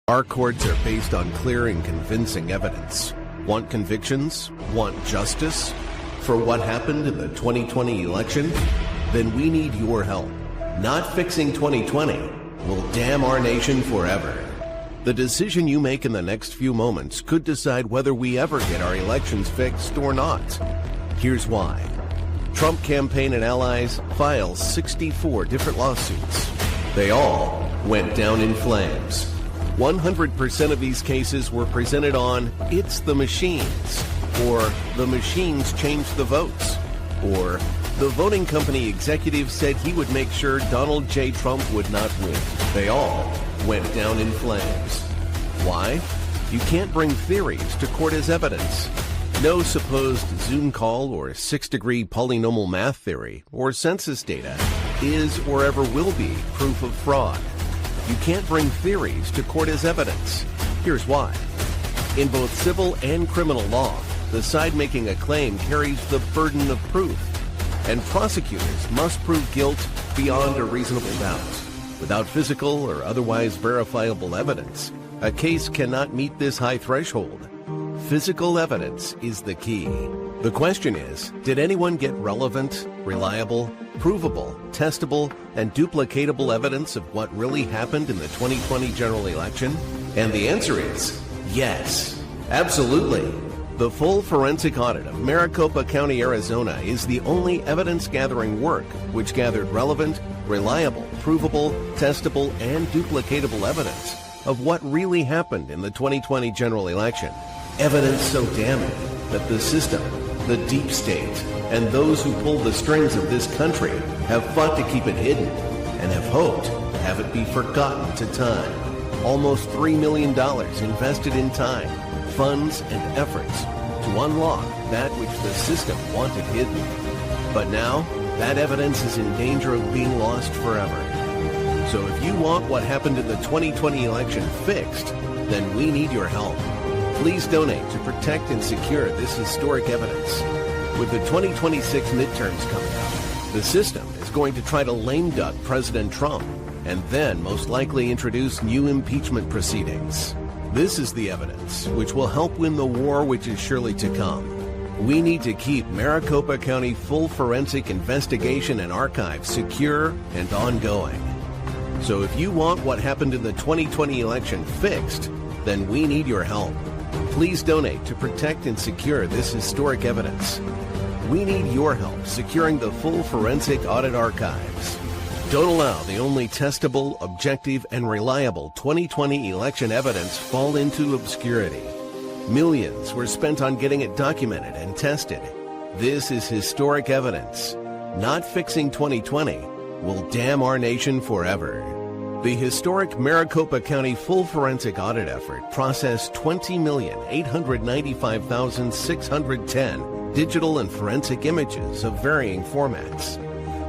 Our courts are based on clear and convincing evidence. Want convictions? Want justice? For what happened in the 2020 election? Then we need your help. Not fixing 2020 will damn our nation forever. The decision you make in the next few moments could decide whether we ever get our elections fixed or not. Here's why. Trump campaign and allies file 64 different lawsuits. They all went down in flames. 100% of these cases were presented on "It's the machines," or "The machines changed the votes," or "The voting company executive said he would make sure Donald J. Trump would not win." They all went down in flames. Why? You can't bring theories to court as evidence. No supposed Zoom call or six-degree polynomial math theory or census data is or ever will be proof of fraud. You can't bring theories to court as evidence. Here's why. In both civil and criminal law, the side making a claim carries the burden of proof, and prosecutors must prove guilt beyond a reasonable doubt. Without physical or otherwise verifiable evidence, a case cannot meet this high threshold. Physical evidence is the key. The question is, did anyone get relevant, reliable, provable, testable, and duplicatable evidence of what really happened in the 2020 general election? And the answer is yes, absolutely. The full forensic audit of Maricopa County, Arizona is the only evidence-gathering work which gathered relevant, reliable, provable, testable, and duplicatable evidence of what really happened in the 2020 general election. Evidence so damning that the system, the deep state, and those who pull the strings of this country have fought to keep it hidden and have hoped to have it be forgotten to time. Almost $3 million invested in time, funds, and efforts to unlock that which the system wanted hidden. But now, that evidence is in danger of being lost forever. So if you want what happened in the 2020 election fixed, then we need your help. Please donate to protect and secure this historic evidence. With the 2026 midterms coming up, the system is going to try to lame duck President Trump and then most likely introduce new impeachment proceedings. This is the evidence which will help win the war which is surely to come. We need to keep Maricopa County full forensic investigation and archive secure and ongoing. So if you want what happened in the 2020 election fixed, then we need your help. Please donate to protect and secure this historic evidence. We need your help securing the full forensic audit archives. Don't allow the only testable, objective, and reliable 2020 election evidence fall into obscurity. Millions were spent on getting it documented and tested. This is historic evidence. Not fixing 2020 will damn our nation forever. The historic Maricopa County full forensic audit effort processed 20,895,610 digital and forensic images of varying formats,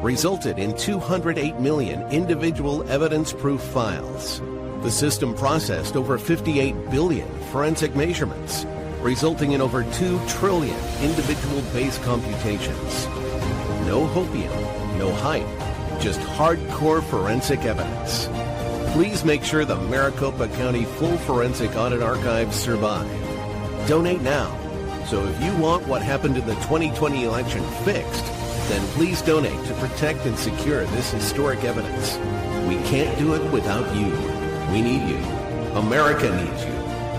resulted in 208 million individual evidence-proof files. The system processed over 58 billion forensic measurements, resulting in over 2 trillion individual base computations. No hopium, no hype, just hardcore forensic evidence. Please make sure the Maricopa County full forensic audit archives survive. Donate now. So if you want what happened in the 2020 election fixed, then please donate to protect and secure this historic evidence. We can't do it without you. We need you. America needs you.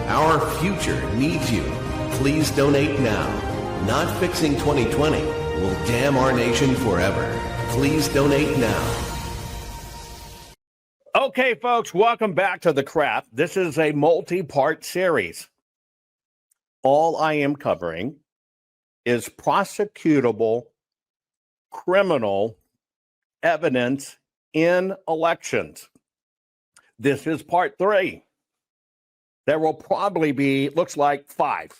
Our future needs you. Please donate now. Not fixing 2020 will damn our nation forever. Please donate now. Okay, folks, welcome back to The Craft. This is a multi-part series. All I am covering is prosecutable criminal evidence in elections. This is part 3. There will probably be, looks like 5.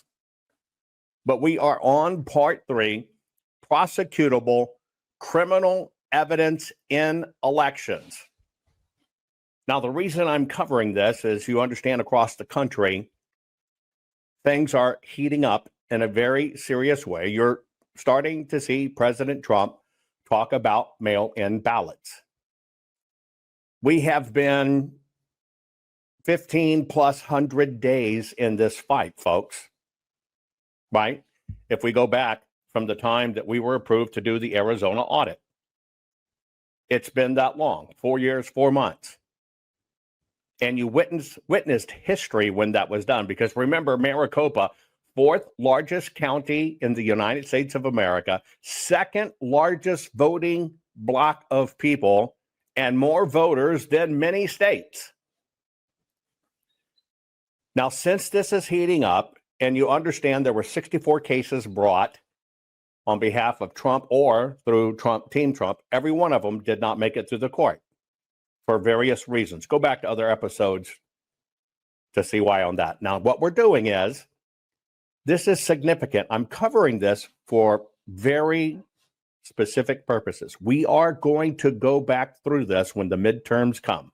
But we are on part 3, prosecutable criminal evidence in elections. Now, the reason I'm covering this is you understand across the country, things are heating up in a very serious way. You're starting to see President Trump talk about mail-in ballots. We have been 15 plus 100 days in this fight, folks, right? If we go back from the time that we were approved to do the Arizona audit, it's been that long, 4 years, 4 months. And you witnessed history when that was done, because remember, Maricopa, fourth largest county in the United States of America, second largest voting block of people, and more voters than many states. Now, since this is heating up, and you understand there were 64 cases brought on behalf of Trump or through Team Trump, every one of them did not make it through the court for various reasons. Go back to other episodes to see why on that. Now, what we're doing is, this is significant. I'm covering this for very specific purposes. We are going to go back through this when the midterms come.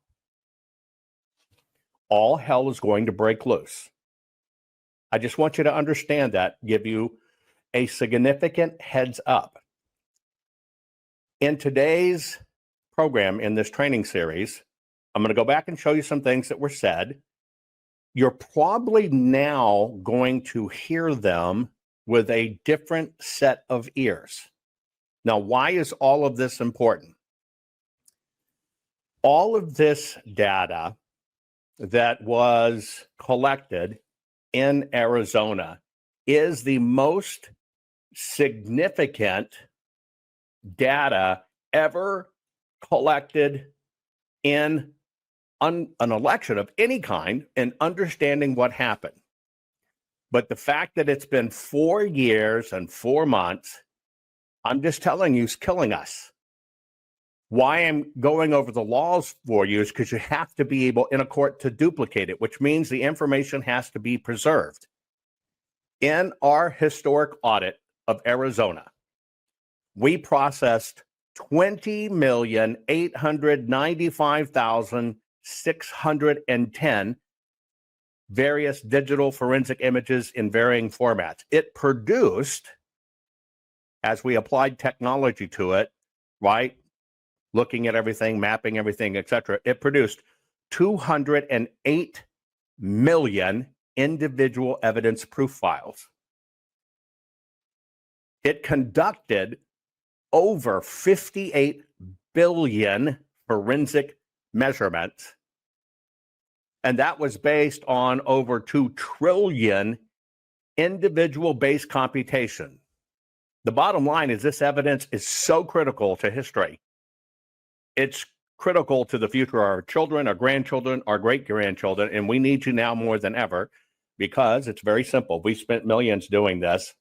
All hell is going to break loose. I just want you to understand that, give you a significant heads up. In today's program, in this training series, I'm going to go back and show you some things that were said. You're probably now going to hear them with a different set of ears. Now, why is all of this important? All of this data that was collected in Arizona is the most significant data ever collected in an election of any kind and understanding what happened. But the fact that it's been 4 years and 4 months, I'm just telling you, is killing us. Why I'm going over the laws for you is because you have to be able in a court to duplicate it, which means the information has to be preserved. In our historic audit of Arizona, we processed 20,895,610 various digital forensic images in varying formats. It produced, as we applied technology to it, right, looking at everything, mapping everything, etc., it produced 208 million individual evidence proof files. It conducted over 58 billion forensic measurements, and that was based on over 2 trillion individual base computation. The bottom line is this evidence is so critical to history. It's critical to the future of our children, our grandchildren, our great-grandchildren, and we need you now more than ever, because it's very simple. We spent millions doing this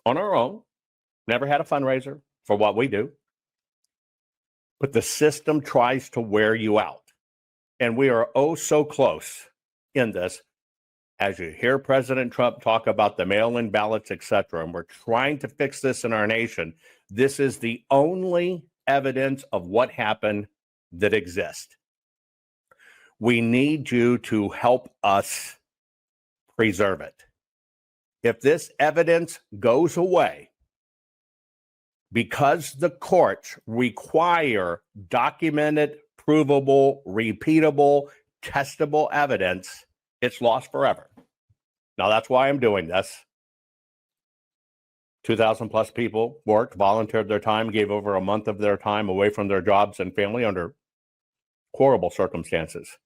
on our own, never had a fundraiser for what we do, but the system tries to wear you out. And we are oh so close in this. As you hear President Trump talk about the mail-in ballots, etc., and we're trying to fix this in our nation, this is the only evidence of what happened that exists. We need you to help us preserve it. If this evidence goes away, because the courts require documented, provable, repeatable, testable evidence, it's lost forever. Now, that's why I'm doing this. 2,000 plus people worked, volunteered their time, gave over a month of their time away from their jobs and family under horrible circumstances.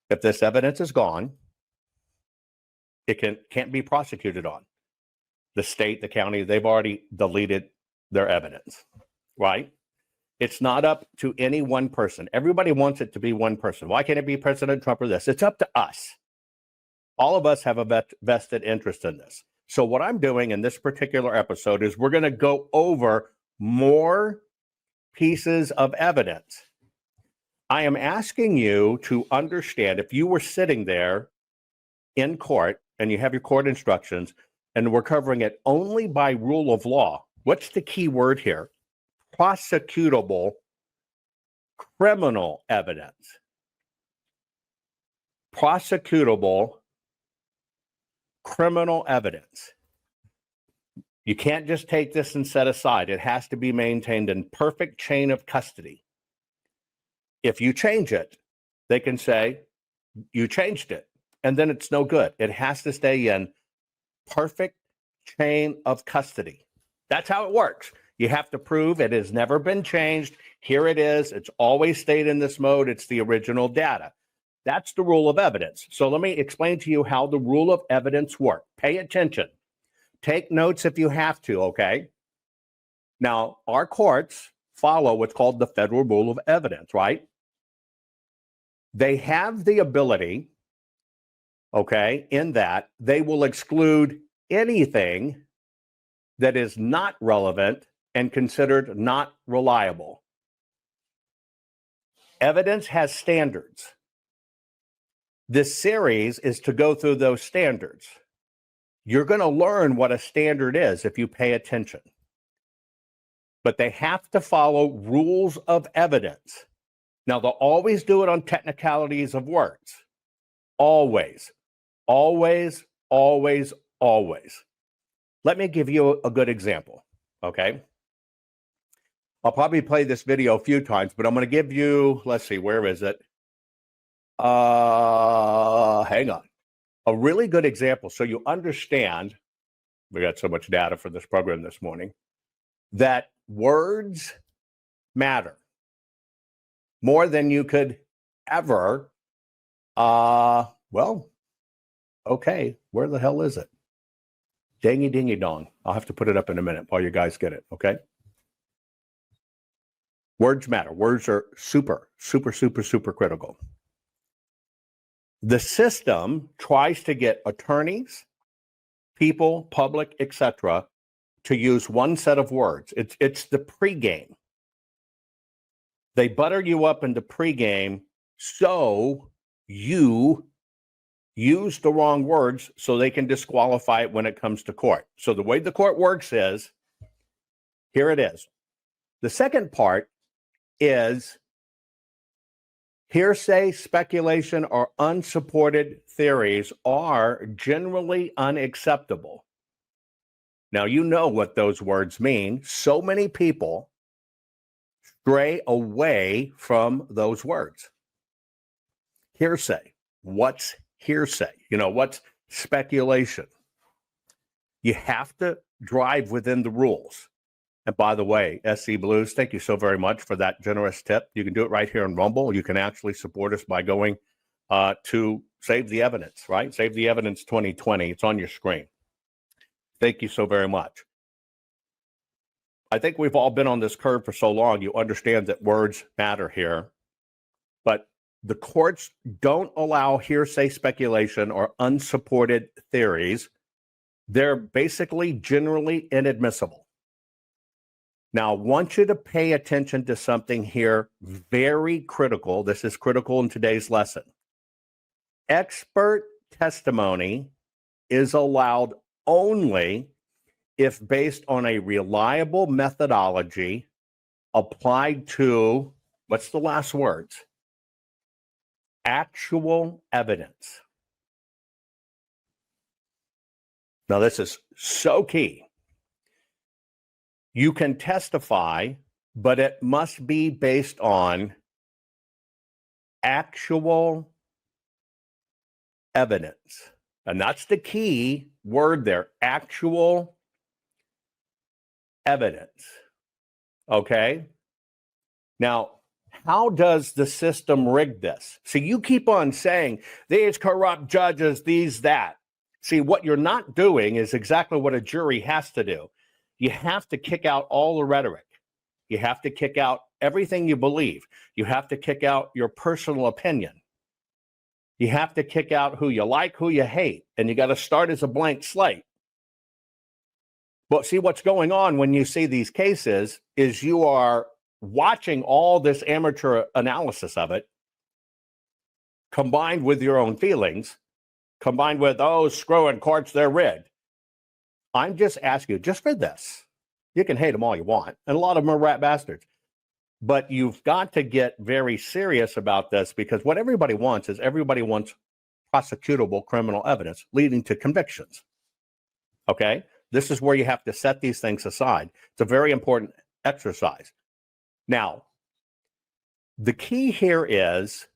If this evidence is gone, it can't be prosecuted on. The state, the county, they've already deleted their evidence, right? It's not up to any one person. Everybody wants it to be one person. Why can't it be President Trump or this? It's up to us. All of us have a vested interest in this. So what I'm doing in this particular episode is we're going to go over more pieces of evidence. I am asking you to understand, if you were sitting there in court and you have your court instructions and we're covering it only by rule of law, what's the key word here? Prosecutable criminal evidence. Prosecutable criminal evidence. You can't just take this and set aside. It has to be maintained in perfect chain of custody. If you change it, they can say, you changed it, and then it's no good. It has to stay in perfect chain of custody. That's how it works. You have to prove it has never been changed. Here it is. It's always stayed in this mode. It's the original data. That's the rule of evidence. So let me explain to you how the rule of evidence works. Pay attention. Take notes if you have to, okay? Now, our courts follow what's called the federal rule of evidence, right? They have the ability, okay, in that they will exclude anything that is not relevant and considered not reliable. Evidence has standards. This series is to go through those standards. You're going to learn what a standard is if you pay attention. But they have to follow rules of evidence. Now, they'll always do it on technicalities of words. Always, always, always, always. Let me give you a good example, okay? I'll probably play this video a few times, but I'm going to give you, let's see, where is it? Hang on. A really good example so you understand, we got so much data for this program this morning, that words matter more than you could ever, well, okay, where the hell is it? Dingy dingy dong. I'll have to put it up in a minute while you guys get it, okay? Words matter. Words are super, super, super, super critical. The system tries to get attorneys, people, public, etc., to use one set of words. It's the pregame. They butter you up in the pregame so you use the wrong words so they can disqualify it when it comes to court. So the way the court works is, here it is. The second part is hearsay, speculation, or unsupported theories are generally unacceptable. Now, you know what those words mean. So many people stray away from those words. Hearsay. What's hearsay? You know, what's speculation? You have to drive within the rules. And by the way, SC Blues, thank you so very much for that generous tip. You can do it right here in Rumble. You can actually support us by going to Save the Evidence, right? Save the Evidence 2020. It's on your screen. Thank you so very much. I think we've all been on this curve for so long, you understand that words matter here. But the courts don't allow hearsay, speculation, or unsupported theories. They're basically generally inadmissible. Now, I want you to pay attention to something here very critical. This is critical in today's lesson. Expert testimony is allowed only if based on a reliable methodology applied to, what's the last words? Actual evidence. Now, this is so key. You can testify, but it must be based on actual evidence. And that's the key word there, actual evidence. Okay? Now, how does the system rig this? See, you keep on saying, these corrupt judges, these, that. See, what you're not doing is exactly what a jury has to do. You have to kick out all the rhetoric. You have to kick out everything you believe. You have to kick out your personal opinion. You have to kick out who you like, who you hate, and you got to start as a blank slate. But see, what's going on when you see these cases is you are watching all this amateur analysis of it, combined with your own feelings, combined with, oh, screwing courts, they're rigged. I'm just asking you, just for this, you can hate them all you want, and a lot of them are rat bastards. But you've got to get very serious about this, because what everybody wants is everybody wants prosecutable criminal evidence leading to convictions. Okay? This is where you have to set these things aside. It's a very important exercise. Now, the key here is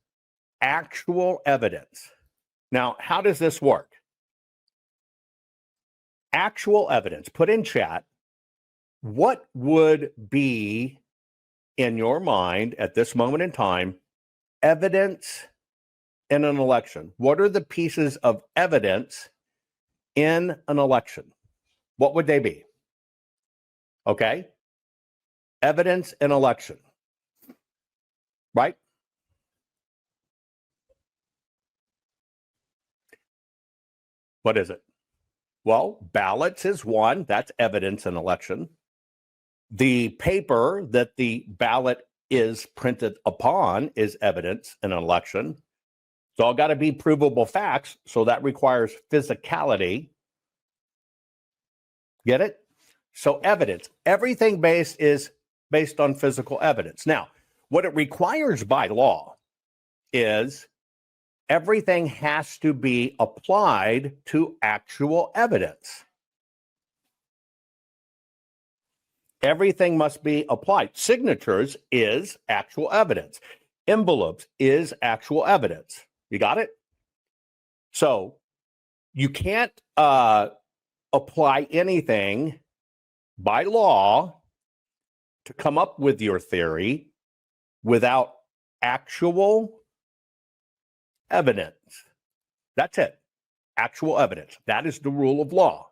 actual evidence. Now, how does this work? Actual evidence. Put in chat, what would be in your mind at this moment in time evidence in an election? What are the pieces of evidence in an election? What would they be? Okay. Evidence in election. Right? What is it? Well, ballots is one. That's evidence in election. The paper that the ballot is printed upon is evidence in an election. It's all got to be provable facts, so that requires physicality. Get it? So evidence, everything is based on physical evidence. Now, what it requires by law is everything has to be applied to actual evidence. Everything must be applied. Signatures is actual evidence. Envelopes is actual evidence. You got it? So you can't apply anything by law to come up with your theory without actual evidence. That's it. Actual evidence. That is the rule of law.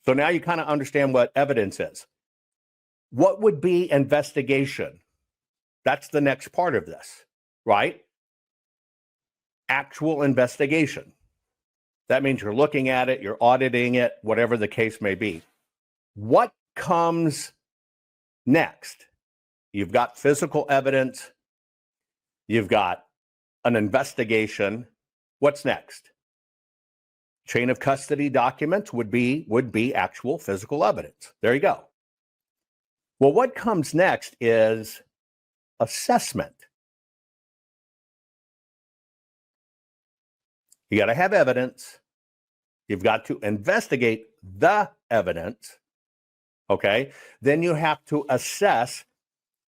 So now you kind of understand what evidence is. What would be investigation? That's the next part of this, right? Actual investigation. That means you're looking at it, you're auditing it, whatever the case may be. What comes next? You've got physical evidence. You've got an investigation. What's next? Chain of custody documents would be actual physical evidence. There you go. Well, what comes next is assessment. You got to have evidence. You've got to investigate the evidence. Okay. Then you have to assess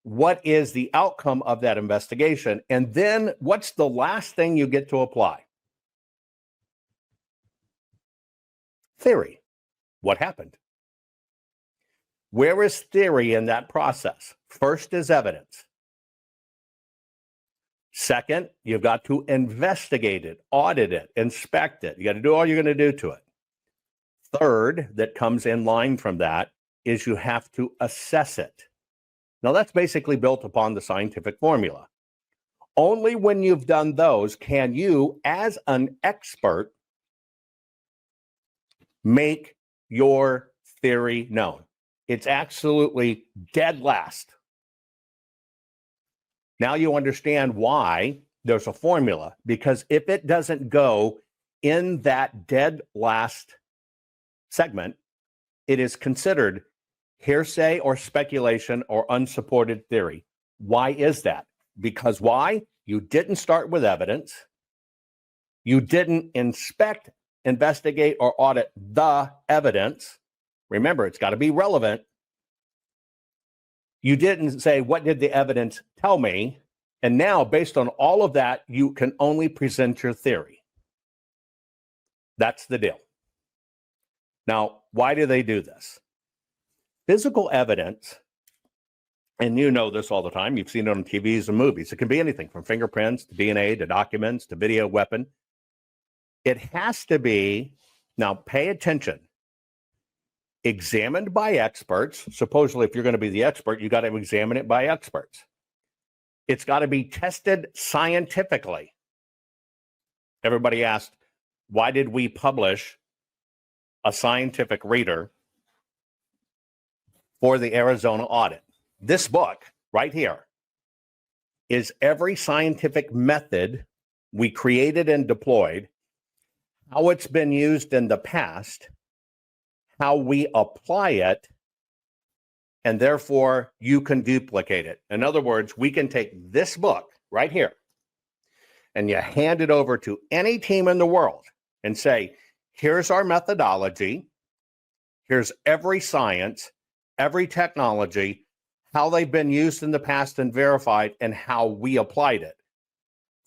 what is the outcome of that investigation. And then what's the last thing you get to apply? Theory. What happened? Where is theory in that process? First is evidence. Second, you've got to investigate it, audit it, inspect it. You got to do all you're going to do to it. Third, that comes in line from that, is you have to assess it. Now, that's basically built upon the scientific formula. Only when you've done those can you, as an expert, make your theory known. It's absolutely dead last. Now you understand why there's a formula, because if it doesn't go in that dead last segment, it is considered hearsay or speculation or unsupported theory. Why is that? Because why? You didn't start with evidence. You didn't inspect, investigate, or audit the evidence. Remember, it's got to be relevant. You didn't say, what did the evidence tell me? And now, based on all of that, you can only present your theory. That's the deal. Now, why do they do this? Physical evidence, and you know this all the time, you've seen it on TVs and movies. It can be anything from fingerprints to DNA to documents to video weapon. It has to be, now pay attention, examined by experts. Supposedly, if you're going to be the expert, you got to examine it by experts. It's got to be tested scientifically. Everybody asked, why did we publish a scientific reader for the Arizona audit? This book right here is every scientific method we created and deployed, how it's been used in the past, how we apply it, and therefore you can duplicate it. In other words, we can take this book right here and you hand it over to any team in the world and say, here's our methodology, here's every science, every technology, how they've been used in the past and verified, and how we applied it.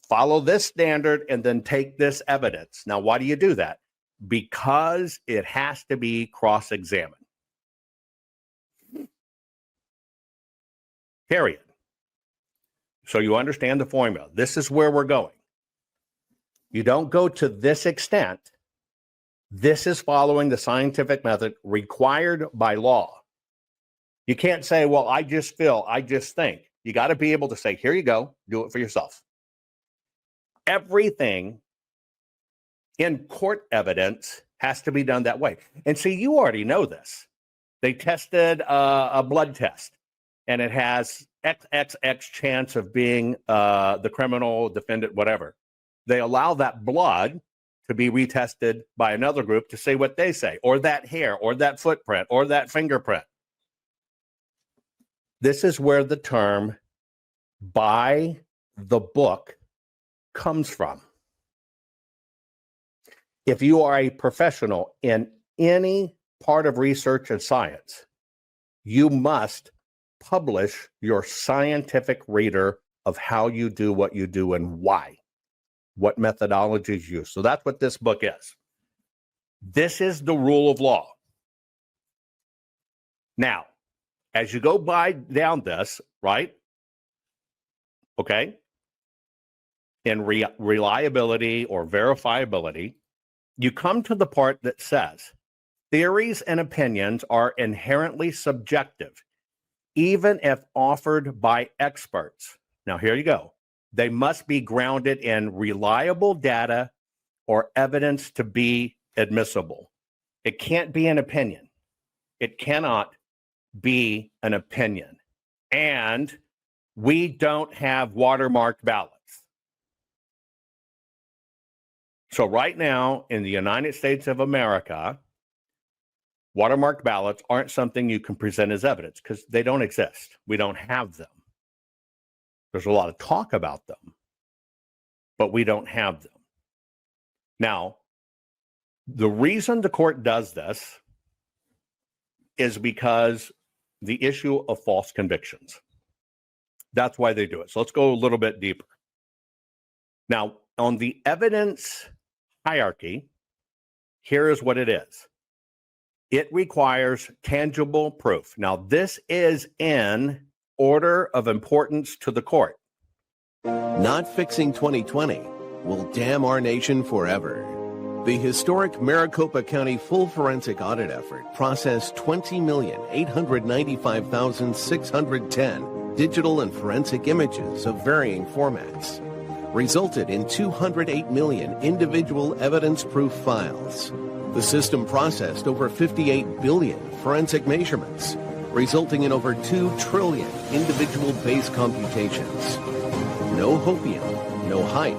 follow this standard and then take this evidence. Now, why do you do that? Because it has to be cross-examined. Period. So you understand the formula. This is where we're going. You don't go to this extent. This is following the scientific method required by law. You can't say, well, I just feel, I just think. You got to be able to say, here you go, do it for yourself. Everything in court evidence has to be done that way. And see, you already know this. They tested a blood test, and it has XXX chance of being the criminal defendant, whatever. They allow that blood to be retested by another group to say what they say, or that hair, or that footprint, or that fingerprint. This is where the term by the book comes from. If you are a professional in any part of research and science, you must publish your scientific reader of how you do what you do and why, what methodologies you use. So that's what this book is. This is the rule of law. Now, as you go down this, right? Okay. In reliability or verifiability, you come to the part that says theories and opinions are inherently subjective, even if offered by experts. Now, here you go. They must be grounded in reliable data or evidence to be admissible. It can't be an opinion. It cannot be an opinion. And we don't have watermarked ballots. So right now in the United States of America, watermarked ballots aren't something you can present as evidence because they don't exist. We don't have them. There's a lot of talk about them, but we don't have them. Now, the reason the court does this is because the issue of false convictions. That's why they do it. So let's go a little bit deeper. Now, on the evidence hierarchy, here is what it is. It requires tangible proof. Now, this is in order of importance to the court. Not fixing 2020 will damn our nation forever. The historic Maricopa County full forensic audit effort processed 20,895,610 digital and forensic images of varying formats, resulted in 208 million individual evidence-proof files. The system processed over 58 billion forensic measurements, resulting in over 2 trillion individual base computations. No hopium, no hype,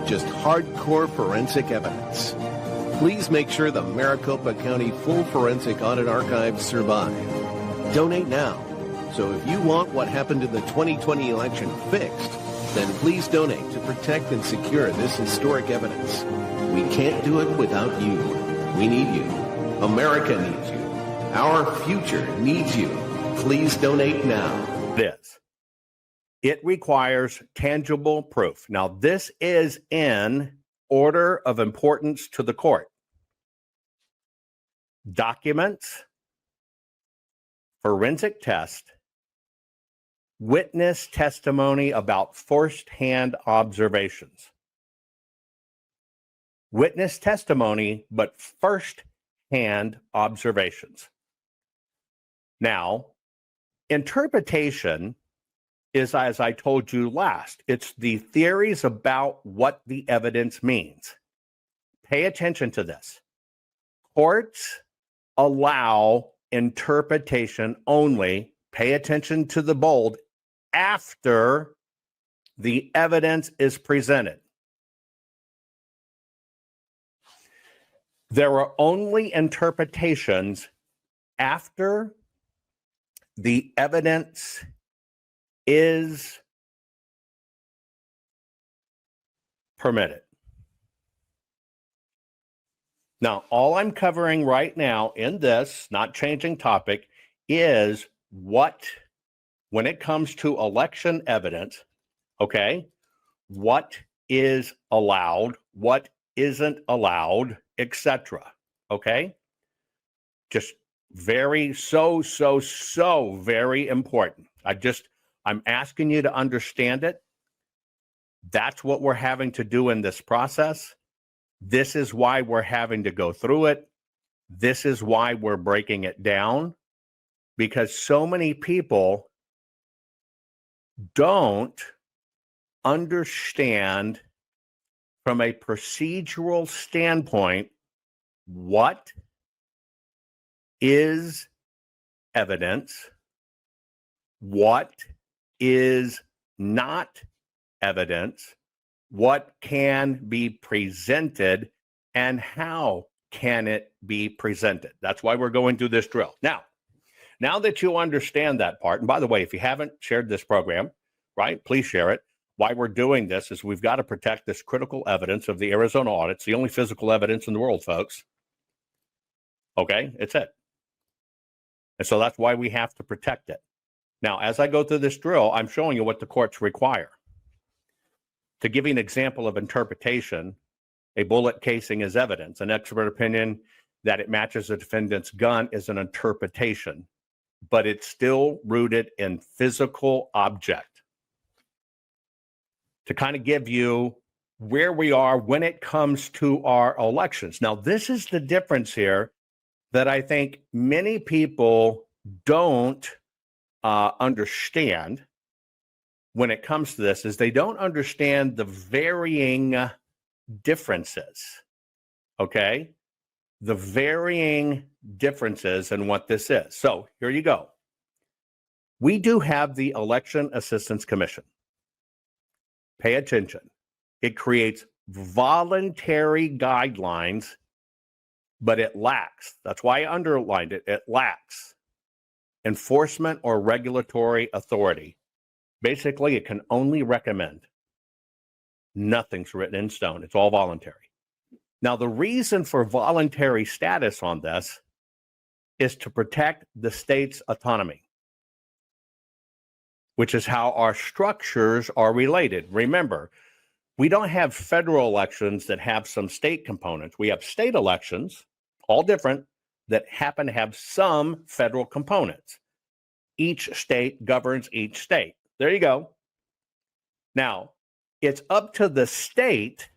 just hardcore forensic evidence. Please make sure the Maricopa County Full Forensic Audit Archives survive. Donate now. So if you want what happened in the 2020 election fixed, then please donate to protect and secure this historic evidence. We can't do it without you. We need you. America needs you. Our future needs you. Please donate now. It requires tangible proof. Now, this is in order of importance to the court. Documents, forensic test, witness testimony about first-hand observations. Witness testimony, but first-hand observations. Now, interpretation is, as I told you last, it's the theories about what the evidence means. Pay attention to this. Courts allow interpretation only, pay attention to the bold, after the evidence is presented. There are only interpretations after the evidence is permitted. Now, all I'm covering right now in this, not changing topic, is what, when it comes to election evidence, okay, what is allowed, what isn't allowed, etc. Okay? Just very, so very important. I'm asking you to understand it. That's what we're having to do in this process. This is why we're having to go through it. This is why we're breaking it down, because so many people don't understand from a procedural standpoint what is evidence, what is not evidence, what can be presented, and how can it be presented. That's why we're going through this drill. Now that you understand that part, and by the way, if you haven't shared this program, right, please share it. Why we're doing this is we've got to protect this critical evidence of the Arizona audit. It's the only physical evidence in the world, folks. Okay, it's it. And so that's why we have to protect it. Now, as I go through this drill, I'm showing you what the courts require. To give you an example of interpretation, a bullet casing is evidence. An expert opinion that it matches the defendant's gun is an interpretation, but it's still rooted in physical object. To kind of give you where we are when it comes to our elections. Now, this is the difference here that I think many people don't understand when it comes to this, is they don't understand the varying differences, okay? The varying differences in what this is. So here you go. We do have the Election Assistance Commission. Pay attention. It creates voluntary guidelines, but it lacks, that's why I underlined it, it lacks enforcement or regulatory authority. Basically, it can only recommend. Nothing's written in stone. It's all voluntary. Now, the reason for voluntary status on this is to protect the state's autonomy, which is how our structures are related. Remember, we don't have federal elections that have some state components. We have state elections, all different, that happen to have some federal components. Each state governs each state. There you go. Now, it's up to the state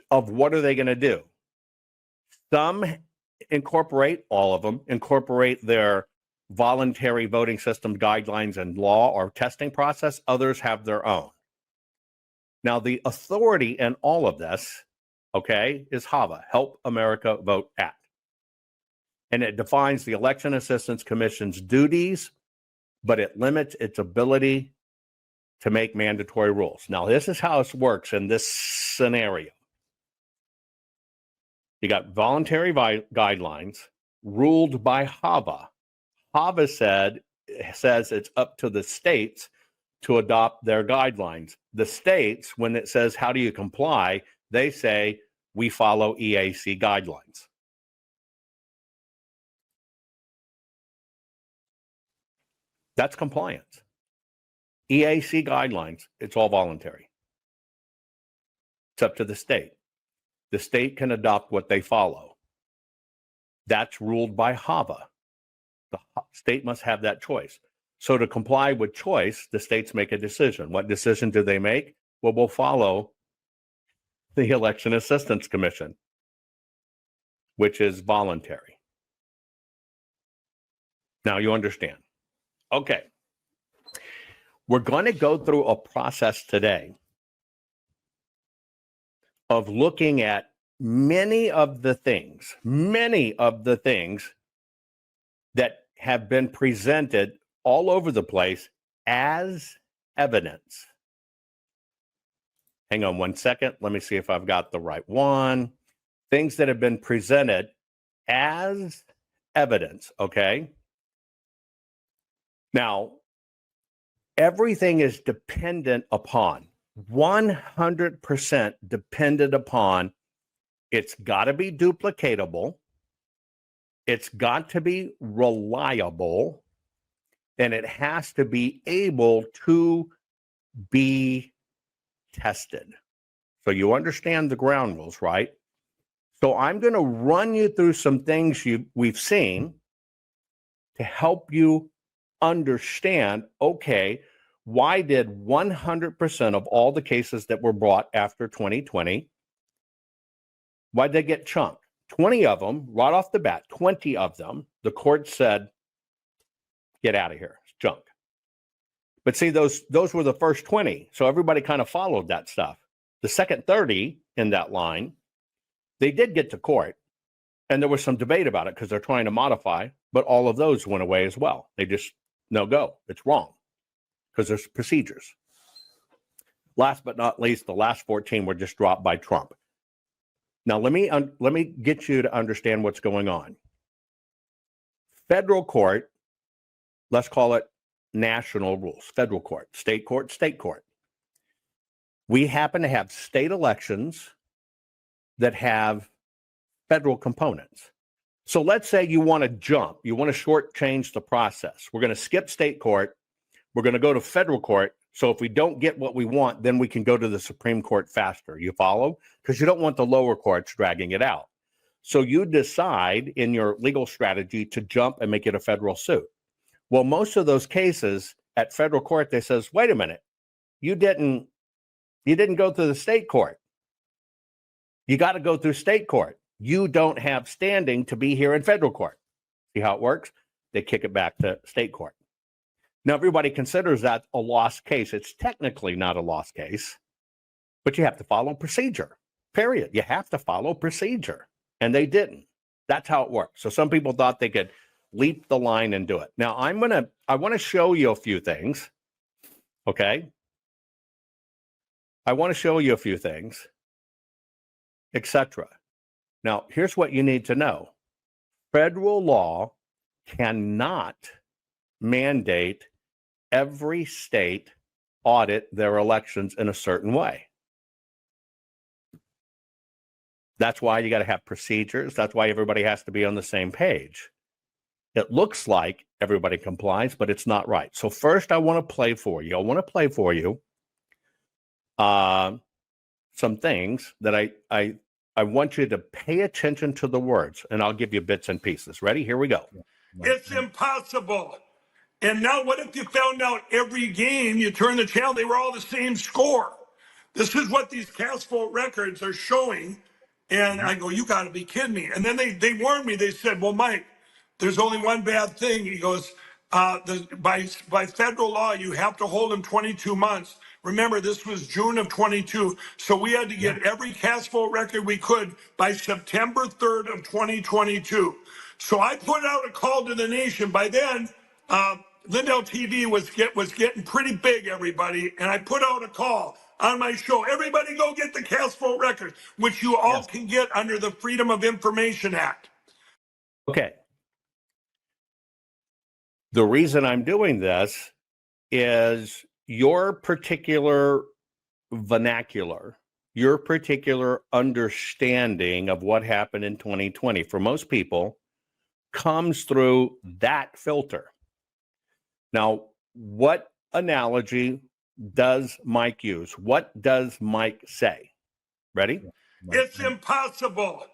of what are they going to do. Some incorporate, all of them, incorporate their voluntary voting system guidelines and law or testing process. Others have their own. Now, the authority in all of this, okay, is HAVA, Help America Vote Act. And it defines the Election Assistance Commission's duties, but it limits its ability to make mandatory rules. Now, this is how it works in this scenario. You got voluntary guidelines ruled by HAVA. HAVA says it's up to the states to adopt their guidelines. The states, when it says, how do you comply? They say, we follow EAC guidelines. That's compliance. EAC guidelines, it's all voluntary. It's up to the state. The state can adopt what they follow. That's ruled by HAVA. The state must have that choice. So to comply with choice, the states make a decision. What decision do they make? Well, we'll follow the Election Assistance Commission, which is voluntary. Now you understand. Okay. We're going to go through a process today of looking at many of the things that have been presented all over the place as evidence. Hang on one second. Let me see if I've got the right one. Things that have been presented as evidence, okay? Now, everything is dependent upon, 100% dependent upon, it's got to be duplicatable, it's got to be reliable, and it has to be able to be tested. So you understand the ground rules, right? So I'm going to run you through some things we've seen to help you understand, okay, why did 100% of all the cases that were brought after 2020, why'd they get chunked? 20 of them, right off the bat, 20 of them, the court said, get out of here, it's junk. But see, those were the first 20, so everybody kind of followed that stuff. The second 30 in that line, they did get to court, and there was some debate about it because they're trying to modify, but all of those went away as well. They just, no go, it's wrong, because there's procedures. Last but not least, the last 14 were just dropped by Trump. Now, let me get you to understand what's going on. Federal court, let's call it national rules, federal court, state court, state court. We happen to have state elections that have federal components. So let's say you want to jump, you want to shortchange the process. We're going to skip state court. We're going to go to federal court. So if we don't get what we want, then we can go to the Supreme Court faster. You follow? Because you don't want the lower courts dragging it out. So you decide in your legal strategy to jump and make it a federal suit. Well, most of those cases at federal court, they says, wait a minute, you didn't go through the state court. You got to go through state court. You don't have standing to be here in federal court. See how it works? They kick it back to state court. Now, everybody considers that a lost case. It's technically not a lost case, but you have to follow procedure, period. You have to follow procedure, and they didn't. That's how it works. So some people thought they could leap the line and do it. Now, I want to show you a few things, okay? I want to show you a few things, etc. Now, here's what you need to know. Federal law cannot mandate every state audit their elections in a certain way. That's why you got to have procedures. That's why everybody has to be on the same page. It looks like everybody complies, but it's not right. So first, I want to play for you. Some things that I want you to pay attention to the words, and I'll give you bits and pieces. Ready? Here we go. It's impossible. And now what if you found out every game you turn the channel, they were all the same score? This is what these cast vote records are showing. And I go, you got to be kidding me. And then they warned me. They said, well, Mike, there's only one bad thing. He goes, by federal law, you have to hold them 22 months. Remember, this was June of 22. So we had to get every cast vote record we could by September 3rd of 2022. So I put out a call to the nation. By then, Lindell TV was getting pretty big, everybody. And I put out a call on my show. Everybody go get the cast vote record, which you all can get under the Freedom of Information Act. Okay. The reason I'm doing this is your particular vernacular, your particular understanding of what happened in 2020 for most people comes through that filter. Now, what analogy does Mike use? What does Mike say? Ready? It's impossible.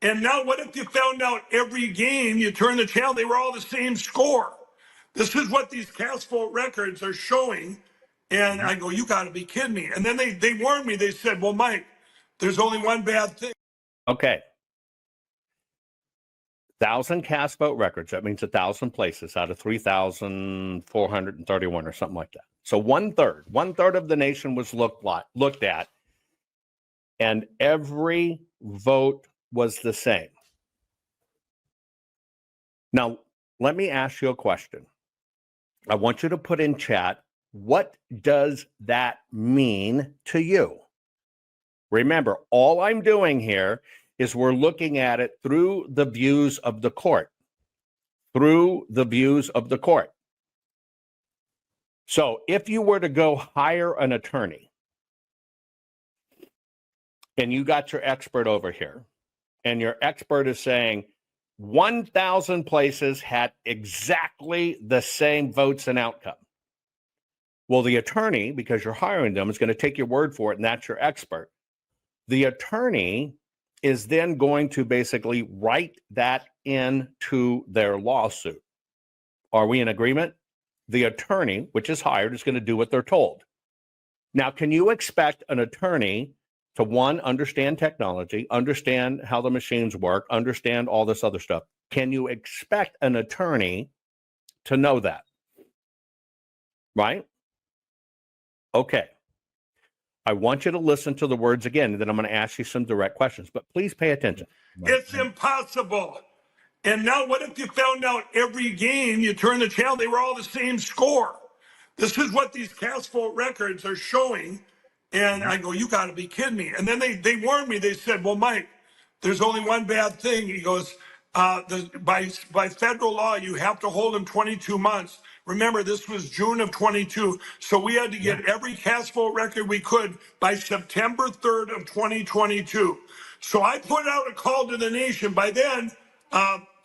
And now what if you found out every game you turn the channel, they were all the same score? This is what these cast vote records are showing. And I go, you got to be kidding me. And then they warned me. They said, well, Mike, there's only one bad thing. Okay. 1,000 cast vote records. That means 1,000 places out of 3,431 or something like that. So one third of the nation was looked at, and every vote was the same. Now, let me ask you a question. I want you to put in chat, what does that mean to you? Remember, all I'm doing here is we're looking at it through the views of the court. Through the views of the court. So if you were to go hire an attorney and you got your expert over here and your expert is saying 1,000 places had exactly the same votes and outcome. Well, the attorney, because you're hiring them, is going to take your word for it, and that's your expert. The attorney is then going to basically write that into their lawsuit. Are we in agreement? The attorney, which is hired, is going to do what they're told. Now, can you expect an attorney to, one, understand technology, understand how the machines work, understand all this other stuff? Can you expect an attorney to know that? Right? Okay. I want you to listen to the words again, and then I'm going to ask you some direct questions, but please pay attention. It's impossible. And now what if you found out every game you turn the channel, they were all the same score? This is what these cast vote records are showing. And I go, you got to be kidding me. And then they warned me. They said, well, Mike, there's only one bad thing. He goes, by federal law, you have to hold them 22 months. Remember, this was June of 22. So we had to get every cast vote record we could by September 3rd of 2022. So I put out a call to the nation. By then,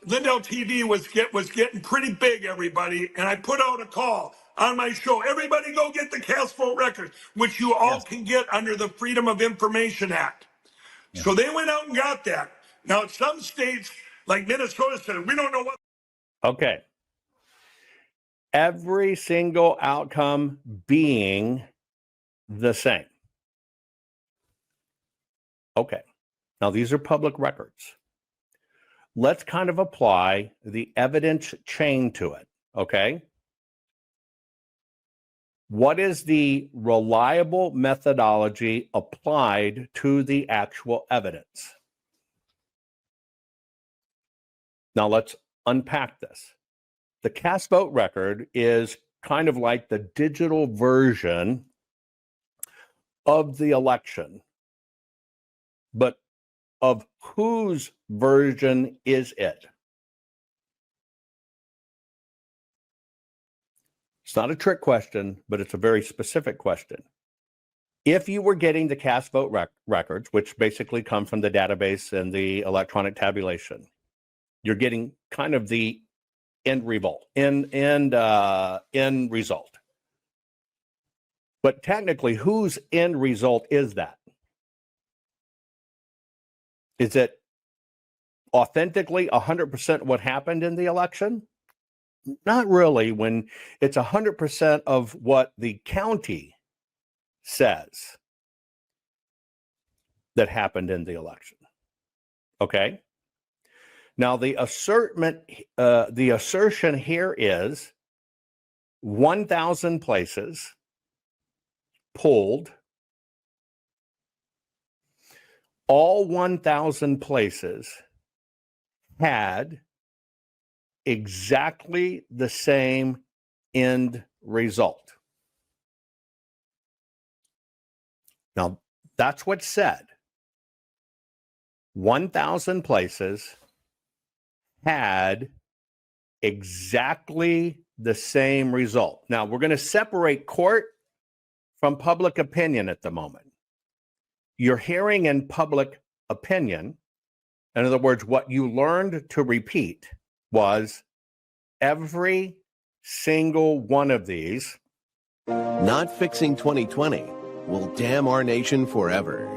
Lindell TV was getting pretty big, everybody. And I put out a call on my show. Everybody go get the cast vote record, which you all can get under the Freedom of Information Act. So they went out and got that. Now, some states like Minnesota said, we don't know what. Okay. Every single outcome being the same. Okay. Now, these are public records. Let's kind of apply the evidence chain to it. Okay. What is the reliable methodology applied to the actual evidence? Now let's unpack this. The cast vote record is kind of like the digital version of the election. But of whose version is it? It's not a trick question, but it's a very specific question. If you were getting the cast vote records, which basically come from the database and the electronic tabulation, you're getting kind of the end result. But technically, whose end result is that? Is it authentically 100% what happened in the election? Not really, when it's 100% of what the county says that happened in the election. Okay? Now, the assertion here is 1,000 places polled. All 1,000 places had exactly the same end result. Now, that's what's said. 1,000 places had exactly the same result. Now, we're going to separate court from public opinion at the moment. You're hearing in public opinion, in other words, what you learned to repeat was every single one of these. Not fixing 2020 will damn our nation forever.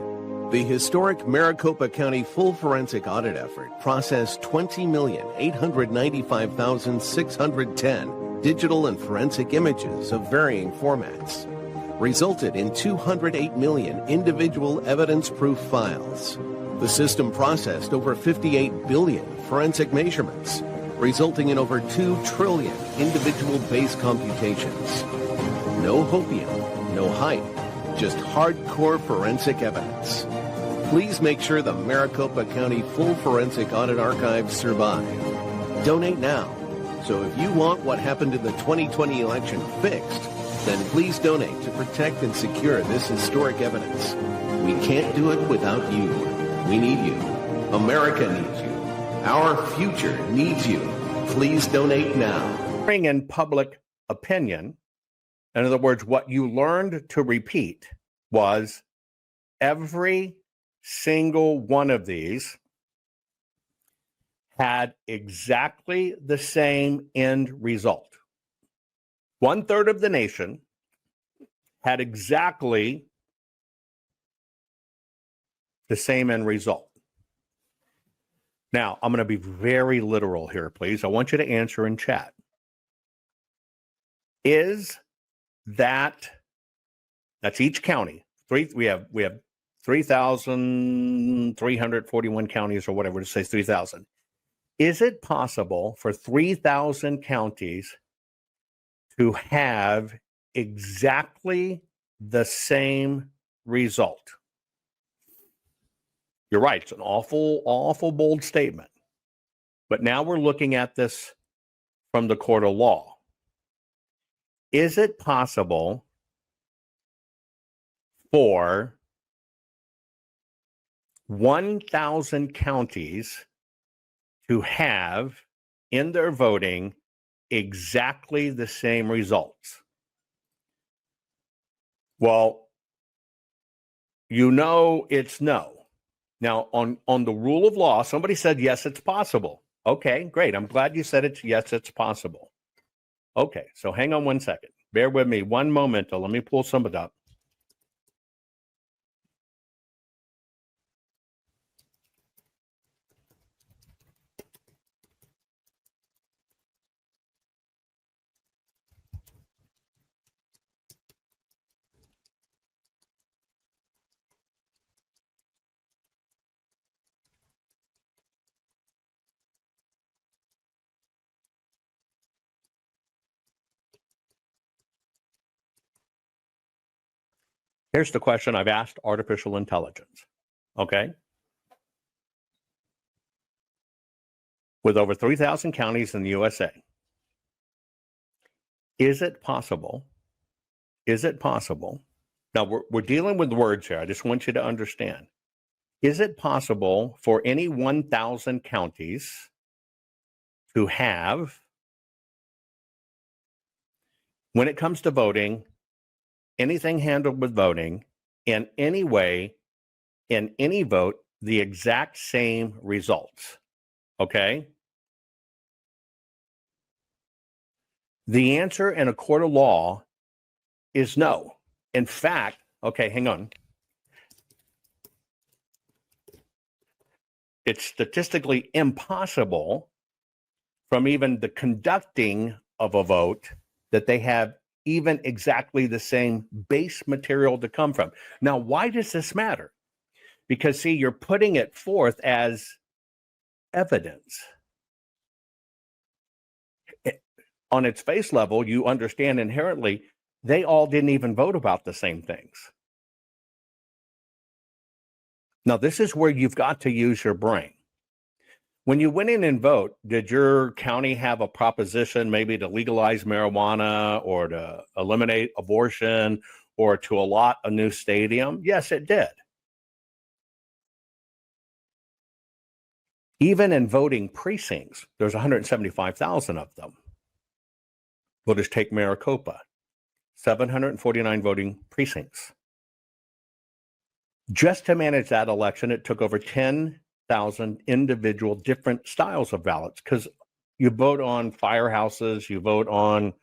The historic Maricopa County full forensic audit effort processed 20,895,610 digital and forensic images of varying formats, resulted in 208 million individual evidence-proof files. The system processed over 58 billion forensic measurements, resulting in over 2 trillion individual base computations. No hopium, no hype, just hardcore forensic evidence. Please make sure the Maricopa County Full Forensic Audit Archives survive. Donate now. So if you want what happened in the 2020 election fixed, then please donate to protect and secure this historic evidence. We can't do it without you. We need you. America needs you. Our future needs you. Please donate now. Bring in public opinion. In other words, what you learned to repeat was every single one of these had exactly the same end result. 1/3 of the nation had exactly the same end result. Now, I'm going to be very literal here, please. I want you to answer in chat. Is that's each county. We have 3,341 counties or whatever, to say 3,000. Is it possible for 3,000 counties to have exactly the same result? You're right. It's an awful, awful bold statement. But now we're looking at this from the court of law. Is it possible for 1,000 counties to have in their voting exactly the same results? Well, it's no. Now, on the rule of law, somebody said, yes, it's possible. Okay, great. I'm glad you said yes, it's possible. Okay, so hang on one second. Bear with me one moment. Let me pull some of it up. Here's the question I've asked artificial intelligence, okay? With over 3,000 counties in the USA, is it possible? Now, we're dealing with words here. I just want you to understand. Is it possible for any 1,000 counties to have, when it comes to voting, anything handled with voting, in any way, in any vote, the exact same results? Okay? The answer in a court of law is no. In fact, okay, hang on. It's statistically impossible from even the conducting of a vote that they have even exactly the same base material to come from. Now, why does this matter? Because, see, you're putting it forth as evidence. On its face level, you understand inherently they all didn't even vote about the same things. Now, this is where you've got to use your brain. When you went in and vote, did your county have a proposition maybe to legalize marijuana or to eliminate abortion or to allot a new stadium? Yes, it did. Even in voting precincts, there's 175,000 of them. We'll just take Maricopa, 749 voting precincts. Just to manage that election, it took over 10,000 individual different styles of ballots, because you vote on firehouses, you vote on,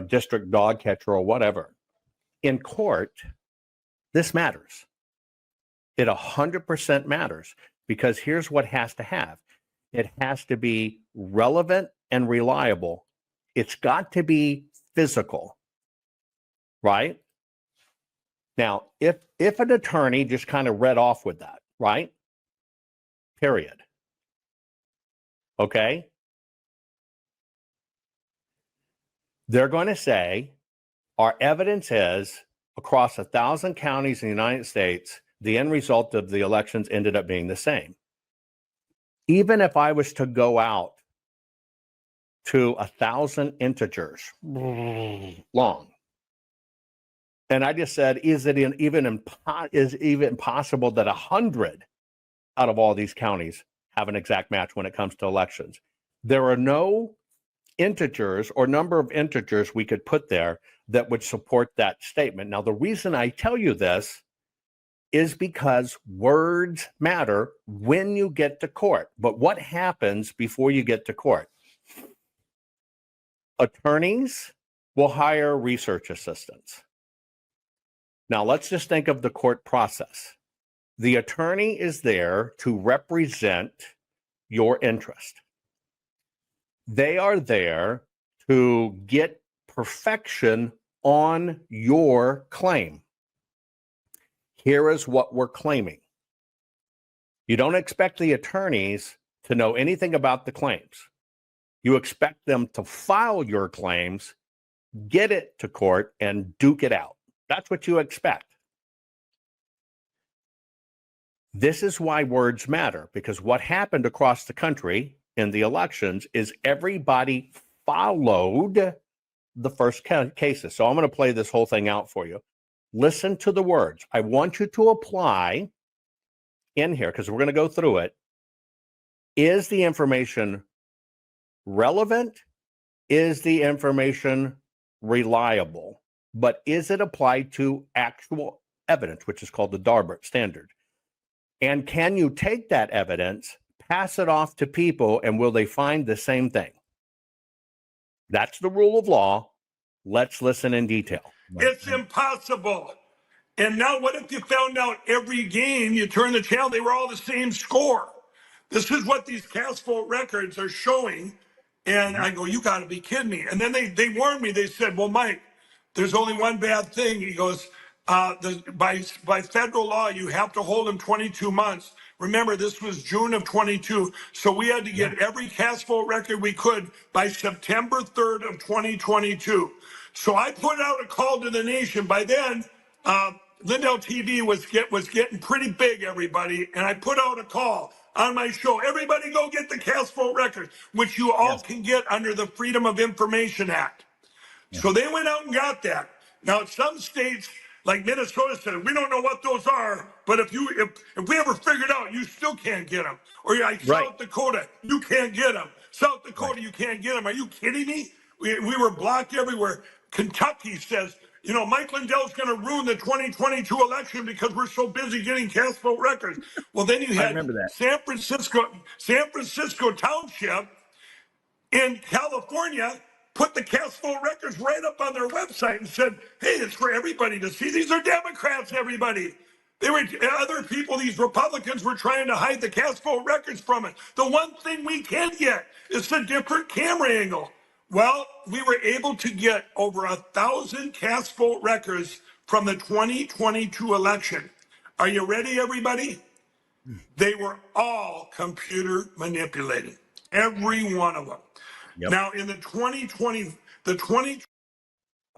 district dog catcher or whatever. In court, this matters. It 100% matters, because here's what has to have. It has to be relevant and reliable. It's got to be physical, right? Now, if an attorney just kind of read off with that, right? Period. Okay? They're going to say, our evidence is across 1,000 counties in the United States, the end result of the elections ended up being the same. Even if I was to go out to 1,000 integers long, and I just said, is it even possible that 100 out of all these counties have an exact match when it comes to elections? There are no integers or number of integers we could put there that would support that statement. Now, the reason I tell you this is because words matter when you get to court. But what happens before you get to court? Attorneys will hire research assistants. Now, let's just think of the court process. The attorney is there to represent your interest. They are there to get perfection on your claim. Here is what we're claiming. You don't expect the attorneys to know anything about the claims. You expect them to file your claims, get it to court, and duke it out. That's what you expect. This is why words matter, because what happened across the country in the elections is everybody followed the first cases. So I'm going to play this whole thing out for you. Listen to the words. I want you to apply in here, because we're going to go through it. Is the information relevant? Is the information reliable? But is it applied to actual evidence, which is called the Darbert standard? And can you take that evidence, pass it off to people, and will they find the same thing? That's the rule of law. Let's listen in detail. It's impossible. And now what if you found out every game you turn the channel, they were all the same score? This is what these cast vote records are showing. And I go, you got to be kidding me. And then they warned me. They said, well, Mike, there's only one bad thing. He goes, by federal law, you have to hold him 22 months. Remember, this was June of 22. So we had to get every cast vote record we could by September 3rd of 2022. So I put out a call to the nation. By then, Lindell TV was getting pretty big, everybody. And I put out a call on my show. Everybody go get the cast vote records, which you all can get under the Freedom of Information Act. So they went out and got that. Now, some states like Minnesota said, we don't know what those are, but if we ever figured out, you still can't get them. Or like South Dakota, you can't get them. South Dakota, you can't get them. Are you kidding me? We were blocked everywhere. Kentucky says, you know, Mike Lindell's going to ruin the 2022 election because we're so busy getting cast vote records. Well, then you had San Francisco Township in California put the cast vote records right up on their website and said, hey, it's for everybody to see. These are Democrats, everybody. They were other people, these Republicans were trying to hide the cast vote records from it. The one thing we can get is a different camera angle. Well, we were able to get over 1,000 cast vote records from the 2022 election. Are you ready, everybody? They were all computer manipulated. Every one of them. Yep. Now, in the 2020.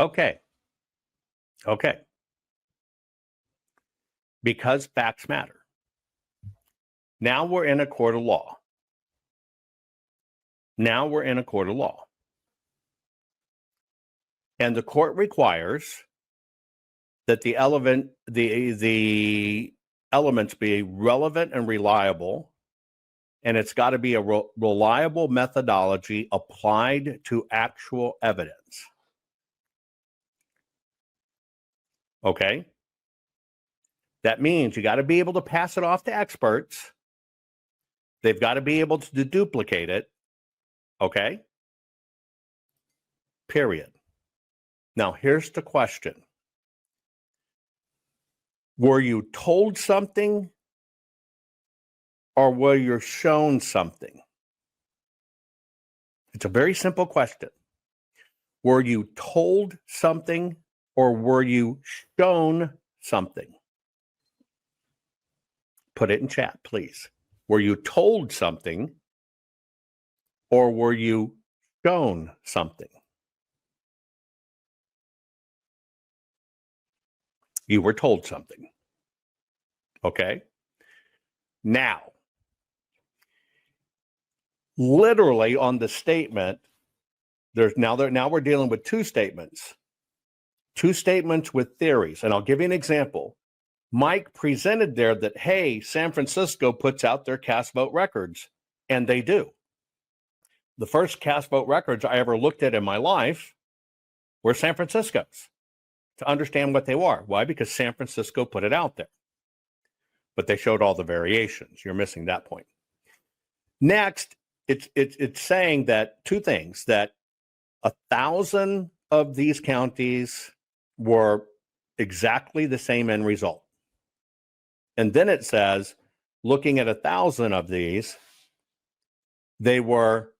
Okay. Because facts matter. Now we're in a court of law. And the court requires that the elements be relevant and reliable, and it's got to be a reliable methodology applied to actual evidence. Okay? That means you got to be able to pass it off to experts. They've got to be able to duplicate it. Okay? Period. Now, here's the question. Were you told something or were you shown something? It's a very simple question. Were you told something or were you shown something? Put it in chat, please. Were you told something or were you shown something? You were told something. Okay? Now, literally on the statement, now we're dealing with two statements with theories. And I'll give you an example. Mike presented there that, hey, San Francisco puts out their cast vote records, and they do. The first cast vote records I ever looked at in my life were San Francisco's, to understand what they were. Why? Because San Francisco put it out there. But they showed all the variations. You're missing that point. Next, it's saying that two things, that 1,000 of these counties were exactly the same end result. And then it says, looking at 1,000 of these, they were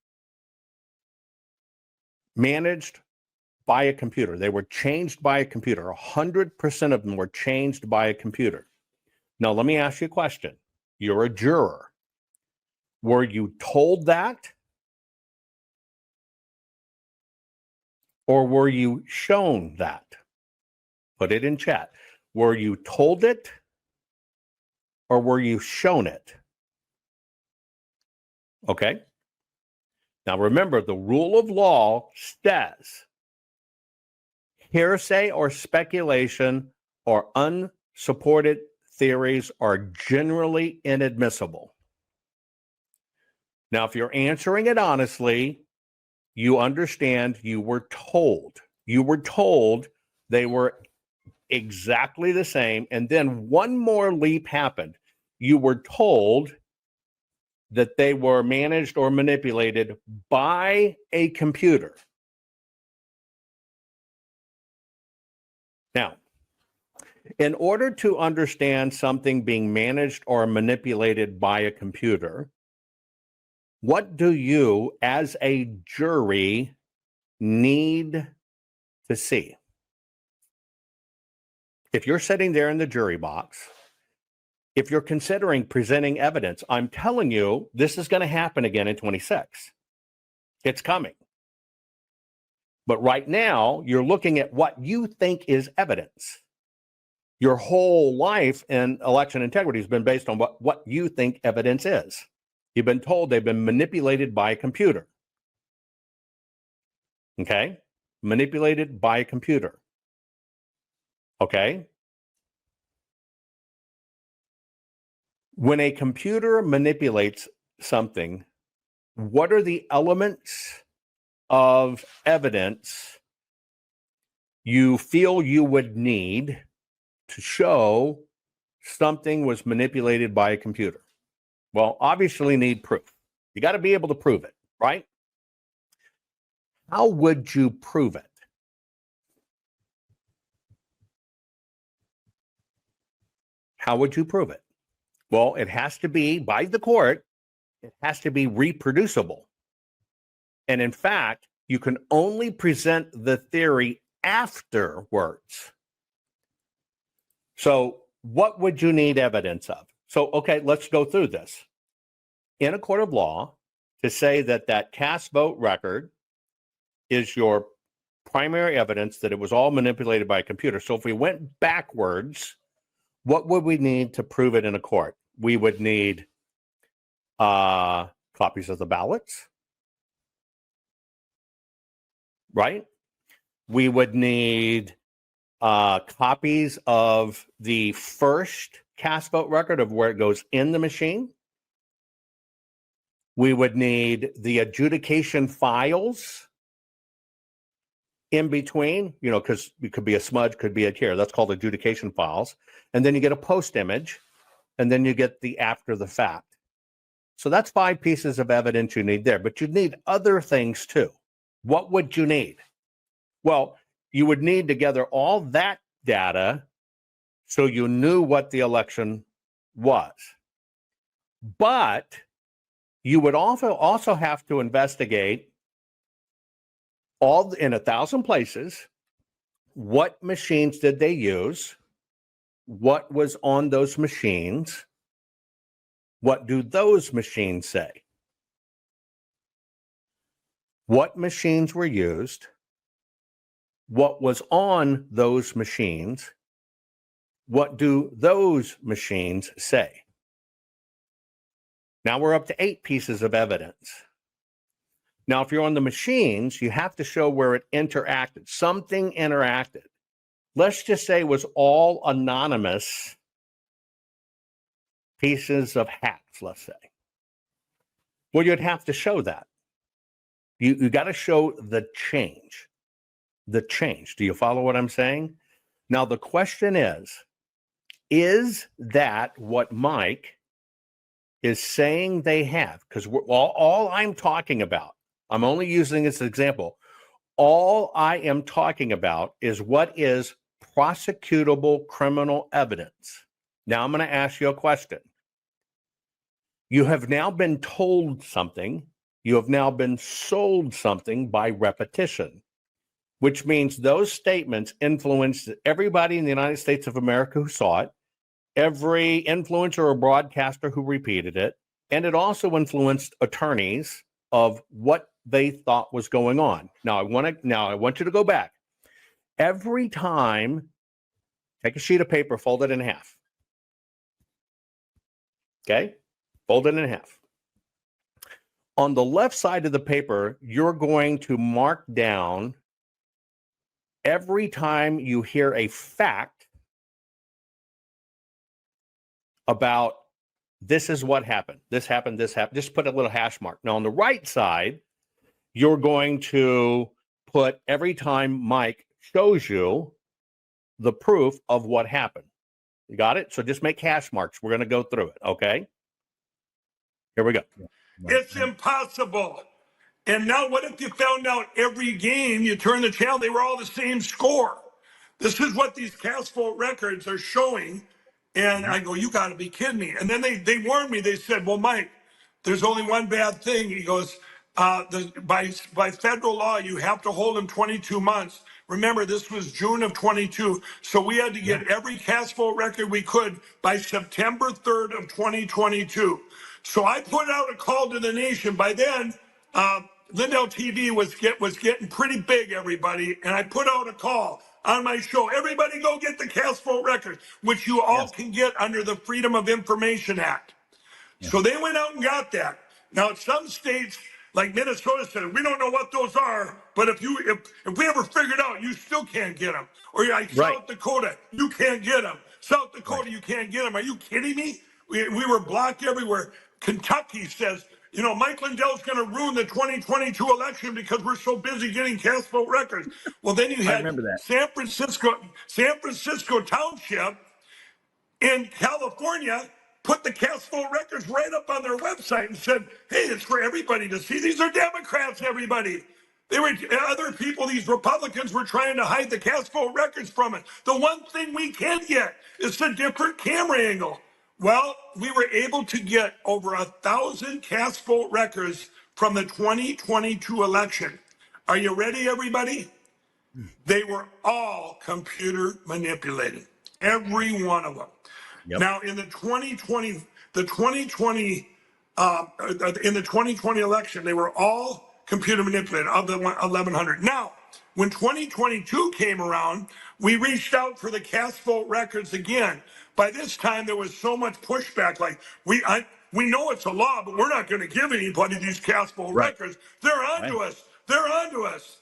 managed by a computer. They were changed by a computer. 100% of them were changed by a computer. Now, let me ask you a question. You're a juror. Were you told that? Or were you shown that? Put it in chat. Were you told it? Or were you shown it? Okay. Now remember, the rule of law says hearsay or speculation or unsupported theories are generally inadmissible. Now, if you're answering it honestly, you understand you were told. You were told they were exactly the same. And then one more leap happened. You were told that they were managed or manipulated by a computer. Now, in order to understand something being managed or manipulated by a computer, what do you as a jury need to see? If you're sitting there in the jury box, if you're considering presenting evidence, I'm telling you, this is going to happen again in 26. It's coming. But right now, you're looking at what you think is evidence. Your whole life in election integrity has been based on what you think evidence is. You've been told they've been manipulated by a computer. Okay? Manipulated by a computer. Okay? When a computer manipulates something, what are the elements of evidence you feel you would need to show something was manipulated by a computer? Well, obviously need proof. You got to be able to prove it, right? How would you prove it? How would you prove it? Well, it has to be, by the court, it has to be reproducible. And in fact, you can only present the theory afterwards. So what would you need evidence of? So, okay, let's go through this. In a court of law, to say that that cast vote record is your primary evidence that it was all manipulated by a computer. So if we went backwards, what would we need to prove it in a court? We would need copies of the ballots, right? We would need copies of the first cast vote record of where it goes in the machine. We would need the adjudication files in between, you know, because it could be a smudge, could be a tear. That's called adjudication files. And then you get a post image, and then you get the after the fact. So that's 5 pieces of evidence you need there, but you need other things too. What would you need? Well, you would need to gather all that data so you knew what the election was. But you would also have to investigate all in 1,000 places. What machines did they use? What was on those machines? What do those machines say? What machines were used? What was on those machines? What do those machines say? Now we're up to 8 pieces of evidence. Now, if you're on the machines, you have to show where it interacted. Something interacted. Let's just say it was all anonymous pieces of hats, let's say. Well, you'd have to show that. You got to show the change. The change. Do you follow what I'm saying? Now, the question is that what Mike is saying they have? Because all I'm talking about, I'm only using this example. All I am talking about is what is prosecutable criminal evidence. Now I'm going to ask you a question. You have now been told something. You have now been sold something by repetition, which means those statements influenced everybody in the United States of America who saw it, every influencer or broadcaster who repeated it, and it also influenced attorneys of what they thought was going on. Now I want you to go back. Every time, take a sheet of paper, fold it in half. Okay? Fold it in half. On the left side of the paper, you're going to mark down every time you hear a fact about this is what happened, this happened, this happened. Just put a little hash mark. Now, on the right side, you're going to put every time Mike shows you the proof of what happened. You got it? So just make hash marks. We're going to go through it, okay? Here we go. It's impossible. And now what if you found out every game you turn the channel, they were all the same score? This is what these cast vote records are showing. And I go, you got to be kidding me. And then they warned me. They said, well, Mike, there's only one bad thing. He goes, by federal law, you have to hold them 22 months. Remember, this was June of 22. So we had to get every cast vote record we could by September 3rd of 2022. So I put out a call to the nation. By then, Lindell TV was getting pretty big, everybody. And I put out a call on my show. Everybody go get the cast vote records, which you all can get under the Freedom of Information Act. So they went out and got that. Now, some states like Minnesota said, we don't know what those are, but if we ever figured out, you still can't get them. Or like South Dakota, you can't get them. South Dakota, you can't get them. Are you kidding me? We were blocked everywhere. Kentucky says, you know, Mike Lindell's going to ruin the 2022 election because we're so busy getting cast vote records. Well, then you had San Francisco Township in California put the cast vote records right up on their website and said, hey, it's for everybody to see. These are Democrats, everybody. They were other people, these Republicans were trying to hide the cast vote records from it. The one thing we can get is a different camera angle. Well, we were able to get over 1,000 cast vote records from the 2022 election. Are you ready, everybody? They were all computer manipulated, every one of them. Now, in the 2020 election, they were all computer manipulated of the 1,100. Now, when 2022 came around, we reached out for the cast vote records again. By this time, there was so much pushback. Like we know it's a law, but we're not going to give anybody these cast vote records. They're onto us. They're onto us.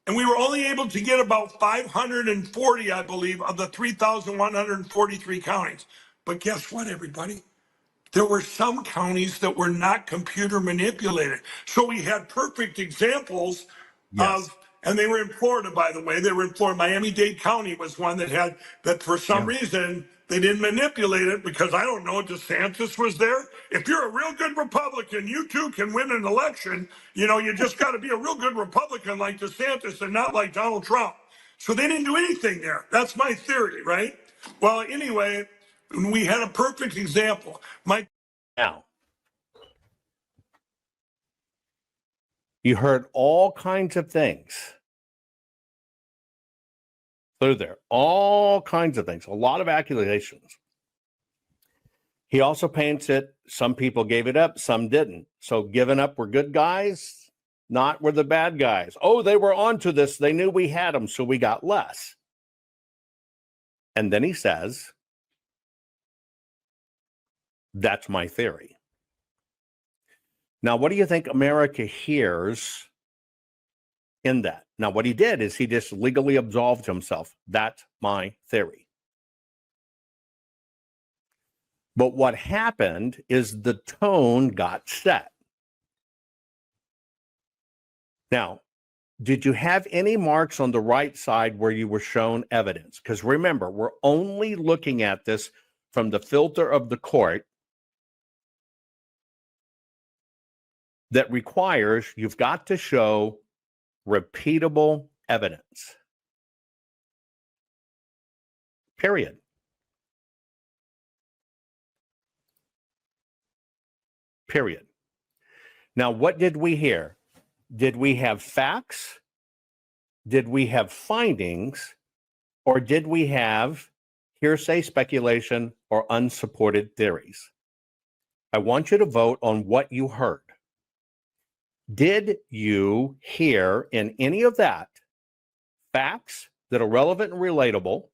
And we were only able to get about 540, I believe, of the 3,143 counties. But guess what, everybody? There were some counties that were not computer manipulated. So we had perfect examples of, and they were in Florida, by the way. They were in Florida. Miami-Dade County was one that had, that for some reason, they didn't manipulate it because I don't know, DeSantis was there. If you're a real good Republican, you too can win an election. You know, you just got to be a real good Republican like DeSantis and not like Donald Trump. So they didn't do anything there. That's my theory, right? Well, anyway, we had a perfect example. Now, you heard all kinds of things through there, all kinds of things, a lot of accusations. He also paints it, some people gave it up, some didn't. So giving up were good guys, not were the bad guys. Oh, they were onto this. They knew we had them, so we got less. And then he says, that's my theory. Now, what do you think America hears in that? Now, what he did is he just legally absolved himself. That's my theory. But what happened is the tone got set. Now, did you have any marks on the right side where you were shown evidence? Because remember, we're only looking at this from the filter of the court that requires you've got to show repeatable evidence. Period. Period. Now, what did we hear? Did we have facts? Did we have findings? Or did we have hearsay, speculation, or unsupported theories? I want you to vote on what you heard. Did you hear in any of that facts that are relevant and relatable?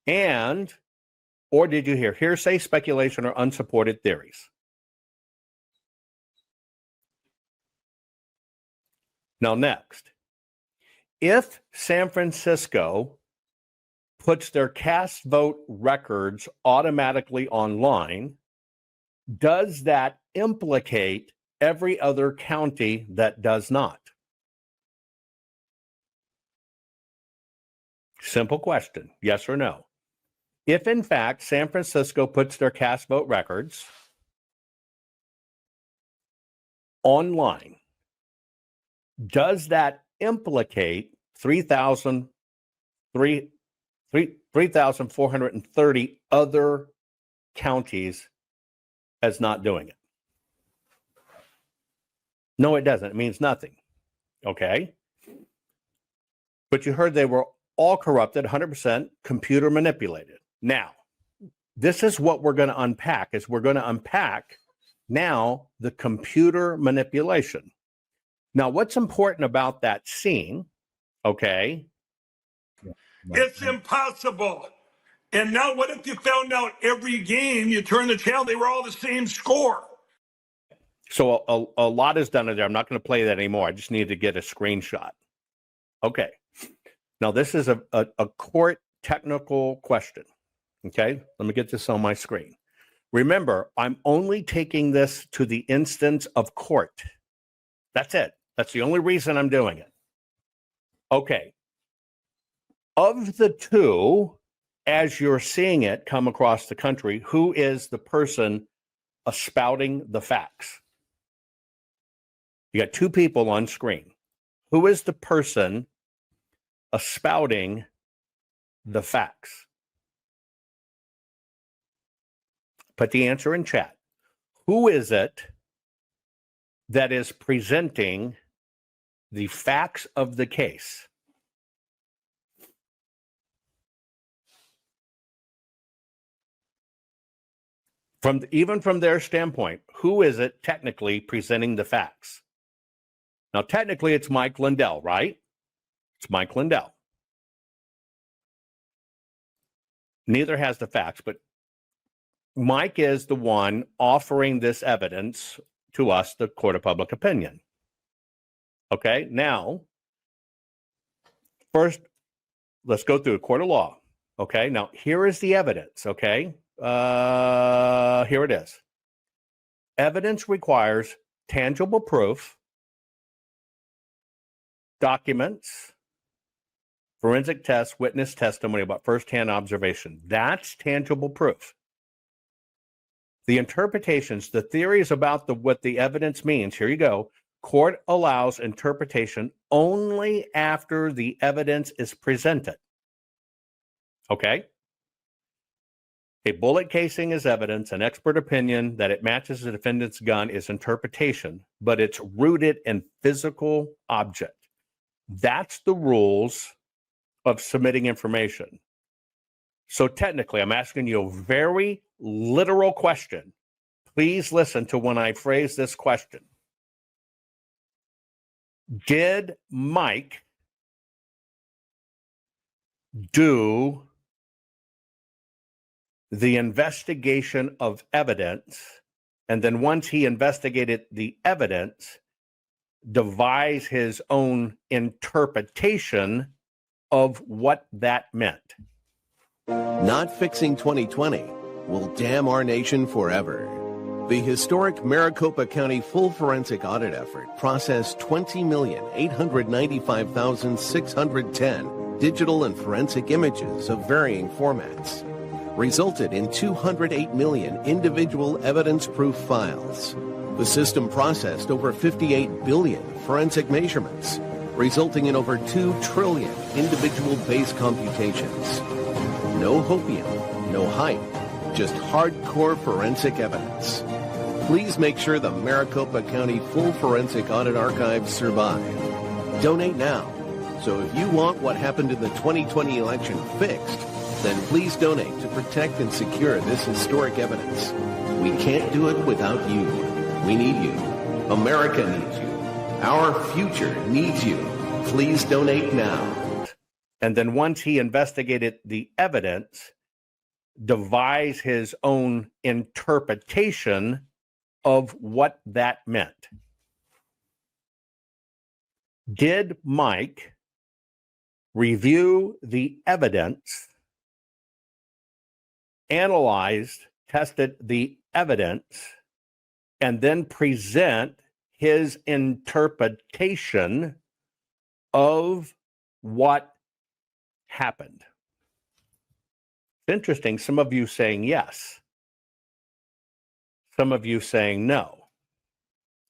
Or did you hear hearsay, speculation, or unsupported theories? Now, next, if San Francisco puts their cast vote records automatically online, does that implicate every other county that does not? Simple question, yes or no. If, in fact, San Francisco puts their cast vote records online, does that implicate 3,430 other counties as not doing it? No, it doesn't. It means nothing. Okay? But you heard they were all corrupted, 100% computer manipulated. Now, this is what we're going to unpack, is we're going to unpack now the computer manipulation. Now, what's important about that scene, okay? It's impossible. And now what if you found out every game you turn the channel, they were all the same score? So a lot is done in there. I'm not going to play that anymore. I just need to get a screenshot. Okay. Now, this is a court technical question. Okay. Let me get this on my screen. Remember, I'm only taking this to the instance of court. That's it. That's the only reason I'm doing it. Okay. Of the two, as you're seeing it come across the country, who is the person spouting the facts? You got two people on screen. Who is the person spouting the facts? Put the answer in chat. Who is it that is presenting the facts of the case? Even from their standpoint, who is it technically presenting the facts? Now, technically, it's Mike Lindell, right? It's Mike Lindell. Neither has the facts, but Mike is the one offering this evidence to us, the court of public opinion. Okay, now, first, let's go through a court of law. Okay, now here is the evidence. Okay, here it is. Evidence requires tangible proof, documents, forensic tests, witness testimony about firsthand observation. That's tangible proof. The interpretations, the theories about what the evidence means, here you go. Court allows interpretation only after the evidence is presented. Okay? A bullet casing is evidence. An expert opinion that it matches the defendant's gun is interpretation, but it's rooted in physical object. That's the rules of submitting information. So technically, I'm asking you a very literal question. Please listen to when I phrase this question. Did Mike do the investigation of evidence, and then once he investigated the evidence, devise his own interpretation of what that meant? Not fixing 2020 will damn our nation forever. The historic Maricopa County full forensic audit effort processed 20,895,610 digital and forensic images of varying formats, resulted in 208 million individual evidence-proof files. The system processed over 58 billion forensic measurements, resulting in over 2 trillion individual base computations. No hopium, no hype, just hardcore forensic evidence. Please make sure the Maricopa County Full Forensic Audit Archives survive. Donate now. So if you want what happened in the 2020 election fixed, then please donate to protect and secure this historic evidence. We can't do it without you. We need you. America needs you. Our future needs you. Please donate now. And then once he investigated the evidence, devised his own interpretation of what that meant. Did Mike review the evidence, analyzed, tested the evidence, and then present his interpretation of what happened? It's interesting. Some of you saying yes. Some of you saying no.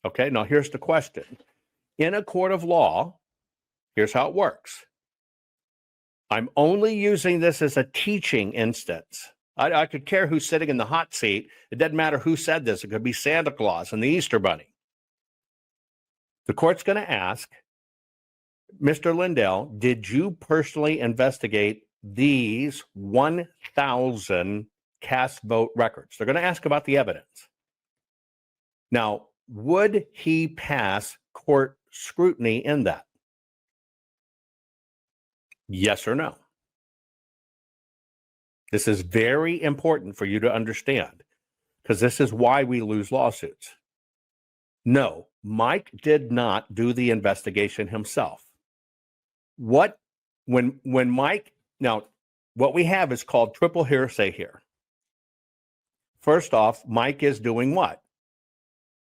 Okay, now here's the question. In a court of law, here's how it works. I'm only using this as a teaching instance. I could care who's sitting in the hot seat. It doesn't matter who said this. It could be Santa Claus and the Easter Bunny. The court's going to ask, Mr. Lindell, did you personally investigate these 1,000 cast vote records? They're going to ask about the evidence. Now, would he pass court scrutiny in that? Yes or no? This is very important for you to understand, because this is why we lose lawsuits. No, Mike did not do the investigation himself. When Mike, now, what we have is called triple hearsay here. First off, Mike is doing what?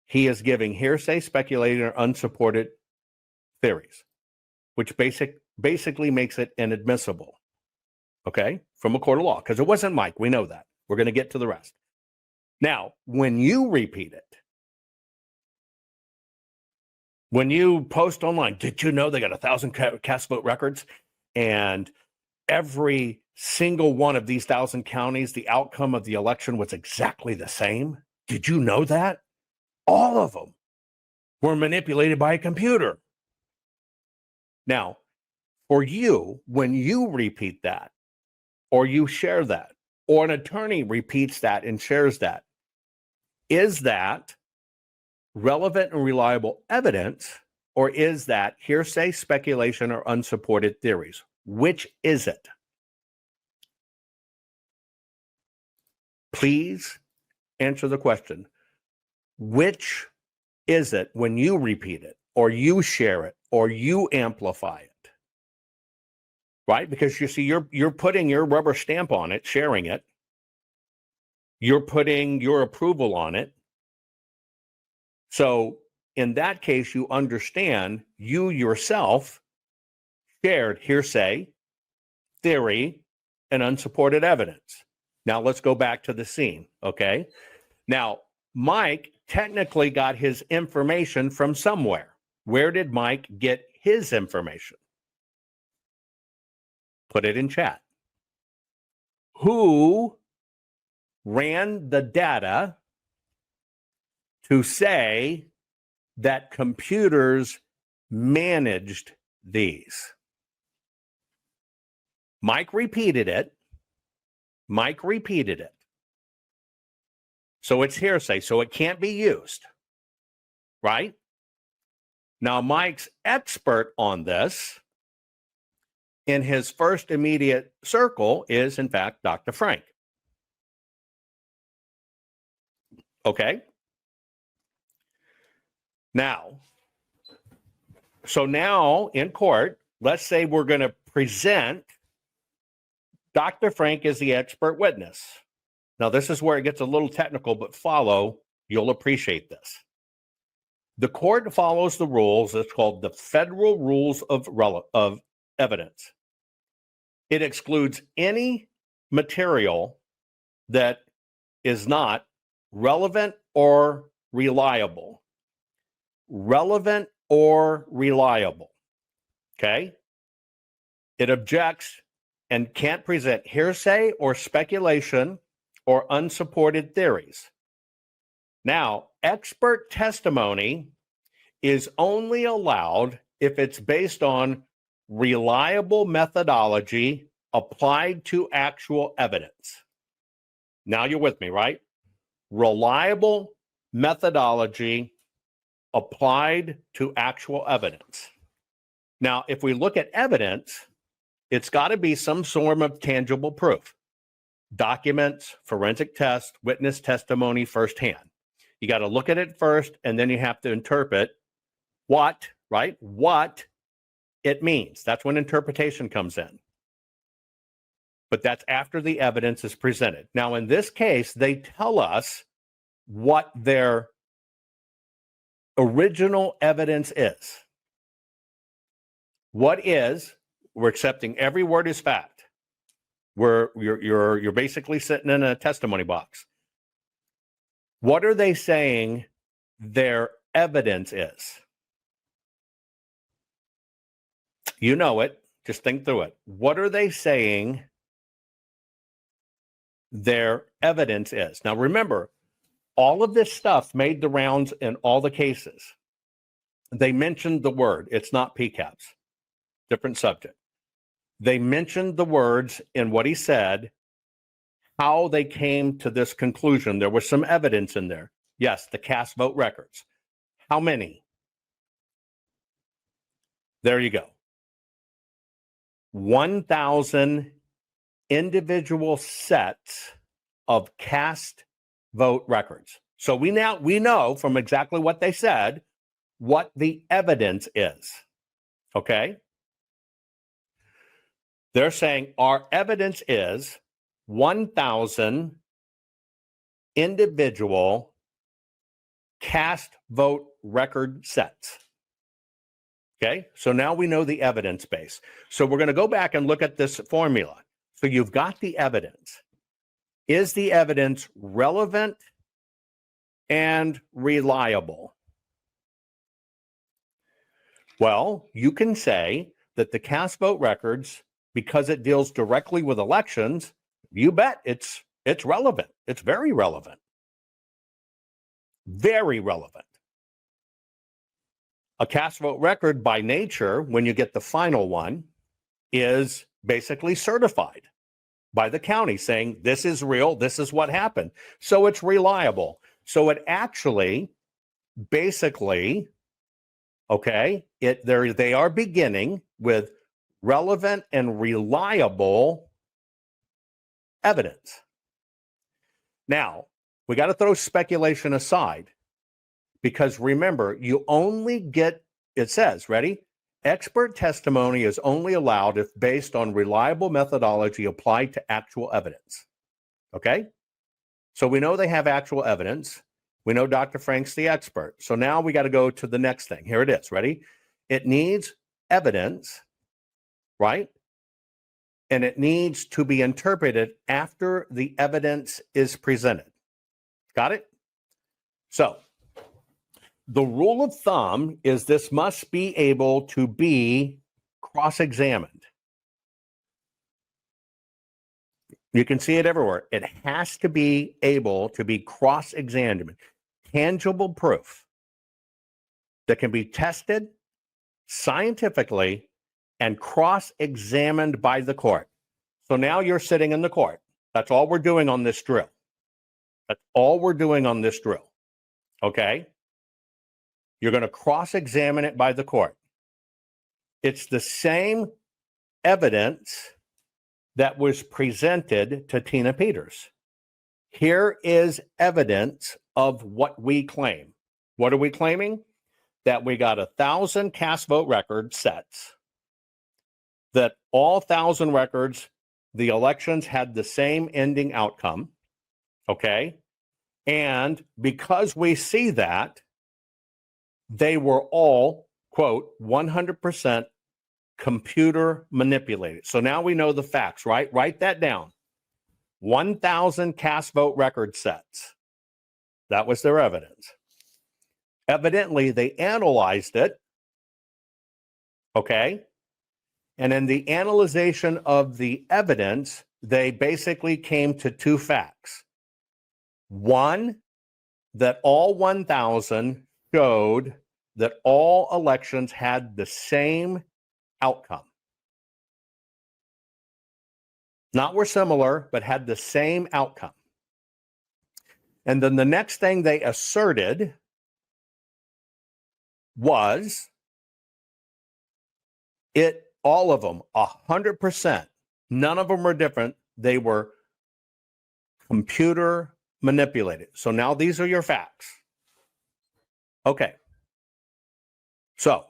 He is giving hearsay, speculating, or unsupported theories, which basically makes it inadmissible, okay, from a court of law, because it wasn't Mike. We know that. We're going to get to the rest. Now, when you repeat it, when you post online, did you know they got 1,000 cast vote records? And every single one of these 1,000 counties, the outcome of the election was exactly the same. Did you know that? All of them were manipulated by a computer. Now, for you, when you repeat that, or you share that, or an attorney repeats that and shares that, is that relevant and reliable evidence, or is that hearsay, speculation, or unsupported theories? Which is it? Please answer the question. Which is it when you repeat it, or you share it, or you amplify it? Right? Because you see, you're putting your rubber stamp on it, sharing it. You're putting your approval on it. So in that case, you understand you yourself shared hearsay, theory, and unsupported evidence. Now let's go back to the scene, okay? Now, Mike technically got his information from somewhere. Where did Mike get his information? Put it in chat. Who ran the data to say that computers managed these? Mike repeated it. Mike repeated it. So it's hearsay, so it can't be used, right? Now, Mike's expert on this in his first immediate circle is, in fact, Dr. Frank. Okay? Now, so now in court, let's say we're going to present Dr. Frank as the expert witness. Now, this is where it gets a little technical, but follow, you'll appreciate this. The court follows the rules. It's called the Federal Rules of Evidence. It excludes any material that is not relevant or reliable. Relevant or reliable. Okay? It objects and can't present hearsay or speculation or unsupported theories. Now, expert testimony is only allowed if it's based on reliable methodology applied to actual evidence. Now you're with me, right? Reliable methodology applied to actual evidence. Now, if we look at evidence, it's got to be some form of tangible proof. Documents, forensic tests, witness testimony firsthand. You got to look at it first, and then you have to interpret what it means. That's when interpretation comes in. But that's after the evidence is presented. Now, in this case, they tell us what their original evidence is. We're accepting every word as fact. You're basically sitting in a testimony box. What are they saying their evidence is? You know it. Just think through it. What are they saying their evidence is? Now, remember, all of this stuff made the rounds in all the cases. They mentioned the word. It's not PCAPs. Different subject. They mentioned the words in what he said, how they came to this conclusion. There was some evidence in there. Yes, the cast vote records. How many? There you go. 1,000 individual sets of cast vote records. So we know from exactly what they said what the evidence is. Okay? They're saying our evidence is 1,000 individual cast vote record sets. Okay, so now we know the evidence base. So we're going to go back and look at this formula. So you've got the evidence. Is the evidence relevant and reliable? Well, you can say that the cast vote records, because it deals directly with elections, you bet it's relevant. It's very relevant. Very relevant. A cast vote record by nature, when you get the final one, is basically certified by the county saying this is real, this is what happened. So it's reliable. So it actually basically, okay, they are beginning with relevant and reliable evidence. Now, we got to throw speculation aside. Because remember, you only get, it says, ready? Expert testimony is only allowed if based on reliable methodology applied to actual evidence. Okay? So we know they have actual evidence. We know Dr. Frank's the expert. So now we got to go to the next thing. Here it is. Ready? It needs evidence, right? And it needs to be interpreted after the evidence is presented. Got it? So, the rule of thumb is this must be able to be cross-examined. You can see it everywhere. It has to be able to be cross-examined. Tangible proof that can be tested scientifically and cross-examined by the court. So now you're sitting in the court. That's all we're doing on this drill. That's all we're doing on this drill. Okay? You're going to cross-examine it by the court. It's the same evidence that was presented to Tina Peters. Here is evidence of what we claim. What are we claiming? That we got 1,000 cast vote record sets, that all 1,000 records, the elections had the same ending outcome, okay? And because we see that, they were all, quote, 100% computer manipulated. So now we know the facts, right? Write that down. 1,000 cast vote record sets. That was their evidence. Evidently, they analyzed it, okay? And in the analyzation of the evidence, they basically came to two facts. One, that all 1,000 showed that all elections had the same outcome. Not were similar, but had the same outcome. And then the next thing they asserted was all of them, 100%, none of them were different. They were computer manipulated. So now these are your facts. Okay. So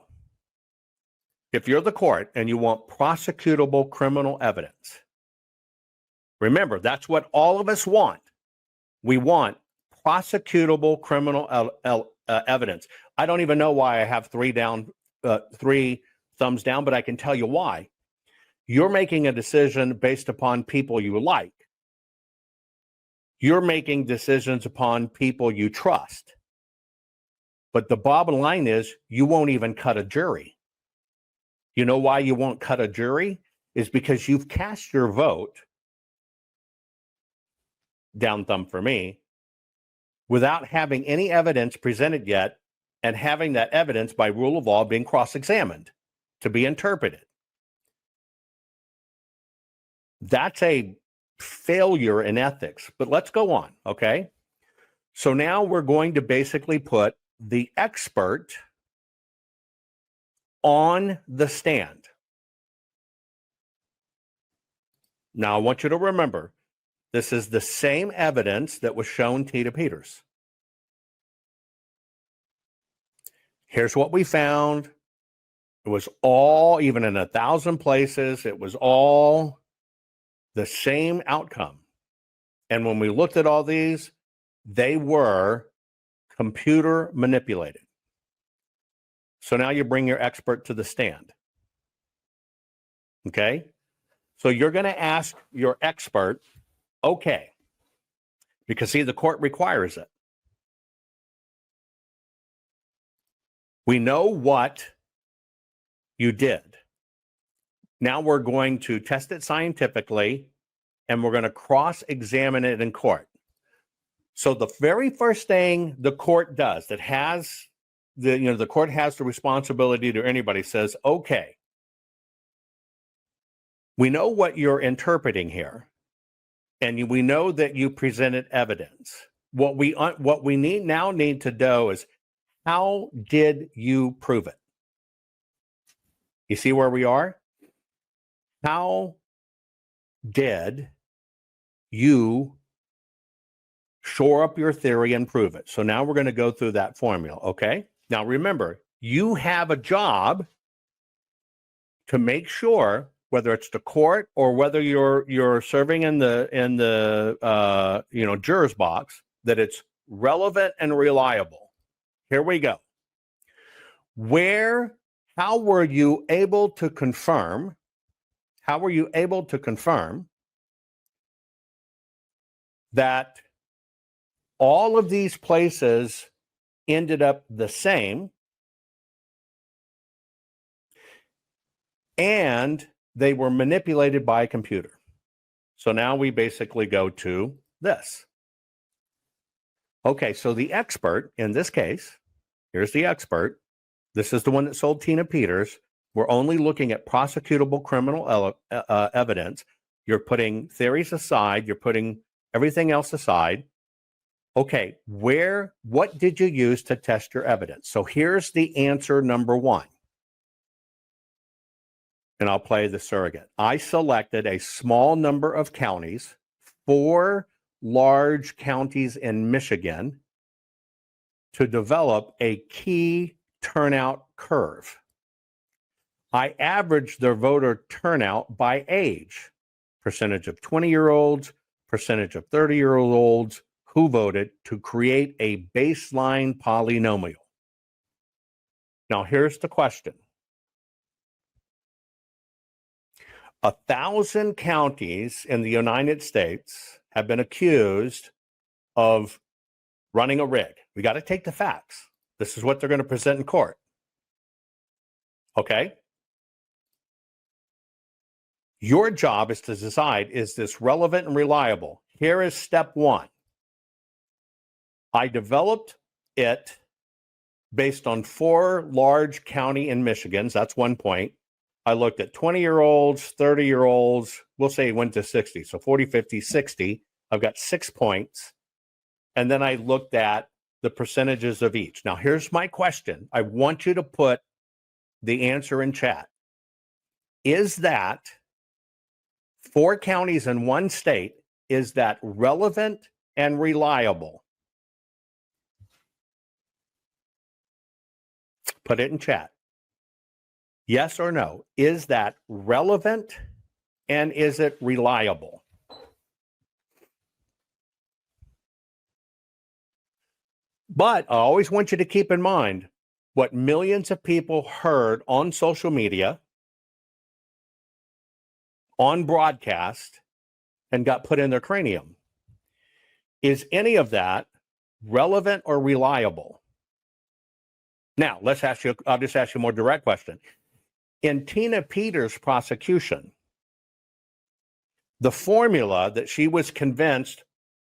if you're the court and you want prosecutable criminal evidence, remember, that's what all of us want. We want prosecutable criminal evidence. I don't even know why I have three thumbs down, but I can tell you why. You're making a decision based upon people you like. You're making decisions upon people you trust. But the bottom line is you won't even cut a jury. You know why you won't cut a jury? Is because you've cast your vote, down thumb for me, without having any evidence presented yet and having that evidence by rule of law being cross-examined to be interpreted. That's a failure in ethics, but let's go on, okay? So now we're going to basically put the expert on the stand. Now I want you to remember, this is the same evidence that was shown Tita Peters. Here's what we found. It was all, even in 1,000 places, it was all the same outcome. And when we looked at all these, they were computer manipulated. So now you bring your expert to the stand. Okay? So you're going to ask your expert, okay, because see, the court requires it. We know what you did. Now we're going to test it scientifically, and we're going to cross-examine it in court. So the very first thing the court does that has the court has the responsibility to anybody says, okay, we know what you're interpreting here, and we know that you presented evidence. What we need to know is, how did you prove it? You see where we are? How did you shore up your theory and prove it? So now we're going to go through that formula, okay? Now remember, you have a job to make sure, whether it's the court or whether you're serving in the juror's box, that it's relevant and reliable. Here we go. How were you able to confirm that all of these places ended up the same and they were manipulated by a computer? So now we basically go to this. Okay, so the expert in this case, here's the expert. This is the one that sold Tina Peters. We're only looking at prosecutable criminal evidence. You're putting theories aside. You're putting everything else aside. Okay, what did you use to test your evidence? So here's the answer number one. And I'll play the surrogate. I selected a small number of counties, 4 large counties in Michigan, to develop a key turnout curve. I averaged their voter turnout by age, percentage of 20-year-olds, percentage of 30-year-olds who voted, to create a baseline polynomial. Now, here's the question. 1,000 counties in the United States have been accused of running a rig. We got to take the facts. This is what they're going to present in court. Okay? Your job is to decide, is this relevant and reliable? Here is step one. I developed it based on 4 large county in Michigan. That's 1 point. I looked at 20-year-olds, 30-year-olds. We'll say it went to 60. So 40, 50, 60. I've got 6 points. And then I looked at the percentages of each. Now, here's my question. I want you to put the answer in chat. Is that 4 counties in 1 state, is that relevant and reliable? Put it in chat. Yes or no? Is that relevant and is it reliable? But I always want you to keep in mind what millions of people heard on social media, on broadcast, and got put in their cranium. Is any of that relevant or reliable? Now, I'll just ask you a more direct question. In Tina Peters' prosecution, the formula that she was convinced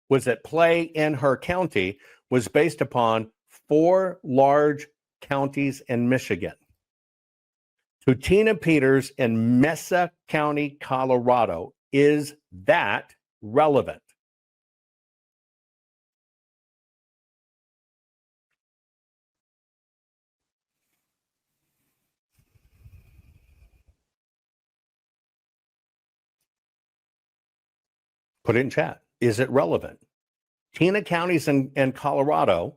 was at play in her county was based upon 4 large counties in Michigan. To Tina Peters in Mesa County, Colorado, is that relevant? Put it in chat. Is it relevant? Tina counties in Colorado,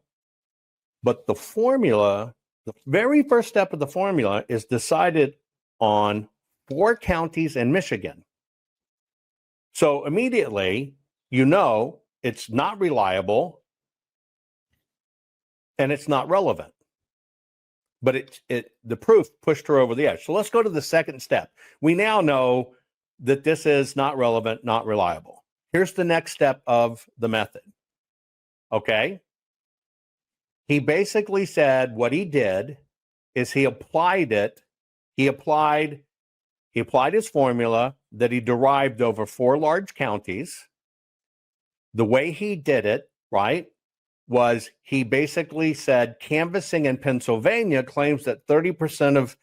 but the formula, the very first step of the formula is decided on 4 counties in Michigan. So immediately, you know it's not reliable and it's not relevant. But the proof pushed her over the edge. So let's go to the second step. We now know that this is not relevant, not reliable. Here's the next step of the method. Okay? He basically said what he did is he applied it. He applied his formula that he derived over 4 large counties. The way he did it, right, was he basically said canvassing in Pennsylvania claims that 30%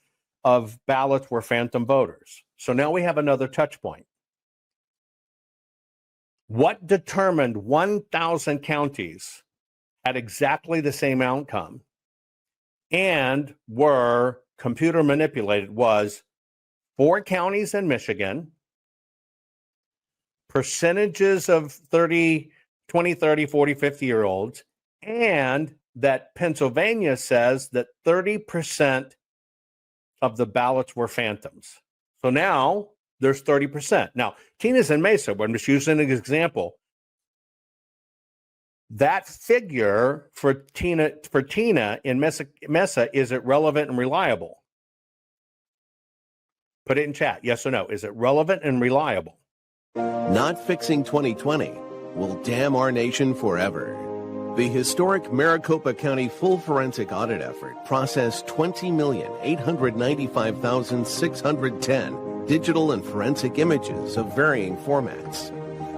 of ballots were phantom voters. So now we have another touch point. What determined 1,000 counties had exactly the same outcome and were computer manipulated was 4 counties in Michigan, percentages of 20, 30, 40, 50-year-olds, and that Pennsylvania says that 30% of the ballots were phantoms. So now there's 30%. Now, Tina's in Mesa, but I'm just using an example. That figure for Tina in Mesa, is it relevant and reliable? Put it in chat. Yes or no. Is it relevant and reliable? Not fixing 2020 will damn our nation forever. The historic Maricopa County full forensic audit effort processed 20,895,610 digital and forensic images of varying formats,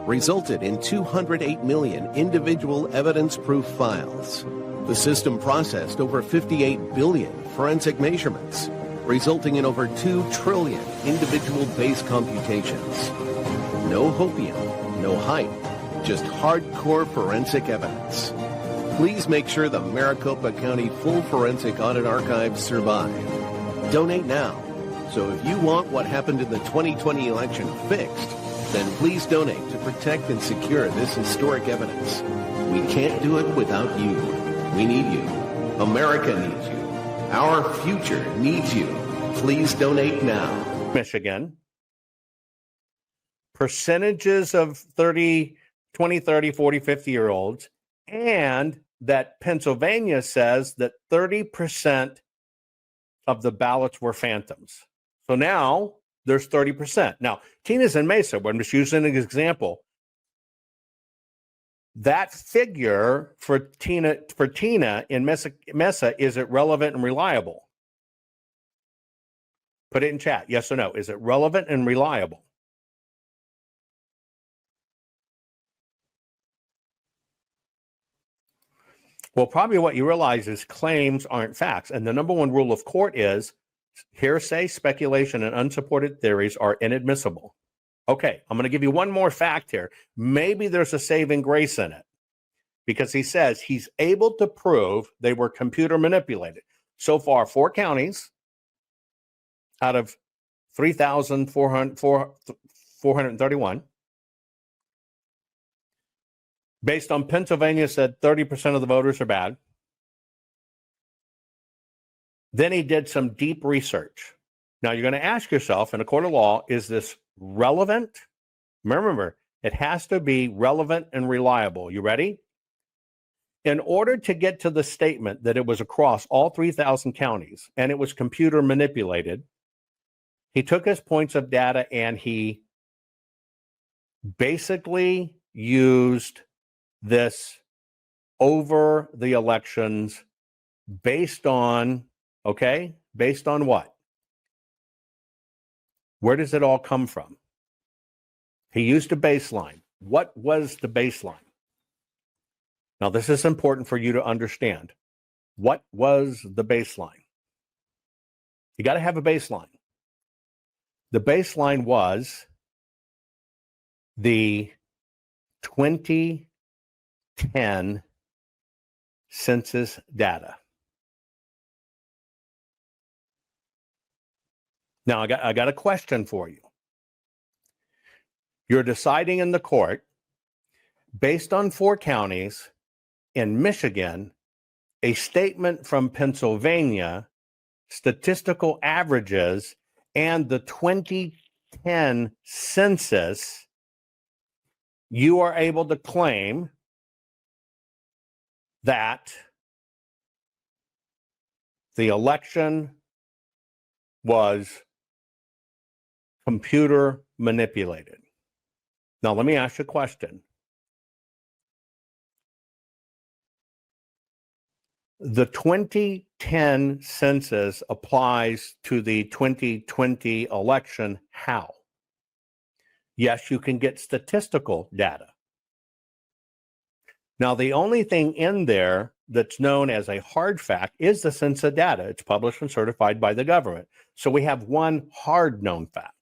resulted in 208 million individual evidence-proof files. The system processed over 58 billion forensic measurements, resulting in over 2 trillion individual base computations. No hopium, no hype, just hardcore forensic evidence. Please make sure the Maricopa County Full Forensic Audit Archives survive. Donate now. So if you want what happened in the 2020 election fixed, then please donate to protect and secure this historic evidence. We can't do it without you. We need you. America needs you. Our future needs you. Please donate now. Michigan. Percentages of 20, 30, 40, 50-year-olds, and that Pennsylvania says that 30% of the ballots were phantoms. So now there's 30%. Now, Tina's in Mesa, but I'm just using an example. That figure for Tina in Mesa, is it relevant and reliable? Put it in chat. Yes or no. Is it relevant and reliable? Well, probably what you realize is claims aren't facts. And the number one rule of court is hearsay, speculation, and unsupported theories are inadmissible. Okay, I'm going to give you one more fact here. Maybe there's a saving grace in it, because he says he's able to prove they were computer manipulated. So far, 4 counties out of 3,431. Based on Pennsylvania, said 30% of the voters are bad. Then he did some deep research. Now you're going to ask yourself, in a court of law, is this relevant? Remember, it has to be relevant and reliable. You ready? In order to get to the statement that it was across all 3,000 counties and it was computer manipulated, he took his points of data and he basically used this over the elections based on what? Where does it all come from? He used a baseline. What was the baseline? Now, this is important for you to understand. What was the baseline? You got to have a baseline. The baseline was the 2010 census data. Now, I got a question for you. You're deciding in the court, based on 4 counties in Michigan, a statement from Pennsylvania, statistical averages, and the 2010 census, you are able to claim that the election was computer manipulated. Now, let me ask you a question. The 2010 census applies to the 2020 election. How? Yes, you can get statistical data. Now, the only thing in there that's known as a hard fact is the census data. It's published and certified by the government. So we have one hard known fact.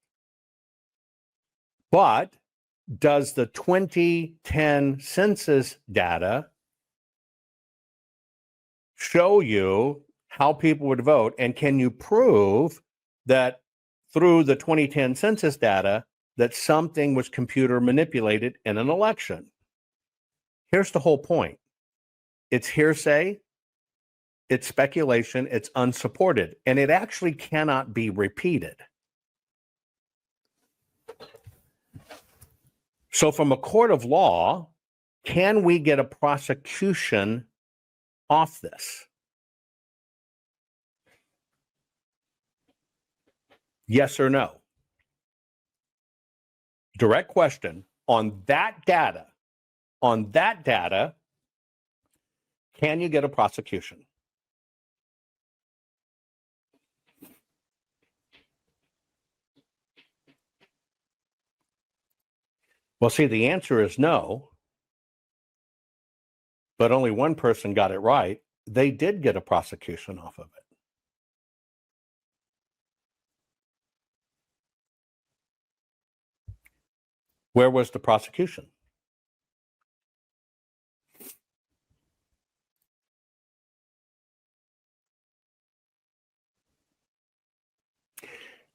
But does the 2010 census data show you how people would vote? And can you prove that through the 2010 census data that something was computer manipulated in an election? Here's the whole point. It's hearsay, it's speculation, it's unsupported, and it actually cannot be repeated. So from a court of law, can we get a prosecution off this? Yes or no? Direct question. On that data, can you get a prosecution? Well, see, the answer is no, but only one person got it right. They did get a prosecution off of it. Where was the prosecution?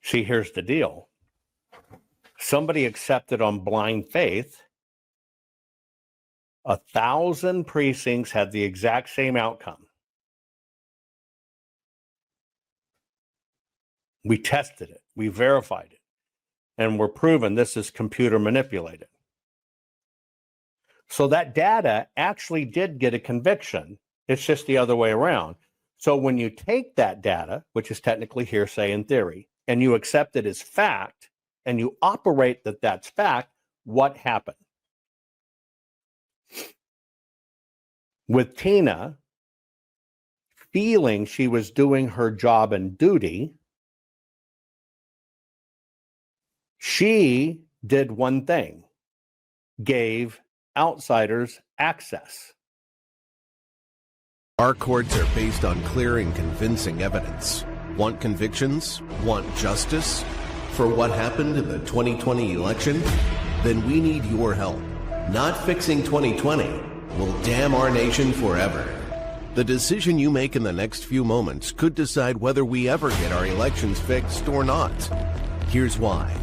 See, here's the deal. Somebody accepted on blind faith. 1,000 precincts had the exact same outcome. We tested it, we verified it, and we're proven this is computer manipulated. So that data actually did get a conviction. It's just the other way around. So when you take that data, which is technically hearsay in theory, and you accept it as fact, and you operate that that's fact, what happened? With Tina feeling she was doing her job and duty, she did one thing, gave outsiders access. Our courts are based on clear and convincing evidence. Want convictions? Want justice? For what happened in the 2020 election? Then we need your help. Not fixing 2020 will damn our nation forever. The decision you make in the next few moments could decide whether we ever get our elections fixed or not. Here's why.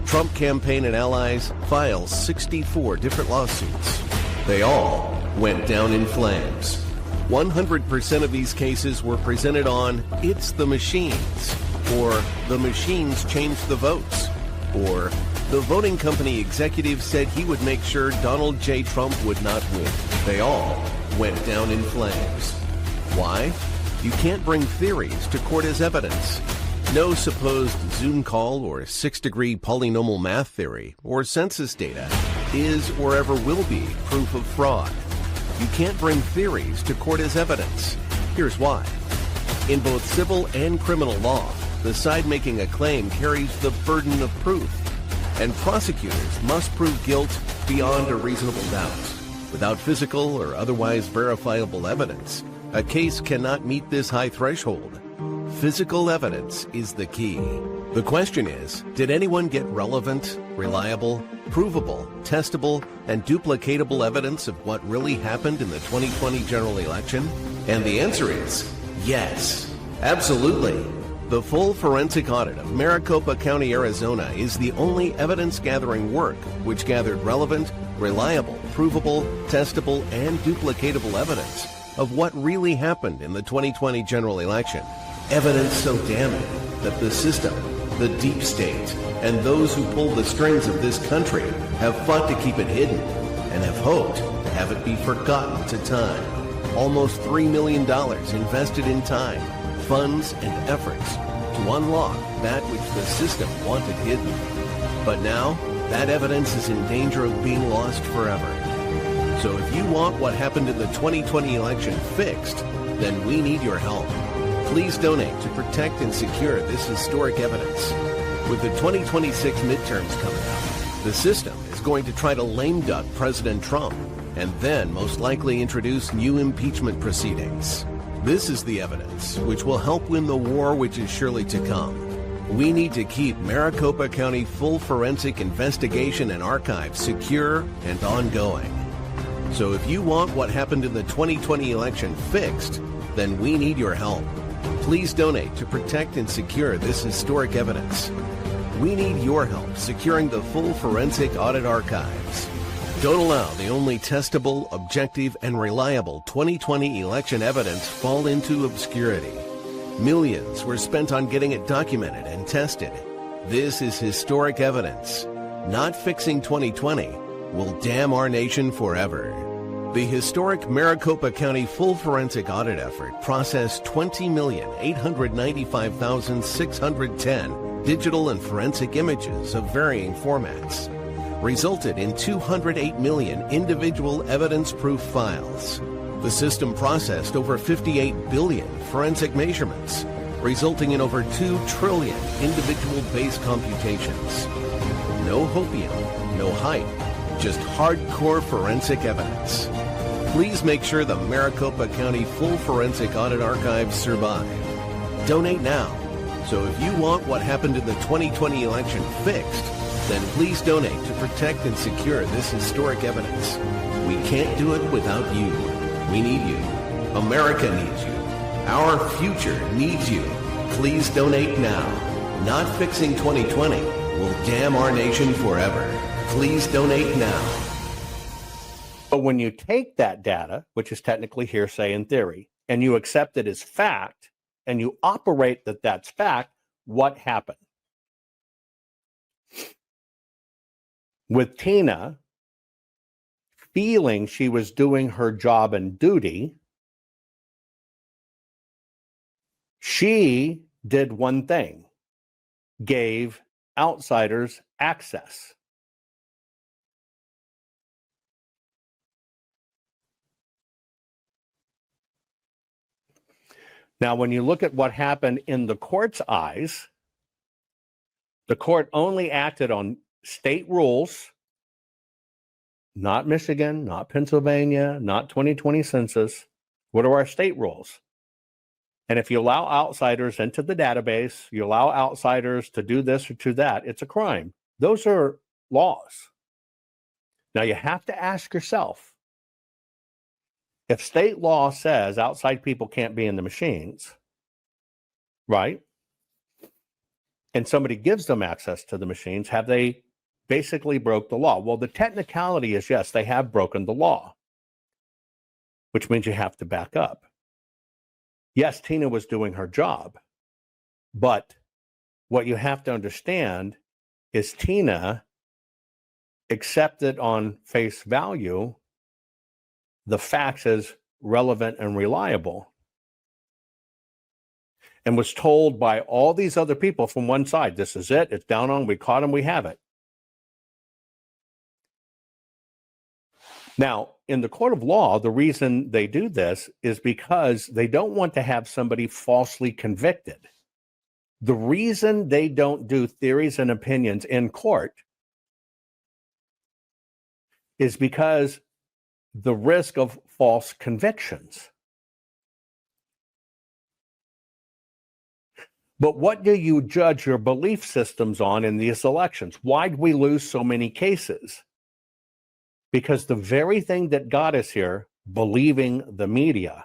Trump campaign and allies file 64 different lawsuits. They all went down in flames. 100% of these cases were presented on "It's the machines," or "The machines changed the votes," or "The voting company executive said he would make sure Donald J. Trump would not win." They all went down in flames. Why? You can't bring theories to court as evidence. No supposed Zoom call or six-degree polynomial math theory or census data is or ever will be proof of fraud. You can't bring theories to court as evidence. Here's why. In both civil and criminal law, the side making a claim carries the burden of proof, and prosecutors must prove guilt beyond a reasonable doubt. Without physical or otherwise verifiable evidence, a case cannot meet this high threshold. Physical evidence is the key. The question is, did anyone get relevant, reliable, provable, testable, and duplicatable evidence of what really happened in the 2020 general election? And the answer is yes, absolutely. The full forensic audit of Maricopa County, Arizona is the only evidence-gathering work which gathered relevant, reliable, provable, testable, and duplicatable evidence of what really happened in the 2020 general election. Evidence so damning that the system, the deep state, and those who pull the strings of this country have fought to keep it hidden and have hoped to have it be forgotten to time. Almost $3 million invested in time, funds, and efforts to unlock that which the system wanted hidden. But now, that evidence is in danger of being lost forever. So if you want what happened in the 2020 election fixed, then we need your help. Please donate to protect and secure this historic evidence. With the 2026 midterms coming up, the system is going to try to lame duck President Trump and then most likely introduce new impeachment proceedings. This is the evidence which will help win the war which is surely to come. We need to keep Maricopa County full forensic investigation and archive secure and ongoing. So if you want what happened in the 2020 election fixed, then we need your help. Please donate to protect and secure this historic evidence. We need your help securing the full forensic audit archives. Don't allow the only testable, objective, and reliable 2020 election evidence fall into obscurity. Millions were spent on getting it documented and tested. This is historic evidence. Not fixing 2020 will damn our nation forever. The historic Maricopa County full forensic audit effort processed 20,895,610 digital and forensic images of varying formats, resulted in 208 million individual evidence-proof files. The system processed over 58 billion forensic measurements, resulting in over 2 trillion individual base computations. No hopium, no hype, just hardcore forensic evidence. Please make sure the Maricopa County full forensic audit archives survive. Donate now. So if you want what happened in the 2020 election fixed, then please donate to protect and secure this historic evidence. We can't do it without you. We need you. America needs you. Our future needs you. Please donate now. Not fixing 2020 will damn our nation forever. Please donate now. But when you take that data, which is technically hearsay in theory, and you accept it as fact, and you operate that that's fact, what happened? With Tina feeling she was doing her job and duty, she did one thing, gave outsiders access. Now, when you look at what happened in the court's eyes, the court only acted on state rules, not Michigan, not Pennsylvania, not 2020 census, What are our state rules? And if you allow outsiders into the database, you allow outsiders to do this or to that, it's a crime. Those are laws. Now you have to ask yourself, if state law says outside people can't be in the machines, right? And somebody gives them access to the machines, have they basically broke the law? Well, the technicality is yes, they have broken the law, which means you have to back up. Yes, Tina was doing her job, but what you have to understand is Tina accepted on face value the facts as relevant and reliable, and was told by all these other people from one side, this is it, it's down on, we caught him, we have it. Now, in the court of law, the reason they do this is because they don't want to have somebody falsely convicted. The reason they don't do theories and opinions in court is because the risk of false convictions. But what do you judge your belief systems on in these elections? Why do we lose so many cases? Because the very thing that got us here, believing the media,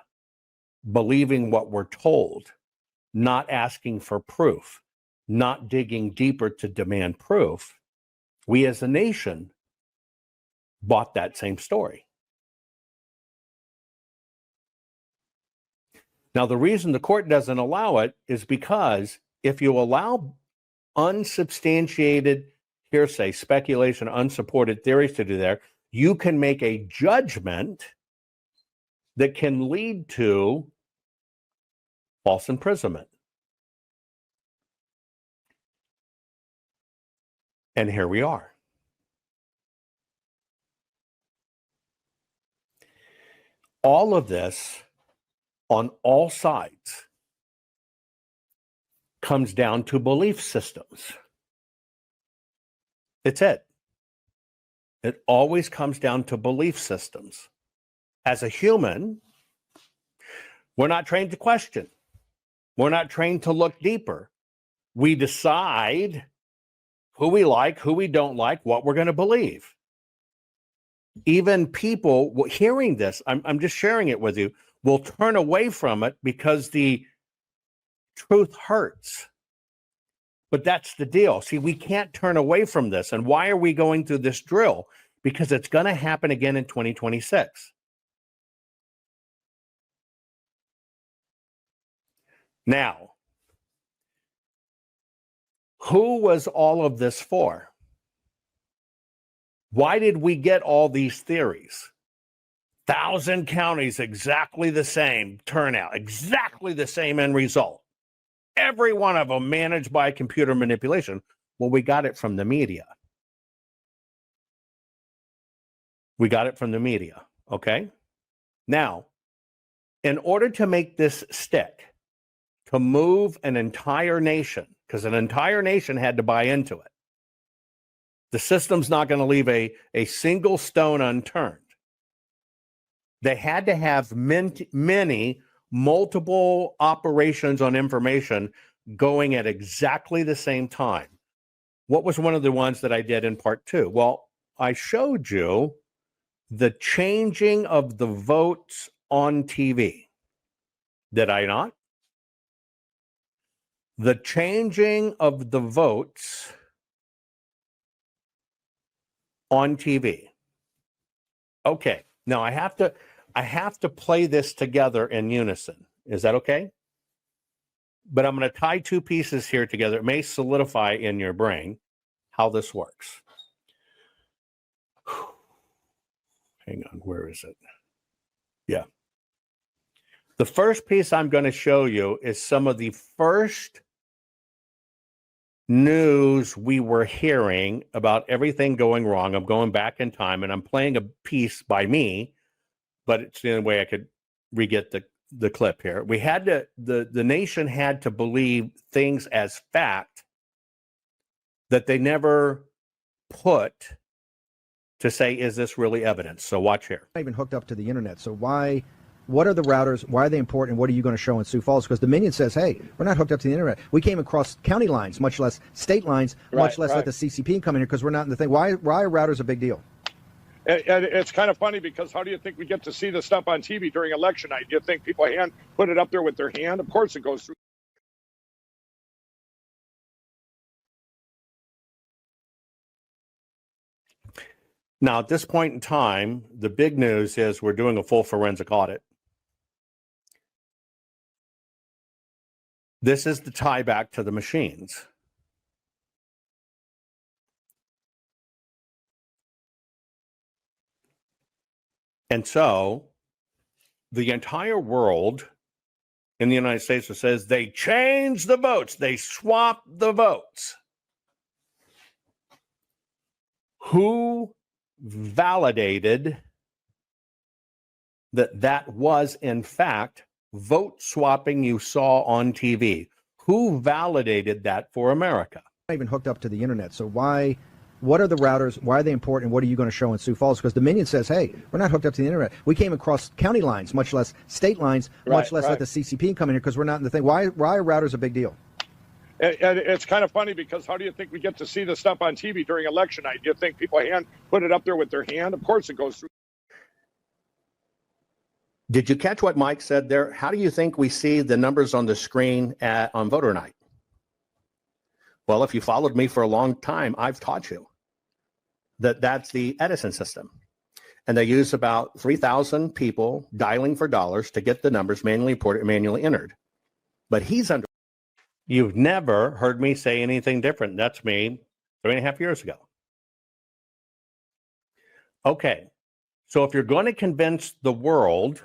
believing what we're told, not asking for proof, not digging deeper to demand proof, we as a nation bought that same story. Now, the reason the court doesn't allow it is because if you allow unsubstantiated hearsay, speculation, unsupported theories to do there, you can make a judgment that can lead to false imprisonment. And here we are. All of this on all sides comes down to belief systems. It's it. It always comes down to belief systems. As a human, we're not trained to question. We're not trained to look deeper. We decide who we like, who we don't like, what we're going to believe. Even people hearing this, I'm just sharing it with you, will turn away from it because the truth hurts. But that's the deal. See, we can't turn away from this. And why are we going through this drill? Because it's going to happen again in 2026. Now, who was all of this for? Why did we get all these theories? 1,000 counties, exactly the same turnout, exactly the same end result. Every one of them managed by computer manipulation. Well, we got it from the media. We got it from the media, okay? Now, in order to make this stick, to move an entire nation, because an entire nation had to buy into it, the system's not going to leave a single stone unturned. They had to have many multiple operations on information going at exactly the same time. What was one of the ones that I did in part 2? Well, I showed you the changing of the votes on TV. Did I not? The changing of the votes on TV. Okay, now I have to play this together in unison. Is that okay? But I'm going to tie two pieces here together. It may solidify in your brain how this works. Hang on, where is it? Yeah. The first piece I'm going to show you is some of the first news we were hearing about everything going wrong. I'm going back in time and I'm playing a piece by me, but it's the only way I could re-get the clip here. We had to, the nation had to believe things as fact that they never put to say, is this really evidence? So watch here. Not even hooked up to the internet. So why what are the routers? Why are they important? And what are you going to show in Sioux Falls? Because Dominion says, hey, we're not hooked up to the internet. We came across county lines, much less state lines, much less let the CCP come in here because we're not in the thing. Why are routers a big deal? And it's kind of funny because how do you think we get to see this stuff on TV during election night? Do you think people put it up there with their hand? Of course it goes through. Now, at this point in time, the big news is we're doing a full forensic audit. This is the tie back to the machines. And so the entire world in the United States says they changed the votes. They swapped the votes. Who validated that was, in fact, vote swapping you saw on TV? Who validated that for America? Not even hooked up to the internet. So what are the routers? Why are they important? And what are you going to show in Sioux Falls? Because Dominion says, hey, we're not hooked up to the internet. We came across county lines, much less state lines, much less let the CCP come in here because we're not in the thing. Why are routers a big deal? And it's kind of funny because how do you think we get to see this stuff on TV during election night? Do you think people put it up there with their hand? Of course it goes through. Did you catch what Mike said there? How do you think we see the numbers on the screen on voter night? Well, if you followed me for a long time, I've taught you that that's the Edison system. And they use about 3,000 people dialing for dollars to get the numbers manually reported, manually entered. But he's under. You've never heard me say anything different. That's me 3.5 years ago. Okay, so if you're going to convince the world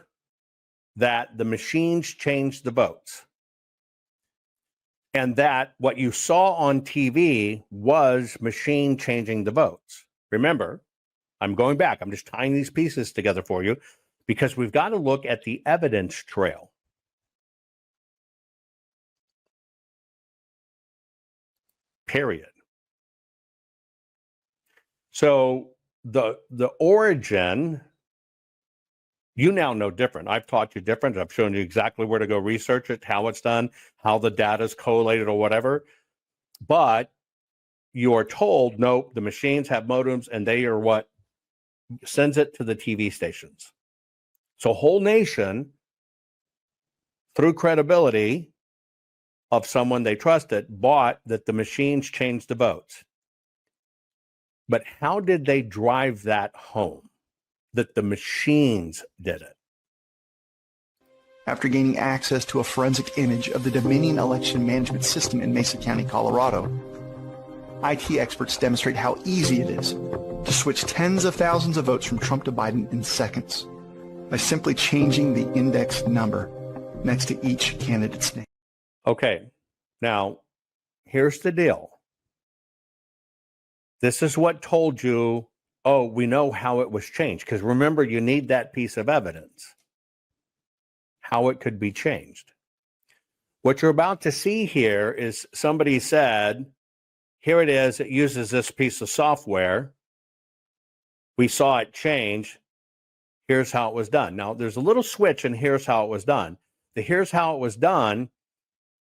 that the machines changed the votes and that what you saw on TV was machine changing the votes. Remember, I'm going back. I'm just tying these pieces together for you because we've got to look at the evidence trail. Period. So the origin, you now know different. I've taught you different. I've shown you exactly where to go research it, how it's done, how the data is collated or whatever. But you are told, nope, the machines have modems and they are what sends it to the TV stations. So whole nation, through credibility of someone they trusted, bought that the machines changed the votes. But how did they drive that home? That the machines did it. After gaining access to a forensic image of the Dominion election management system in Mesa County, Colorado, IT experts demonstrate how easy it is to switch tens of thousands of votes from Trump to Biden in seconds by simply changing the index number next to each candidate's name. Okay, now here's the deal. This is what told you, oh, we know how it was changed. Because remember, you need that piece of evidence, how it could be changed. What you're about to see here is somebody said, here it is, it uses this piece of software. We saw it change. Here's how it was done. Now, there's a little switch and here's how it was done. The here's how it was done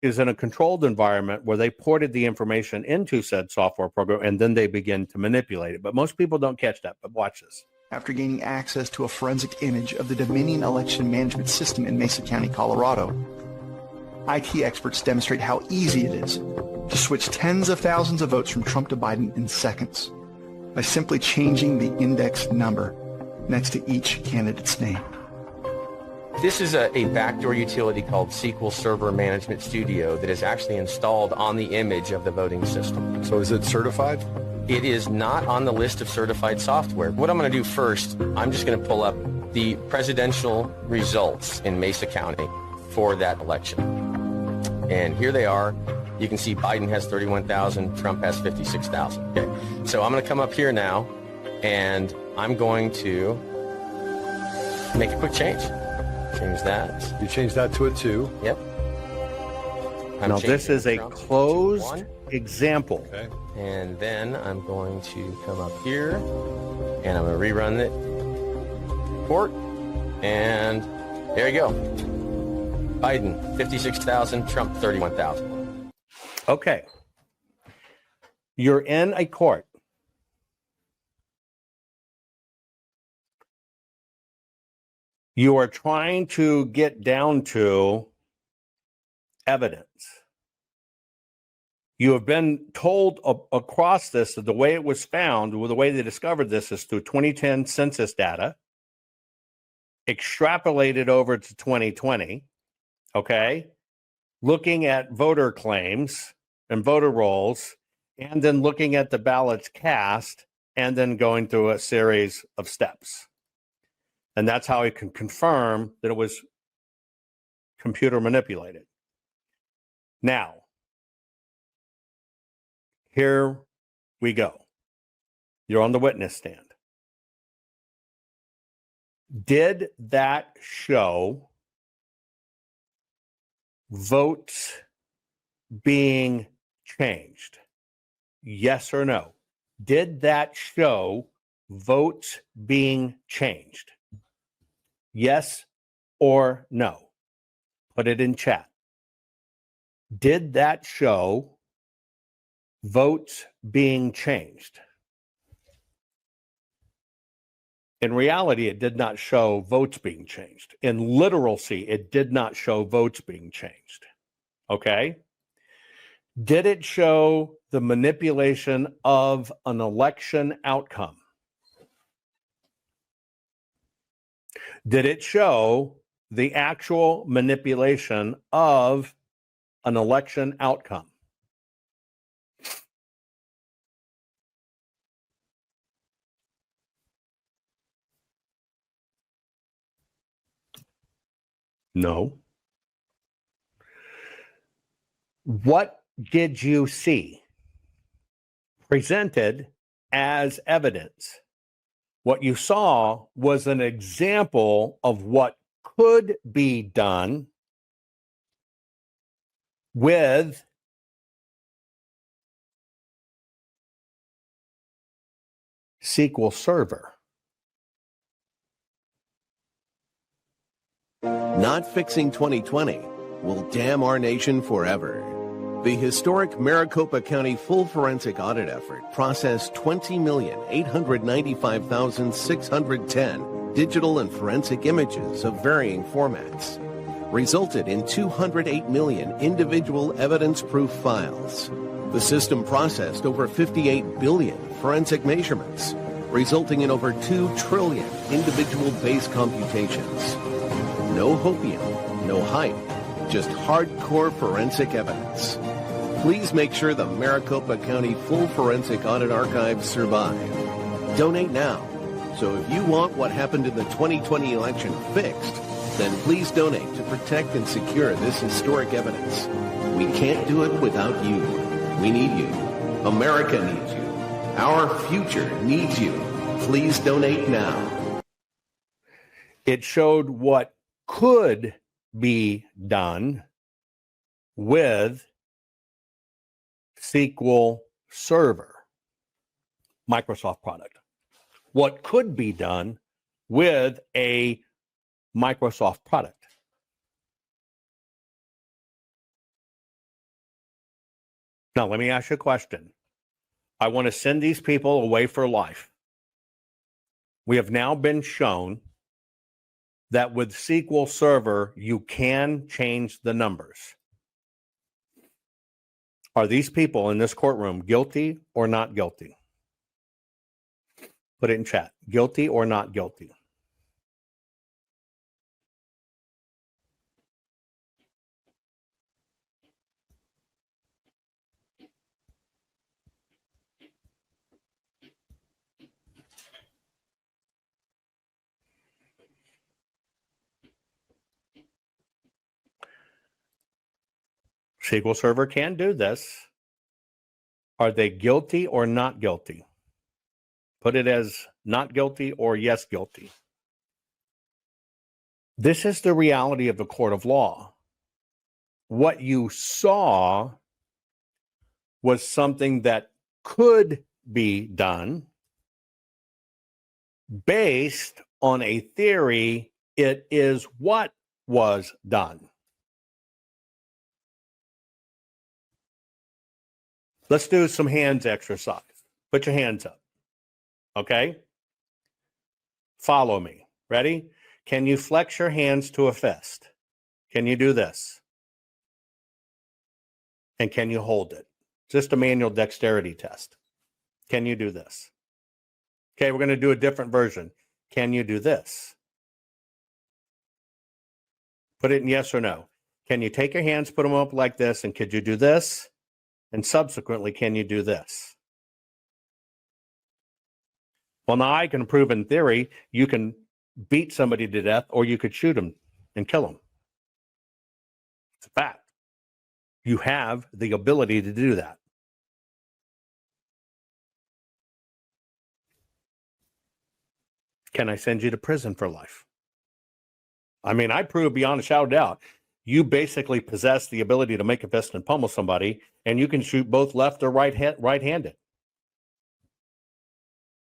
is in a controlled environment where they ported the information into said software program and then they begin to manipulate it. But most people don't catch that, but watch this. After gaining access to a forensic image of the Dominion election management system in Mesa County, Colorado, IT experts demonstrate how easy it is to switch tens of thousands of votes from Trump to Biden in seconds by simply changing the index number next to each candidate's name. This is a backdoor utility called SQL Server Management Studio that is actually installed on the image of the voting system. So is it certified? It is not on the list of certified software. What I'm going to do first, I'm just going to pull up the presidential results in Mesa County for that election. And here they are. You can see Biden has 31,000, Trump has 56,000. Okay. So I'm going to come up here now, and I'm going to make a quick change. Change that. You changed that to a 2. Yep. Now this is a closed example. Okay. And then I'm going to come up here and I'm going to rerun the report. And There you go. Biden, 56,000, Trump, 31,000. Okay. You're in a court. You are trying to get down to evidence. You have been told across this that the way it was found, the way they discovered this is through 2010 census data, extrapolated over to 2020, okay? Looking at voter claims and voter rolls, and then looking at the ballots cast, and then going through a series of steps. And that's how he can confirm that it was computer manipulated. Now, here we go. You're on the witness stand. Did that show votes being changed? Yes or no? Did that show votes being changed? Yes or no? Put it in chat. Did that show votes being changed? In reality, it did not show votes being changed. In literacy, it did not show votes being changed. Okay? Did it show the manipulation of an election outcome? Did it show the actual manipulation of an election outcome? No. What did you see presented as evidence? What you saw was an example of what could be done with SQL Server. Not fixing 2020 will damn our nation forever. The historic Maricopa County full forensic audit effort processed 20,895,610 digital and forensic images of varying formats, resulted in 208 million individual evidence-proof files. The system processed over 58 billion forensic measurements, resulting in over 2 trillion individual base computations. No hopium, no hype, just hardcore forensic evidence. Please make sure the Maricopa County Full Forensic Audit Archives survive. Donate now. So if you want what happened in the 2020 election fixed, then please donate to protect and secure this historic evidence. We can't do it without you. We need you. America needs you. Our future needs you. Please donate now. It showed what could be done with SQL Server, Microsoft product. What could be done with a Microsoft product. Now, let me ask you a question. I want to send these people away for life. We have now been shown that with SQL Server, you can change the numbers. Are these people in this courtroom guilty or not guilty? Put it in chat. Guilty or not guilty? SQL Server can do this. Are they guilty or not guilty? Put it as not guilty or yes guilty. This is the reality of the court of law. What you saw was something that could be done based on a theory. It is what was done. Let's do some hands exercise. Put your hands up. Okay? Follow me. Ready? Can you flex your hands to a fist? Can you do this? And can you hold it? Just a manual dexterity test. Can you do this? Okay, we're going to do a different version. Can you do this? Put it in yes or no. Can you take your hands, put them up like this, and could you do this? And subsequently, can you do this? Well, now I can prove in theory you can beat somebody to death, or you could shoot them and kill them. It's a fact. You have the ability to do that. Can I send you to prison for life? I mean, I prove beyond a shadow of doubt, you basically possess the ability to make a fist and pummel somebody, and you can shoot both left or right-handed.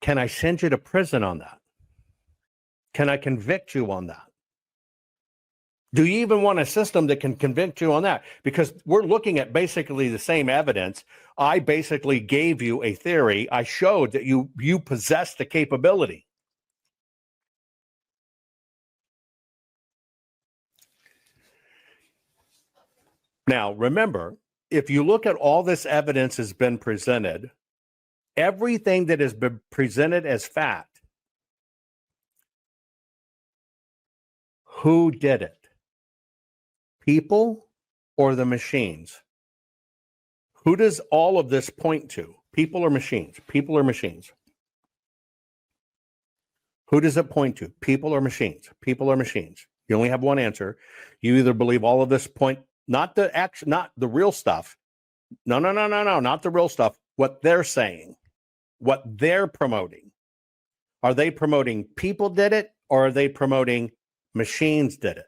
Can I send you to prison on that? Can I convict you on that? Do you even want a system that can convict you on that? Because we're looking at basically the same evidence. I basically gave you a theory. I showed that you possess the capability. Now, remember, if you look at all this evidence has been presented, everything that has been presented as fact, who did it? People or the machines? Who does all of this point to? People or machines? People or machines? Who does it point to? People or machines? People or machines? You only have one answer. You either believe all of this point, not the action, not the real stuff. No, not the real stuff. What they're saying, what they're promoting. Are they promoting people did it, or are they promoting machines did it?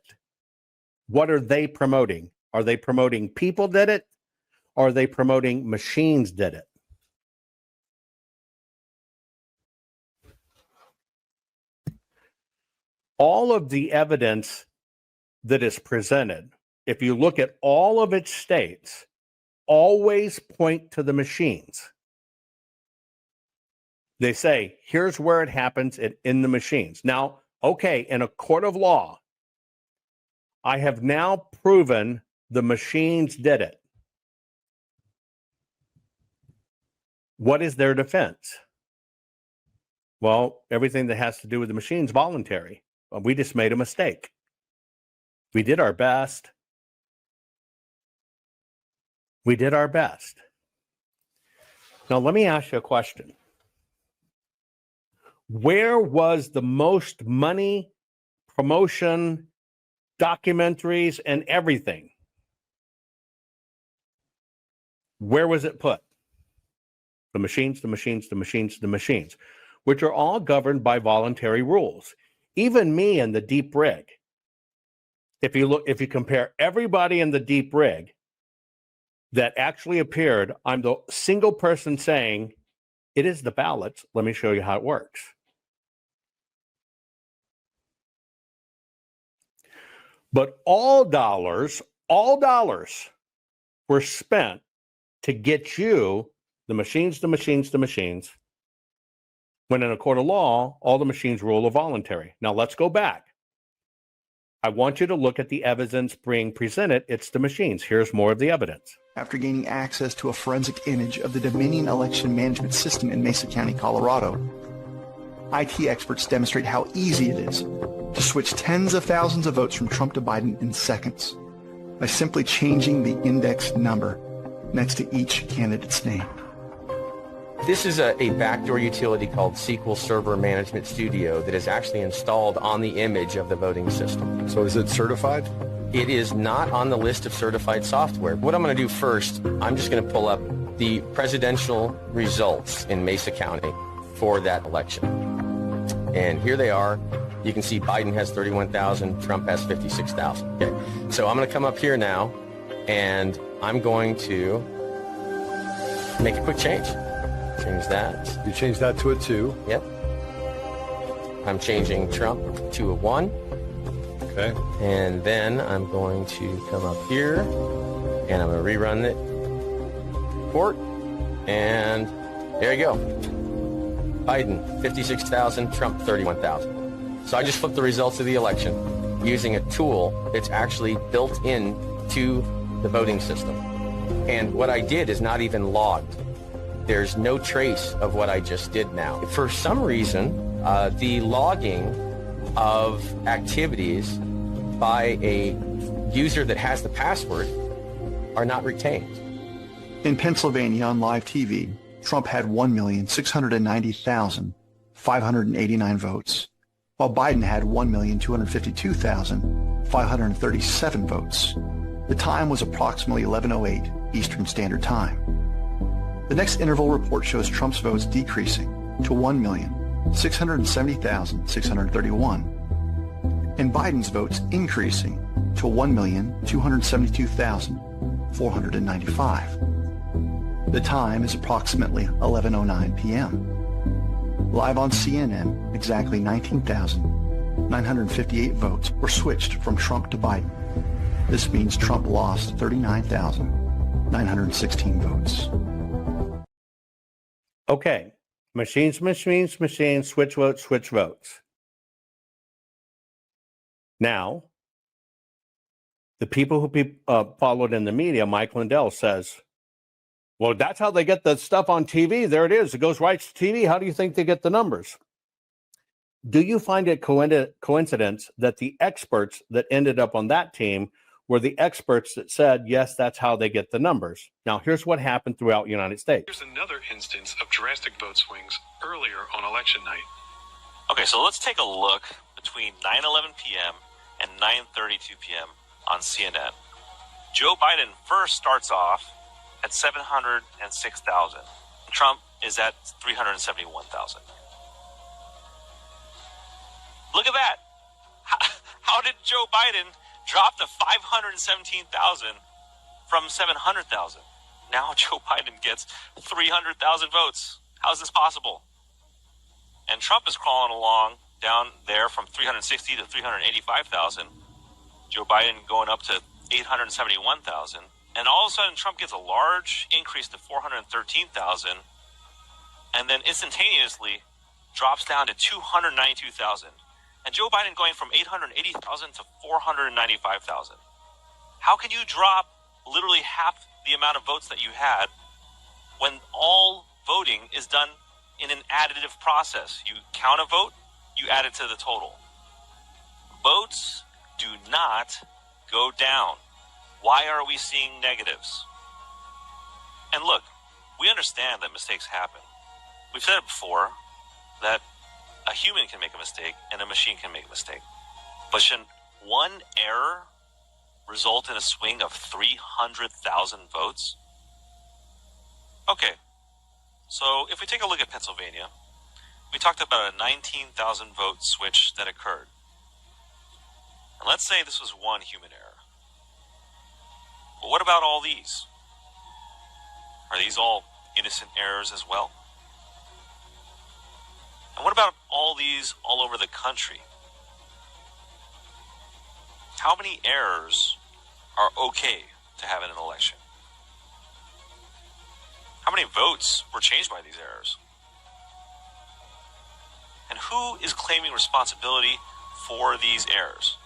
What are they promoting? Are they promoting people did it, or are they promoting machines did it? All of the evidence that is presented, if you look at all of its states, always point to the machines. They say, here's where it happens in the machines. Now, okay, in a court of law, I have now proven the machines did it. What is their defense? Well, everything that has to do with the machines is voluntary. We just made a mistake. We did our best. We did our best. Now, let me ask you a question. Where was the most money, promotion, documentaries, and everything? Where was it put? The machines, the machines, the machines, the machines, which are all governed by voluntary rules. Even me in the deep rig. If you compare everybody in the deep rig that actually appeared, I'm the single person saying, it is the ballots. Let me show you how it works. But all dollars were spent to get you the machines, the machines, the machines. When in a court of law, all the machines rule are voluntary. Now let's go back. I want you to look at the evidence being presented. It's the machines. Here's more of the evidence. After gaining access to a forensic image of the Dominion election management system in Mesa County, Colorado, IT experts demonstrate how easy it is to switch tens of thousands of votes from Trump to Biden in seconds by simply changing the index number next to each candidate's name. This is a backdoor utility called SQL Server Management Studio that is actually installed on the image of the voting system. So is it certified? It is not on the list of certified software. What I'm going to do first, I'm just going to pull up the presidential results in Mesa County for that election. And here they are. You can see Biden has 31,000, Trump has 56,000. Okay, so I'm going to come up here now, and I'm going to make a quick change. Change that. You change that to a 2. Yep. I'm changing Trump to a 1. Okay. And then I'm going to come up here and I'm going to rerun it. Report. And there you go. Biden, 56,000, Trump, 31,000. So I just flipped the results of the election using a tool that's actually built into the voting system. And what I did is not even logged. There's no trace of what I just did now. For some reason, the logging of activities by a user that has the password are not retained. In Pennsylvania on live TV, Trump had 1,690,589 votes, while Biden had 1,252,537 votes. The time was approximately 11:08 Eastern Standard Time. The next interval report shows Trump's votes decreasing to 1,670,631, and Biden's votes increasing to 1,272,495. The time is approximately 11:09 p.m. Live on CNN, exactly 19,958 votes were switched from Trump to Biden. This means Trump lost 39,916 votes. Okay. Machines, switch votes. Now, the people who followed in the media, Mike Lindell says, well, that's how they get the stuff on TV. There it is. It goes right to TV. How do you think they get the numbers? Do you find it coincidence that the experts that ended up on that team were the experts that said, yes, that's how they get the numbers? Now, here's what happened throughout the United States. Here's another instance of drastic vote swings earlier on election night. Okay, so let's take a look between 9:11 p.m. and 9:32 p.m. on CNN. Joe Biden first starts off at 706,000. Trump is at 371,000. Look at that. How did Joe Biden drop to 517,000 from 700,000? Now Joe Biden gets 300,000 votes. How is this possible? And Trump is crawling along down there from 360 to 385,000. Joe Biden going up to 871,000. And all of a sudden, Trump gets a large increase to 413,000. And then instantaneously drops down to 292,000. And Joe Biden going from 880,000 to 495,000. How can you drop literally half the amount of votes that you had when all voting is done in an additive process? You count a vote, you add it to the total. Votes do not go down. Why are we seeing negatives? And look, we understand that mistakes happen. We've said it before that a human can make a mistake and a machine can make a mistake. But should one error result in a swing of 300,000 votes? Okay, so if we take a look at Pennsylvania, we talked about a 19,000 vote switch that occurred. And let's say this was one human error. But what about all these? Are these all innocent errors as well? And what about all these all over the country? How many errors are okay to have in an election? How many votes were changed by these errors? And who is claiming responsibility for these errors?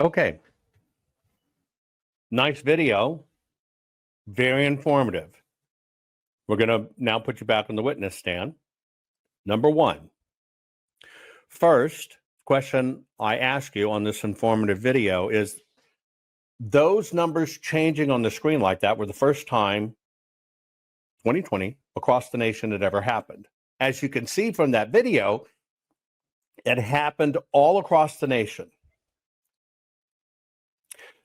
Okay. Nice video. Very informative. We're going to now put you back on the witness stand. Number one. First question I ask you on this informative video is, those numbers changing on the screen like that were the first time 2020 across the nation it ever happened. As you can see from that video, it happened all across the nation.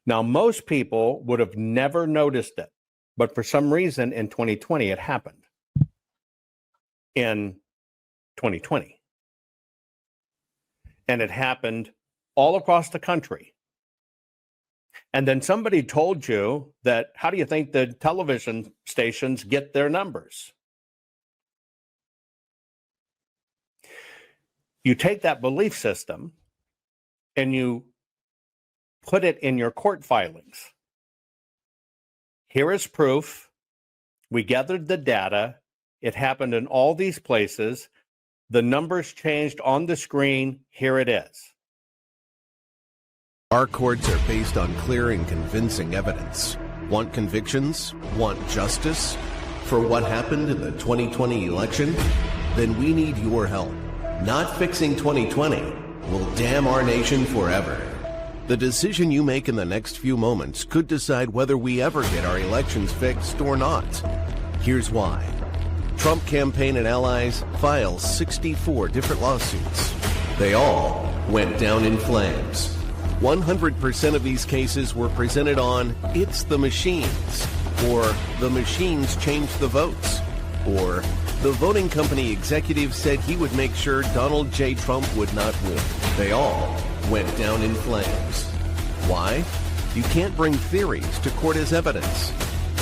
Now, most people would have never noticed it, but for some reason in 2020, it happened. In 2020. And it happened all across the country. And then somebody told you that, how do you think the television stations get their numbers? You take that belief system and you put it in your court filings. Here is proof. We gathered the data. It happened in all these places. The numbers changed on the screen. Here it is. Our courts are based on clear and convincing evidence. Want convictions? Want justice? For what happened in the 2020 election? Then we need your help. Not fixing 2020 will damn our nation forever. The decision you make in the next few moments could decide whether we ever get our elections fixed or not. Here's why. Trump campaign and allies filed 64 different lawsuits. They all went down in flames. 100% of these cases were presented on "It's the machines," or "The machines changed the votes," or "The voting company executive said he would make sure Donald J. Trump would not win." They all went down in flames. Why? You can't bring theories to court as evidence.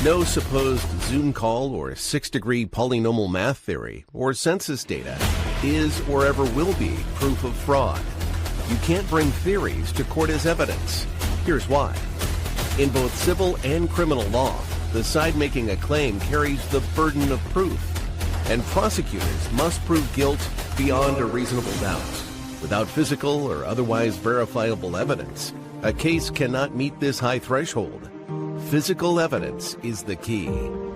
No supposed Zoom call or six-degree polynomial math theory or census data is or ever will be proof of fraud. You can't bring theories to court as evidence. Here's why. In both civil and criminal law, the side making a claim carries the burden of proof, and prosecutors must prove guilt beyond a reasonable doubt. Without physical or otherwise verifiable evidence, a case cannot meet this high threshold. Physical evidence is the key.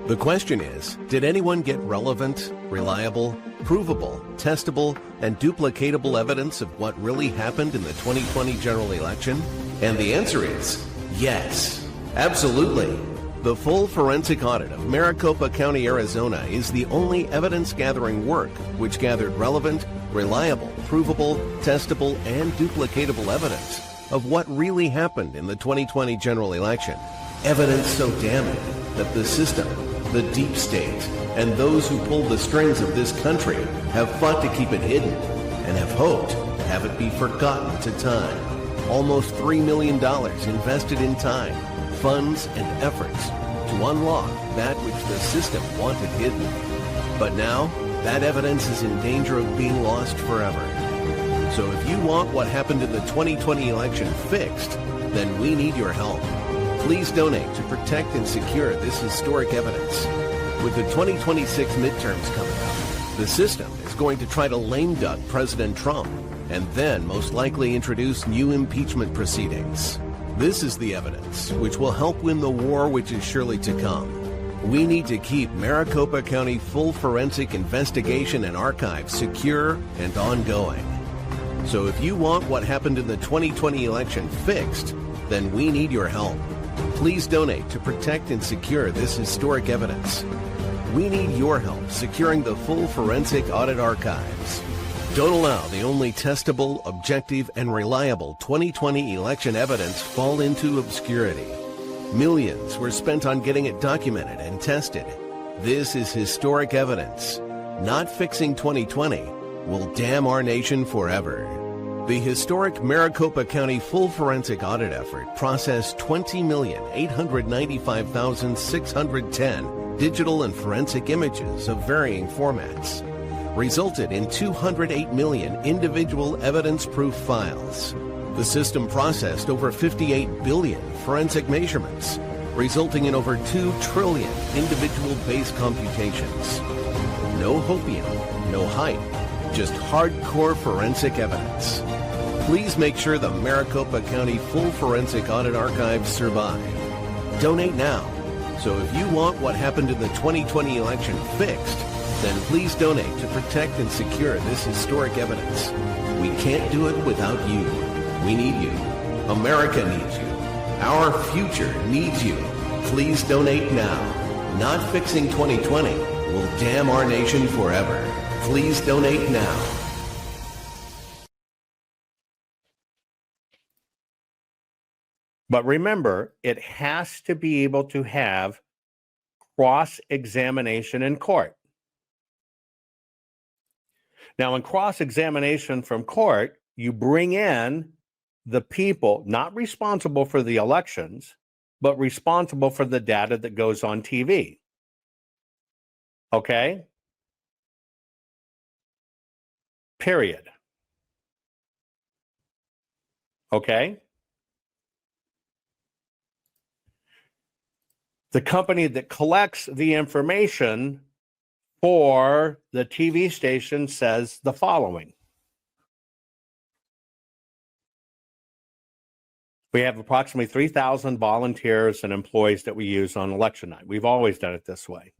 The question is, did anyone get relevant, reliable, provable, testable, and duplicatable evidence of what really happened in the 2020 general election? And the answer is yes, absolutely. The full forensic audit of Maricopa County, Arizona is the only evidence-gathering work which gathered relevant, reliable, provable, testable, and duplicatable evidence of what really happened in the 2020 general election. Evidence so damning that the system, the deep state, and those who pull the strings of this country have fought to keep it hidden and have hoped to have it be forgotten to time. Almost $3 million invested in time, funds, and efforts to unlock that which the system wanted hidden. But now, that evidence is in danger of being lost forever. So if you want what happened in the 2020 election fixed, then we need your help. Please donate to protect and secure this historic evidence. With the 2026 midterms coming up, the system is going to try to lame duck President Trump and then most likely introduce new impeachment proceedings. This is the evidence which will help win the war which is surely to come. We need to keep Maricopa County full forensic investigation and archive secure and ongoing. So if you want what happened in the 2020 election fixed, then we need your help. Please donate to protect and secure this historic evidence. We need your help securing the full forensic audit archives. Don't allow the only testable, objective, and reliable 2020 election evidence fall into obscurity. Millions were spent on getting it documented and tested. This is historic evidence. Not fixing 2020 will damn our nation forever. The historic Maricopa County full forensic audit effort processed 20,895,610 digital and forensic images of varying formats, resulted in 208 million individual evidence-proof files. The system processed over 58 billion forensic measurements, resulting in over 2 trillion individual base computations. No hopium, no hype, just hardcore forensic evidence. Please make sure the Maricopa County full forensic audit archives survive. Donate now. So if you want what happened in the 2020 election fixed, then please donate to protect and secure this historic evidence. We can't do it without you. We need you. America needs you. Our future needs you. Please donate now. Not fixing 2020 will damn our nation forever. Please donate now. But remember, it has to be able to have cross-examination in court. Now, in cross-examination from court, you bring in the people not responsible for the elections, but responsible for the data that goes on TV. Okay? Period. Okay? The company that collects the information for the TV station says the following. We have approximately 3,000 volunteers and employees that we use on election night. We've always done it this way.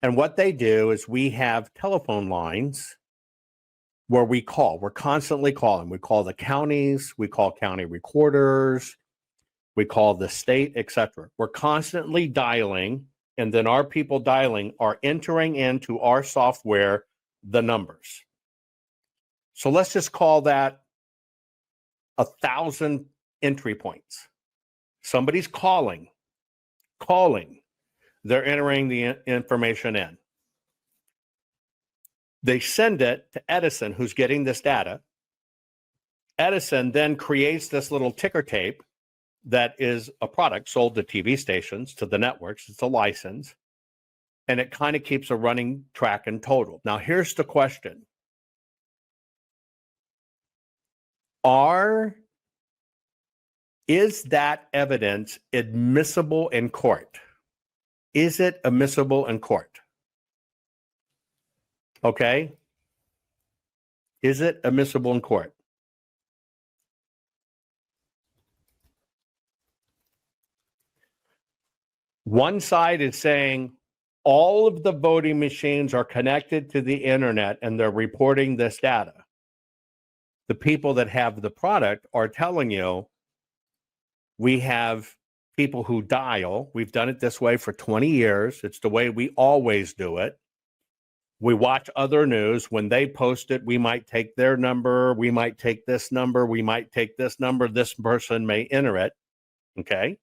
And what they do is we have telephone lines where we call. We're constantly calling. We call the counties, we call county recorders, we call the state, etc. We're constantly dialing, and then our people dialing are entering into our software the numbers. So let's just call that 1,000 entry points. Somebody's calling. They're entering the information in. They send it to Edison, who's getting this data. Edison then creates this little ticker tape that is a product sold to TV stations, to the networks. It's a license. And it kind of keeps a running track and total. Now, here's the question. Is that evidence admissible in court? Is it admissible in court? Okay? Is it admissible in court? One side is saying all of the voting machines are connected to the internet and they're reporting this data. The people that have the product are telling you, we have people who dial. We've done it this way for 20 years. It's the way we always do it. We watch other news. When they post it, we might take their number. We might take this number. We might take this number. This person may enter it. Okay?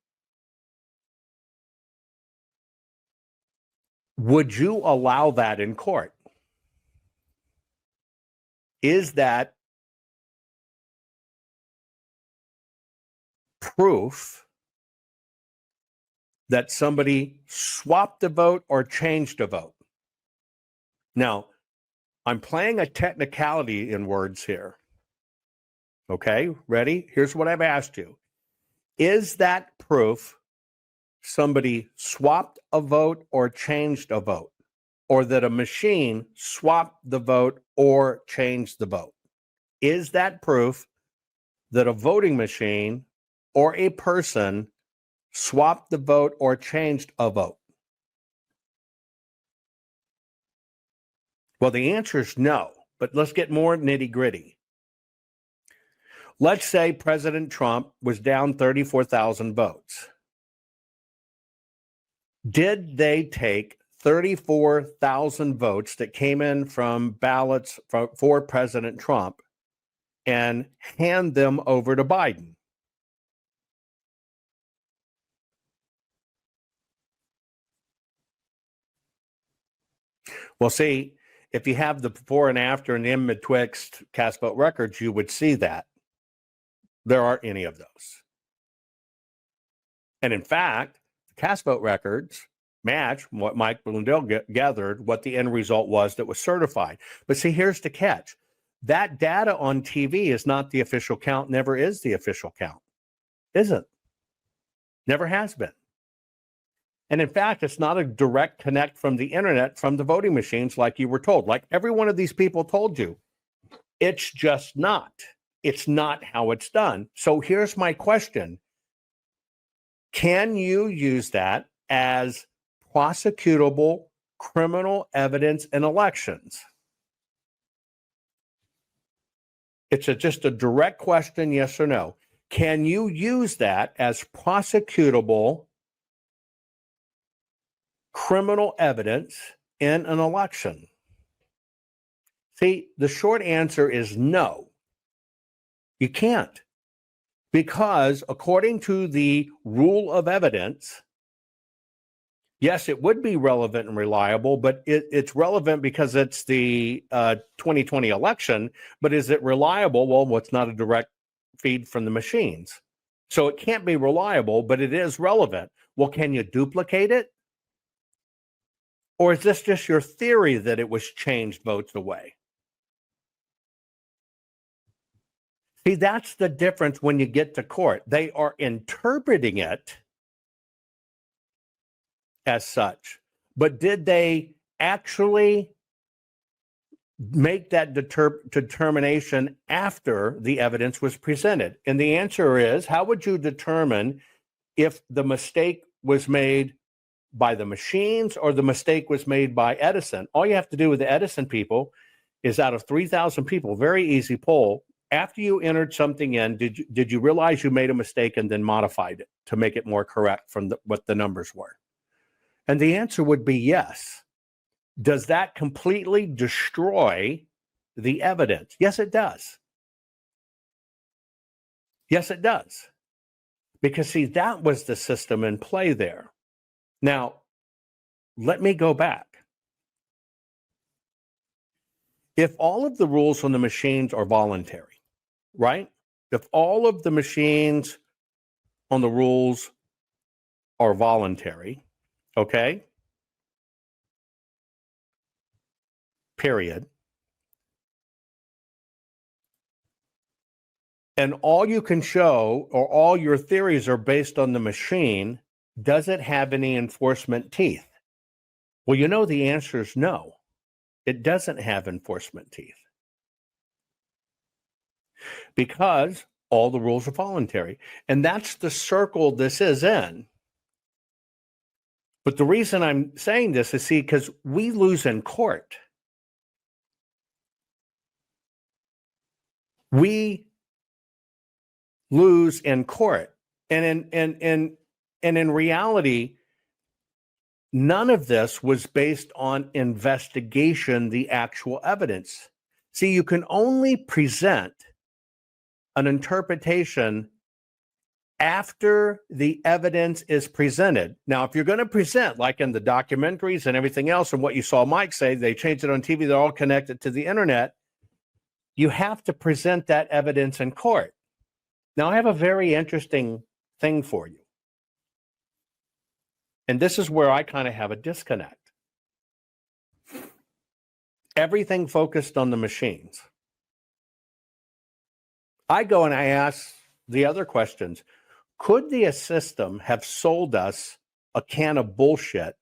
Would you allow that in court? Is that proof that somebody swapped a vote or changed a vote? Now, I'm playing a technicality in words here. Okay, ready? Here's what I've asked you. Is that proof somebody swapped a vote or changed a vote? Or that a machine swapped the vote or changed the vote? Is that proof that a voting machine or a person swapped the vote or changed a vote? Well, the answer is no, but let's get more nitty gritty. Let's say President Trump was down 34,000 votes. Did they take 34,000 votes that came in from ballots for President Trump and hand them over to Biden? Well, see, if you have the before and after and the in betwixt cast vote records, you would see that there aren't any of those. And in fact, the cast vote records match what Mike Blundell gathered, what the end result was that was certified. But see, here's the catch. That data on TV is not the official count, never is the official count. Isn't. Never has been. And in fact, it's not a direct connect from the internet, from the voting machines like you were told, like every one of these people told you. It's just not. It's not how it's done. So here's my question. Can you use that as prosecutable criminal evidence in elections? It's just a direct question, yes or no. Can you use that as prosecutable criminal evidence in an election? See, the short answer is no. You can't. Because according to the rule of evidence, yes, it would be relevant and reliable, but it's relevant because it's the 2020 election. But is it reliable? Well, it's not a direct feed from the machines. So it can't be reliable, but it is relevant. Well, can you duplicate it? Or is this just your theory that it was changed votes away? See, that's the difference when you get to court. They are interpreting it as such. But did they actually make that determination after the evidence was presented? And the answer is, how would you determine if the mistake was made by the machines or the mistake was made by Edison? All you have to do with the Edison people is, out of 3,000 people, very easy poll, after you entered something in, did you realize you made a mistake and then modified it to make it more correct from what the numbers were? And the answer would be yes. Does that completely destroy the evidence? Yes, it does. Yes, it does. Because, see, that was the system in play there. Now, let me go back. If all of the rules on the machines are voluntary, right? If all of the machines on the rules are voluntary, okay? Period. And all you can show, or all your theories are based on the machine, does it have any enforcement teeth? Well, you know the answer is no. It doesn't have enforcement teeth. Because all the rules are voluntary. And that's the circle this is in. But the reason I'm saying this is, see, because we lose in court. We lose in court. And in reality, none of this was based on investigation, the actual evidence. See, you can only present an interpretation after the evidence is presented. Now, if you're going to present, like in the documentaries and everything else, and what you saw Mike say, they changed it on TV, they're all connected to the internet, you have to present that evidence in court. Now, I have a very interesting thing for you. And this is where I kind of have a disconnect. Everything focused on the machines. I go and I ask the other questions. Could the system have sold us a can of bullshit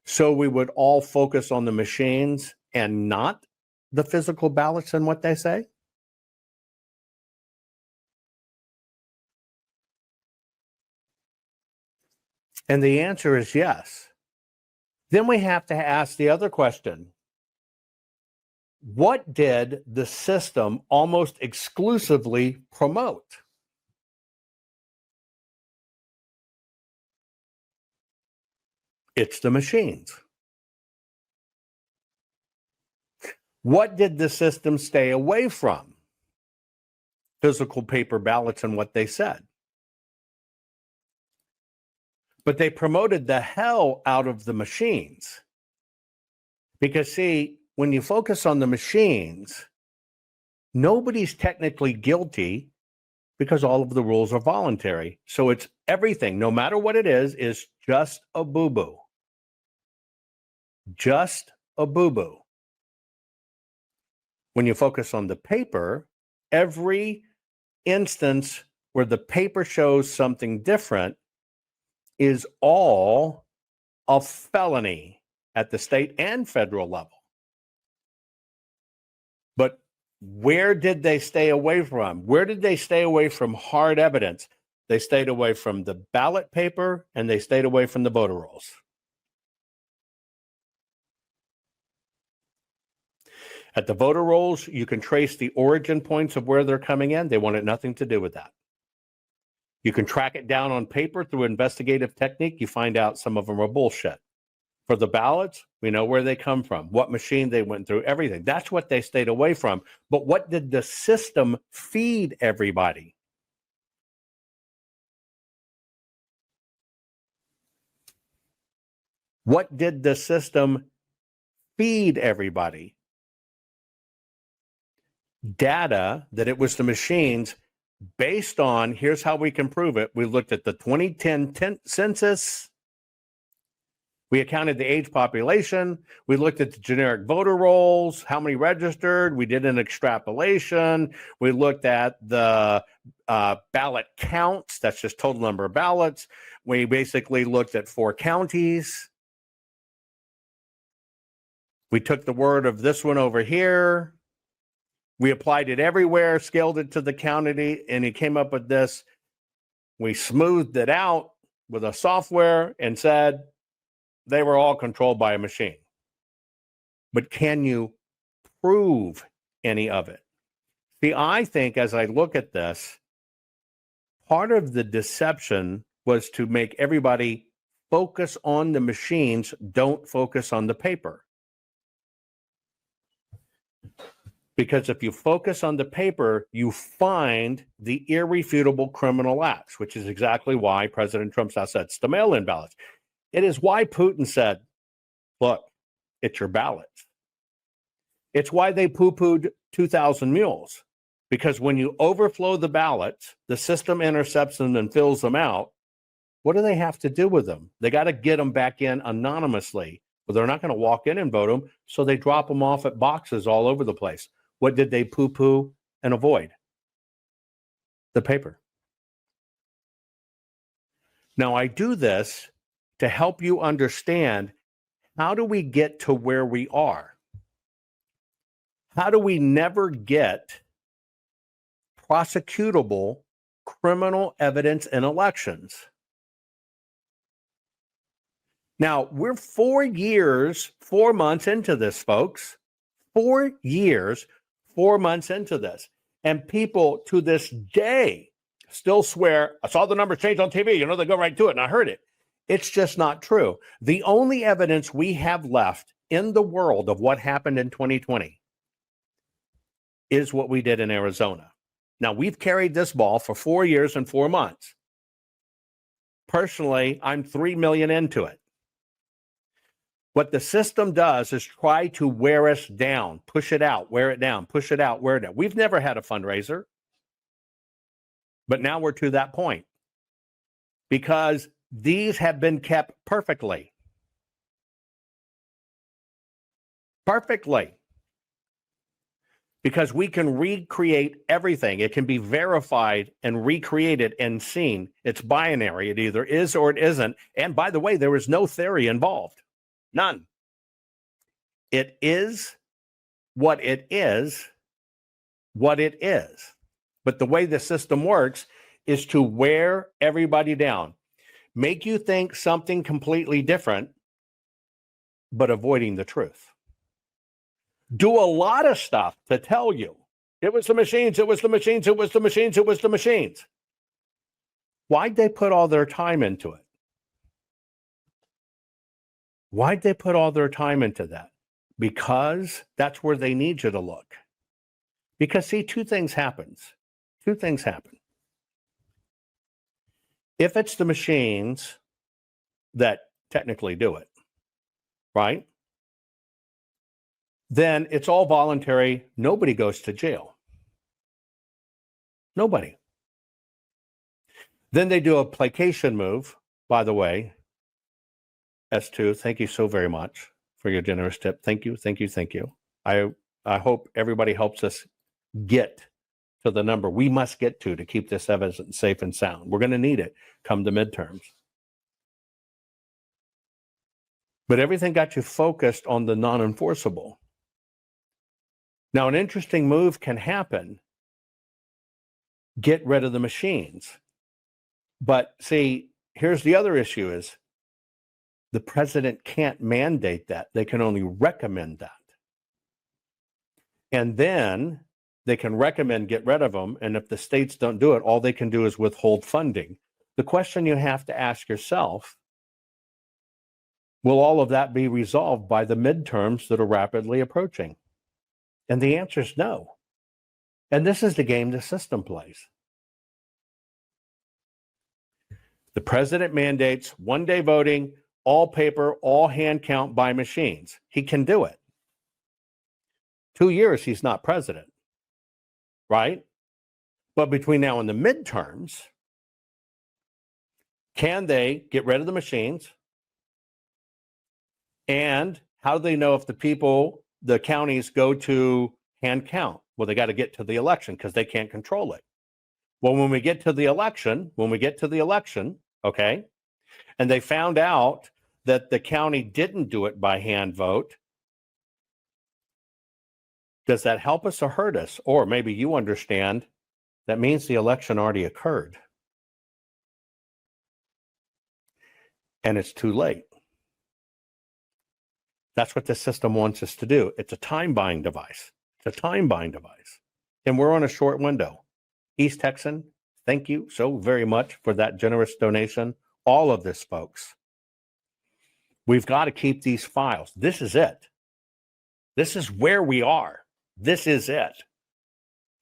so we would all focus on the machines and not the physical ballots and what they say? And the answer is yes. Then we have to ask the other question. What did the system almost exclusively promote? It's the machines. What did the system stay away from? Physical paper ballots and what they said. But they promoted the hell out of the machines. Because, see, when you focus on the machines, nobody's technically guilty because all of the rules are voluntary. So it's everything, no matter what it is just a boo-boo. Just a boo-boo. When you focus on the paper, every instance where the paper shows something different is all a felony at the state and federal level. But where did they stay away from? Where did they stay away from hard evidence? They stayed away from the ballot paper and they stayed away from the voter rolls. At the voter rolls, you can trace the origin points of where they're coming in. They wanted nothing to do with that. You can track it down on paper through investigative technique. You find out some of them are bullshit. For the ballots, we know where they come from, what machine they went through, everything. That's what they stayed away from. But what did the system feed everybody? What did the system feed everybody? Data that it was the machines based on, here's how we can prove it. We looked at the 2010 census. We accounted the age population. We looked at the generic voter rolls, how many registered. We did an extrapolation. We looked at the ballot counts. That's just total number of ballots. We basically looked at 4 counties. We took the word of this one over here. We applied it everywhere, scaled it to the county, and it came up with this. We smoothed it out with a software and said, they were all controlled by a machine. But can you prove any of it? See, I think as I look at this, part of the deception was to make everybody focus on the machines, don't focus on the paper. Because if you focus on the paper, you find the irrefutable criminal acts, which is exactly why President Trump now said it's the mail-in ballots. It is why Putin said, look, it's your ballots. It's why they poo-pooed 2,000 mules. Because when you overflow the ballots, the system intercepts them and fills them out. What do they have to do with them? They got to get them back in anonymously. But they're not going to walk in and vote them, so they drop them off at boxes all over the place. What did they poo-poo and avoid? The paper. Now, I do this to help you understand, how do we get to where we are? How do we never get prosecutable criminal evidence in elections? Now, we're 4 years, 4 months into this, folks. 4 years, 4 months into this. And people to this day still swear, I saw the numbers change on TV. You know, they go right to it, and I heard it. It's just not true. The only evidence we have left in the world of what happened in 2020 is what we did in Arizona. Now, we've carried this ball for 4 years and 4 months. Personally, I'm 3 million into it. What the system does is try to wear us down, push it out, wear it down, push it out, wear it down. We've never had a fundraiser, but now we're to that point because these have been kept perfectly. Perfectly. Because we can recreate everything. It can be verified and recreated and seen. It's binary. It either is or it isn't. And by the way, there is no theory involved. None. It is what it is, what it is. But the way the system works is to wear everybody down, make you think something completely different, but avoiding the truth. Do a lot of stuff to tell you it was the machines, it was the machines, it was the machines, it was the machines. Why'd they put all their time into it? Why'd they put all their time into that? Because that's where they need you to look. Because see, two things happen. If it's the machines that technically do it, right? Then it's all voluntary. Nobody goes to jail. Nobody. Then they do a placation move, by the way. S2, thank you so very much for your generous tip. Thank you, thank you, thank you. I hope everybody helps us get to the number we must get to keep this evidence safe and sound. We're going to need it come the midterms. But everything got you focused on the non-enforceable. Now, an interesting move can happen. Get rid of the machines. But see, here's the other issue is the president can't mandate that. They can only recommend that. And then they can recommend get rid of them. And if the states don't do it, all they can do is withhold funding. The question you have to ask yourself, will all of that be resolved by the midterms that are rapidly approaching? And the answer is no. And this is the game the system plays. The president mandates one-day voting, all paper, all hand count by machines. He can do it. 2 years, he's not president, right? But between now and the midterms, can they get rid of the machines? And how do they know if the counties go to hand count? Well, they got to get to the election because they can't control it. Well, when we get to the election, okay, and they found out that the county didn't do it by hand vote, does that help us or hurt us? Or maybe you understand that means the election already occurred. And it's too late. That's what the system wants us to do. It's a time buying device. And we're on a short window. East Texan, thank you so very much for that generous donation. All of this, folks. We've got to keep these files. This is it. This is where we are. This is it.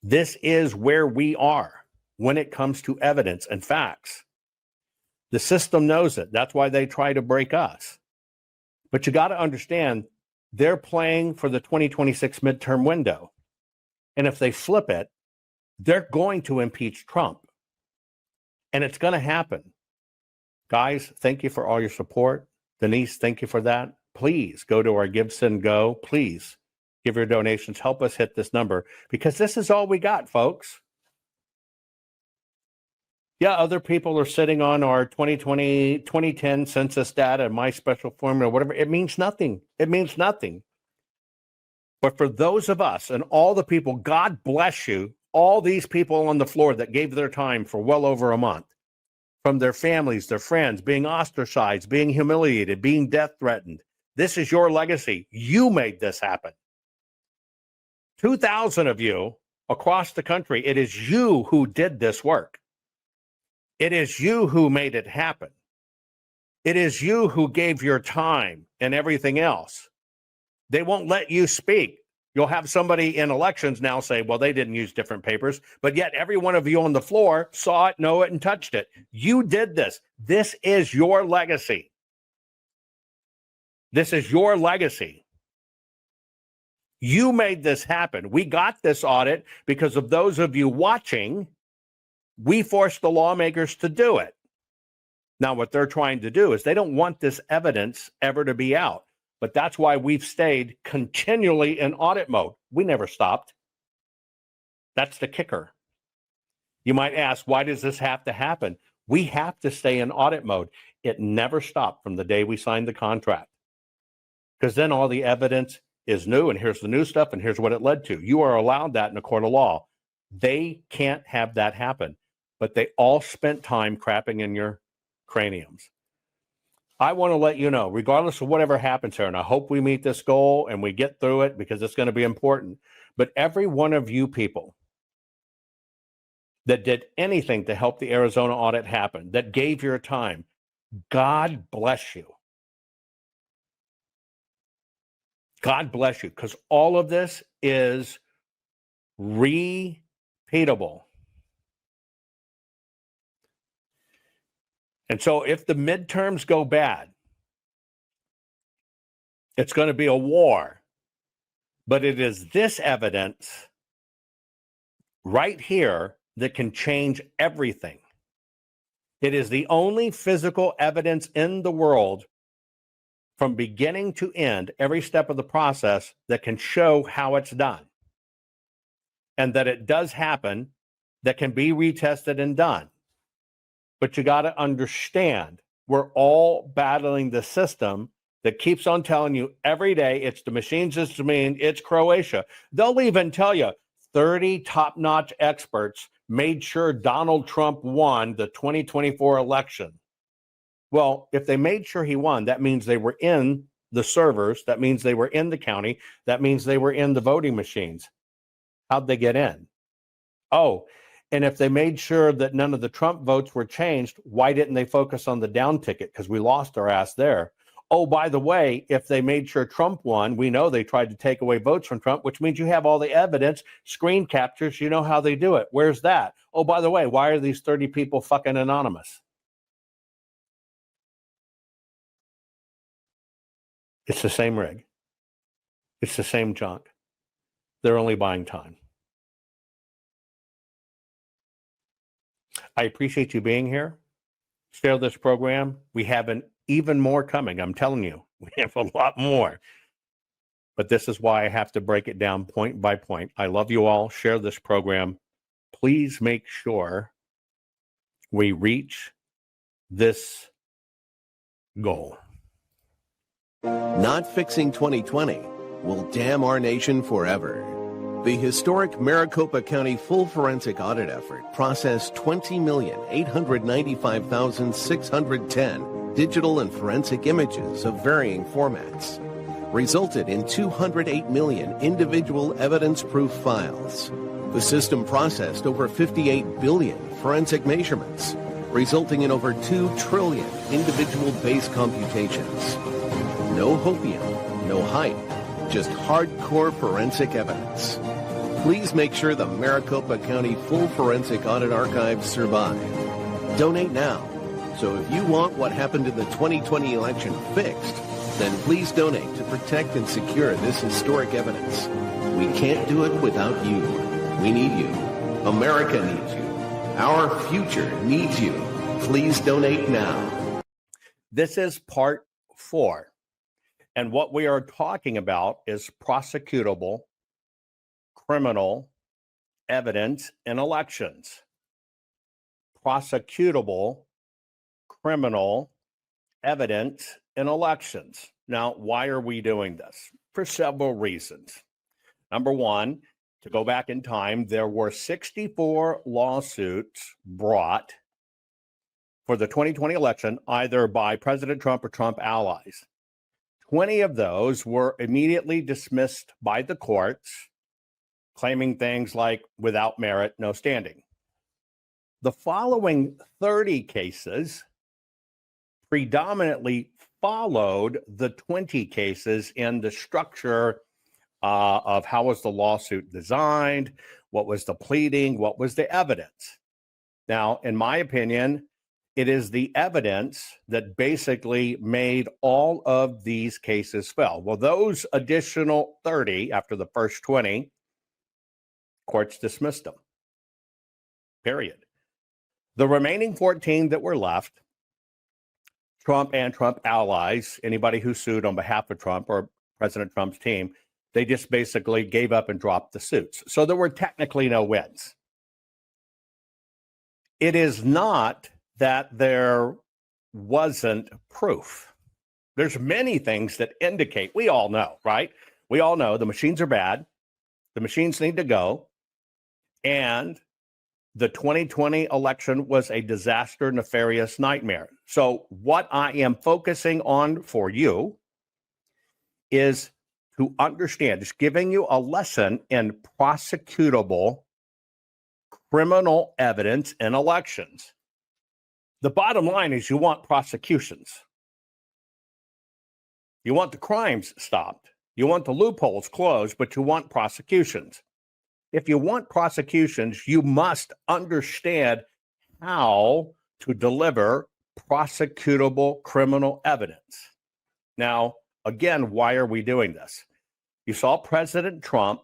This is where we are when it comes to evidence and facts. The system knows it. That's why they try to break us. But you got to understand, they're playing for the 2026 midterm window. And if they flip it, they're going to impeach Trump. And it's going to happen. Guys, thank you for all your support. Denise, thank you for that. Please go to our Give, Send, Go. Please give your donations. Help us hit this number because this is all we got, folks. Yeah, other people are sitting on our 2020, 2010 census data, my special formula, whatever. It means nothing. It means nothing. But for those of us and all the people, God bless you, all these people on the floor that gave their time for well over a month, from their families, their friends, being ostracized, being humiliated, being death threatened. This is your legacy. You made this happen. 2,000 of you across the country. It is you who did this work. It is you who made it happen. It is you who gave your time and everything else. They won't let you speak. You'll have somebody in elections now say, well, they didn't use different papers, but yet every one of you on the floor saw it, know it, and touched it. You did this. This is your legacy. This is your legacy. You made this happen. We got this audit because of those of you watching. We forced the lawmakers to do it. Now, what they're trying to do is they don't want this evidence ever to be out. But that's why we've stayed continually in audit mode. We never stopped. That's the kicker. You might ask, why does this have to happen? We have to stay in audit mode. It never stopped from the day we signed the contract. Because then all the evidence is new, and here's the new stuff, and here's what it led to. You are allowed that in a court of law. They can't have that happen. But they all spent time crapping in your craniums. I want to let you know, regardless of whatever happens here, and I hope we meet this goal and we get through it because it's going to be important, but every one of you people that did anything to help the Arizona audit happen, that gave your time, God bless you. God bless you, because all of this is repeatable. And so if the midterms go bad, it's going to be a war. But it is this evidence right here that can change everything. It is the only physical evidence in the world from beginning to end, every step of the process, that can show how it's done. And that it does happen, that can be retested and done. But you got to understand, we're all battling the system that keeps on telling you every day it's the machines, it's the mean, it's Croatia. They'll even tell you 30 top-notch experts made sure Donald Trump won the 2024 election. Well, if they made sure he won, that means they were in the servers. That means they were in the county. That means they were in the voting machines. How'd they get in? Oh, and if they made sure that none of the Trump votes were changed, why didn't they focus on the down ticket? Because we lost our ass there. Oh, by the way, if they made sure Trump won, we know they tried to take away votes from Trump, which means you have all the evidence, screen captures, you know how they do it. Where's that? Oh, by the way, why are these 30 people fucking anonymous? It's the same rig. It's the same junk. They're only buying time. I appreciate you being here. Share this program. We have even more coming. I'm telling you, We have a lot more. But this is why I have to break it down point by point. I love you all. Share this program. Please make sure we reach this goal. Not fixing 2020 will damn our nation forever. The historic Maricopa County full forensic audit effort processed 20,895,610 digital and forensic images of varying formats, resulted in 208 million individual evidence-proof files. The system processed over 58 billion forensic measurements, resulting in over 2 trillion individual base computations. No hopium, no hype, just hardcore forensic evidence. Please make sure the Maricopa County Full Forensic Audit Archives survive. Donate now. So if you want what happened in the 2020 election fixed, then please donate to protect and secure this historic evidence. We can't do it without you. We need you. America needs you. Our future needs you. Please donate now. This is part 4. And what we are talking about is prosecutable criminal evidence in elections. Prosecutable criminal evidence in elections. Now, why are we doing this? For several reasons. Number one, to go back in time, there were 64 lawsuits brought for the 2020 election, either by President Trump or Trump allies. 20 of those were immediately dismissed by the courts, claiming things like without merit, no standing. The following 30 cases predominantly followed the 20 cases in the structure of how was the lawsuit designed, what was the pleading, what was the evidence. Now, in my opinion, it is the evidence that basically made all of these cases fail. Well, those additional 30 after the first 20, courts dismissed them, period. The remaining 14 that were left, Trump and Trump allies, anybody who sued on behalf of Trump or President Trump's team, they just basically gave up and dropped the suits. So there were technically no wins. It is not that there wasn't proof. There's many things that indicate, we all know, right? We all know the machines are bad. The machines need to go. And the 2020 election was a disaster, nefarious nightmare. So what I am focusing on for you is to understand, just giving you a lesson in prosecutable criminal evidence in elections. The bottom line is you want prosecutions. You want the crimes stopped. You want the loopholes closed, but you want prosecutions. If you want prosecutions, you must understand how to deliver prosecutable criminal evidence. Now, again, why are we doing this? You saw President Trump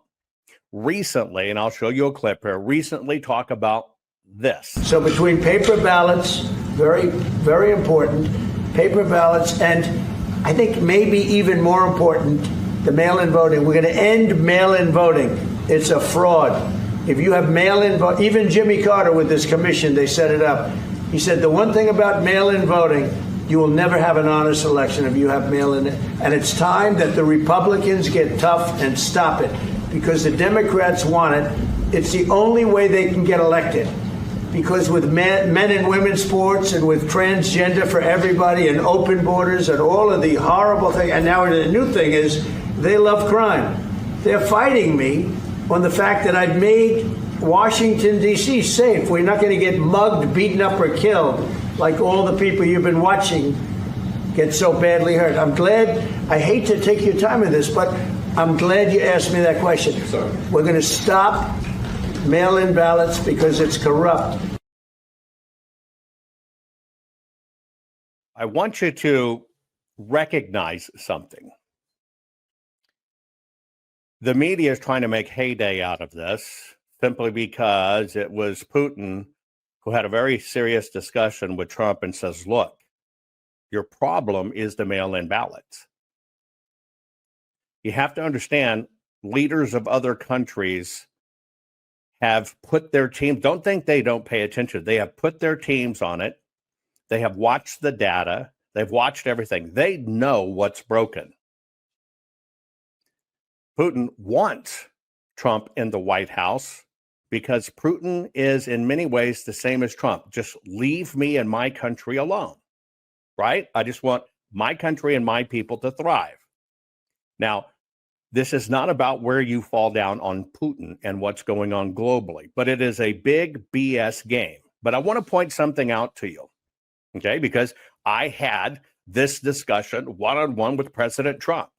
recently, and I'll show you a clip here, recently talk about this. So between paper ballots, very, very important, paper ballots, and I think maybe even more important, the mail-in voting. We're going to end mail-in voting. It's a fraud. If you have mail-in vote, even Jimmy Carter with this commission, they set it up. He said the one thing about mail-in voting, you will never have an honest election if you have mail-in. And it's time that the Republicans get tough and stop it, because the Democrats want it. It's the only way they can get elected. Because with men and women's sports and with transgender for everybody and open borders and all of the horrible things, and now the new thing is they love crime. They're fighting me on the fact that I've made Washington, D.C. safe. We're not going to get mugged, beaten up, or killed like all the people you've been watching get so badly hurt. I'm glad. I hate to take your time with this, but I'm glad you asked me that question. Sorry. We're going to stop mail-in ballots because it's corrupt. I want you to recognize something. The media is trying to make heyday out of this simply because it was Putin who had a very serious discussion with Trump and says, look, your problem is the mail-in ballots. You have to understand, leaders of other countries have put their team, don't think they don't pay attention. They have put their teams on it. They have watched the data. They've watched everything. They know what's broken. Putin wants Trump in the White House because Putin is in many ways the same as Trump. Just leave me and my country alone, right? I just want my country and my people to thrive. Now, this is not about where you fall down on Putin and what's going on globally, but it is a big BS game. But I want to point something out to you, okay? Because I had this discussion one-on-one with President Trump.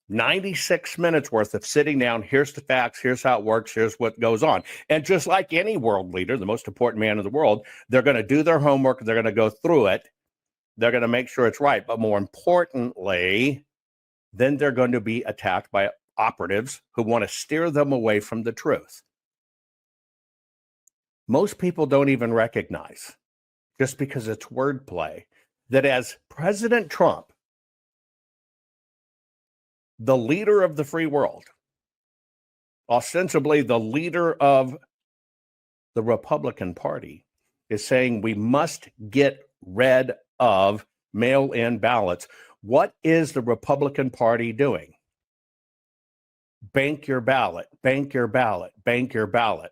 96 minutes worth of sitting down. Here's the facts. Here's how it works. Here's what goes on. And just like any world leader, the most important man in the world, they're going to do their homework. They're going to go through it. They're going to make sure it's right. But more importantly, then they're going to be attacked by operatives who want to steer them away from the truth. Most people don't even recognize, just because it's wordplay, that as President Trump, the leader of the free world, ostensibly the leader of the Republican Party, is saying we must get rid of mail-in ballots. What is the Republican Party doing? Bank your ballot, bank your ballot, bank your ballot.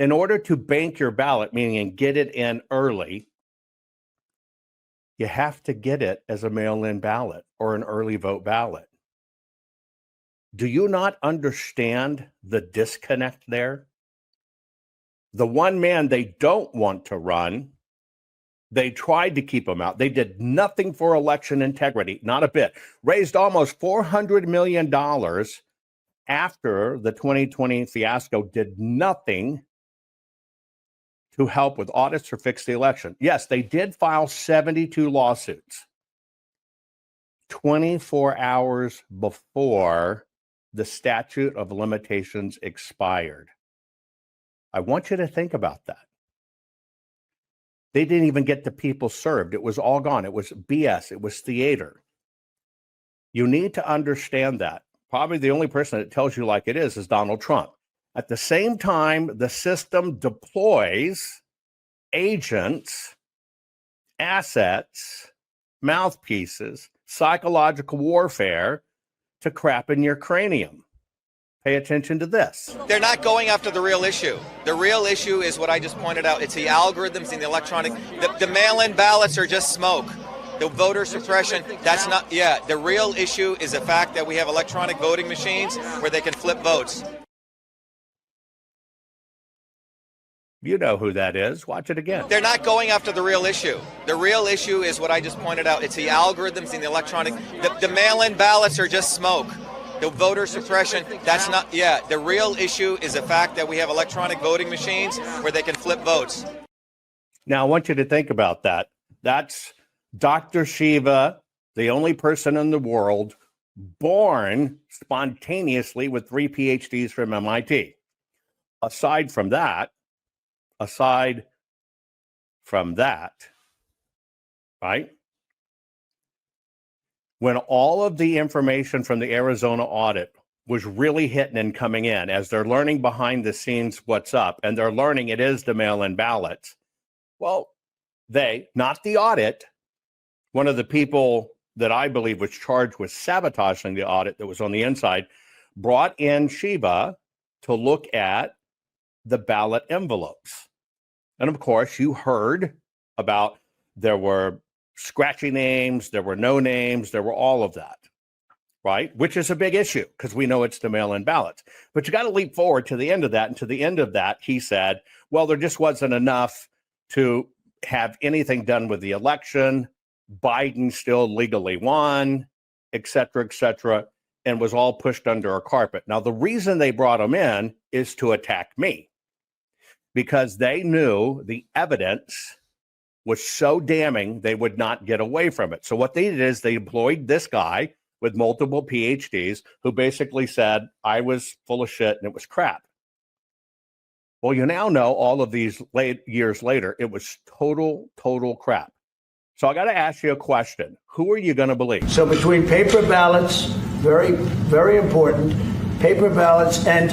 In order to bank your ballot, meaning get it in early, you have to get it as a mail-in ballot or an early vote ballot. Do you not understand the disconnect there? The one man they don't want to run, they tried to keep him out. They did nothing for election integrity, not a bit. Raised almost $400 million after the 2020 fiasco, did nothing to help with audits or fix the election. Yes, they did file 72 lawsuits 24 hours before the statute of limitations expired. I want you to think about that. They didn't even get the people served. It was all gone. It was BS. It was theater. You need to understand that. Probably the only person that tells you like it is Donald Trump. At the same time, the system deploys agents, assets, mouthpieces, psychological warfare to crap in your cranium. Pay attention to this. They're not going after the real issue. The real issue is what I just pointed out. It's the algorithms and the electronic. The mail-in ballots are just smoke. The voter suppression, that's not, the real issue is the fact that we have electronic voting machines where they can flip votes. You know who that is. Watch it again. They're not going after the real issue. The real issue is what I just pointed out. It's the algorithms and the electronic. The mail-in ballots are just smoke. The voter suppression, that's not, the real issue is the fact that we have electronic voting machines where they can flip votes. Now, I want you to think about that. That's Dr. Shiva, the only person in the world born spontaneously with 3 PhDs from MIT. Aside from that, right? When all of the information from the Arizona audit was really hitting and coming in, as they're learning behind the scenes what's up, and they're learning it is the mail-in ballots, well, they, not the audit, one of the people that I believe was charged with sabotaging the audit that was on the inside, brought in Shiva to look at the ballot envelopes. And of course, you heard about there were scratchy names, there were no names, there were all of that, right? Which is a big issue because we know it's the mail-in ballots. But you got to leap forward to the end of that. And to the end of that, he said, well, there just wasn't enough to have anything done with the election. Biden still legally won, et cetera, and was all pushed under a carpet. Now, the reason they brought him in is to attack me, because they knew the evidence was so damning they would not get away from it. So what they did is they employed this guy with multiple PhDs who basically said, I was full of shit and it was crap. Well, you now know all of these years later, it was total crap. So I got to ask you a question. Who are you going to believe? So between paper ballots very, very important, paper ballots, and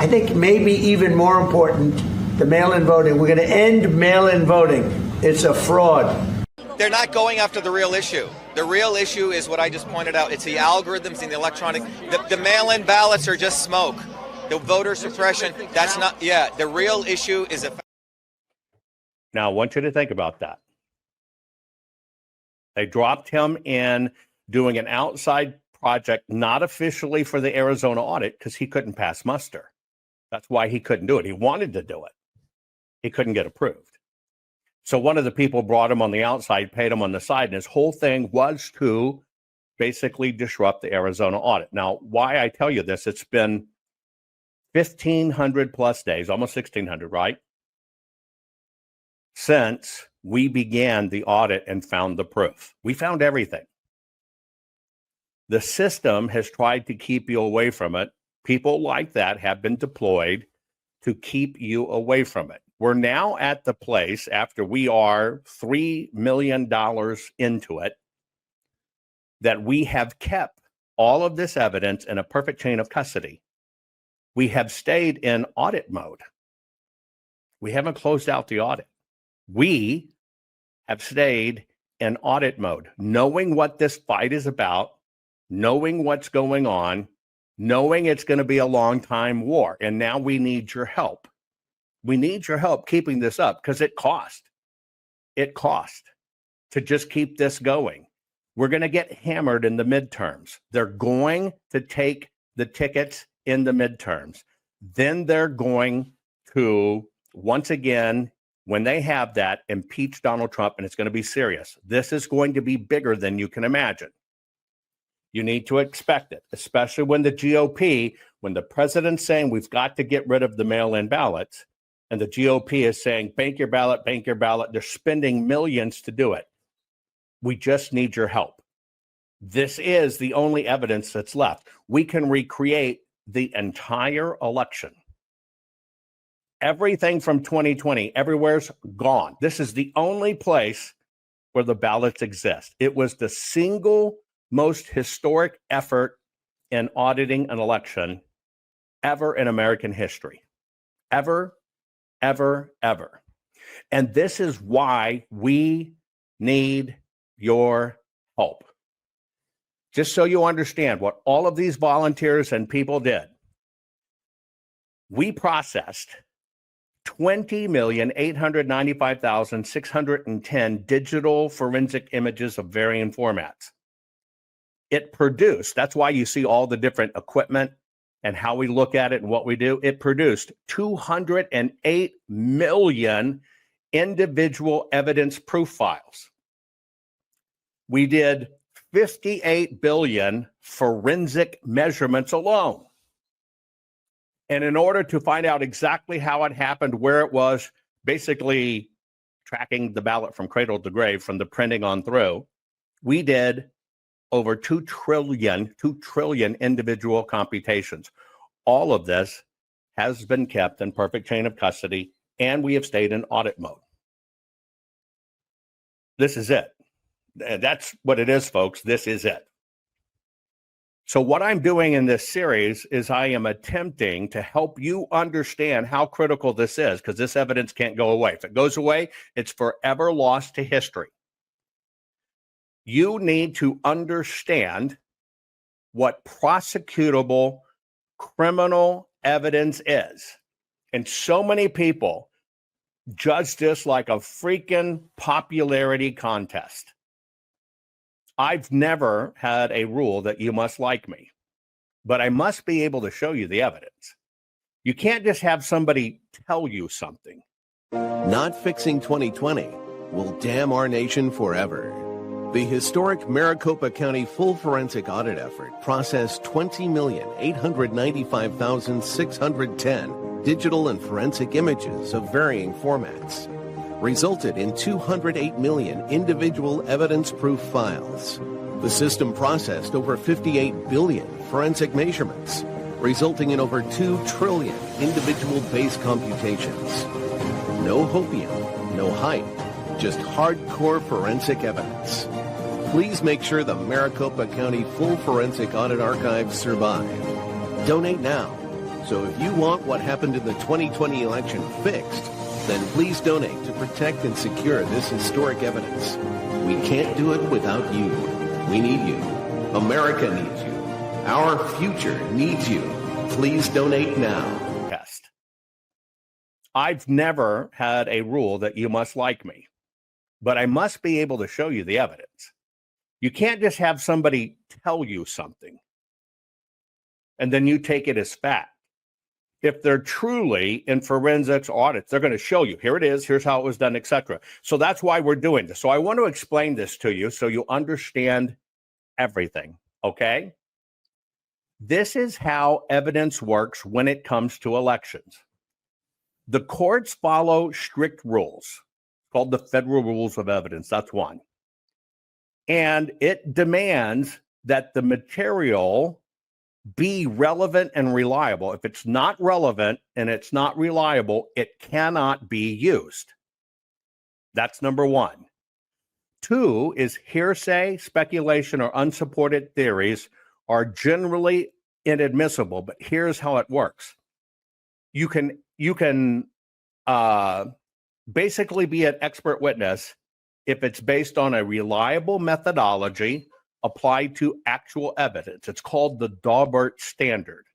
I think maybe even more important, the mail-in voting. We're going to end mail-in voting. It's a fraud. They're not going after the real issue. The real issue is what I just pointed out. It's the algorithms in the electronic. The mail-in ballots are just smoke. The voter suppression, that's not, the real issue is a... Now, I want you to think about that. They dropped him in doing an outside project, not officially for the Arizona audit, because he couldn't pass muster. That's why he couldn't do it. He wanted to do it. He couldn't get approved. So one of the people brought him on the outside, paid him on the side, and his whole thing was to basically disrupt the Arizona audit. Now, why I tell you this, it's been 1,500 plus days, almost 1,600, right? Since we began the audit and found the proof. We found everything. The system has tried to keep you away from it. People like that have been deployed to keep you away from it. We're now at the place, after we are $3 million into it, that we have kept all of this evidence in a perfect chain of custody. We have stayed in audit mode. We haven't closed out the audit. We have stayed in audit mode, knowing what this fight is about, knowing what's going on, knowing it's going to be a long time war. And now we need your help. We need your help keeping this up because it cost. It cost to just keep this going. We're going to get hammered in the midterms. They're going to take the tickets in the midterms. Then they're going to, once again, when they have that, impeach Donald Trump, and it's going to be serious. This is going to be bigger than you can imagine. You need to expect it, especially when the GOP, when the president's saying we've got to get rid of the mail-in ballots, and the GOP is saying, bank your ballot, bank your ballot. They're spending millions to do it. We just need your help. This is the only evidence that's left. We can recreate the entire election. Everything from 2020, everywhere's gone. This is the only place where the ballots exist. It was the single most historic effort in auditing an election ever in American history. Ever, ever, ever. And this is why we need your help. Just so you understand what all of these volunteers and people did. We processed 20,895,610 digital forensic images of varying formats. It produced, that's why you see all the different equipment and how we look at it and what we do. It produced 208 million individual evidence proof files. We did 58 billion forensic measurements alone. And in order to find out exactly how it happened, where it was, basically tracking the ballot from cradle to grave, from the printing on through, we did over 2 trillion individual computations. All of this has been kept in perfect chain of custody, and we have stayed in audit mode. This is it. That's what it is, folks. This is it. So what I'm doing in this series is I am attempting to help you understand how critical this is, because this evidence can't go away. If it goes away, it's forever lost to history. You need to understand what prosecutable criminal evidence is. And so many people judge this like a freaking popularity contest. I've never had a rule that you must like me, but I must be able to show you the evidence. You can't just have somebody tell you something. Not fixing 2020 will damn our nation forever. The historic Maricopa County full forensic audit effort processed 20,895,610 digital and forensic images of varying formats, resulted in 208 million individual evidence-proof files. The system processed over 58 billion forensic measurements, resulting in over 2 trillion individual base computations. No hopium, no hype, just hardcore forensic evidence. please make sure the Maricopa County Full Forensic Audit Archives survive. Donate now. So if you want what happened in the 2020 election fixed, then please donate to protect and secure this historic evidence. We can't do it without you. We need you. America needs you. Our future needs you. Please donate now. I've never had a rule that you must like me, but I must be able to show you the evidence. You can't just have somebody tell you something and then you take it as fact. If they're truly in forensics audits, they're going to show you, here it is, here's how it was done, etc. So that's why we're doing this. So I want to explain this to you so you understand everything, okay? This is how evidence works when it comes to elections. The courts follow strict rules called the Federal Rules of Evidence. That's one. And it demands that the material be relevant and reliable. If it's not relevant and it's not reliable, it cannot be used. That's number one. Two is hearsay, speculation, or unsupported theories are generally inadmissible, but here's how it works. You can basically be an expert witness if it's based on a reliable methodology applied to actual evidence. It's called the Daubert standard.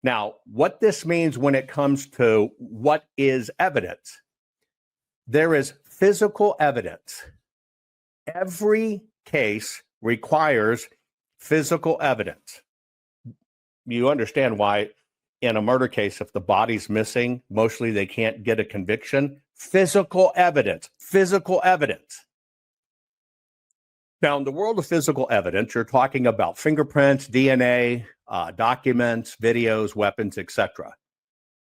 Now, what this means when it comes to what is evidence, there is physical evidence. Every case requires physical evidence. You understand why in a murder case, if the body's missing, mostly they can't get a conviction. Physical evidence, physical evidence. Now, in the world of physical evidence, you're talking about fingerprints, DNA, documents, videos, weapons, etc.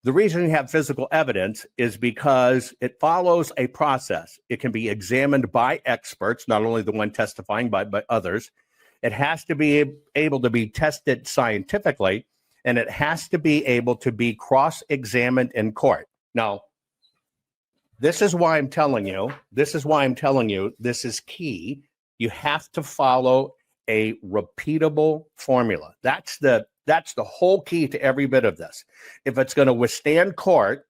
The reason you have physical evidence is because it follows a process. It can be examined by experts, not only the one testifying, but others. It has to be able to be tested scientifically, and it has to be able to be cross-examined in court. Now, this is why I'm telling you, this is key. You have to follow a repeatable formula. That's the whole key to every bit of this. If it's going to withstand court,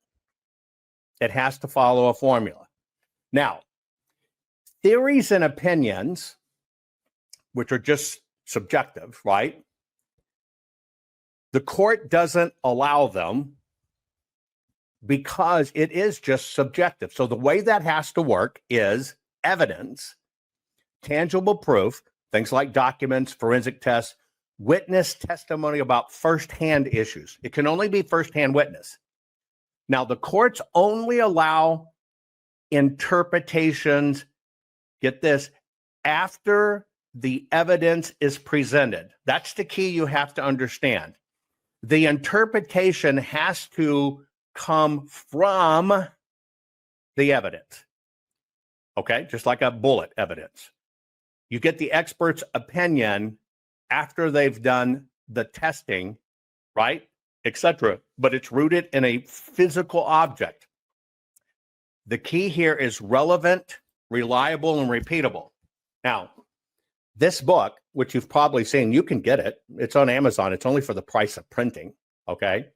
it has to follow a formula. Now, theories and opinions, which are just subjective, right? The court doesn't allow them because it is just subjective. So the way that has to work is evidence, tangible proof, things like documents, forensic tests, witness testimony about firsthand issues. It can only be firsthand witness. Now, the courts only allow interpretations, get this, after the evidence is presented. That's the key you have to understand. The interpretation has to come from the evidence. Okay, just like a bullet evidence. You get the expert's opinion after they've done the testing, right, etc. But it's rooted in a physical object. The key here is relevant, reliable, and repeatable. Now, this book, which you've probably seen, you can get it. It's on Amazon. It's only for the price of printing, okay?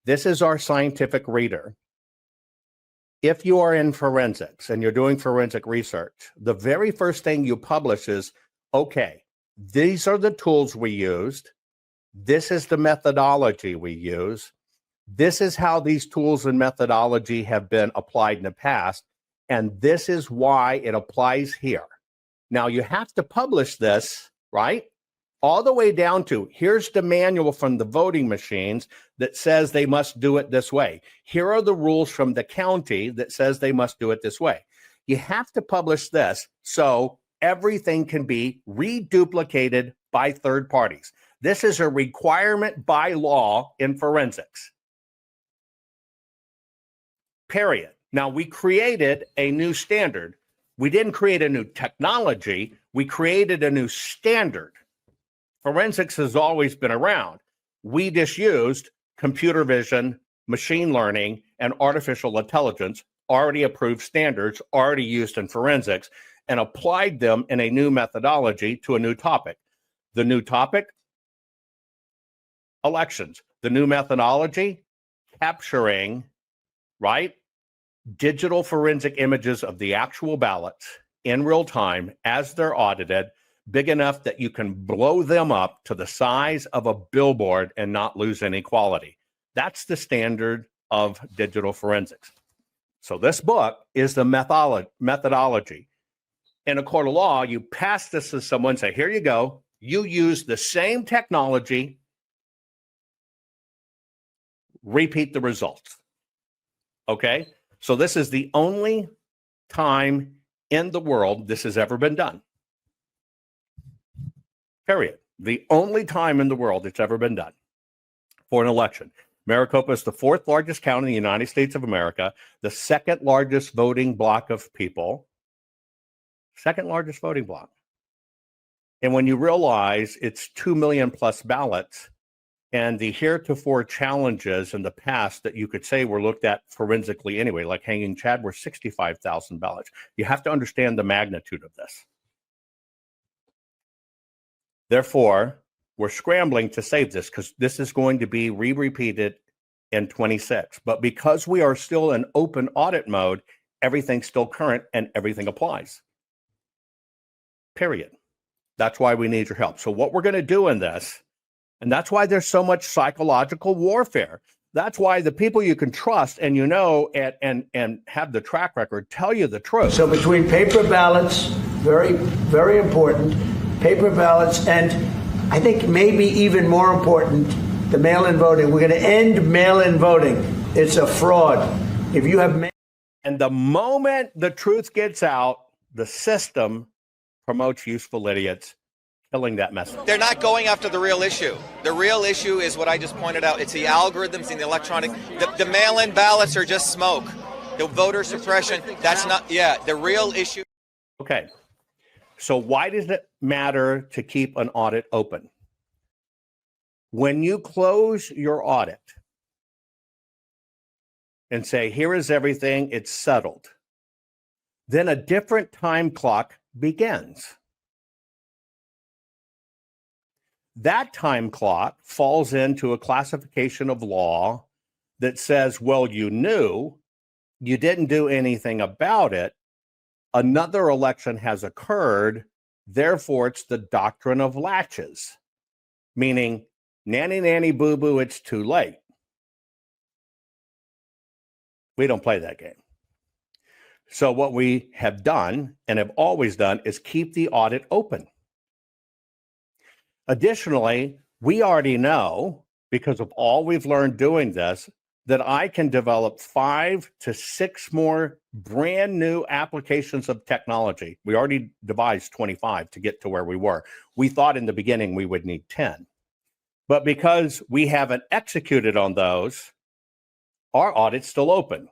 This is our scientific reader. If you are in forensics and you're doing forensic research, the very first thing you publish is, okay, these are the tools we used. This is the methodology we use. This is how these tools and methodology have been applied in the past. And this is why it applies here. Now, you have to publish this, right? All the way down to, here's the manual from the voting machines that says they must do it this way. Here are the rules from the county that says they must do it this way. You have to publish this so everything can be reduplicated by third parties. This is a requirement by law in forensics. Period. Now, we created a new standard. We didn't create a new technology. We created a new standard. Forensics has always been around. We just used computer vision, machine learning, and artificial intelligence, already approved standards, already used in forensics. and applied them in a new methodology to a new topic. The new topic, elections. The new methodology, capturing, right, digital forensic images of the actual ballots in real time as they're audited, big enough that you can blow them up to the size of a billboard and not lose any quality. That's the standard of digital forensics. So this book is the methodology. In a court of law, you pass this to someone, say, here you go. You use the same technology, repeat the results. Okay? So this is the only time in the world this has ever been done. Period. The only time in the world it's ever been done for an election. Maricopa is the fourth largest county in the United States of America, the second largest voting block of people, second largest voting block. And when you realize it's 2 million plus ballots, and the heretofore challenges in the past that you could say were looked at forensically anyway, like hanging Chad, were 65,000 ballots. You have to understand the magnitude of this. Therefore, we're scrambling to save this because this is going to be repeated in 26. But because we are still in open audit mode, everything's still current and everything applies. Period. That's why we need your help. So what we're going to do in this, and that's why there's so much psychological warfare. That's why the people you can trust and you know and have the track record tell you the truth. So between paper ballots, very, very important, paper ballots, and I think maybe even more important, the mail-in voting. We're going to end mail-in voting. It's a fraud. If you have and the moment the truth gets out, the system promotes useful idiots, killing that message. They're not going after the real issue. The real issue is what I just pointed out. It's the algorithms and the electronic. The mail-in ballots are just smoke. The voter suppression, that's not, the real issue. Okay. So why does it matter to keep an audit open? When you close your audit and say, here is everything, it's settled, then a different time clock begins. That time clock falls into a classification of law that says, well, you knew, you didn't do anything about it, another election has occurred, therefore it's the doctrine of latches, meaning nanny, nanny, boo-boo, it's too late. We don't play that game. So what we have done and have always done is keep the audit open. Additionally, we already know, because of all we've learned doing this, that I can develop 5 to 6 more brand new applications of technology. We already devised 25 to get to where we were. We thought in the beginning we would need 10. But because we haven't executed on those, our audit's still open,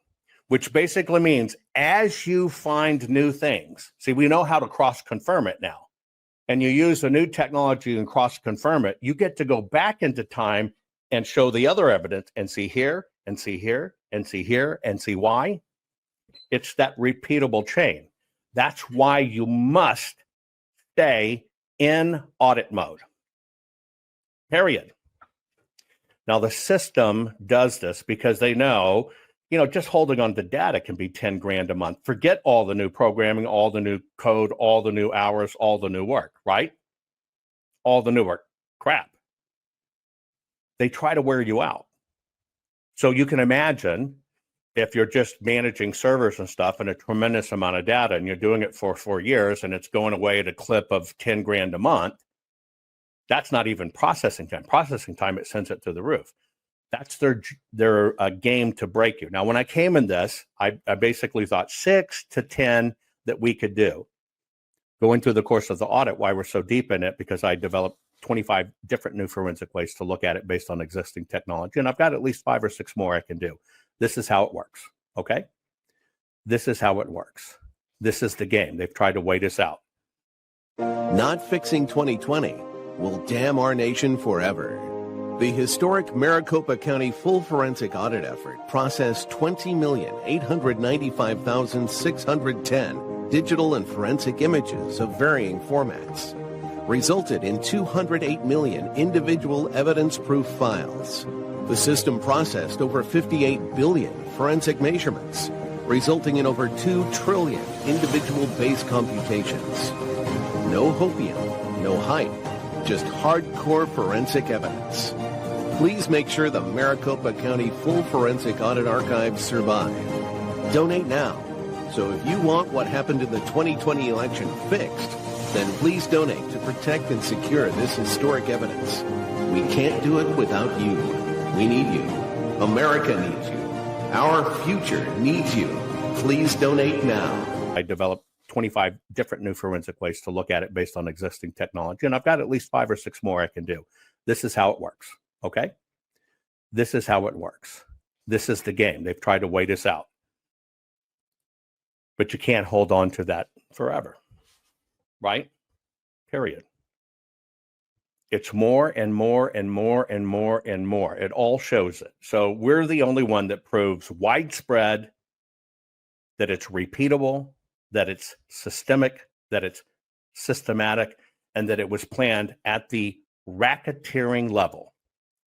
which basically means as you find new things, see, we know how to cross-confirm it now, and you use the new technology and cross-confirm it, you get to go back into time and show the other evidence and see here, and see here, and see here, and see why. It's that repeatable chain. That's why you must stay in audit mode. Period. Now, the system does this because they know, just holding on to data can be 10 grand a month. Forget all the new programming, all the new code, all the new hours, all the new work, right? All the new work. Crap. They try to wear you out. So you can imagine if you're just managing servers and stuff and a tremendous amount of data and you're doing it for 4 years and it's going away at a clip of 10 grand a month, that's not even processing time. Processing time, it sends it to the roof. That's their game to break you. Now, when I came in this, I basically thought 6 to 10 that we could do. Going through the course of the audit, why we're so deep in it, because I developed 25 different new forensic ways to look at it based on existing technology. And I've got at least 5 or 6 more I can do. This is how it works, okay? This is how it works. This is the game. They've tried to wait us out. Not fixing 2020 will damn our nation forever. The historic Maricopa County full forensic audit effort processed 20,895,610 digital and forensic images of varying formats, resulted in 208 million individual evidence-proof files. The system processed over 58 billion forensic measurements, resulting in over 2 trillion individual base computations. No hopium, no hype, just hardcore forensic evidence. Please make sure the Maricopa County Full Forensic Audit Archives survive. Donate now. So if you want what happened in the 2020 election fixed, then please donate to protect and secure this historic evidence. We can't do it without you. We need you. America needs you. Our future needs you. Please donate now. I developed 25 different new forensic ways to look at it based on existing technology, and I've got at least 5 or 6 more I can do. This is how it works, okay? This is how it works. This is the game. They've tried to wait us out. But you can't hold on to that forever, right? Period. It's more and more and more and more and more. It all shows it. So we're the only one that proves widespread, that it's repeatable, that it's systemic, that it's systematic, and that it was planned at the racketeering level.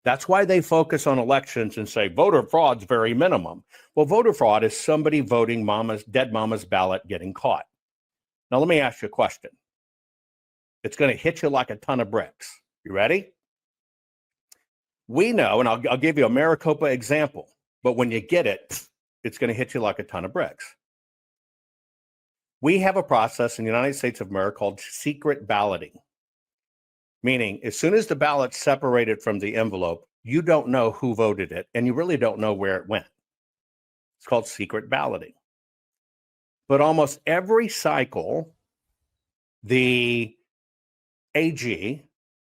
That's why they focus on elections and say voter fraud's very minimum. Well, voter fraud is somebody voting dead mama's ballot getting caught. Now, let me ask you a question. It's going to hit you like a ton of bricks. You ready? We know, and I'll give you a Maricopa example, but when you get it, it's going to hit you like a ton of bricks. We have a process in the United States of America called secret balloting, meaning as soon as the ballot's separated from the envelope, you don't know who voted it, and you really don't know where it went. It's called secret balloting. But almost every cycle, the AG,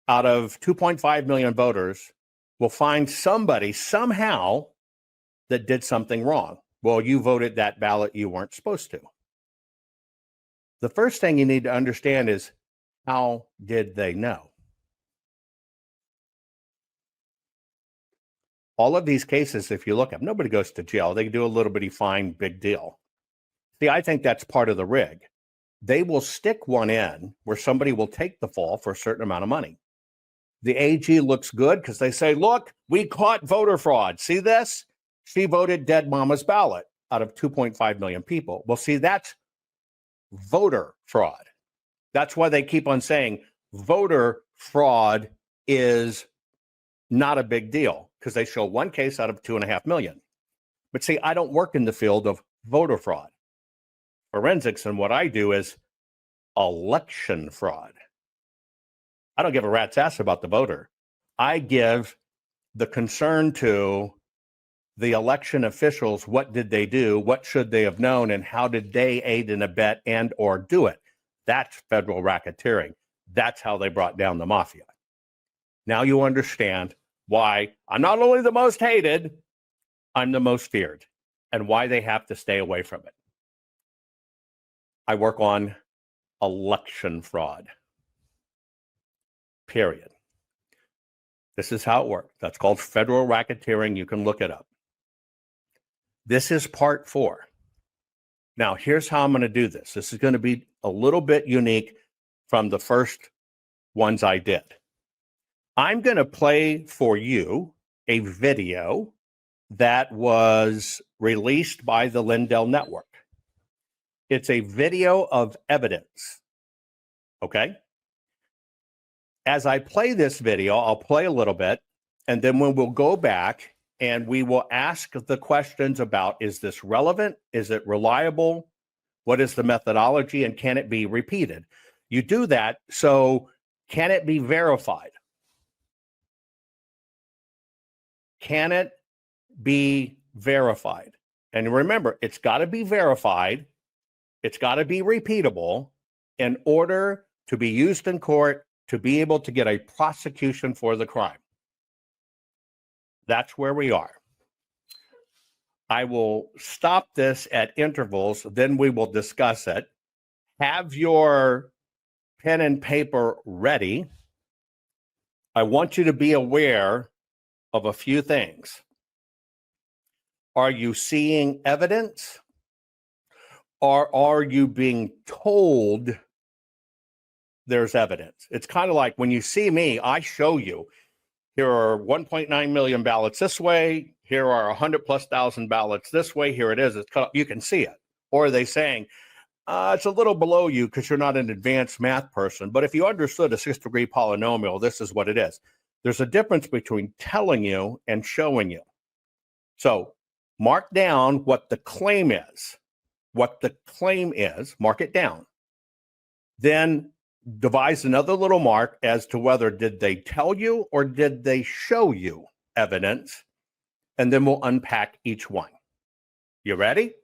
out of 2.5 million voters, will find somebody somehow that did something wrong. Well, you voted that ballot you weren't supposed to. The first thing you need to understand is, how did they know? All of these cases, if you look at, nobody goes to jail. They do a little bitty fine, big deal. See, I think that's part of the rig. They will stick one in where somebody will take the fall for a certain amount of money. The AG looks good because they say, look, we caught voter fraud. See this? She voted dead mama's ballot out of 2.5 million people. Well, see, that's voter fraud. That's why they keep on saying voter fraud is not a big deal, because they show one case out of 2.5 million. But see, I don't work in the field of voter fraud. Forensics, and what I do is election fraud. I don't give a rat's ass about the voter. I give the concern to the election officials. What did they do? What should they have known? And how did they aid and abet and or do it? That's federal racketeering. That's how they brought down the mafia. Now you understand why I'm not only the most hated, I'm the most feared, and why they have to stay away from it. I work on election fraud. Period. This is how it works. That's called federal racketeering. You can look it up. This is part 4. Now, here's how I'm going to do this. This is going to be a little bit unique from the first ones I did. I'm going to play for you a video that was released by the Lindell Network. It's a video of evidence. Okay? As I play this video, I'll play a little bit, and then we'll go back and we will ask the questions about, is this relevant? Is it reliable? What is the methodology? And can it be repeated? You do that, so can it be verified? Can it be verified? And remember, it's got to be verified. It's got to be repeatable in order to be used in court to be able to get a prosecution for the crime. That's where we are. I will stop this at intervals, then we will discuss it. Have your pen and paper ready. I want you to be aware of a few things. Are you seeing evidence, or are you being told there's evidence? It's kind of like when you see me, I show you, here are 1.9 million ballots this way. Here are 100 plus thousand ballots this way. Here it is. It's cut up. You can see it. Or are they saying, it's a little below you because you're not an advanced math person. But if you understood a 6-degree polynomial, this is what it is. There's a difference between telling you and showing you. So mark down what the claim is. What the claim is, mark it down. Then devise another little mark as to whether did they tell you or did they show you evidence, and then we'll unpack each one. You ready?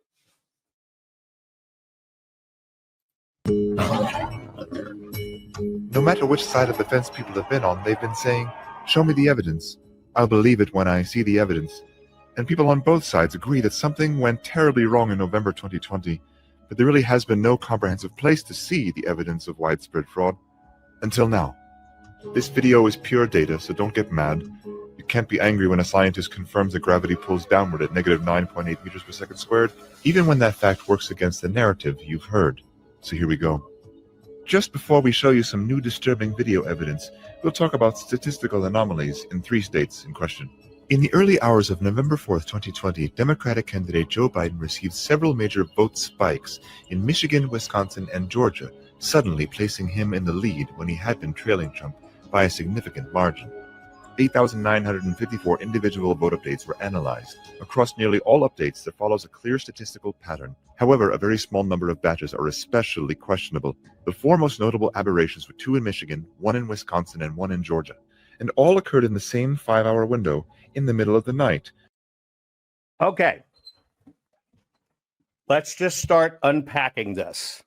No matter which side of the fence people have been on, they've been saying, "Show me the evidence. I'll believe it when I see the evidence." And people on both sides agree that something went terribly wrong in November 2020, but there really has been no comprehensive place to see the evidence of widespread fraud until now. This video is pure data, so don't get mad. You can't be angry when a scientist confirms that gravity pulls downward at negative 9.8 meters per second squared, even when that fact works against the narrative you've heard. So here we go. Just before we show you some new disturbing video evidence, we'll talk about statistical anomalies in 3 states in question. In the early hours of November 4th, 2020, Democratic candidate Joe Biden received several major vote spikes in Michigan, Wisconsin, and Georgia, suddenly placing him in the lead when he had been trailing Trump by a significant margin. 8,954 individual vote updates were analyzed. Across nearly all updates, there follows a clear statistical pattern. However, a very small number of batches are especially questionable. The 4 most notable aberrations were 2 in Michigan, 1 in Wisconsin, and 1 in Georgia, and all occurred in the same 5-hour window in the middle of the night. Okay. Let's just start unpacking this.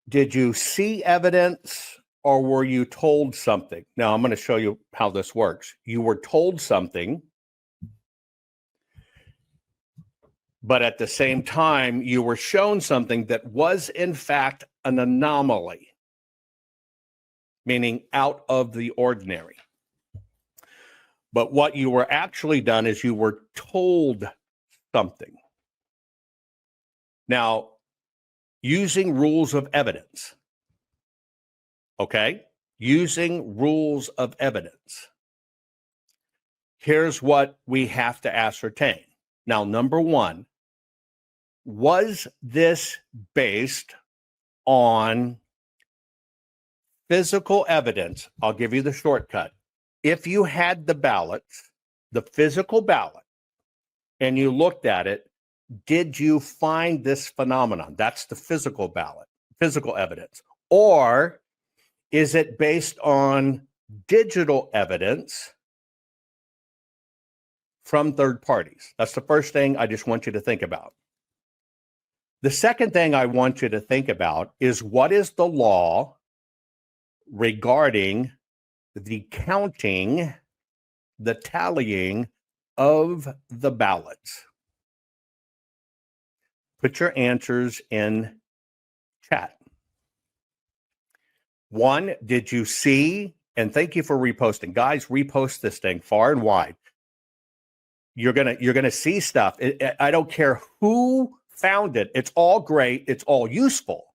Did you see evidence or were you told something? Now, I'm going to show you how this works. You were told something, but at the same time, you were shown something that was, in fact, an anomaly, meaning out of the ordinary. But what you were actually done is you were told something. Now, using rules of evidence, okay? Using rules of evidence. Here's what we have to ascertain. Now, number 1, was this based on physical evidence? I'll give you the shortcut. If you had the ballots, the physical ballot, and you looked at it, did you find this phenomenon? That's the physical ballot, physical evidence. Or is it based on digital evidence from third parties? That's the first thing I just want you to think about. The second thing I want you to think about is, what is the law regarding the counting, the tallying of the ballots? Put your answers in chat. 1, did you see? And thank you for reposting. Guys, repost this thing far and wide. You're gonna see stuff. I don't care who found it. It's all great. It's all useful.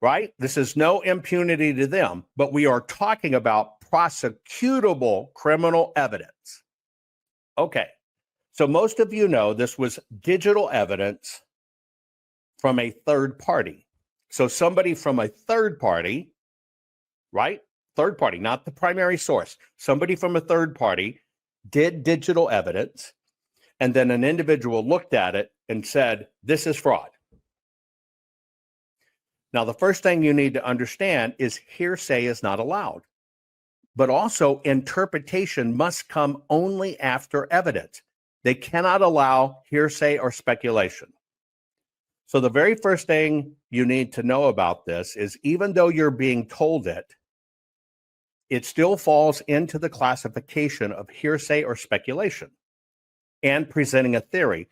Right? This is no impunity to them, but we are talking about prosecutable criminal evidence. Okay. So most of you know this was digital evidence from a third party. So somebody from a third party, right? Third party, not the primary source. Somebody from a third party did digital evidence, and then an individual looked at it and said, this is fraud. Now, the first thing you need to understand is hearsay is not allowed, but also interpretation must come only after evidence. They cannot allow hearsay or speculation. So the very first thing you need to know about this is, even though you're being told it, it still falls into the classification of hearsay or speculation and presenting a theory.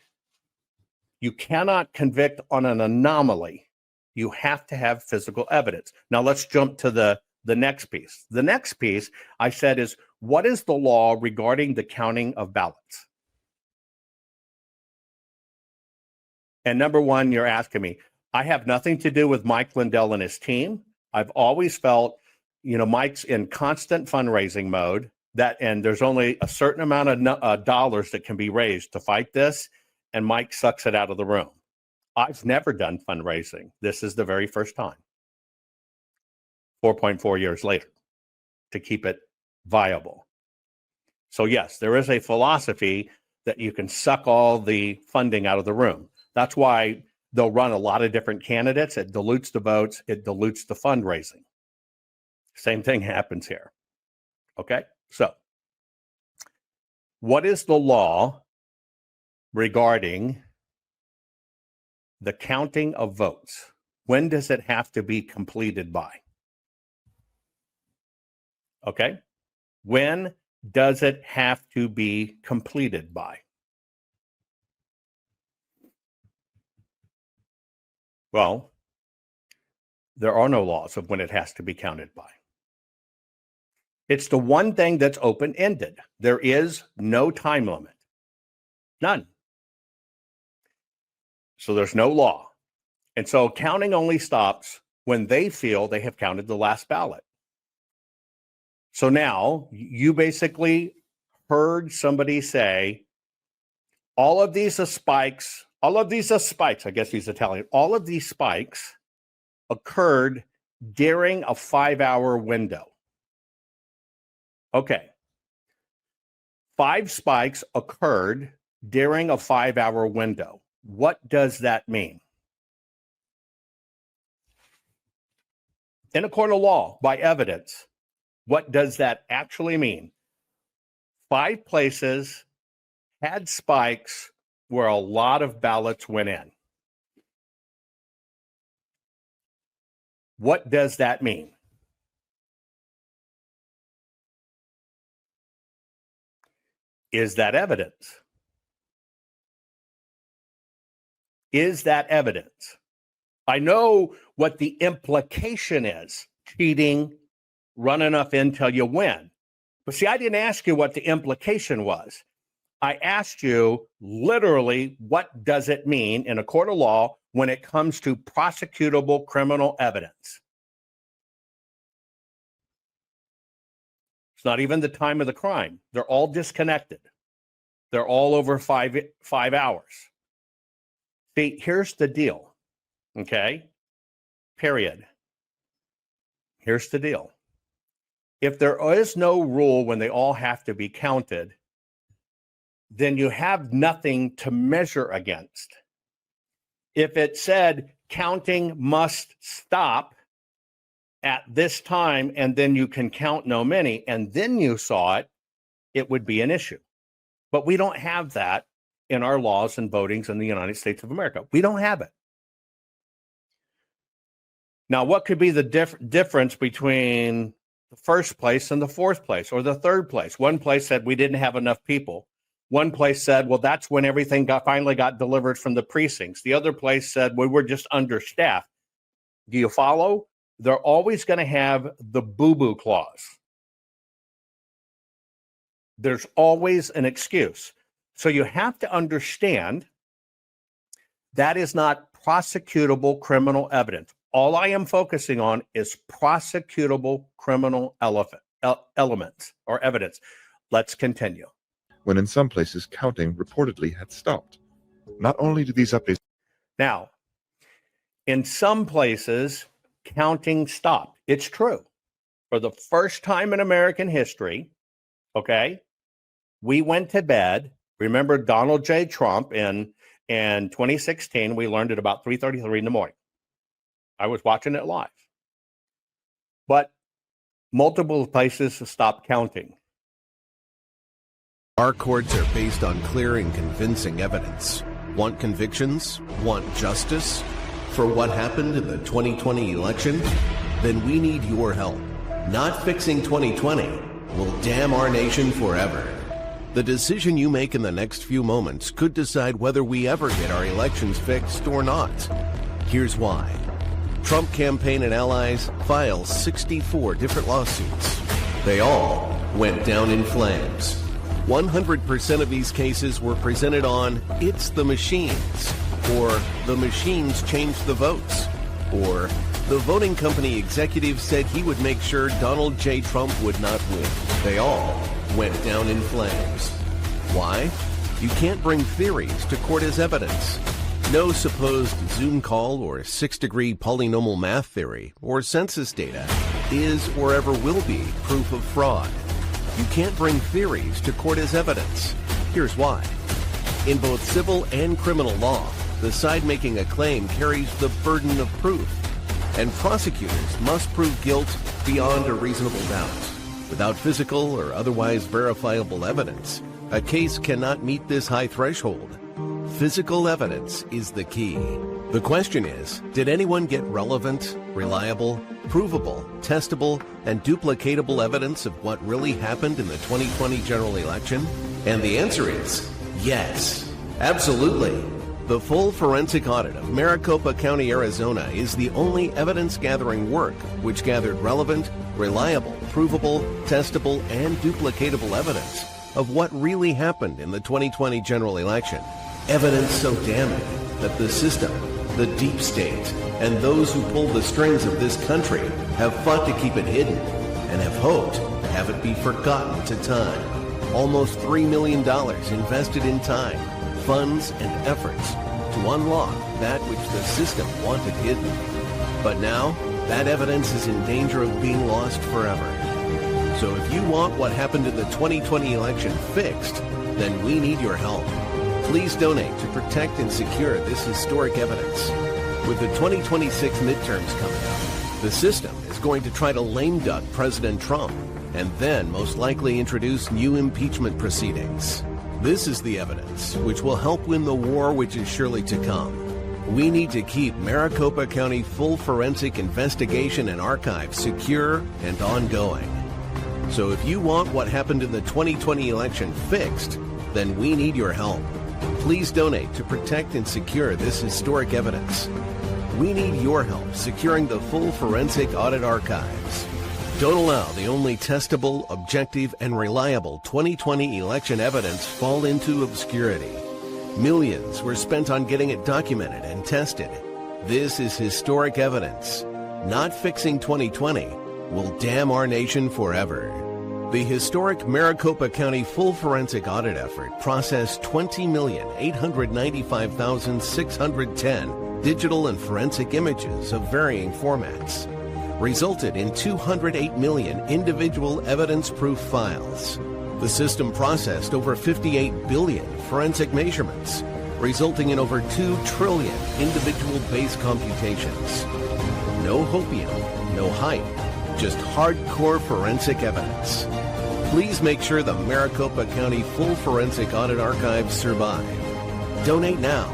You cannot convict on an anomaly. You have to have physical evidence. Now let's jump to the next piece. The next piece I said is, what is the law regarding the counting of ballots? And number one, you're asking me, I have nothing to do with Mike Lindell and his team. I've always felt, Mike's in constant fundraising mode, and there's only a certain amount of dollars that can be raised to fight this, and Mike sucks it out of the room. I've never done fundraising. This is the very first time, 4.4 years later, to keep it viable. So yes, there is a philosophy that you can suck all the funding out of the room. That's why they'll run a lot of different candidates. It dilutes the votes. It dilutes the fundraising. Same thing happens here. Okay, so what is the law regarding the counting of votes? When does it have to be completed by? Okay, when does it have to be completed by? Well, there are no laws of when it has to be counted by. It's the one thing that's open-ended. There is no time limit. None. So there's no law. And so counting only stops when they feel they have counted the last ballot. So now you basically heard somebody say, all of these are spikes, I guess he's Italian, all of these spikes occurred during a 5-hour window. Okay. 5 spikes occurred during a 5-hour window. What does that mean? In a court of law, by evidence, what does that actually mean? 5 places had spikes where a lot of ballots went in. What does that mean? Is that evidence? Is that evidence? I know what the implication is. Cheating, run enough in till you win. But see, I didn't ask you what the implication was. I asked you literally, what does it mean in a court of law when it comes to prosecutable criminal evidence? It's not even the time of the crime. They're all disconnected. They're all over 5 hours. See, here's the deal. Okay? Period. Here's the deal. If there is no rule when they all have to be counted, then you have nothing to measure against. If it said counting must stop at this time and then you can count no many, and then you saw it, it would be an issue. But we don't have that in our laws and votings in the United States of America. We don't have it. Now, what could be the difference between the first place and the fourth place or the third place? One place said we didn't have enough people. One place said, well, that's when everything finally got delivered from the precincts. The other place said, we were just understaffed. Do you follow? They're always going to have the boo-boo clause. There's always an excuse. So you have to understand that is not prosecutable criminal evidence. All I am focusing on is prosecutable criminal elements or evidence. Let's continue. When in some places counting reportedly had stopped. Not only do these updates... Now, in some places, counting stopped. It's true. For the first time in American history, okay, we went to bed. Remember Donald J. Trump in 2016, we learned it about 3:33 in the morning. I was watching it live. But multiple places stopped counting. Our courts are based on clear and convincing evidence. Want convictions? Want justice? For what happened in the 2020 election? Then we need your help. Not fixing 2020 will damn our nation forever. The decision you make in the next few moments could decide whether we ever get our elections fixed or not. Here's why. Trump campaign and allies filed 64 different lawsuits. They all went down in flames. 100% of these cases were presented on It's the Machines. Or the machines changed the votes. Or the voting company executive said he would make sure Donald J. Trump would not win. They all went down in flames. Why? You can't bring theories to court as evidence. No supposed Zoom call or six-degree polynomial math theory or census data is or ever will be proof of fraud. You can't bring theories to court as evidence. Here's why. In both civil and criminal law, the side making a claim carries the burden of proof, and prosecutors must prove guilt beyond a reasonable doubt. Without physical or otherwise verifiable evidence, a case cannot meet this high threshold. Physical evidence is the key. The question is, did anyone get relevant, reliable, provable, testable, and duplicatable evidence of what really happened in the 2020 general election? And the answer is yes, absolutely. The full forensic audit of Maricopa County, Arizona is the only evidence-gathering work which gathered relevant, reliable, provable, testable, and duplicatable evidence of what really happened in the 2020 general election. Evidence so damning that the system, the deep state, and those who pull the strings of this country have fought to keep it hidden and have hoped to have it be forgotten to time. Almost $3 million invested in time, funds, and efforts to unlock that which the system wanted hidden. But now, that evidence is in danger of being lost forever. So if you want what happened in the 2020 election fixed, then we need your help. Please donate to protect and secure this historic evidence. With the 2026 midterms coming up, the system is going to try to lame duck President Trump and then most likely introduce new impeachment proceedings. This is the evidence which will help win the war which is surely to come. We need to keep Maricopa County full forensic investigation and archive secure and ongoing. So if you want what happened in the 2020 election fixed, then we need your help. Please donate to protect and secure this historic evidence. We need your help securing the full forensic audit archives. Don't allow the only testable, objective, and reliable 2020 election evidence fall into obscurity. Millions were spent on getting it documented and tested. This is historic evidence. Not fixing 2020 will damn our nation forever. The historic Maricopa County full forensic audit effort processed 20,895,610 digital and forensic images of varying formats, resulted in 208 million individual evidence-proof files. The system processed over 58 billion forensic measurements, resulting in over 2 trillion individual base computations. No hopium, no hype, just hardcore forensic evidence. Please make sure the Maricopa County full forensic audit archives survive. Donate now.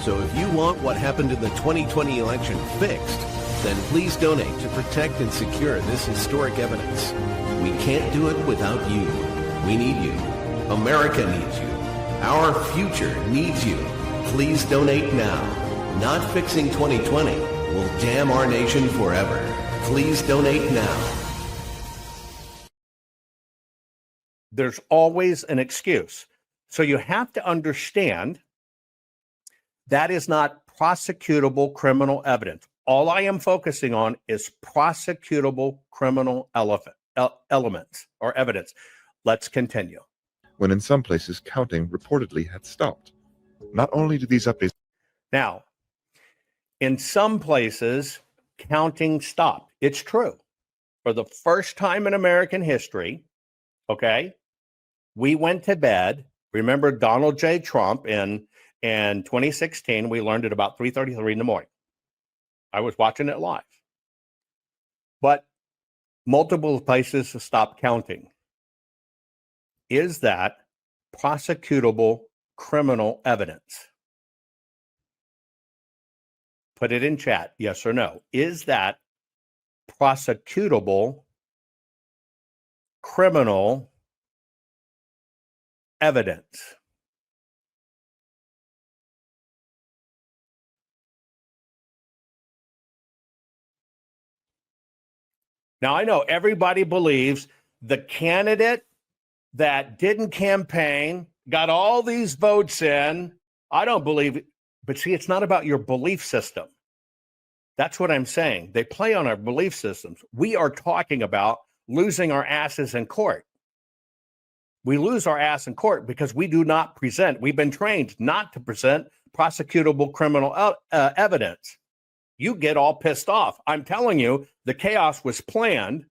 So if you want what happened in the 2020 election fixed, then please donate to protect and secure this historic evidence. We can't do it without you. We need you. America needs you. Our future needs you. Please donate now. Not fixing 2020 will damn our nation forever. Please donate now. There's always an excuse. So you have to understand that is not prosecutable criminal evidence. All I am focusing on is prosecutable criminal elements or evidence. Let's continue. When in some places counting reportedly had stopped. Not only do these updates... Now, in some places, counting stopped. It's true. For the first time in American history, okay, we went to bed. Remember Donald J. Trump in 2016, we learned at about 3:33 in the morning. I was watching it live. But multiple places stopped counting. Is that prosecutable criminal evidence? Put it in chat, yes or no. Is that prosecutable criminal evidence? Now, I know everybody believes the candidate that didn't campaign, got all these votes in. I don't believe But see, it's not about your belief system. That's what I'm saying. They play on our belief systems. We are talking about losing our asses in court. We lose our ass in court because we do not present. We've been trained not to present prosecutable criminal evidence. You get all pissed off. I'm telling you, the chaos was planned.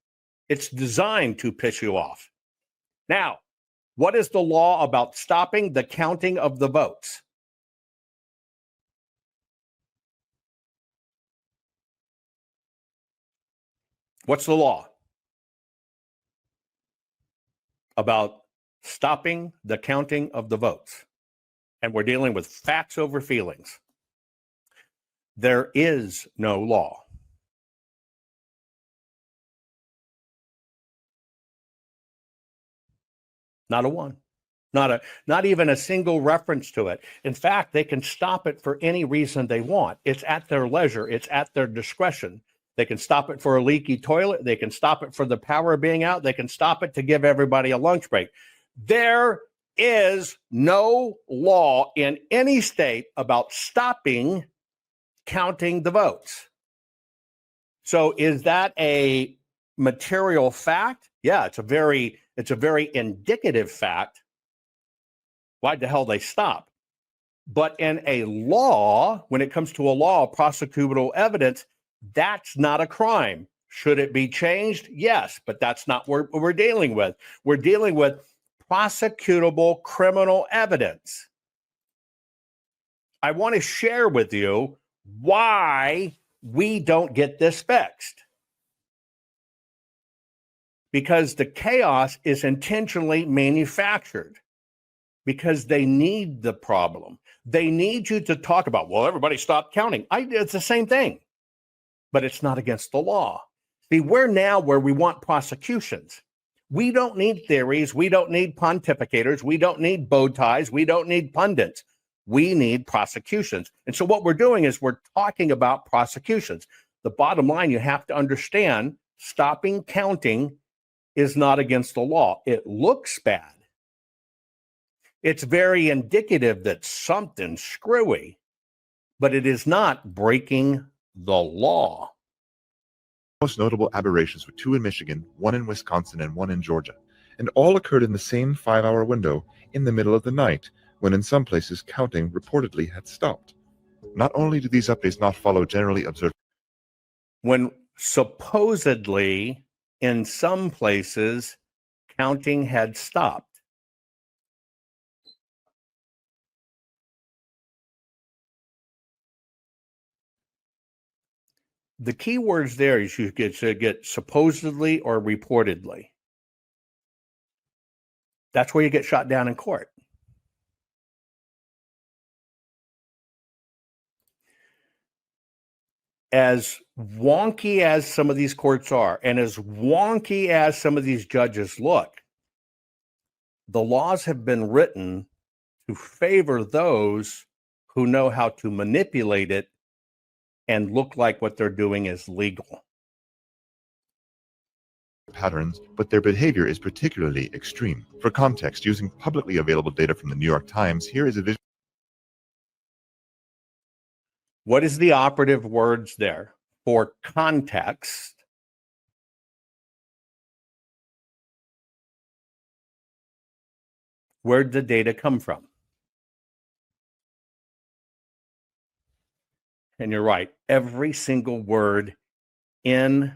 It's designed to piss you off. Now, what is the law about stopping the counting of the votes? What's the law about stopping the counting of the votes? And we're dealing with facts over feelings. There is no law. Not a one. Not even a single reference to it. In fact, they can stop it for any reason they want. It's at their leisure. It's at their discretion. They can stop it for a leaky toilet. They can stop it for the power being out. They can stop it to give everybody a lunch break. There is no law in any state about stopping counting the votes. So is that a material fact? Yeah, it's a very indicative fact. Why the hell they stop? But in a law, when it comes to a law, prosecutable evidence, that's not a crime. Should it be changed? Yes, but that's not what we're dealing with. We're dealing with prosecutable criminal evidence. I want to share with you why we don't get this fixed. Because the chaos is intentionally manufactured. Because they need the problem. They need you to talk about, well, everybody stop counting. It's the same thing. But it's not against the law. See, we're now where we want prosecutions. We don't need theories. We don't need pontificators. We don't need bow ties. We don't need pundits. We need prosecutions. And so what we're doing is we're talking about prosecutions. The bottom line, you have to understand, stopping counting is not against the law. It looks bad. It's very indicative that something's screwy, but it is not breaking the law. Most notable aberrations were 2 in Michigan, 1 in Wisconsin, and 1 in Georgia, and all occurred in the same 5-hour window in the middle of the night, when in some places counting reportedly had stopped. Not only do these updates not follow generally observed, when supposedly in some places counting had stopped. The key words there is you get supposedly or reportedly. That's where you get shot down in court. As wonky as some of these courts are, and as wonky as some of these judges look, the laws have been written to favor those who know how to manipulate it and look like what they're doing is legal. patterns, but their behavior is particularly extreme. For context, using publicly available data from the New York Times, here is a visual. What is the operative words there? For context, where'd the data come from? And you're right, every single word in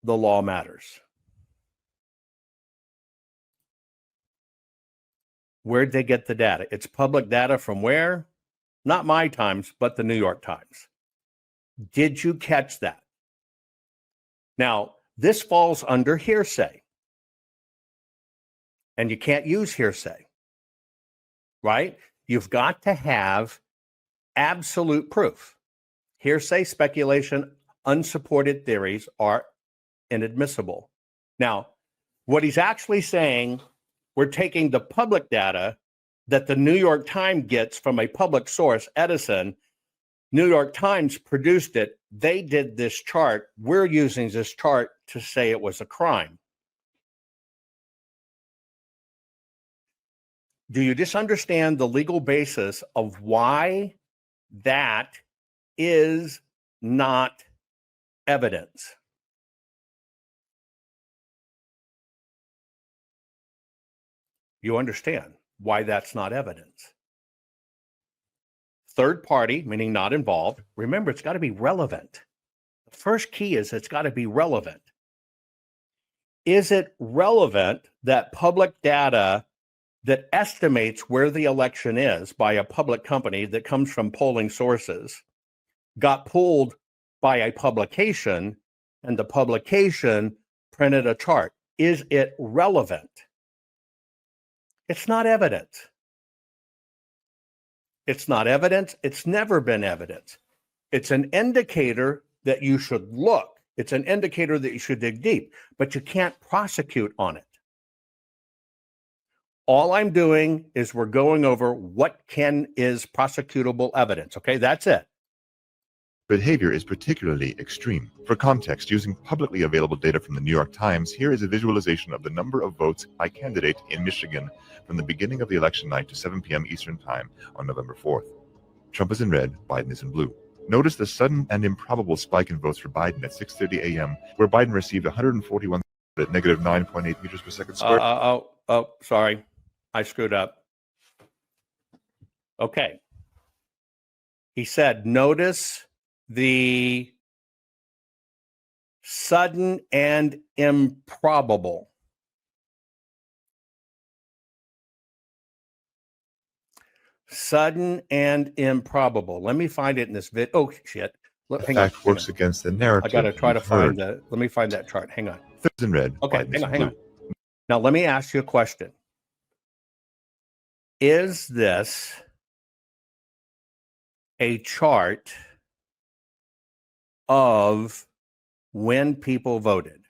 the law matters. Where'd they get the data? It's public data from where? Not my Times, but the New York Times. Did you catch that? Now, this falls under hearsay. And you can't use hearsay, right? You've got to have absolute proof. Hearsay, speculation, unsupported theories are inadmissible. Now, what he's actually saying, we're taking the public data that the New York Times gets from a public source, Edison. New York Times produced it. They did this chart. We're using this chart to say it was a crime. Do you just understand the legal basis of why that is not evidence? You understand why that's not evidence. Third party, meaning not involved. Remember, it's got to be relevant. The first key is it's got to be relevant. Is it relevant that public data that estimates where the election is by a public company that comes from polling sources got pulled by a publication, and the publication printed a chart? Is it relevant? It's not evidence. It's not evidence. It's never been evidence. It's an indicator that you should look. It's an indicator that you should dig deep, but you can't prosecute on it. All I'm doing is we're going over what is prosecutable evidence. Okay, that's it. Behavior is particularly extreme. For context, using publicly available data from the New York Times, here is a visualization of the number of votes by candidate in Michigan from the beginning of the election night to 7 p.m. Eastern Time on November 4th. Trump is in red, Biden is in blue. Notice the sudden and improbable spike in votes for Biden at 6:30 a.m., where Biden received 141 at negative 9.8 meters per second squared. Sorry. I screwed up. Okay. He said, notice the sudden and improbable. Sudden and improbable. Let me find it in this vid. Oh, shit. Hang on. Works against the narrative. I got to try to find let me find that chart. Hang on. Thirds in red. Okay, hang on. Now, let me ask you a question. Is this a chart of when people voted?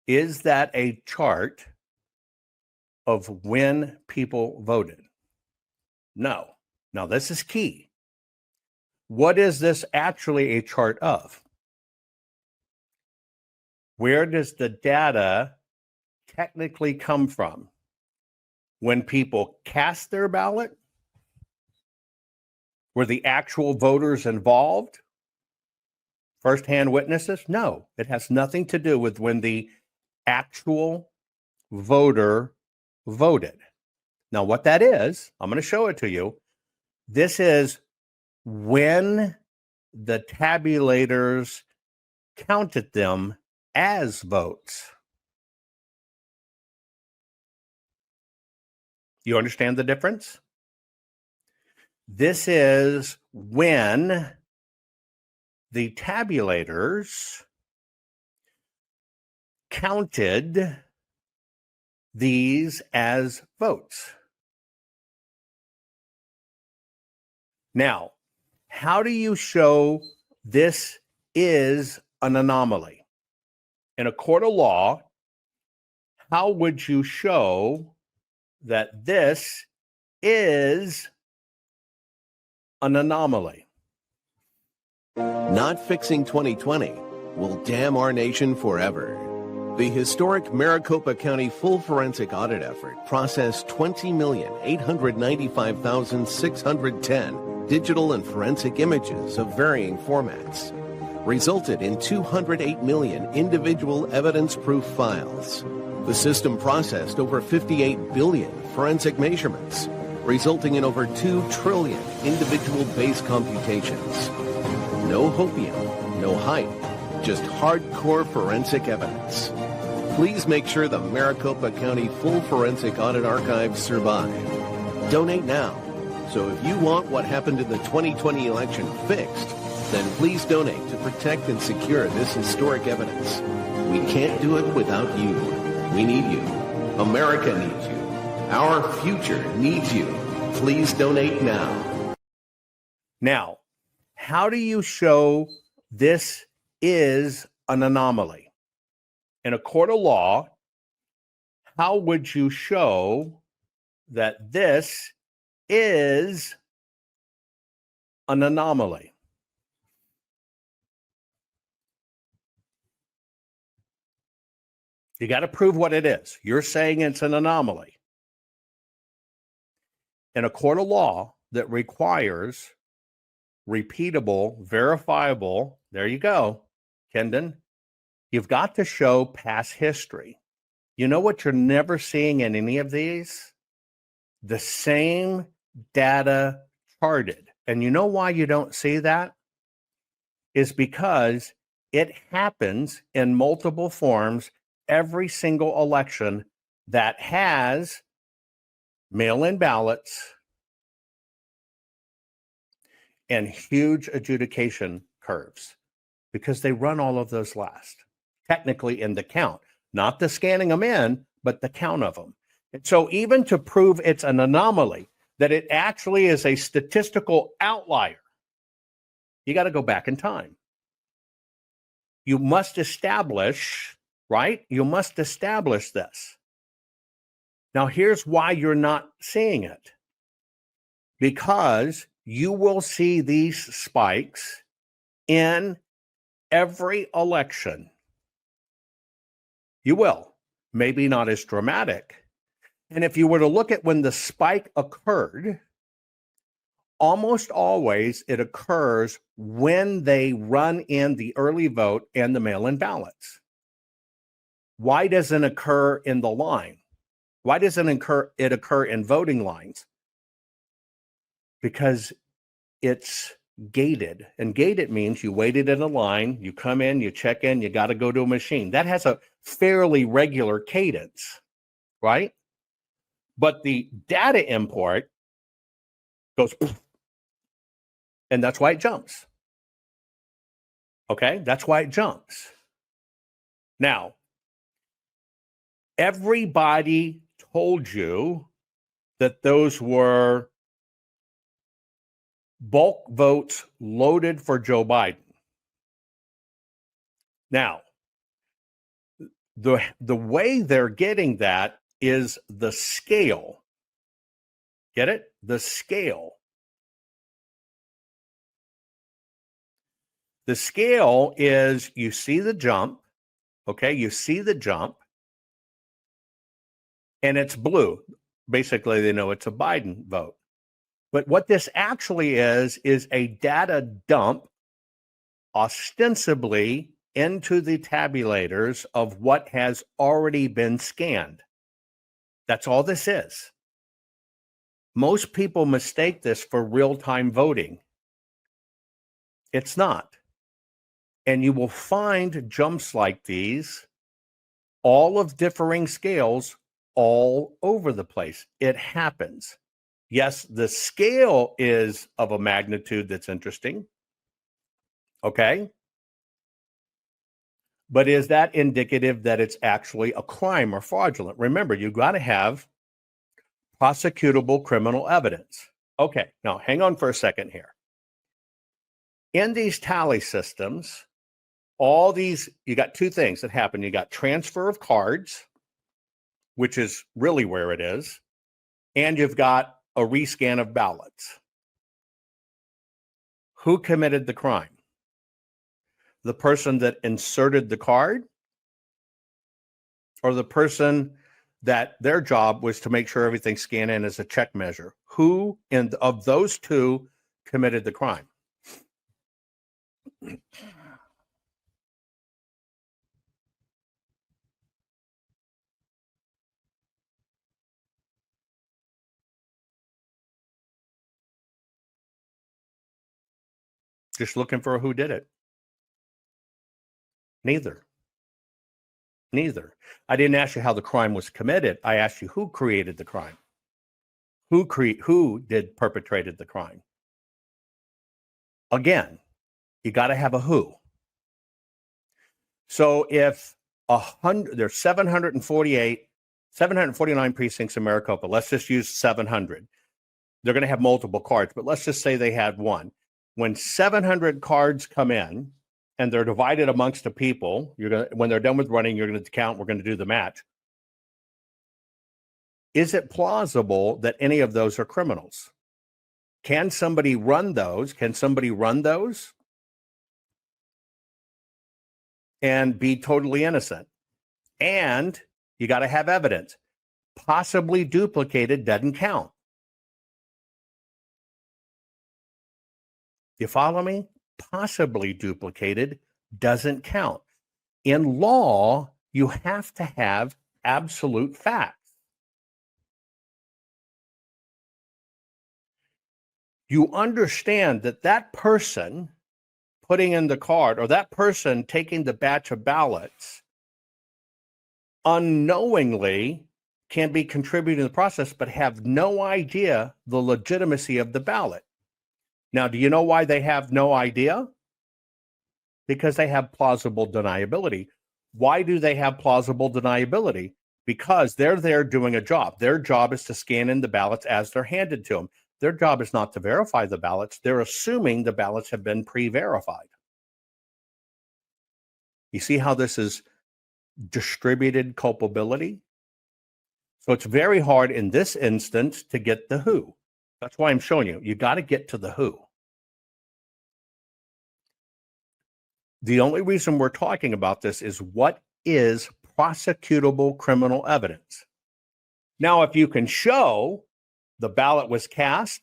Is that a chart of when people voted? No. Now, this is key. What is this actually a chart of? Where does the data technically come from? When people cast their ballot? Were the actual voters involved? First-hand witnesses? No, it has nothing to do with when the actual voter voted. Now, what that is, I'm going to show it to you. This is when the tabulators counted them as votes. You understand the difference? This is when the tabulators counted these as votes. Now, how do you show this is an anomaly? In a court of law, how would you show that this is an anomaly? Not fixing 2020 will damn our nation forever. The historic Maricopa County full forensic audit effort processed 20,895,610 digital and forensic images of varying formats, resulted in 208 million individual evidence-proof files. The system processed over 58 billion forensic measurements, resulting in over 2 trillion individual base computations. No hopium, no hype, just hardcore forensic evidence. Please make sure the Maricopa County Full Forensic Audit Archives survive. Donate now. So if you want what happened in the 2020 election fixed, then please donate to protect and secure this historic evidence. We can't do it without you. We need you. America needs you. Our future needs you. Please donate now. Now, how do you show this is an anomaly? In a court of law, how would you show that this is an anomaly? You got to prove what it is. You're saying it's an anomaly. In a court of law that requires repeatable, verifiable, there you go, Kendon, you've got to show past history. You know what you're never seeing in any of these? The same data charted. And you know why you don't see that? Is because it happens in multiple forms every single election that has mail-in ballots and huge adjudication curves, because they run all of those last, technically in the count, not the scanning them in, but the count of them. And so even to prove it's an anomaly, that it actually is a statistical outlier, you got to go back in time. You must establish, right? You must establish this. Now, here's why you're not seeing it. Because you will see these spikes in every election. You will. Maybe not as dramatic. And if you were to look at when the spike occurred, almost always it occurs when they run in the early vote and the mail-in ballots. Why doesn't it occur in the line? Why doesn't it occur in voting lines? Because it's gated. And gated means you waited in a line, you come in, you check in, you got to go to a machine. That has a fairly regular cadence, right? But the data import goes, and that's why it jumps. Okay, that's why it jumps. Now, everybody told you that those were bulk votes loaded for Joe Biden. Now, the way they're getting that is the scale. Get it? The scale. The scale is, you see the jump, okay? You see the jump, and it's blue. Basically, they know it's a Biden vote. But what this actually is a data dump, ostensibly into the tabulators of what has already been scanned. That's all this is. Most people mistake this for real-time voting. It's not. And you will find jumps like these, all of differing scales, all over the place. It happens. Yes, the scale is of a magnitude that's interesting. Okay? But is that indicative that it's actually a crime or fraudulent? Remember, you've got to have prosecutable criminal evidence. Okay, now hang on for a second here. In these tally systems, all these, you got two things that happen. You got transfer of cards, which is really where it is, and you've got a rescan of ballots. Who committed the crime? The person that inserted the card, or the person that their job was to make sure everything's scanned in as a check measure? Who of those two committed the crime? Just looking for who did it. Neither. I didn't ask you how the crime was committed. I asked you who created the crime. Who perpetrated the crime? Again, you got to have a who. So if there's 749 precincts in Maricopa, let's just use 700. They're going to have multiple cards, but let's just say they had one. When 700 cards come in and they're divided amongst the people, when they're done with running, you're going to count, we're going to do the match. Is it plausible that any of those are criminals? Can somebody run those? And be totally innocent? And you got to have evidence. Possibly duplicated doesn't count. You follow me? Possibly duplicated doesn't count. In law, you have to have absolute facts. You understand that that person putting in the card or that person taking the batch of ballots unknowingly can be contributing to the process, but have no idea the legitimacy of the ballot. Now, do you know why they have no idea? Because they have plausible deniability. Why do they have plausible deniability? Because they're there doing a job. Their job is to scan in the ballots as they're handed to them. Their job is not to verify the ballots. They're assuming the ballots have been pre-verified. You see how this is distributed culpability? So it's very hard in this instance to get the who. That's why I'm showing you. You got to get to the who. The only reason we're talking about this is what is prosecutable criminal evidence. Now, if you can show the ballot was cast,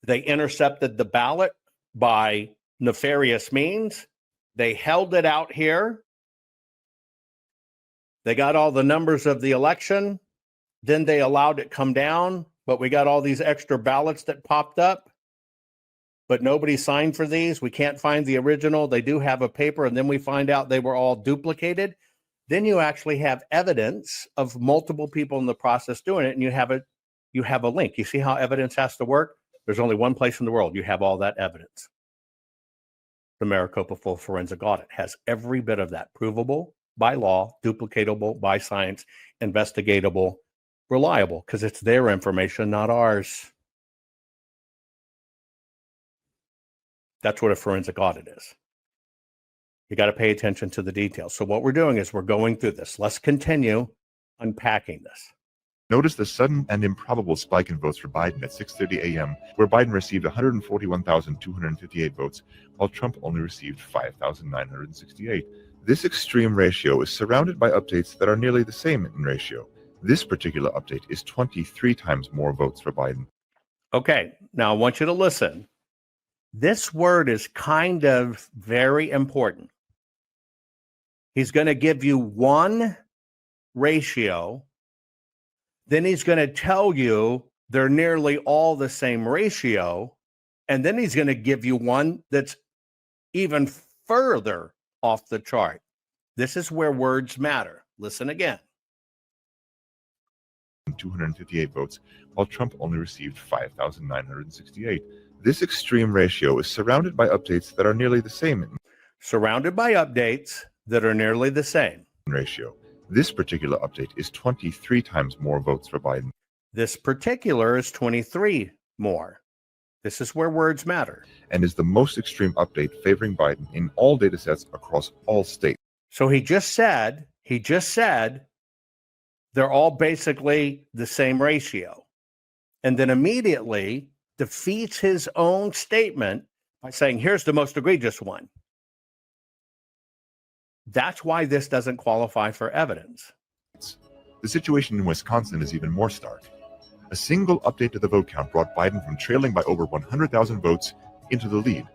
they intercepted the ballot by nefarious means, they held it out here, they got all the numbers of the election, then they allowed it come down, but we got all these extra ballots that popped up, but nobody signed for these. We can't find the original. They do have a paper, and then we find out they were all duplicated. Then you actually have evidence of multiple people in the process doing it, and you have a link. You see how evidence has to work? There's only one place in the world you have all that evidence. The Maricopa Full Forensic Audit has every bit of that, provable by law, duplicatable by science, investigatable, reliable, because it's their information, not ours. That's what a forensic audit is. You got to pay attention to the details. So what we're doing is we're going through this. Let's continue unpacking this. Notice the sudden and improbable spike in votes for Biden at 6:30 a.m., where Biden received 141,258 votes, while Trump only received 5,968. This extreme ratio is surrounded by updates that are nearly the same in ratio. This particular update is 23 times more votes for Biden. Okay, now I want you to listen. This word is kind of very important. He's going to give you one ratio, then he's going to tell you they're nearly all the same ratio, and then he's going to give you one that's even further off the chart. This is where words matter. Listen again. 258 votes, while Trump only received 5,968. This extreme ratio is surrounded by updates that are nearly the same. Surrounded by updates that are nearly the same. Ratio. This particular update is 23 times more votes for Biden. This particular is 23 more. This is where words matter. And is the most extreme update favoring Biden in all data sets across all states. So he just said they're all basically the same ratio. And then immediately defeats his own statement by saying, here's the most egregious one. That's why this doesn't qualify for evidence. The situation in Wisconsin is even more stark. A single update to the vote count brought Biden from trailing by over 100,000 votes into the lead.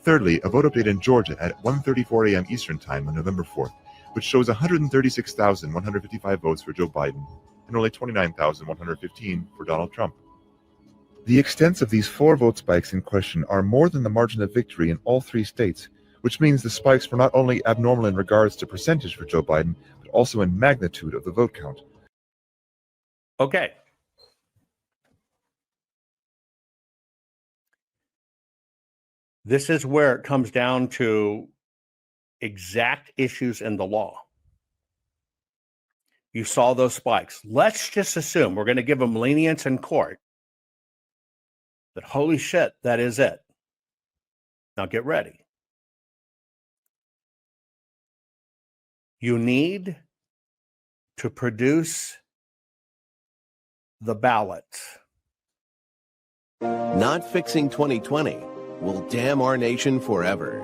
Thirdly, a vote update in Georgia at 1:34 a.m. Eastern Time on November 4th, which shows 136,155 votes for Joe Biden and only 29,115 for Donald Trump. The extents of these 4 vote spikes in question are more than the margin of victory in all 3 states, which means the spikes were not only abnormal in regards to percentage for Joe Biden, but also in magnitude of the vote count. Okay. This is where it comes down to exact issues in the law. You saw those spikes. Let's just assume we're going to give them lenience in court. But holy shit, that is it. Now get ready. You need to produce the ballots. Not fixing 2020 will damn our nation forever.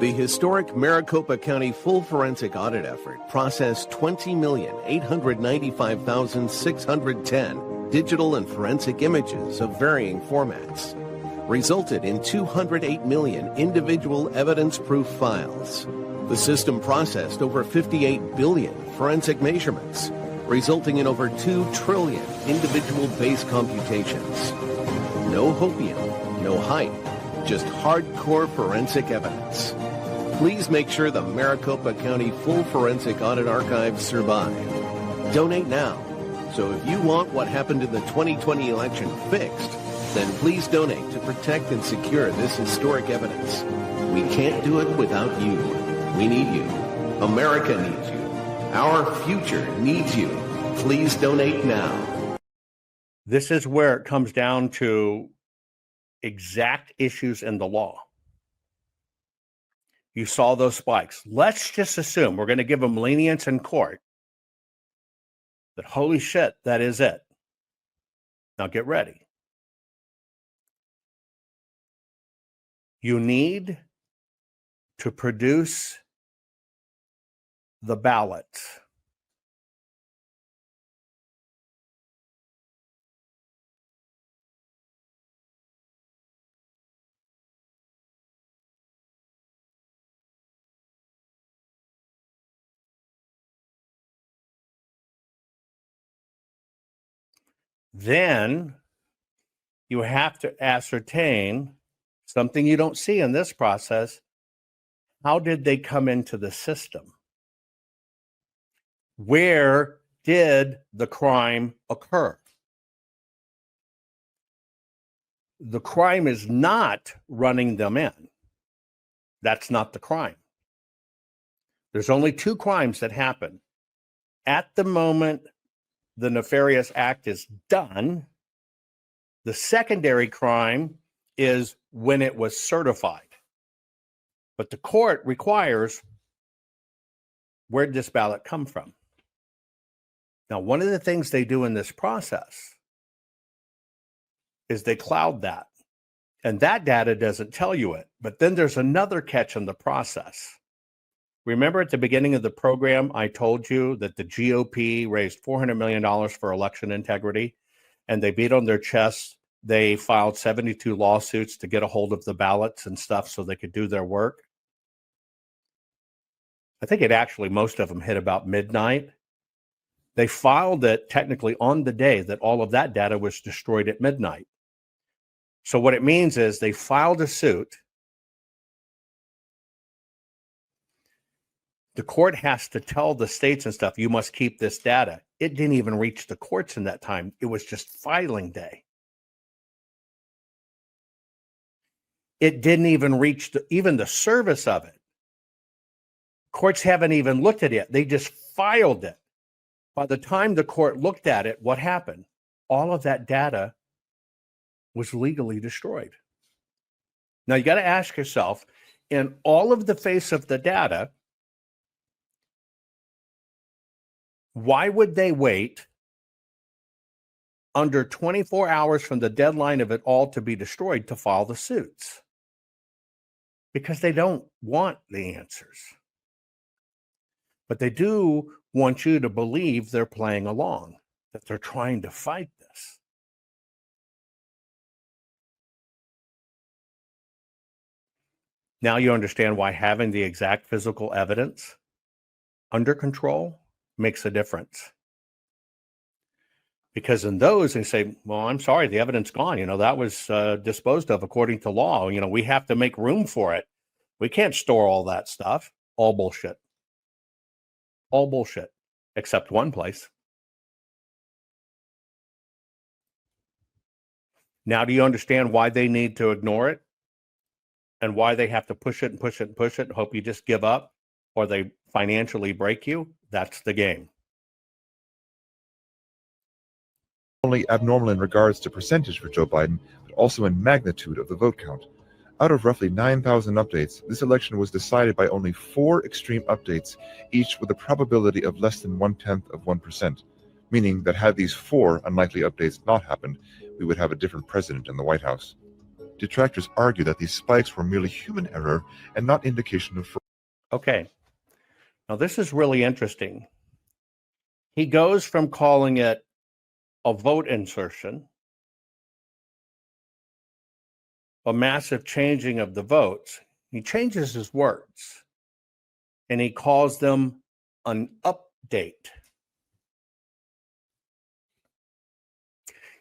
The historic Maricopa County full forensic audit effort processed 20,895,610 digital and forensic images of varying formats, resulted in 208 million individual evidence-proof files. The system processed over 58 billion forensic measurements, resulting in over 2 trillion individual base computations. No hopium, no hype, just hardcore forensic evidence. Please make sure the Maricopa County Full Forensic Audit Archives survive. Donate now. So if you want what happened in the 2020 election fixed, then please donate to protect and secure this historic evidence. We can't do it without you. We need you. America needs you. Our future needs you. Please donate now. This is where it comes down to exact issues in the law. You saw those spikes. Let's just assume we're going to give them lenience in court. But holy shit, that is it. Now get ready. You need to produce the ballots. Then you have to ascertain something you don't see in this process. How did they come into the system? Where did the crime occur? The crime is not running them in. That's not the crime. There's only 2 crimes that happen. At the moment the nefarious act is done, the secondary crime is when it was certified. But the court requires, where did this ballot come from? Now, one of the things they do in this process is they cloud that. And that data doesn't tell you it. But then there's another catch in the process. Remember at the beginning of the program, I told you that the GOP raised $400 million for election integrity, and they beat on their chests. They filed 72 lawsuits to get a hold of the ballots and stuff so they could do their work. I think most of them hit about midnight. They filed it technically on the day that all of that data was destroyed at midnight. So what it means is they filed a suit. The court has to tell the states and stuff, you must keep this data. It didn't even reach the courts in that time. It was just filing day. It didn't even reach even the service of it. Courts haven't even looked at it. They just filed it. By the time the court looked at it, what happened? All of that data was legally destroyed. Now you got to ask yourself, in all of the face of the data, why would they wait under 24 hours from the deadline of it all to be destroyed to file the suits? Because they don't want the answers. But they do want you to believe they're playing along, that they're trying to fight this. Now you understand why having the exact physical evidence under control makes a difference. Because in those, they say, well, I'm sorry, the evidence gone. That was disposed of according to law. We have to make room for it. We can't store all that stuff. All bullshit. All bullshit, except one place. Now, do you understand why they need to ignore it? And why they have to push it and push it and push it and hope you just give up or they financially break you? That's the game. Only abnormal in regards to percentage for Joe Biden, but also in magnitude of the vote count. Out of roughly 9,000 updates, this election was decided by only 4 extreme updates, each with a probability of less than 0.1%, meaning that had these 4 unlikely updates not happened, we would have a different president in the White House. Detractors argue that these spikes were merely human error and not indication of fraud. Okay. Now, this is really interesting. He goes from calling it a vote insertion, a massive changing of the votes. He changes his words and he calls them an update.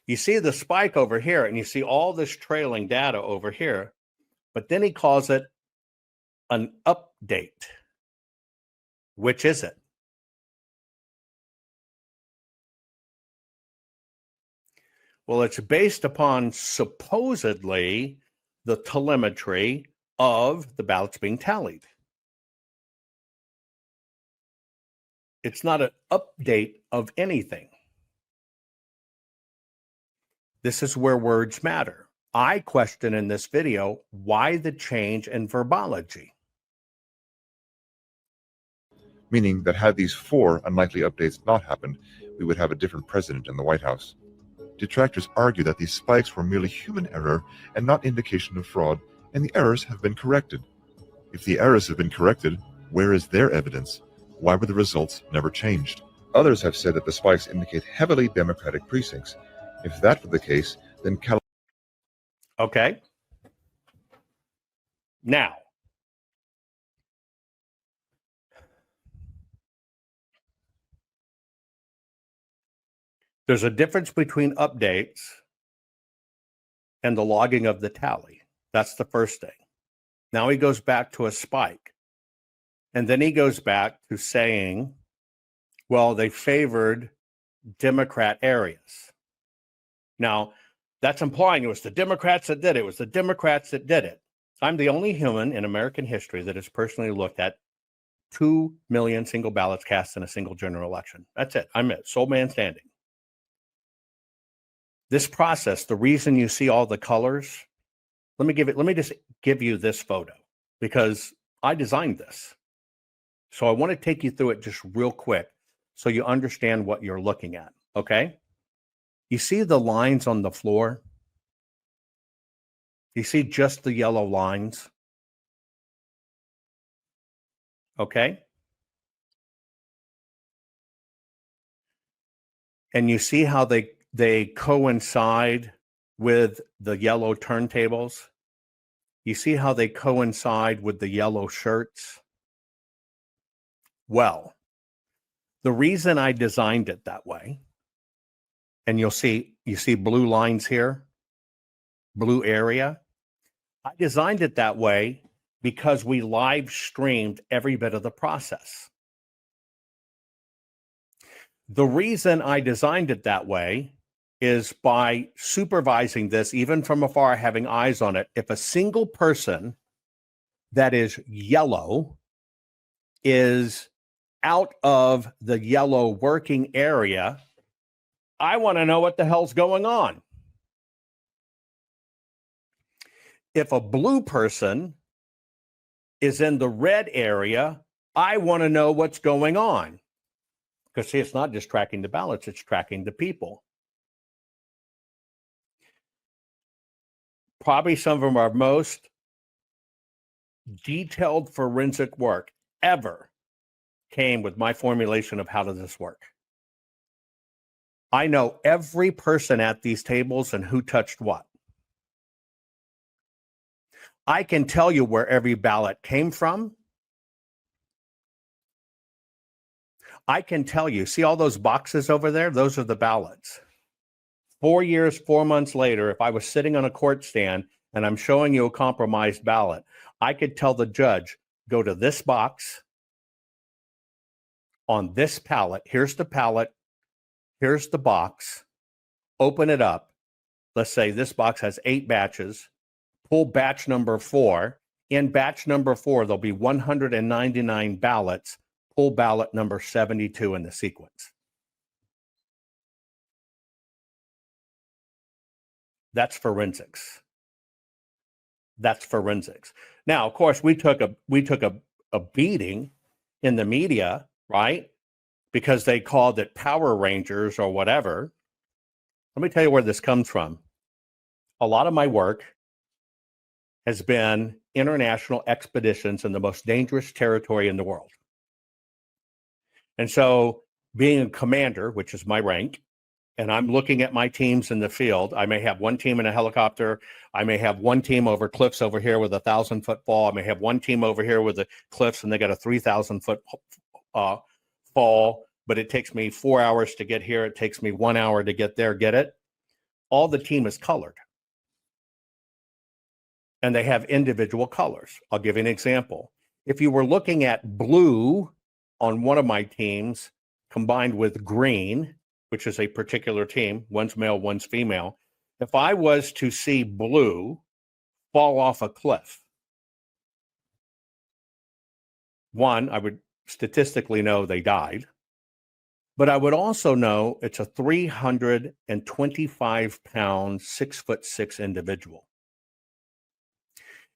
You see the spike over here and you see all this trailing data over here, but then he calls it an update. Which is it? Well, it's based upon supposedly the telemetry of the ballots being tallied. It's not an update of anything. This is where words matter. I question in this video, why the change in verbology? Meaning that had these 4 unlikely updates not happened, we would have a different president in the White House. Detractors argue that these spikes were merely human error and not indication of fraud, and the errors have been corrected. If the errors have been corrected, where is their evidence? Why were the results never changed? Others have said that the spikes indicate heavily Democratic precincts. If that were the case, then Okay. Now, there's a difference between updates and the logging of the tally. That's the first thing. Now he goes back to a spike. And then he goes back to saying, well, they favored Democrat areas. Now, that's implying it was the Democrats that did it. It was the Democrats that did it. I'm the only human in American history that has personally looked at 2 million single ballots cast in a single general election. That's it. I'm it. Sole man standing. This process, the reason you see all the colors, let me just give you this photo because I designed this. So I want to take you through it just real quick so you understand what you're looking at, okay? You see the lines on the floor? You see just the yellow lines? Okay? And you see how they coincide with the yellow turntables? You see how they coincide with the yellow shirts? Well, the reason I designed it that way, and you see blue lines here, blue area. I designed it that way because we live streamed every bit of the process. The reason I designed it that way is by supervising this, even from afar, having eyes on it. If a single person that is yellow is out of the yellow working area, I want to know what the hell's going on. If a blue person is in the red area, I want to know what's going on. Because see, it's not just tracking the ballots, it's tracking the people. Probably some of our most detailed forensic work ever came with my formulation of how does this work. I know every person at these tables and who touched what. I can tell you where every ballot came from. I can tell you, see all those boxes over there? Those are the ballots. 4 years, 4 months later, if I was sitting on a court stand and I'm showing you a compromised ballot, I could tell the judge, go to this box on this pallet. Here's the pallet. Here's the box. Open it up. Let's say this box has 8 batches. Pull batch number 4. In batch number 4, there'll be 199 ballots. Pull ballot number 72 in the sequence. That's forensics. That's forensics. Now, of course, we took a beating in the media, right? Because they called it Power Rangers or whatever. Let me tell you where this comes from. A lot of my work has been international expeditions in the most dangerous territory in the world. And so being a commander, which is my rank, and I'm looking at my teams in the field, I may have one team in a helicopter. I may have one team over cliffs over here with a 1,000-foot fall. I may have one team over here with the cliffs and they got a 3,000-foot fall, but it takes me 4 hours to get here. It takes me 1 hour to get there. Get it? All the team is colored. And they have individual colors. I'll give you an example. If you were looking at blue on one of my teams combined with green, which is a particular team, one's male, one's female, if I was to see blue fall off a cliff, one, I would statistically know they died, but I would also know it's a 325-pound, 6'6" individual.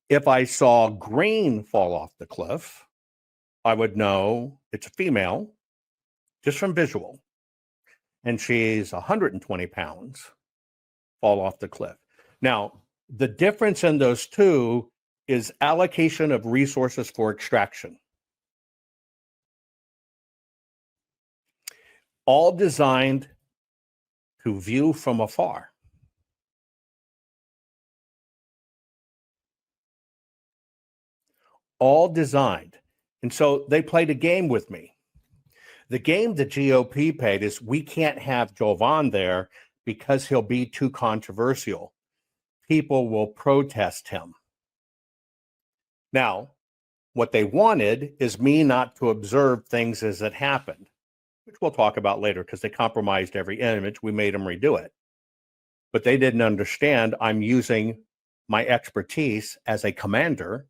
If I saw green fall off the cliff, I would know it's a female just from visual. And she's 120 pounds, fall off the cliff. Now, the difference in those two is allocation of resources for extraction. All designed to view from afar. All designed. And so they played a game with me. The game the GOP played is we can't have Jovan there because he'll be too controversial. People will protest him. Now, what they wanted is me not to observe things as it happened, which we'll talk about later because they compromised every image. We made them redo it. But they didn't understand I'm using my expertise as a commander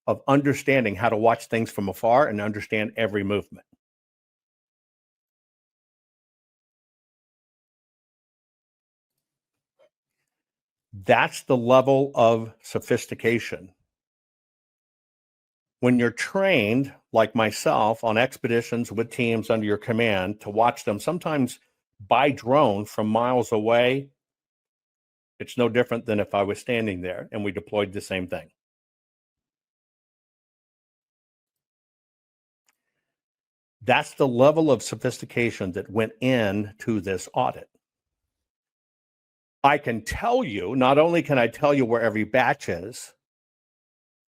of understanding how to watch things from afar and understand every movement. That's the level of sophistication. When you're trained, like myself, on expeditions with teams under your command to watch them, sometimes by drone from miles away, it's no different than if I was standing there and we deployed the same thing. That's the level of sophistication that went into this audit. I can tell you, not only can I tell you where every batch is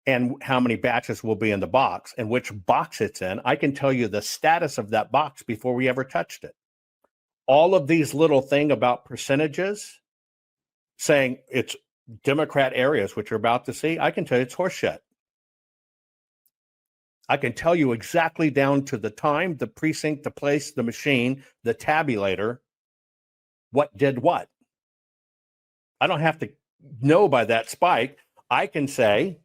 and how many batches will be in the box and which box it's in, I can tell you the status of that box before we ever touched it. All of these little things about percentages saying it's Democrat areas, which you're about to see, I can tell you it's horseshit. I can tell you exactly down to the time, the precinct, the place, the machine, the tabulator, what did what. I don't have to know by that spike. I can say,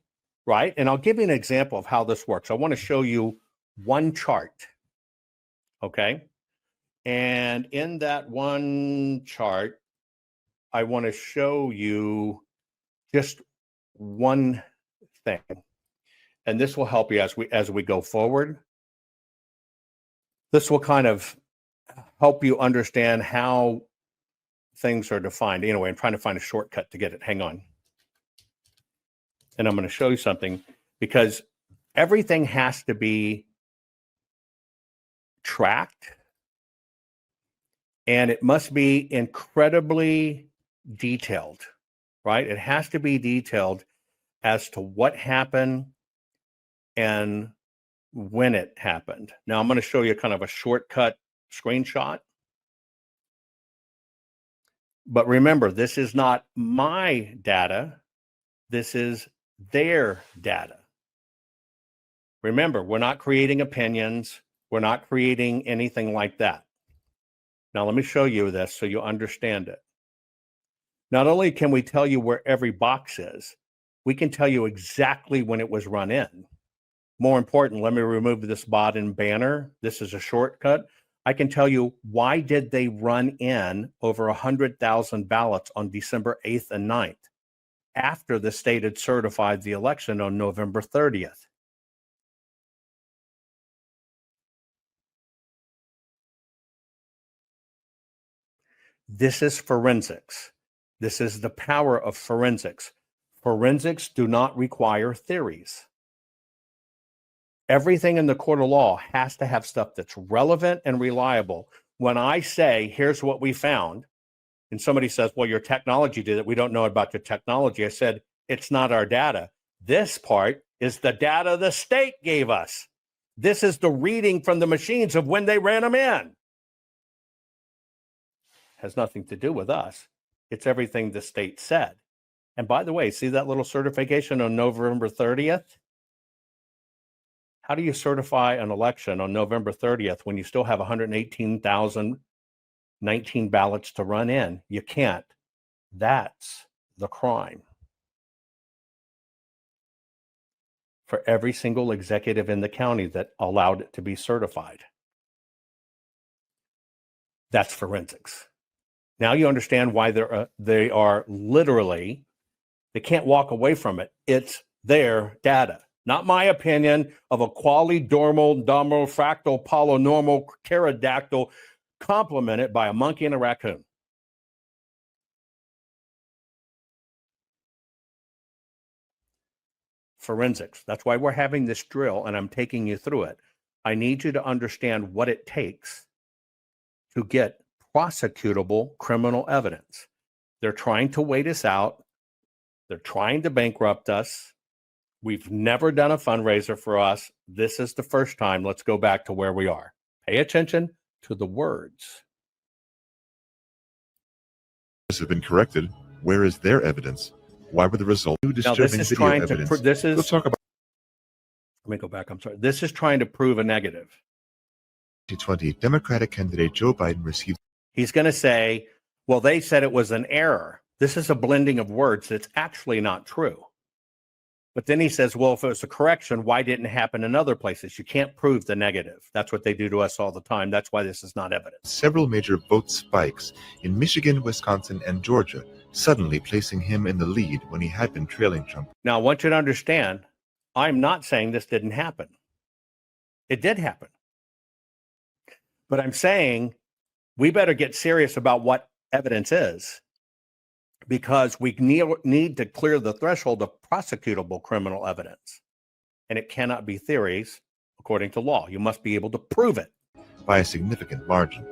right, and I'll give you an example of how this works. I want to show you one chart, okay? And in that one chart, I want to show you just one thing. And this will help you as we go forward. This will kind of help you understand how things are defined. Anyway, I'm trying to find a shortcut to get it. Hang on. And I'm going to show you something because everything has to be tracked and it must be incredibly detailed, right? It has to be detailed as to what happened and when it happened. Now I'm going to show you kind of a shortcut screenshot. But remember, this is not my data. This is their data. Remember, we're not creating opinions. We're not creating anything like that. Now, let me show you this so you understand it. Not only can we tell you where every box is, we can tell you exactly when it was run in. More important, let me remove this bot and banner. This is a shortcut. I can tell you why did they run in over 100,000 ballots on December 8th and 9th after the state had certified the election on November 30th. This is forensics. This is the power of forensics. Forensics do not require theories. Everything in the court of law has to have stuff that's relevant and reliable. When I say, here's what we found, and somebody says, well, your technology did it. We don't know about your technology. I said, it's not our data. This part is the data the state gave us. This is the reading from the machines of when they ran them in. Has nothing to do with us. It's everything the state said. And by the way, see that little certification on November 30th? How do you certify an election on November 30th when you still have 118,019 ballots to run in? You can't. That's the crime. For every single executive in the county that allowed it to be certified. That's forensics. Now you understand why they are literally, they can't walk away from it. It's their data. Not my opinion of a qualidormal, fractal, polynormal, pterodactyl complemented by a monkey and a raccoon. Forensics. That's why we're having this drill, and I'm taking you through it. I need you to understand what it takes to get prosecutable criminal evidence. They're trying to wait us out. They're trying to bankrupt us. We've never done a fundraiser for us. This is the first time. Let's go back to where we are. Pay attention to the words. This has been corrected. Where is their evidence? Why were the results disturbing Now, this is video trying evidence? to. This is. Let's talk about. Let me go back. I'm sorry. This is trying to prove a negative. 2020 Democratic candidate Joe Biden received. He's going to say, well, they said it was an error. This is a blending of words that's actually not true. But then he says, well, if it was a correction, why didn't it happen in other places? You can't prove the negative. That's what they do to us all the time. That's why this is not evidence. Several major vote spikes in Michigan, Wisconsin, and Georgia, suddenly placing him in the lead when he had been trailing Trump. Now, I want you to understand, I'm not saying this didn't happen. It did happen. But I'm saying we better get serious about what evidence is, because we need to clear the threshold of prosecutable criminal evidence. And it cannot be theories according to law. You must be able to prove it. By a significant margin.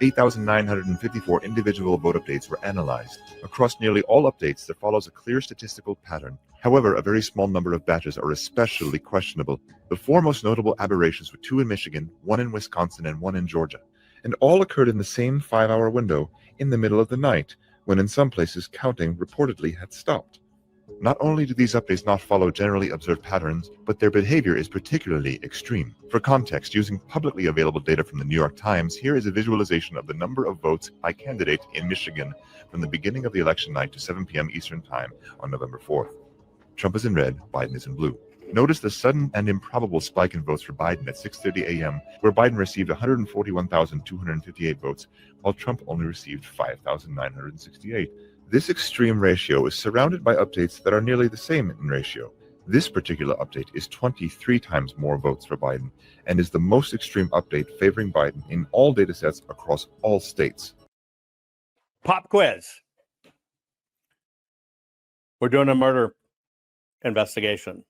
8,954 individual vote updates were analyzed. Across nearly all updates, there follows a clear statistical pattern. However, a very small number of batches are especially questionable. The four most notable aberrations were 2 in Michigan, 1 in Wisconsin, and 1 in Georgia. And all occurred in the same 5-hour window, in the middle of the night, when in some places counting reportedly had stopped. Not only do these updates not follow generally observed patterns, but their behavior is particularly extreme. For context, using publicly available data from the New York Times, here is a visualization of the number of votes by candidate in Michigan from the beginning of the election night to 7 p.m. Eastern Time on November 4th. Trump is in red, Biden is in blue. Notice the sudden and improbable spike in votes for Biden at 6:30 a.m., where Biden received 141,258 votes, while Trump only received 5,968. This extreme ratio is surrounded by updates that are nearly the same in ratio. This particular update is 23 times more votes for Biden and is the most extreme update favoring Biden in all datasets across all states. Pop quiz. We're doing a murder investigation.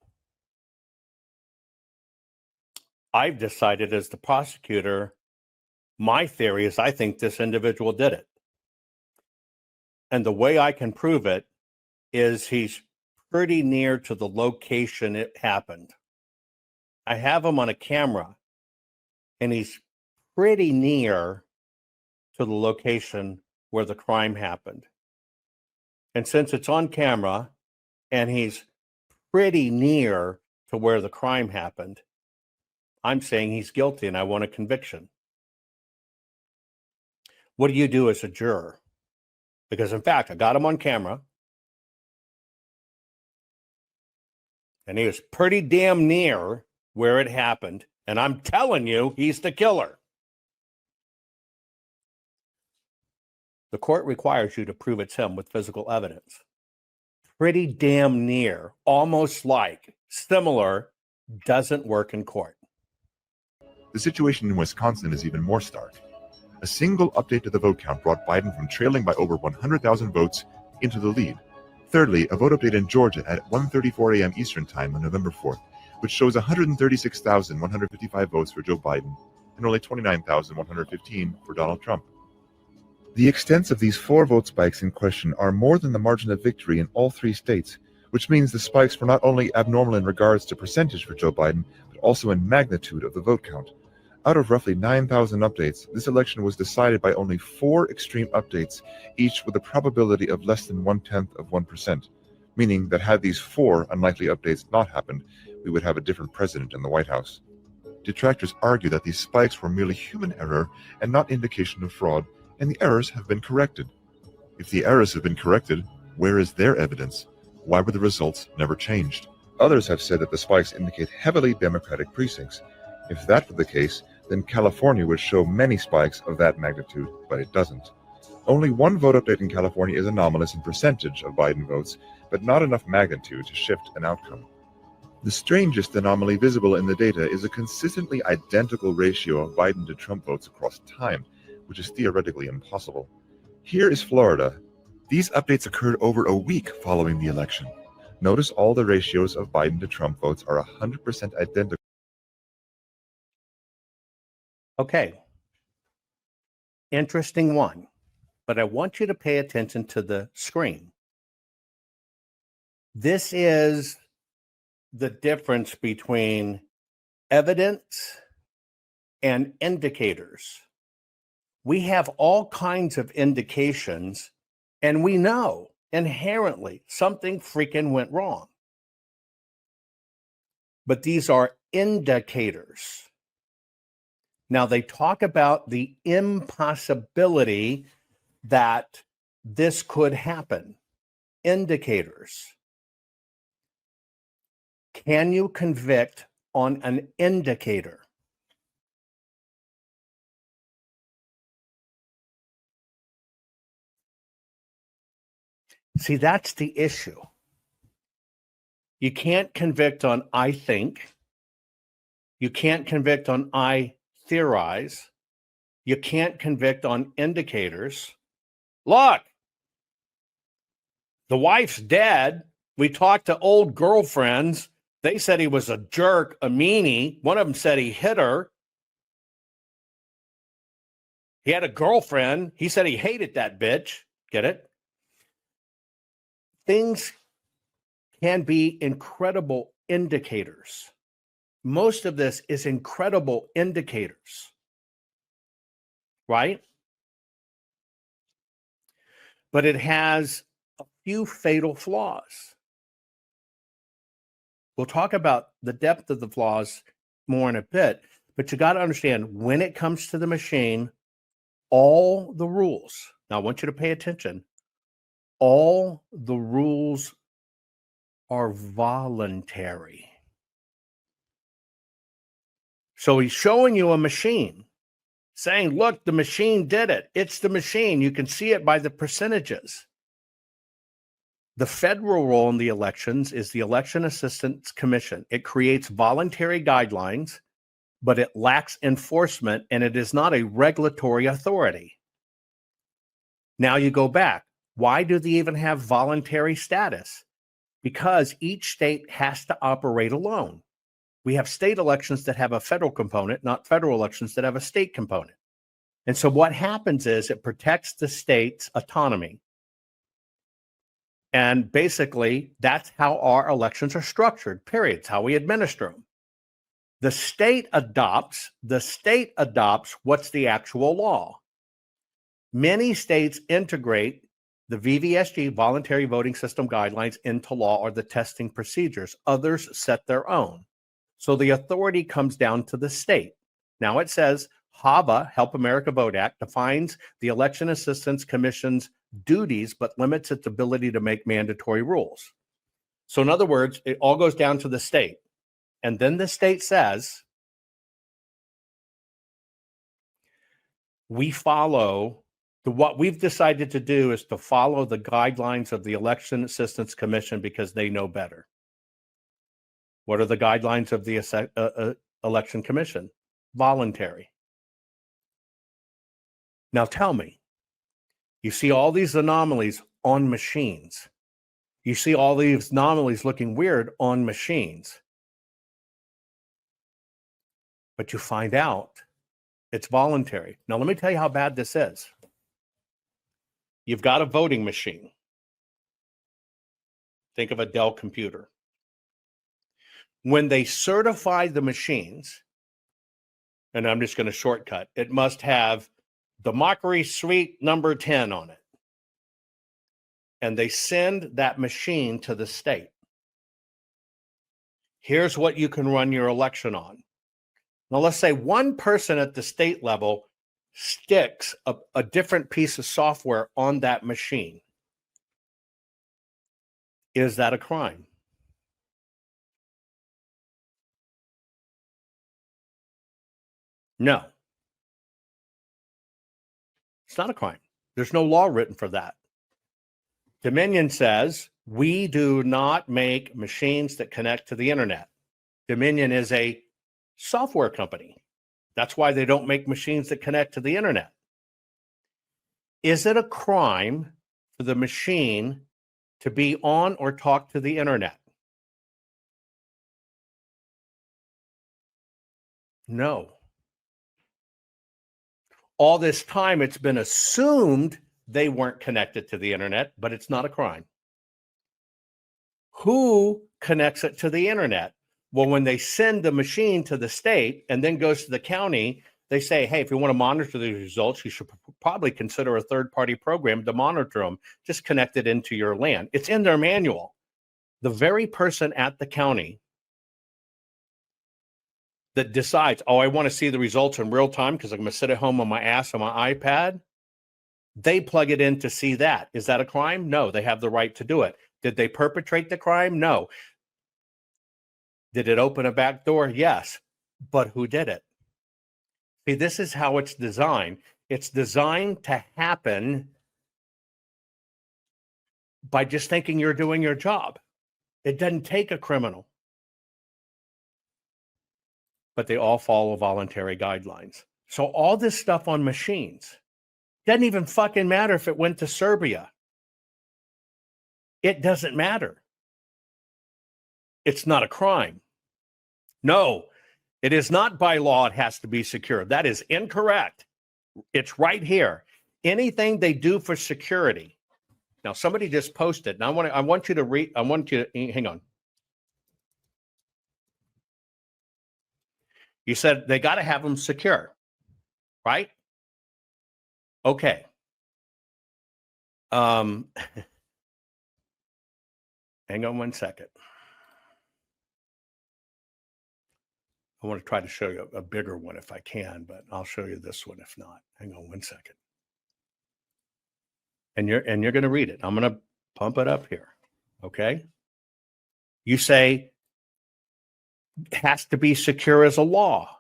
I've decided as the prosecutor, my theory is I think this individual did it. And the way I can prove it is he's pretty near to the location it happened. I have him on a camera, and he's pretty near to the location where the crime happened. And since it's on camera, and he's pretty near to where the crime happened, I'm saying he's guilty and I want a conviction. What do you do as a juror? Because in fact, I got him on camera and he was pretty damn near where it happened. And I'm telling you, he's the killer. The court requires you to prove it's him with physical evidence. Pretty damn near, almost like, similar, doesn't work in court. The situation in Wisconsin is even more stark. A single update to the vote count brought Biden from trailing by over 100,000 votes into the lead. Thirdly, a vote update in Georgia at 1:34 a.m. Eastern Time on November 4th, which shows 136,155 votes for Joe Biden and only 29,115 for Donald Trump. The extents of these 4 vote spikes in question are more than the margin of victory in all 3 states, which means the spikes were not only abnormal in regards to percentage for Joe Biden, but also in magnitude of the vote count. Out of roughly 9,000 updates, this election was decided by only 4 extreme updates, each with a probability of less than 0.1%, meaning that had these 4 unlikely updates not happened, we would have a different president in the White House. Detractors argue that these spikes were merely human error and not indication of fraud, and the errors have been corrected. If the errors have been corrected, where is their evidence? Why were the results never changed? Others have said that the spikes indicate heavily Democratic precincts. If that were the case, then California would show many spikes of that magnitude, but it doesn't. Only 1 vote update in California is anomalous in percentage of Biden votes, but not enough magnitude to shift an outcome. The strangest anomaly visible in the data is a consistently identical ratio of Biden to Trump votes across time, which is theoretically impossible. Here is Florida. These updates occurred over a week following the election. Notice all the ratios of Biden to Trump votes are 100% identical. Okay. Interesting one. But I want you to pay attention to the screen. This is the difference between evidence and indicators. We have all kinds of indications, and we know inherently something freaking went wrong. But these are indicators. Now, they talk about the impossibility that this could happen. Indicators. Can you convict on an indicator? See, that's the issue. You can't convict on I think. You can't convict on I theorize. You can't convict on indicators. Look, the wife's dead. We talked to old girlfriends. They said he was a jerk, a meanie. One of them said he hit her. He had a girlfriend. He said he hated that bitch. Get it? Things can be incredible indicators. Most of this is incredible indicators, right? But it has a few fatal flaws. We'll talk about the depth of the flaws more in a bit, but you got to understand when it comes to the machine, all the rules. Now, I want you to pay attention. All the rules are voluntary. So he's showing you a machine, saying, look, the machine did it. It's the machine. You can see it by the percentages. The federal role in the elections is the Election Assistance Commission. It creates voluntary guidelines, but it lacks enforcement, and it is not a regulatory authority. Now you go back. Why do they even have voluntary status? Because each state has to operate alone. We have state elections that have a federal component, not federal elections that have a state component. And so what happens is it protects the state's autonomy. And basically, that's how our elections are structured, period. It's how we administer them. The state adopts what's the actual law. Many states integrate the VVSG, Voluntary Voting System Guidelines, into law or the testing procedures. Others set their own. So the authority comes down to the state. Now it says HAVA, Help America Vote Act, defines the Election Assistance Commission's duties, but limits its ability to make mandatory rules. So in other words, it all goes down to the state. And then the state says, we follow what we've decided to do is to follow the guidelines of the Election Assistance Commission because they know better. What are the guidelines of the Election Commission? Voluntary. Now tell me, you see all these anomalies on machines. You see all these anomalies looking weird on machines. But you find out it's voluntary. Now, let me tell you how bad this is. You've got a voting machine. Think of a Dell computer. When they certify the machines, and I'm just going to shortcut, it must have Democracy Suite number 10 on it. And they send that machine to the state. Here's what you can run your election on. Now, let's say one person at the state level sticks a different piece of software on that machine. Is that a crime? No. It's not a crime. There's no law written for that. Dominion says we do not make machines that connect to the internet. Dominion is a software company. That's why they don't make machines that connect to the internet. Is it a crime for the machine to be on or talk to the internet? No. All this time, it's been assumed they weren't connected to the internet, but it's not a crime. Who connects it to the internet? Well, when they send the machine to the state and then goes to the county, they say, hey, if you want to monitor the results, you should probably consider a third-party program to monitor them. Just connect it into your LAN. It's in their manual. The very person at the county that decides, oh, I want to see the results in real time because I'm going to sit at home on my ass on my iPad, they plug it in to see that. Is that a crime? No, they have the right to do it. Did they perpetrate the crime? No. Did it open a back door? Yes. But who did it? See, this is how it's designed. It's designed to happen by just thinking you're doing your job. It doesn't take a criminal. But they all follow voluntary guidelines. So all this stuff on machines doesn't even fucking matter if it went to Serbia. It doesn't matter. It's not a crime. No, it is not by law. It has to be secure. That is incorrect. It's right here. Anything they do for security. Now, somebody just posted, and I want you to read. I want you to hang on. You said they got to have them secure, right? Okay. Hang on one second. I want to try to show you a bigger one if I can, but I'll show you this one if not. Hang on one second. And you're going to read it. I'm going to pump it up here. Okay? You say it has to be secure as a law.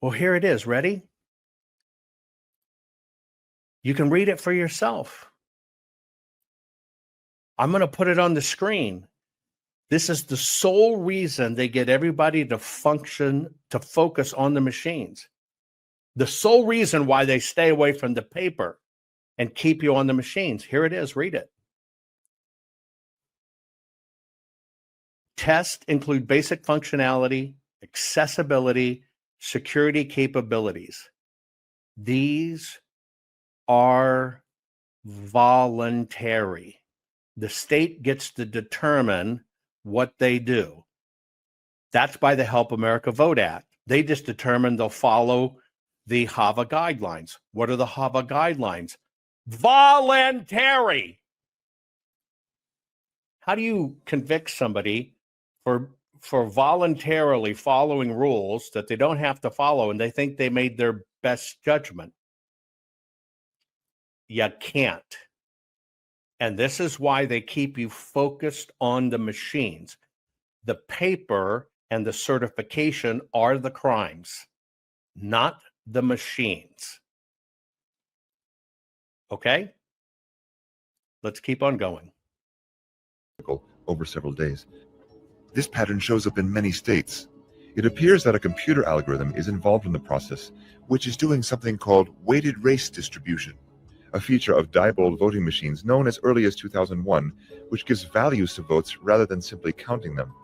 Well, here it is. Ready? You can read it for yourself. I'm going to put it on the screen. This is the sole reason they get everybody to focus on the machines. The sole reason why they stay away from the paper and keep you on the machines. Here it is. Read it. Tests include basic functionality, accessibility, security capabilities. These are voluntary. The state gets to determine what they do. That's by the Help America Vote Act. They just determine they'll follow the HAVA guidelines. What are the HAVA guidelines? Voluntary. How do you convict somebody for voluntarily following rules that they don't have to follow and they think they made their best judgment? You can't. And this is why they keep you focused on the machines. The paper and the certification are the crimes, not the machines. Okay? Let's keep on going. Over several days. This pattern shows up in many states. It appears that a computer algorithm is involved in the process, which is doing something called weighted race distribution. a feature of Diebold voting machines known as early as 2001, which gives values to votes rather than simply counting them.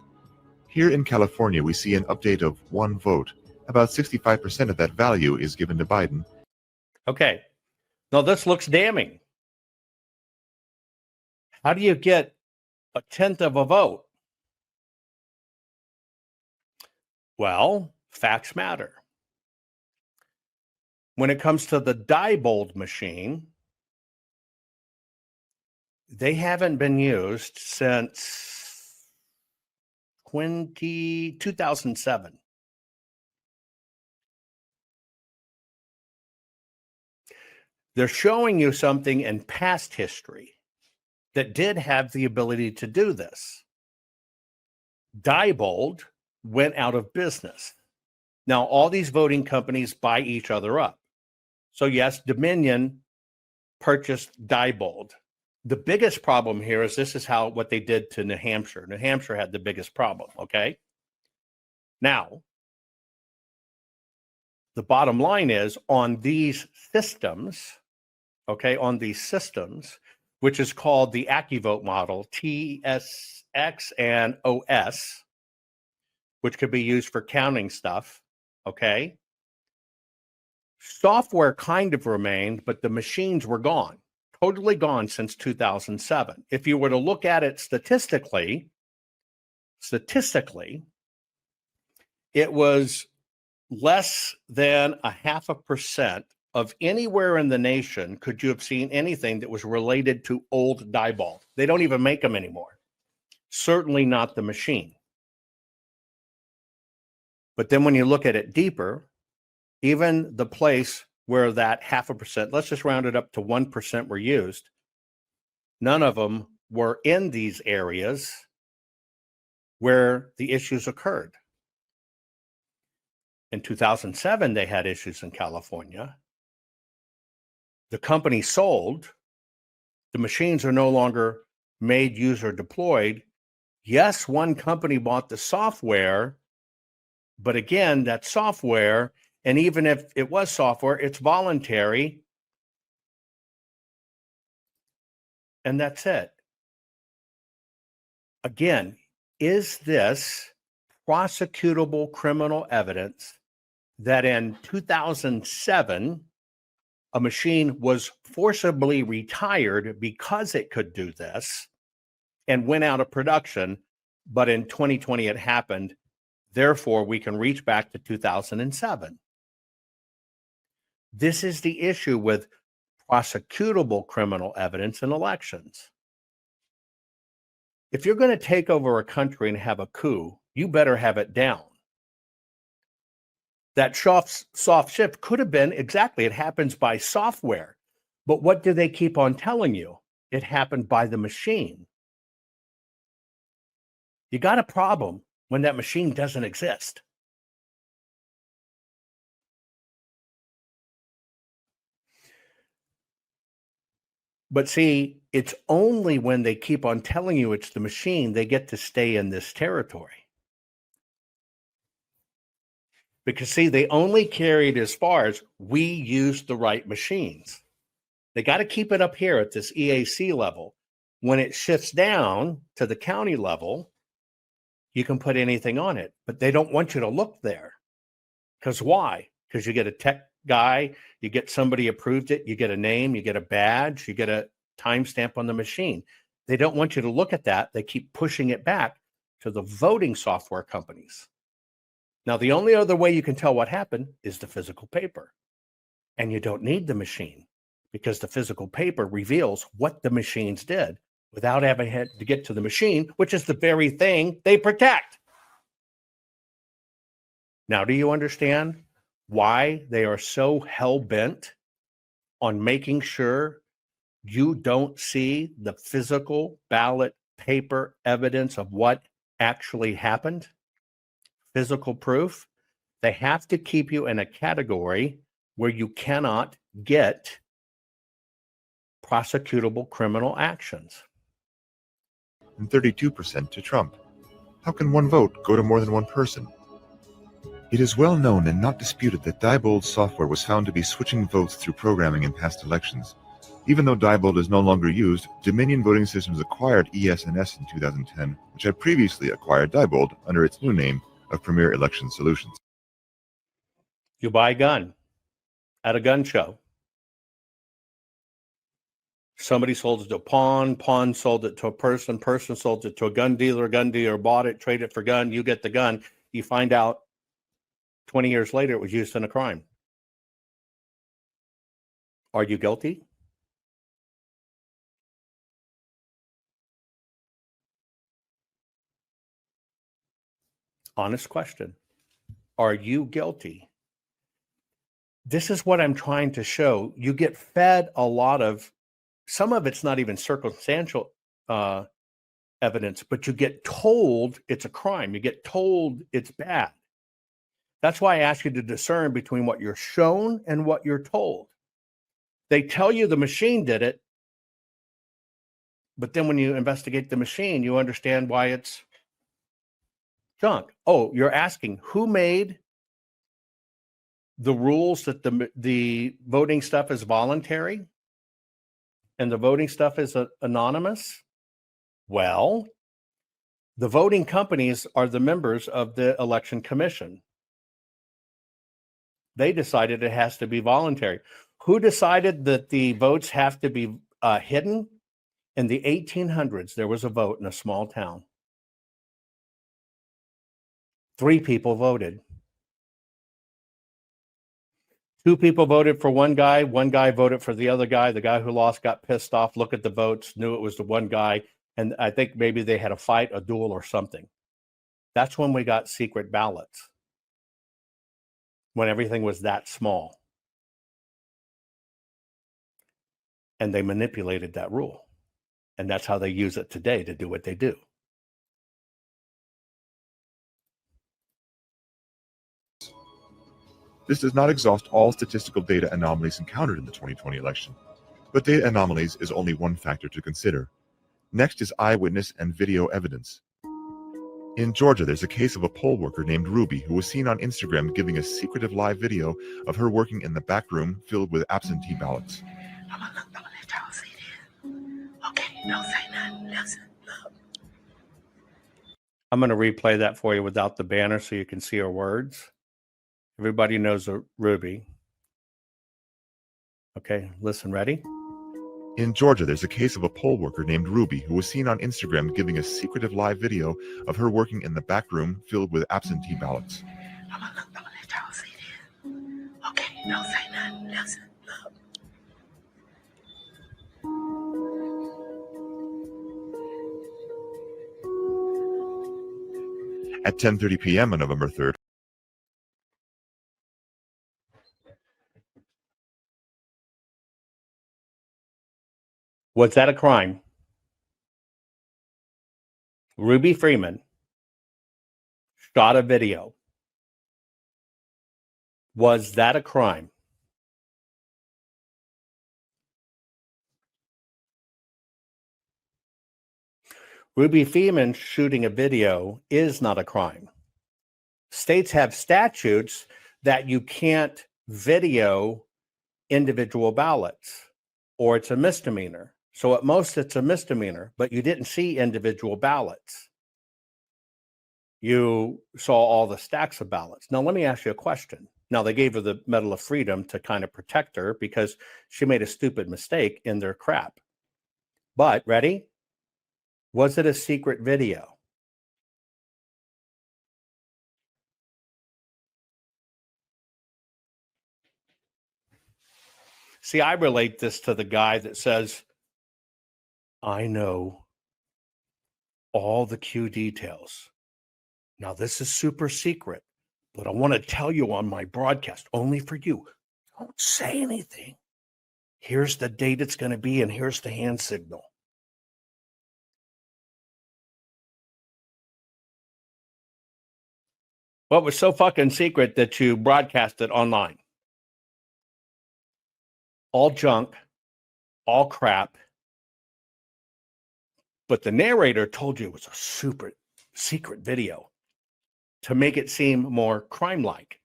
Here in California, we see an update of one vote. About 65% of that value is given to Biden. Okay. Now this looks damning. How do you get a tenth of a vote? Well, facts matter. When it comes to the Diebold machine, they haven't been used since 2007. They're showing you something in past history that did have the ability to do this. Diebold went out of business. Now, all these voting companies buy each other up. So yes, Dominion purchased Diebold. The biggest problem here is this is what they did to New Hampshire. New Hampshire had the biggest problem, okay? Now, the bottom line is on these systems, okay, which is called the AccuVote model, TSX and OS, which could be used for counting stuff, okay? Software kind of remained, but the machines were gone, totally gone since 2007. If you were to look at it statistically, it was less than 0.5% of anywhere in the nation could you have seen anything that was related to old Diebold. They don't even make them anymore. Certainly not the machine. But then when you look at it deeper, even the place where that 0.5%, let's just round it up to 1% were used, none of them were in these areas where the issues occurred. In 2007, they had issues in California. The company sold. The machines are no longer made, user deployed. Yes, one company bought the software, but again, that software, and even if it was software, it's voluntary. And that's it. Again, is this prosecutable criminal evidence that in 2007, a machine was forcibly retired because it could do this and went out of production, but in 2020 it happened. Therefore, we can reach back to 2007. This is the issue with prosecutable criminal evidence in elections. If you're going to take over a country and have a coup, you better have it down. That soft shift could have been exactly, it happens by software. But what do they keep on telling you? It happened by the machine. You got a problem when that machine doesn't exist. But see, it's only when they keep on telling you it's the machine, they get to stay in this territory. Because see, they only carry it as far as we use the right machines. They got to keep it up here at this EAC level. When it shifts down to the county level, you can put anything on it, but they don't want you to look there. Because why? Because you get a tech guy, you get somebody approved it, you get a name, you get a badge, you get a timestamp on the machine. They don't want you to look at that. They keep pushing it back to the voting software companies. Now, the only other way you can tell what happened is the physical paper. And you don't need the machine because the physical paper reveals what the machines did without having had to get to the machine, which is the very thing they protect. Now, do you understand why they are so hell-bent on making sure you don't see the physical ballot paper evidence of what actually happened? Physical proof. They have to keep you in a category where you cannot get prosecutable criminal actions. And 32% to Trump. How can one vote go to more than one person? It is well known and not disputed that Diebold software was found to be switching votes through programming in past elections. Even though Diebold is no longer used, Dominion Voting Systems acquired ES&S in 2010, which had previously acquired Diebold under its new name of Premier Election Solutions. You buy a gun at a gun show. Somebody sold it to a pawn sold it to a person sold it to a gun dealer bought it, traded it for gun, you get the gun. You find out 20 years later it was used in a crime. Are you guilty? Honest question. Are you guilty? This is what I'm trying to show. You get fed a lot of, some of it's not even circumstantial evidence, but you get told it's a crime. You get told it's bad. That's why I ask you to discern between what you're shown and what you're told. They tell you the machine did it, but then when you investigate the machine, you understand why it's junk. Oh, you're asking who made the rules that the voting stuff is voluntary and the voting stuff is anonymous? Well, the voting companies are the members of the Election Commission. They decided it has to be voluntary. Who decided that the votes have to be hidden? In the 1800s, there was a vote in a small town. 3 people voted. 2 people voted for one guy voted for the other guy. The guy who lost got pissed off, looked at the votes, knew it was the one guy, and I think maybe they had a fight, a duel or something. That's when we got secret ballots, when everything was that small. And they manipulated that rule. And that's how they use it today to do what they do. This does not exhaust all statistical data anomalies encountered in the 2020 election, but data anomalies is only one factor to consider. Next is eyewitness and video evidence. In Georgia, there's a case of a poll worker named Ruby who was seen on Instagram giving a secretive live video of her working in the back room filled with absentee ballots. Don't say nothing. Listen. I'm going to replay that for you without the banner so you can see her words. Everybody knows Ruby. Okay, listen, ready? In Georgia, there's a case of a poll worker named Ruby who was seen on Instagram giving a secretive live video of her working in the back room filled with absentee ballots. Okay, don't say nothing. Listen. At 10:30 p.m. on November 3rd, was that a crime? Ruby Freeman shot a video. Was that a crime? Ruby Freeman shooting a video is not a crime. States have statutes that you can't video individual ballots, or it's a misdemeanor. So at most it's a misdemeanor, but you didn't see individual ballots. You saw all the stacks of ballots. Now, let me ask you a question. Now, they gave her the Medal of Freedom to kind of protect her because she made a stupid mistake in their crap. But, ready? Was it a secret video? See, I relate this to the guy that says, I know all the Q details. Now, this is super secret, but I want to tell you on my broadcast, only for you. Don't say anything. Here's the date it's going to be, and here's the hand signal. What was so fucking secret that you broadcast it online? All junk, all crap. But the narrator told you it was a super secret video to make it seem more crime-like.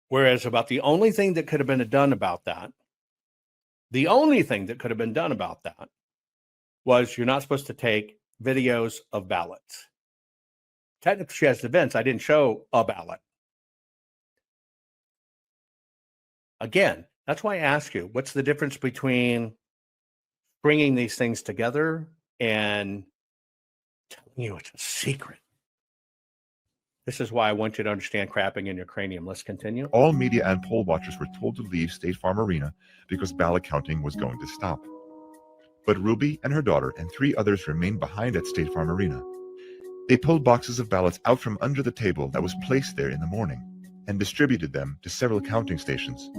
Whereas about the only thing that could have been done about that, was you're not supposed to take videos of ballots. Technically, she has events. I didn't show a ballot. Again, that's why I ask you, what's the difference between bringing these things together and telling you it's a secret? This is why I want you to understand crapping in your cranium. Let's continue. All media and poll watchers were told to leave State Farm Arena because ballot counting was going to stop. But Ruby and her daughter and 3 others remained behind at State Farm Arena. They pulled boxes of ballots out from under the table that was placed there in the morning and distributed them to several counting stations.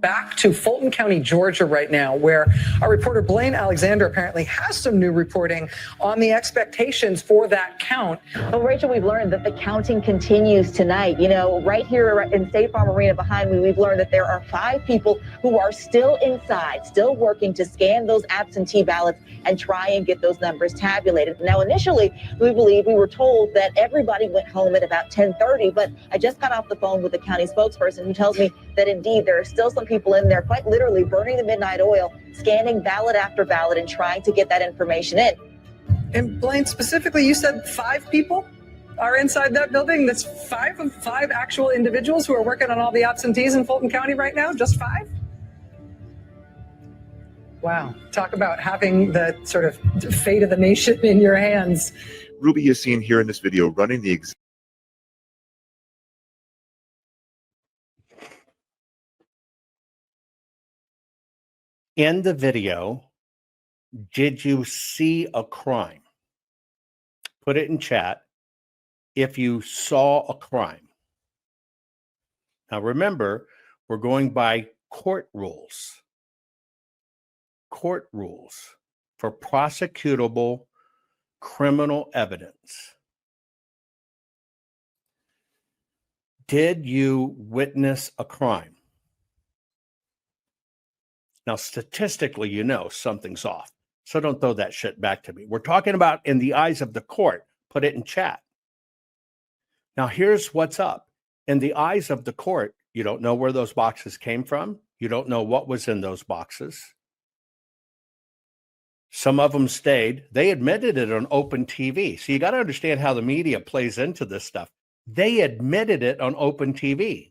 Back to Fulton County, Georgia right now, where our reporter Blaine Alexander apparently has some new reporting on the expectations for that count. Well, Rachel, we've learned that the counting continues tonight. You know, right here in State Farm Arena behind me, we've learned that there are 5 people who are still inside, still working to scan those absentee ballots and try and get those numbers tabulated. Now, initially, we were told that everybody went home at about 10:30, but I just got off the phone with the county spokesperson who tells me that indeed there are still some people in there quite literally burning the midnight oil, scanning ballot after ballot and trying to get that information in. And Blaine, specifically, you said 5 people are inside that building. That's 5 of 5 actual individuals who are working on all the absentees in Fulton County right now? Just 5? Wow. Talk about having the sort of fate of the nation in your hands. Ruby is seen here in this video running the In the video, did you see a crime? Put it in chat if you saw a crime. Now remember, we're going by court rules. Court rules for prosecutable criminal evidence. Did you witness a crime? Now, statistically, you know something's off. So don't throw that shit back to me. We're talking about in the eyes of the court. Put it in chat. Now, here's what's up. In the eyes of the court, you don't know where those boxes came from. You don't know what was in those boxes. Some of them stayed. They admitted it on open TV. So you got to understand how the media plays into this stuff. They admitted it on open TV.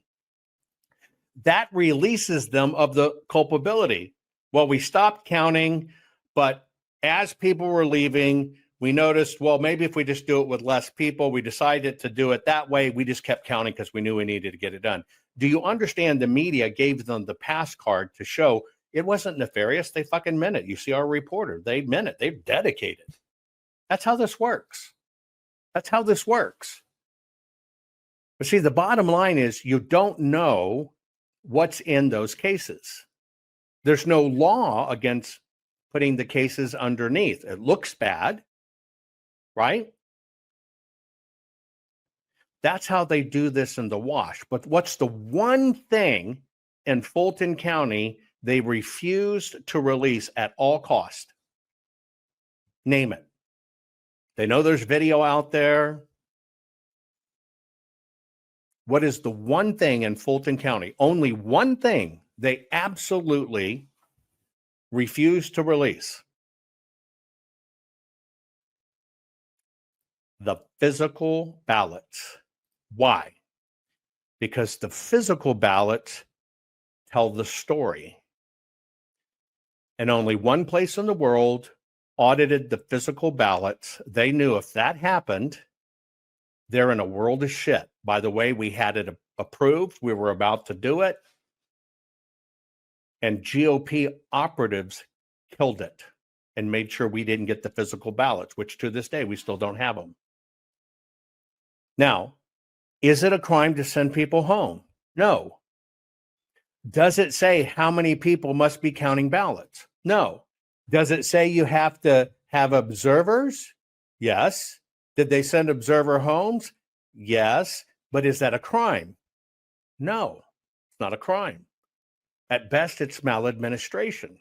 That releases them of the culpability. Well, we stopped counting, but as people were leaving, we noticed, well, maybe if we just do it with less people, we decided to do it that way. We just kept counting because we knew we needed to get it done. Do you understand the media gave them the pass card to show it wasn't nefarious? They fucking meant it. You see our reporter. They meant it. They're dedicated. That's how this works. That's how this works. But see, the bottom line is you don't know what's in those cases. There's no law against putting the cases underneath. It looks bad, right? That's how they do this in the wash. But what's the one thing in Fulton County they refused to release at all cost? Name it. They know there's video out there. What is the one thing in Fulton County? Only one thing they absolutely refuse to release. The physical ballots. Why? Because the physical ballots tell the story. And only one place in the world audited the physical ballots. They knew if that happened, they're in a world of shit. By the way, we had it approved. We were about to do it. And GOP operatives killed it and made sure we didn't get the physical ballots, which to this day, we still don't have them. Now, is it a crime to send people home? No. Does it say how many people must be counting ballots? No. Does it say you have to have observers? Yes. Did they send observer homes? Yes. But is that a crime? No, it's not a crime. At best, it's maladministration.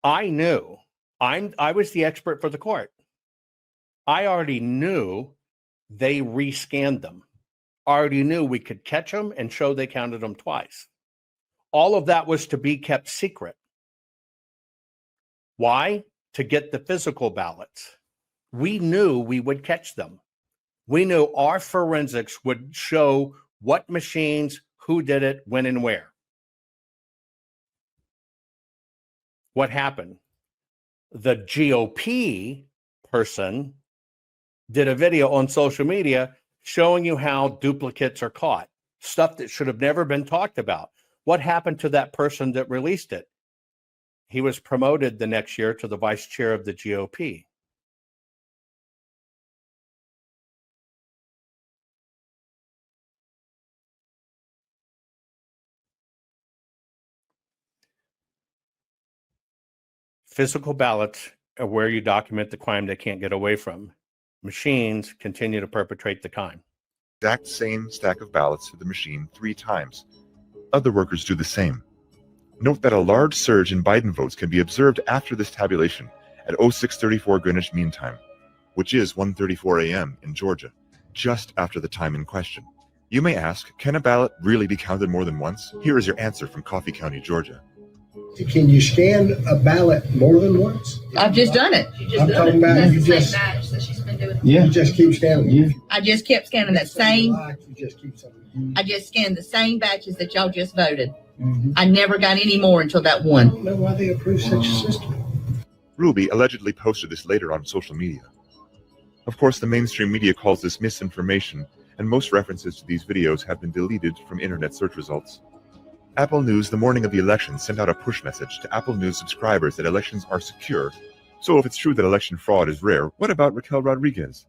I knew. I was the expert for the court. I already knew they rescanned them. I already knew we could catch them and show they counted them twice. All of that was to be kept secret. Why? To get the physical ballots. We knew we would catch them. We knew our forensics would show what machines, who did it, when, and where. What happened? The GOP person did a video on social media showing you how duplicates are caught, stuff that should have never been talked about. What happened to that person that released it? He was promoted the next year to the vice chair of the GOP. Physical ballots are where you document the crime they can't get away from. Machines continue to perpetrate the crime. Exact same stack of ballots to the machine 3 times. Other workers do the same. Note that a large surge in Biden votes can be observed after this tabulation at 0634 Greenwich Mean Time, which is 1:34 a.m. in Georgia, just after the time in question. You may ask, can a ballot really be counted more than once? Here is your answer from Coffee County, Georgia. Can you scan a ballot more than once? I've just done it. I'm talking about That's you the just, same batch that she's been doing. you just keep scanning. Yeah. I just kept scanning that same. You just keep scanning. I just scanned the same batches that y'all just voted. I never got any more until that one. I don't know why they approve such a system. Ruby allegedly posted this later on social media. Of course, the mainstream media calls this misinformation, and most references to these videos have been deleted from internet search results. Apple News, the morning of the election, sent out a push message to Apple News subscribers that elections are secure. So if it's true that election fraud is rare, what about Raquel Rodriguez?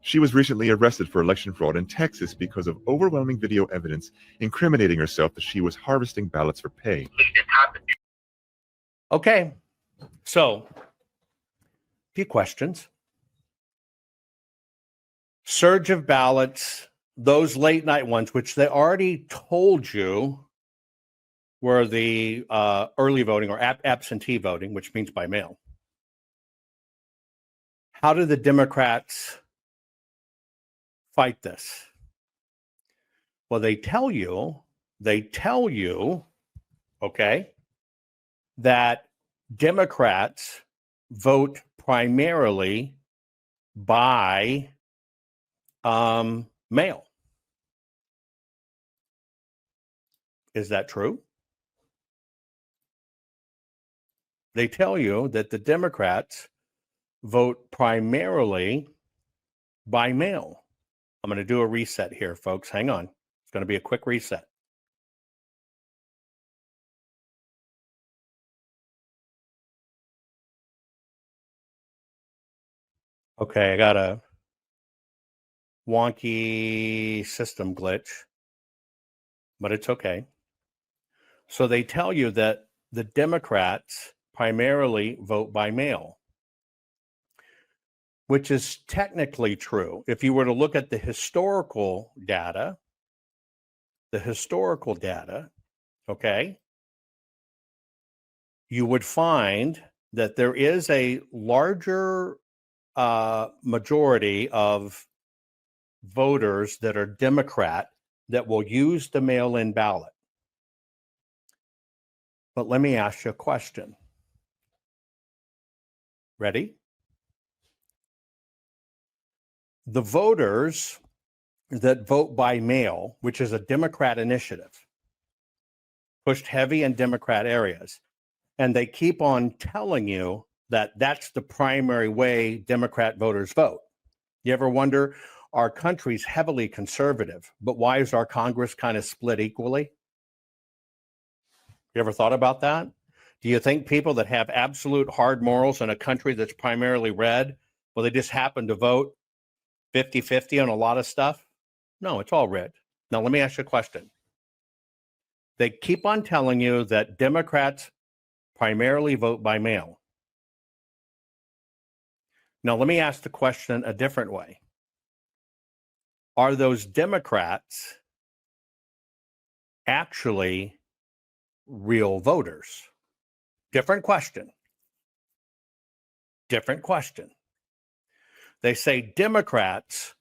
She was recently arrested for election fraud in Texas because of overwhelming video evidence incriminating herself that she was harvesting ballots for pay. Okay, so a few questions. Surge of ballots, those late night ones, which they already told you were the early voting or absentee voting, which means by mail. How do the Democrats fight this? Well, they tell you, okay, that Democrats vote primarily by mail. Is that true? They tell you that the Democrats vote primarily by mail. I'm going to do a reset here, folks. Hang on. It's going to be a quick reset. Okay, I got a wonky system glitch, but it's okay. So they tell you that the Democrats primarily vote by mail, which is technically true. If you were to look at the historical data, okay, you would find that there is a larger majority of voters that are Democrat that will use the mail-in ballot. But let me ask you a question. Ready? The voters that vote by mail, which is a Democrat initiative, pushed heavy in Democrat areas, and they keep on telling you that that's the primary way Democrat voters vote. You ever wonder, our country's heavily conservative, but why is our Congress kind of split equally? You ever thought about that? Do you think people that have absolute hard morals in a country that's primarily red, well, they just happen to vote 50-50 on a lot of stuff? No, it's all red. Now, let me ask you a question. They keep on telling you that Democrats primarily vote by mail. Now, let me ask the question a different way. Are those Democrats actually real voters? Different question. They say Democrats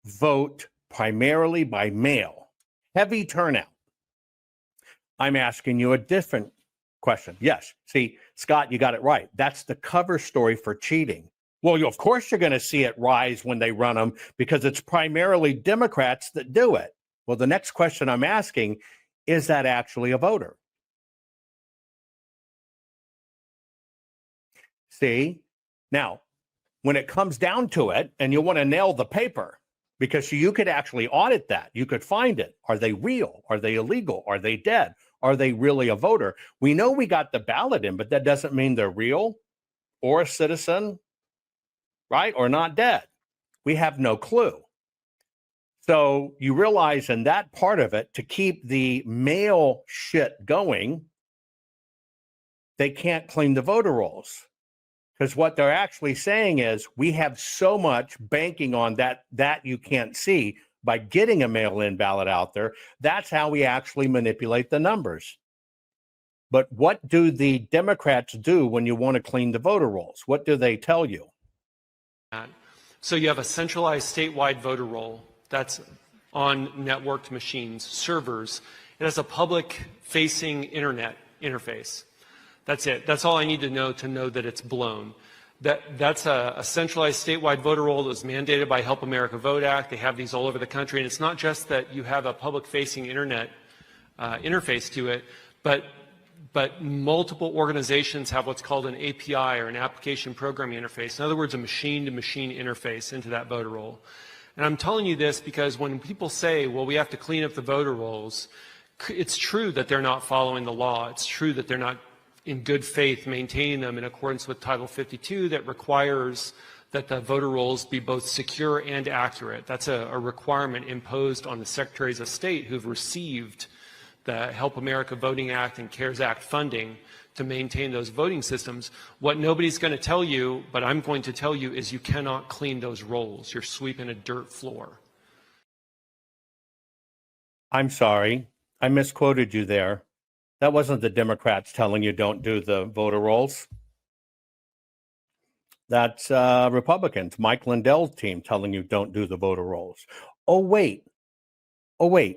vote primarily by mail. Heavy turnout. I'm asking you a different question. Yes. See, Scott, you got it right. That's the cover story for cheating. Well, of course you're going to see it rise when they run them because it's primarily Democrats that do it. Well, the next question I'm asking, is that actually a voter? See? Now, when it comes down to it, and you want to nail the paper, because you could actually audit that. You could find it. Are they real? Are they illegal? Are they dead? Are they really a voter? We know we got the ballot in, but that doesn't mean they're real or a citizen, right? Or not dead. We have no clue. So you realize in that part of it, to keep the mail shit going, they can't clean the voter rolls. Because what they're actually saying is we have so much banking on that you can't see by getting a mail-in ballot out there. That's how we actually manipulate the numbers. But what do the Democrats do when you want to clean the voter rolls? What do they tell you? So you have a centralized statewide voter roll that's on networked machines, servers. It has a public-facing internet interface. That's it. That's all I need to know that it's blown. That's a centralized statewide voter roll that was mandated by Help America Vote Act. They have these all over the country. And it's not just that you have a public-facing internet interface to it, but multiple organizations have what's called an API, or an application programming interface. In other words, a machine-to-machine interface into that voter roll. And I'm telling you this because when people say, well, we have to clean up the voter rolls, it's true that they're not following the law. It's true that they're not in good faith maintaining them in accordance with Title 52 that requires that the voter rolls be both secure and accurate. That's a requirement imposed on the secretaries of state who've received the Help America Voting Act and CARES Act funding to maintain those voting systems. What nobody's going to tell you, but I'm going to tell you, is you cannot clean those rolls. You're sweeping a dirt floor. I'm sorry. I misquoted you there. That wasn't the Democrats telling you don't do the voter rolls. That's Republicans, Mike Lindell's team, telling you don't do the voter rolls. Oh, wait. Boy,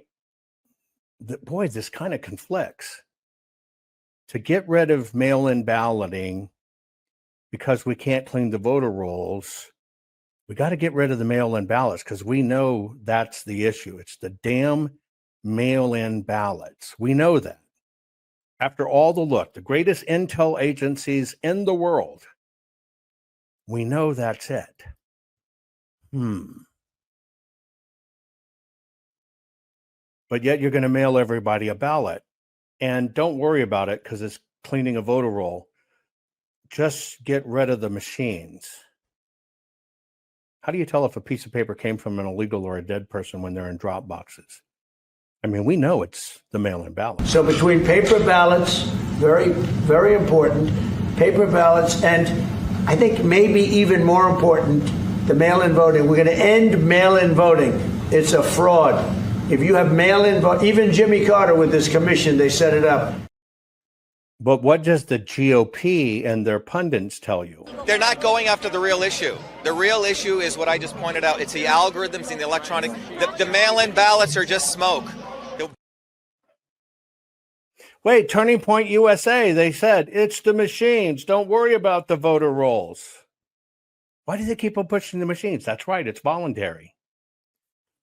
this kind of conflicts. To get rid of mail-in balloting because we can't clean the voter rolls, we got to get rid of the mail-in ballots because we know that's the issue. It's the damn mail-in ballots. We know that. After all the greatest intel agencies in the world, we know that's it. But yet you're going to mail everybody a ballot. And don't worry about it because it's cleaning a voter roll. Just get rid of the machines. How do you tell if a piece of paper came from an illegal or a dead person when they're in drop boxes? I mean, we know it's the mail-in ballot. So between paper ballots, very, very important, paper ballots, and I think maybe even more important, the mail-in voting. We're going to end mail-in voting. It's a fraud. If you have mail-in vote, even Jimmy Carter with this commission, they set it up. But what does the GOP and their pundits tell you? They're not going after the real issue. The real issue is what I just pointed out. It's the algorithms and the electronic. The mail-in ballots are just smoke. Wait, Turning Point USA, they said, it's the machines. Don't worry about the voter rolls. Why do they keep on pushing the machines? That's right, it's voluntary.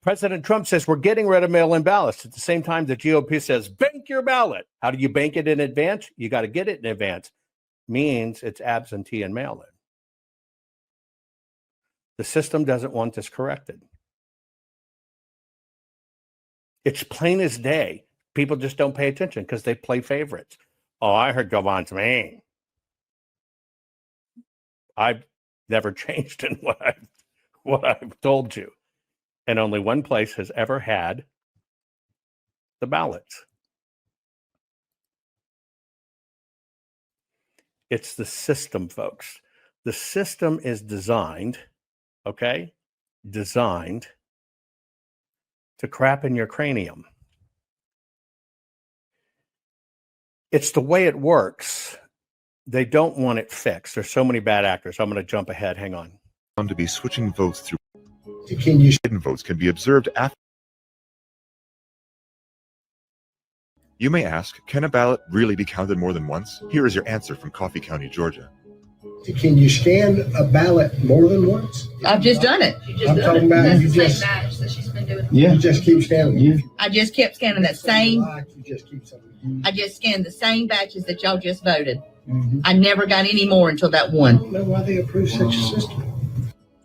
President Trump says we're getting rid of mail-in ballots. At the same time, the GOP says, bank your ballot. How do you bank it in advance? You got to get it in advance. Means it's absentee and mail-in. The system doesn't want this corrected. It's plain as day. People just don't pay attention because they play favorites. Oh, I heard Jovan's mean. I've never changed in what I've told you. And only one place has ever had the ballots. It's the system, folks. The system is designed, okay? Designed to crap in your cranium. It's the way it works. They don't want it fixed. There's so many bad actors. I'm going to jump ahead. Hang on. found to be switching votes through Can hidden votes can be observed after. You may ask, can a ballot really be counted more than once? Here is your answer from Coffee County, Georgia. Can you scan a ballot more than once? I've just done it. I'm talking about That's you the just. same batch that she's been doing. You just keep scanning. Yeah. I just kept scanning that same. You just keep something. I just scanned the same batches that y'all just voted. Mm-hmm. I never got any more until that one. I don't know why they approve such a system.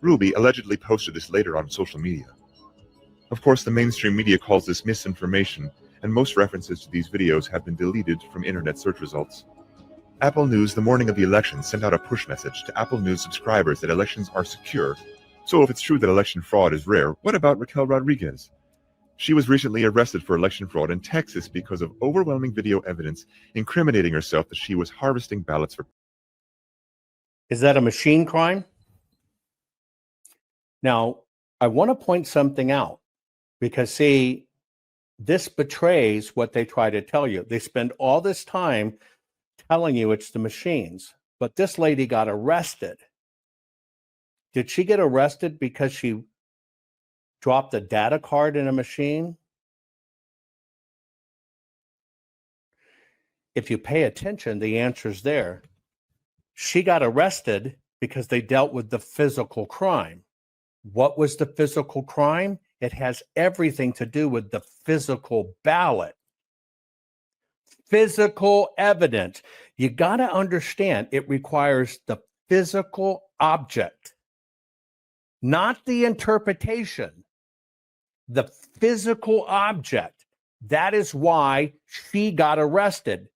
Ruby allegedly posted this later on social media. Of course, the mainstream media calls this misinformation, and most references to these videos have been deleted from internet search results. Apple News, the morning of the election, sent out a push message to Apple News subscribers that elections are secure. So if it's true that election fraud is rare, what about Raquel Rodriguez? She was recently arrested for election fraud in Texas because of overwhelming video evidence incriminating herself that she was harvesting ballots for. Is that a machine crime? Now, I want to point something out because, see, this betrays what they try to tell you. They spend all this time telling you it's the machines, but this lady got arrested. Did she get arrested because she dropped a data card in a machine? If you pay attention, the answer's there. She got arrested because they dealt with the physical crime. What was the physical crime? It has everything to do with the physical ballot. Physical evidence. You got to understand it requires the physical object, not the interpretation. The physical object. That is why she got arrested.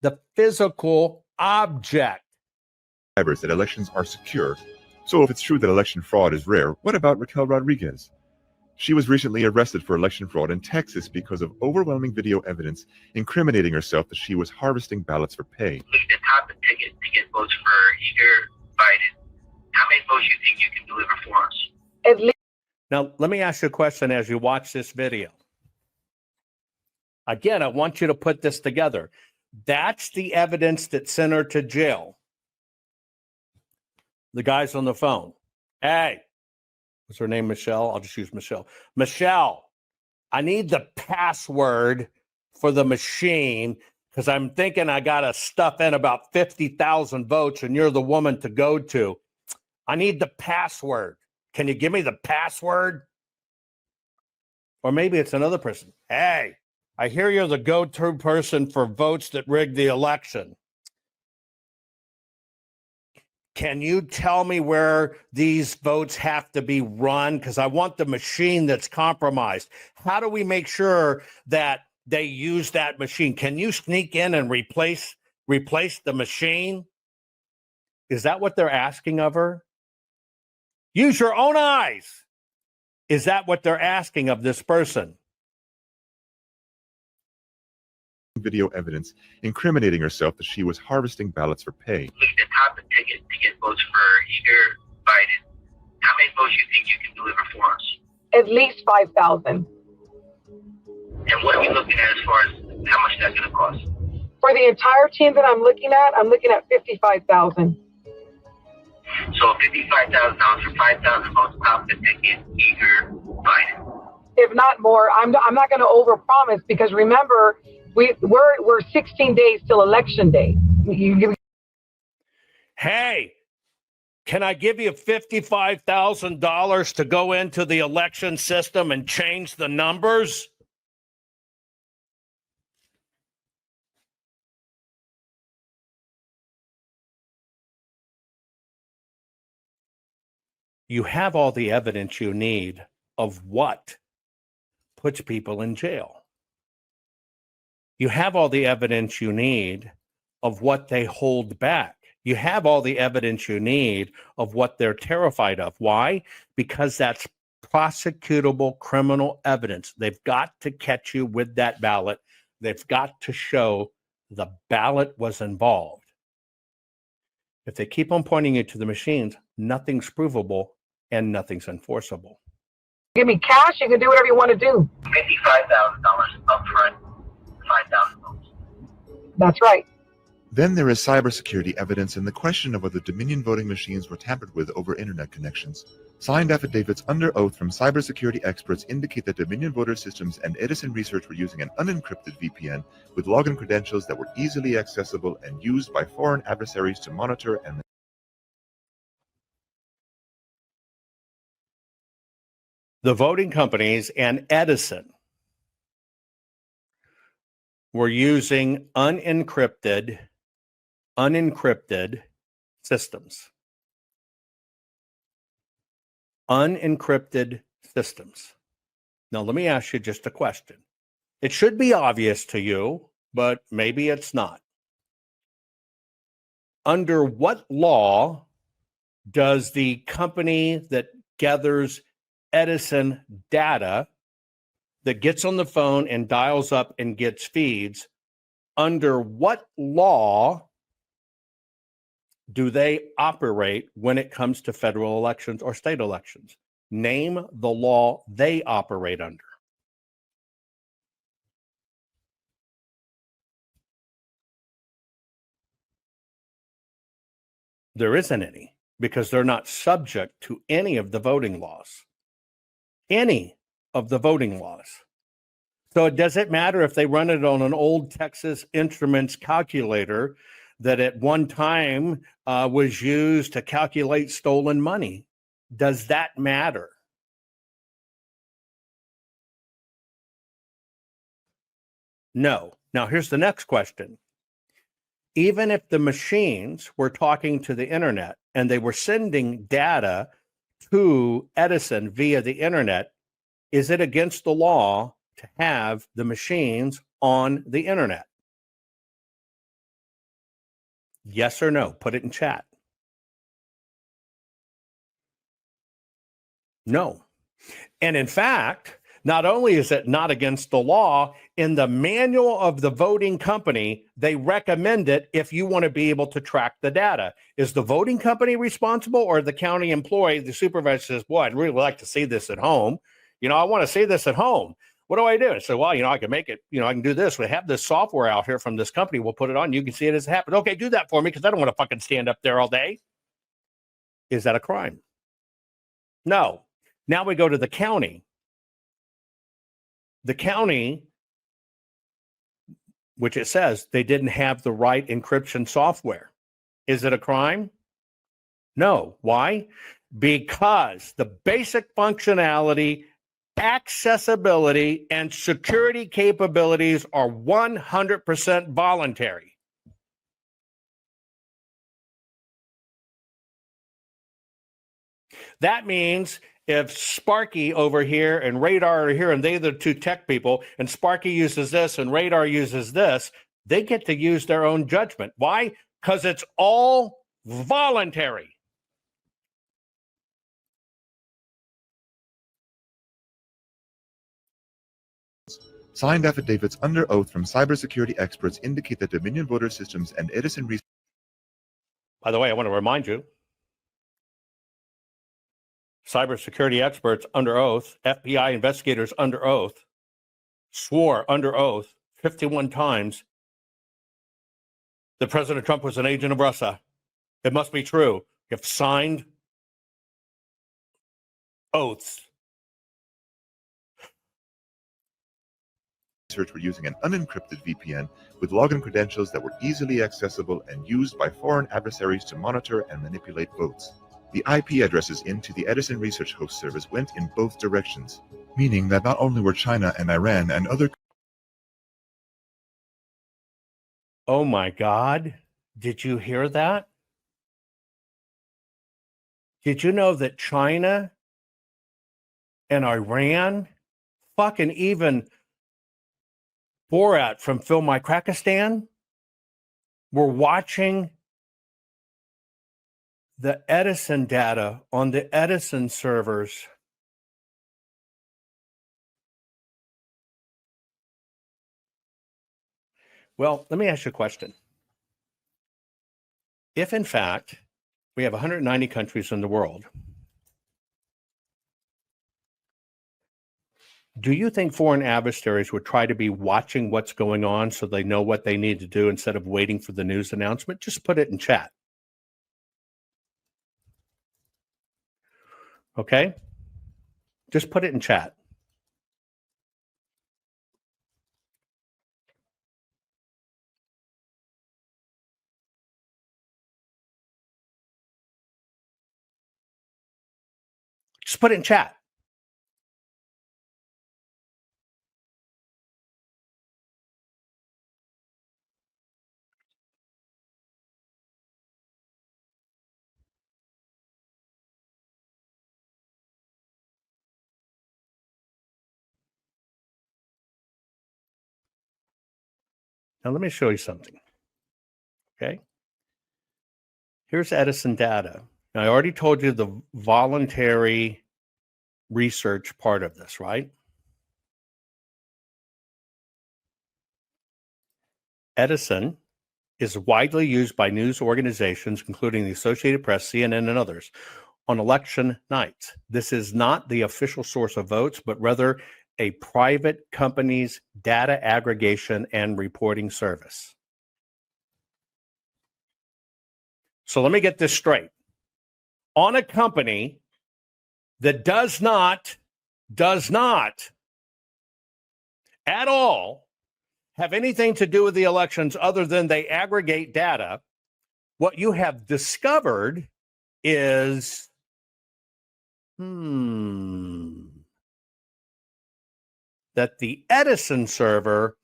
The physical object. That elections are secure. So if it's true that election fraud is rare, what about Raquel Rodriguez? She was recently arrested for election fraud in Texas because of overwhelming video evidence incriminating herself that she was harvesting ballots for pay. Look at the top of the ticket to get votes for either Biden. How many votes do you think you can deliver for us? At least. Now, let me ask you a question as you watch this video. Again, I want you to put this together. That's the evidence that sent her to jail. The guy's on the phone. Hey, what's her name, Michelle? I'll just use Michelle. Michelle, I need the password for the machine because I'm thinking I got to stuff in about 50,000 votes and you're the woman to go to. I need the password. Can you give me the password? Or maybe it's another person. Hey, I hear you're the go-to person for votes that rigged the election. Can you tell me where these votes have to be run? Because I want the machine that's compromised. How do we make sure that they use that machine? Can you sneak in and replace the machine? Is that what they're asking of her? Use your own eyes. Is that what they're asking of this person? Video evidence incriminating herself that she was harvesting ballots for pay. Look at the top of the ticket to get votes for either Biden. How many votes do you think you can deliver for us? At least 5,000. And what are we looking at as far as how much that's going to cost? For the entire team that I'm looking at 55,000. So $55,000 for 5,000 votes top of the ticket, either Biden. If not more, I'm not going to overpromise because remember, we're 16 days till election day. Hey, can I give you $55,000 to go into the election system and change the numbers? You have all the evidence you need of what puts people in jail. You have all the evidence you need of what they hold back. You have all the evidence you need of what they're terrified of. Why? Because that's prosecutable criminal evidence. They've got to catch you with that ballot. They've got to show the ballot was involved. If they keep on pointing you to the machines, nothing's provable and nothing's enforceable. Give me cash, you can do whatever you want to do. $55,000 up front, 5,000 votes. That's right. Then there is cybersecurity evidence and the question of whether Dominion voting machines were tampered with over internet connections. Signed affidavits under oath from cybersecurity experts indicate that Dominion voter systems and Edison Research were using an unencrypted VPN with login credentials that were easily accessible and used by foreign adversaries to monitor and the voting companies and Edison were using unencrypted systems. Unencrypted systems. Now, let me ask you just a question. It should be obvious to you, but maybe it's not. Under what law does the company that gathers Edison data, that gets on the phone and dials up and gets feeds, under what law do they operate when it comes to federal elections or state elections? Name the law they operate under. There isn't any, because they're not subject to any of the voting laws. Any of the voting laws. So does it matter if they run it on an old Texas Instruments calculator that at one time was used to calculate stolen money? Does that matter? No. Now, here's the next question. Even if the machines were talking to the internet and they were sending data to Edison via the internet, is it against the law to have the machines on the internet? Yes or no? Put it in chat. No. And in fact, not only is it not against the law, in the manual of the voting company, they recommend it if you want to be able to track the data. Is the voting company responsible, or the county employee, the supervisor says, boy, I'd really like to see this at home. I want to see this at home. What do I do? I said, well, I can make it, I can do this. We have this software out here from this company. We'll put it on. You can see it as it happens. Okay, do that for me, because I don't want to fucking stand up there all day. Is that a crime? No. Now we go to the county. The county, which it says they didn't have the right encryption software. Is it a crime? No. Why? Because the basic functionality, accessibility, and security capabilities are 100% voluntary. That means if Sparky over here and Radar are here and they're the two tech people, and Sparky uses this and Radar uses this, they get to use their own judgment. Why? Because it's all voluntary. Signed affidavits under oath from cybersecurity experts indicate that Dominion voter systems and Edison Research. By the way, I want to remind you, cybersecurity experts under oath, FBI investigators under oath, swore under oath 51 times that President Trump was an agent of Russia. It must be true. You have signed oaths. Research were using an unencrypted VPN with login credentials that were easily accessible and used by foreign adversaries to monitor and manipulate votes. The IP addresses into the Edison Research host service went in both directions, meaning that not only were China and Iran and other... Oh my God. Did you hear that? Did you know that China and Iran, fucking even Borat from Film My Krakistan, were watching the Edison data on the Edison servers? Well, let me ask you a question. If, in fact, we have 190 countries in the world, Do you think foreign adversaries would try to be watching what's going on so they know what they need to do instead of waiting for the news announcement? Just put it in chat. Okay? Just put it in chat. Just put it in chat. Now, let me show you something. Okay? Here's Edison data. Now, I already told you the voluntary research part of this, right? Edison is widely used by news organizations, including the Associated Press, CNN, and others, on election nights. This is not the official source of votes, but rather a private company's data aggregation and reporting service. So let me get this straight. On a company that does not at all have anything to do with the elections other than they aggregate data, what you have discovered is, that the Edison server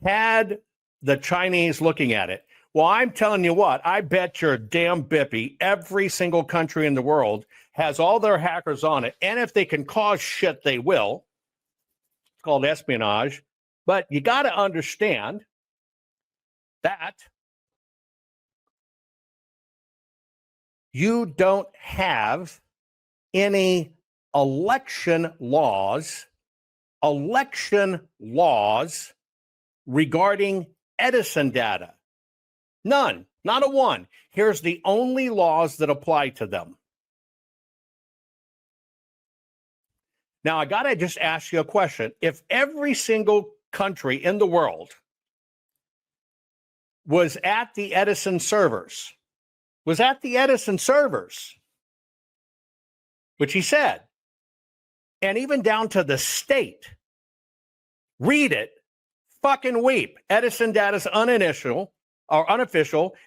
had the Chinese looking at it. Well, I'm telling you what, I bet your damn bippy every single country in the world has all their hackers on it. And if they can cause shit, they will. It's called espionage. But you got to understand that you don't have any election laws regarding Edison data. None, not a one. Here's the only laws that apply to them. Now, I got to just ask you a question. If every single country in the world was at the Edison servers, which he said, and even down to the state, read it, fucking weep. Edison data is unofficial.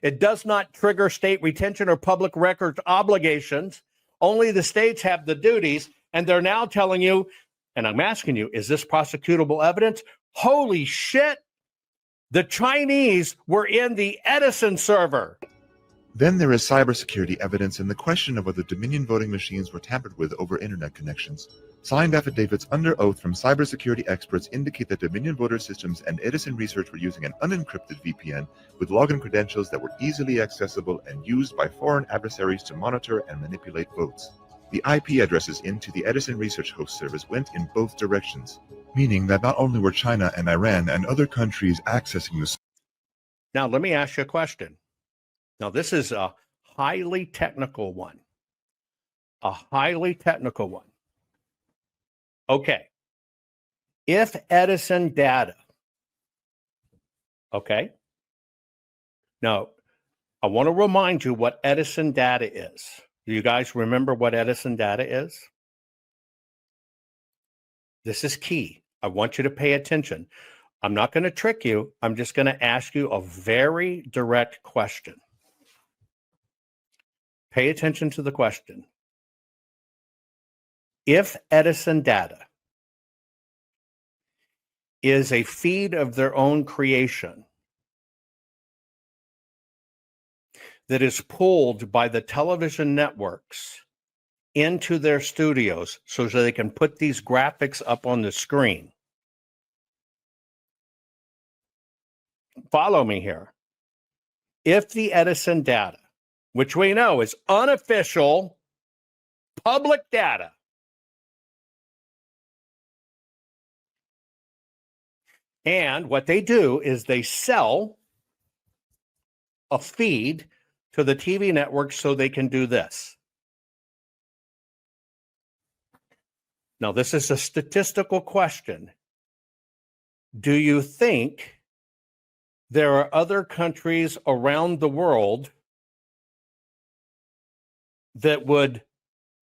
It does not trigger state retention or public records obligations. Only the states have the duties, and they're now telling you, and I'm asking you, is this prosecutable evidence? Holy shit. The Chinese were in the Edison server. Then there is cybersecurity evidence in the question of whether Dominion voting machines were tampered with over internet connections. Signed affidavits under oath from cybersecurity experts indicate that Dominion voter systems and Edison Research were using an unencrypted VPN with login credentials that were easily accessible and used by foreign adversaries to monitor and manipulate votes. The IP addresses into the Edison Research host servers went in both directions, meaning that not only were China and Iran and other countries accessing the... Now, let me ask you a question. Now, this is a highly technical one. Okay. If Edison data, okay. Now, I want to remind you what Edison data is. Do you guys remember what Edison data is? This is key. I want you to pay attention. I'm not going to trick you. I'm just going to ask you a very direct question. Pay attention to the question. If Edison data is a feed of their own creation that is pulled by the television networks into their studios so that they can put these graphics up on the screen. Follow me here. If the Edison data, which we know is unofficial public data, and what they do is they sell a feed to the TV network so they can do this. Now, this is a statistical question. Do you think there are other countries around the world that would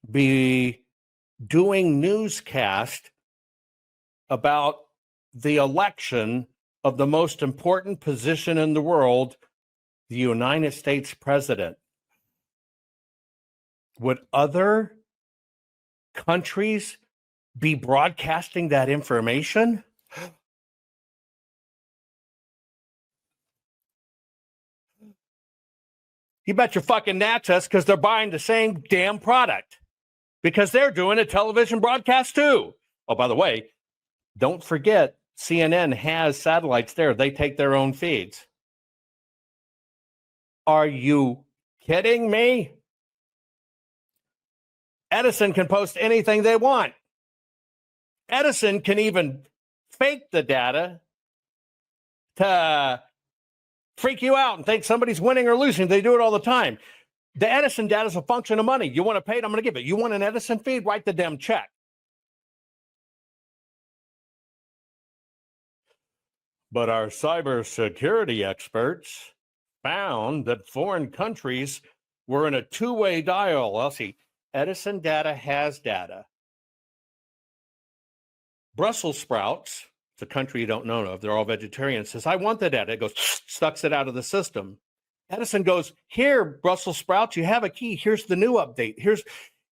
be doing newscast about the election of the most important position in the world, the United States president? Would other countries be broadcasting that information? You bet your fucking Natchez, because they're buying the same damn product, because they're doing a television broadcast too. Oh, by the way, don't forget, CNN has satellites there. They take their own feeds. Are you kidding me? Edison can post anything they want. Edison can even fake the data to freak you out and think somebody's winning or losing. They do it all the time. The Edison data is a function of money. You want to pay it? I'm going to give it. You want an Edison feed? Write the damn check. But our cybersecurity experts found that foreign countries were in a two-way dialogue. Well, see, Edison data has data. Brussels sprouts, it's a country you don't know of, they're all vegetarians, says, I want the data. It goes, sucks it out of the system. Edison goes, here, Brussels sprouts, you have a key. Here's the new update.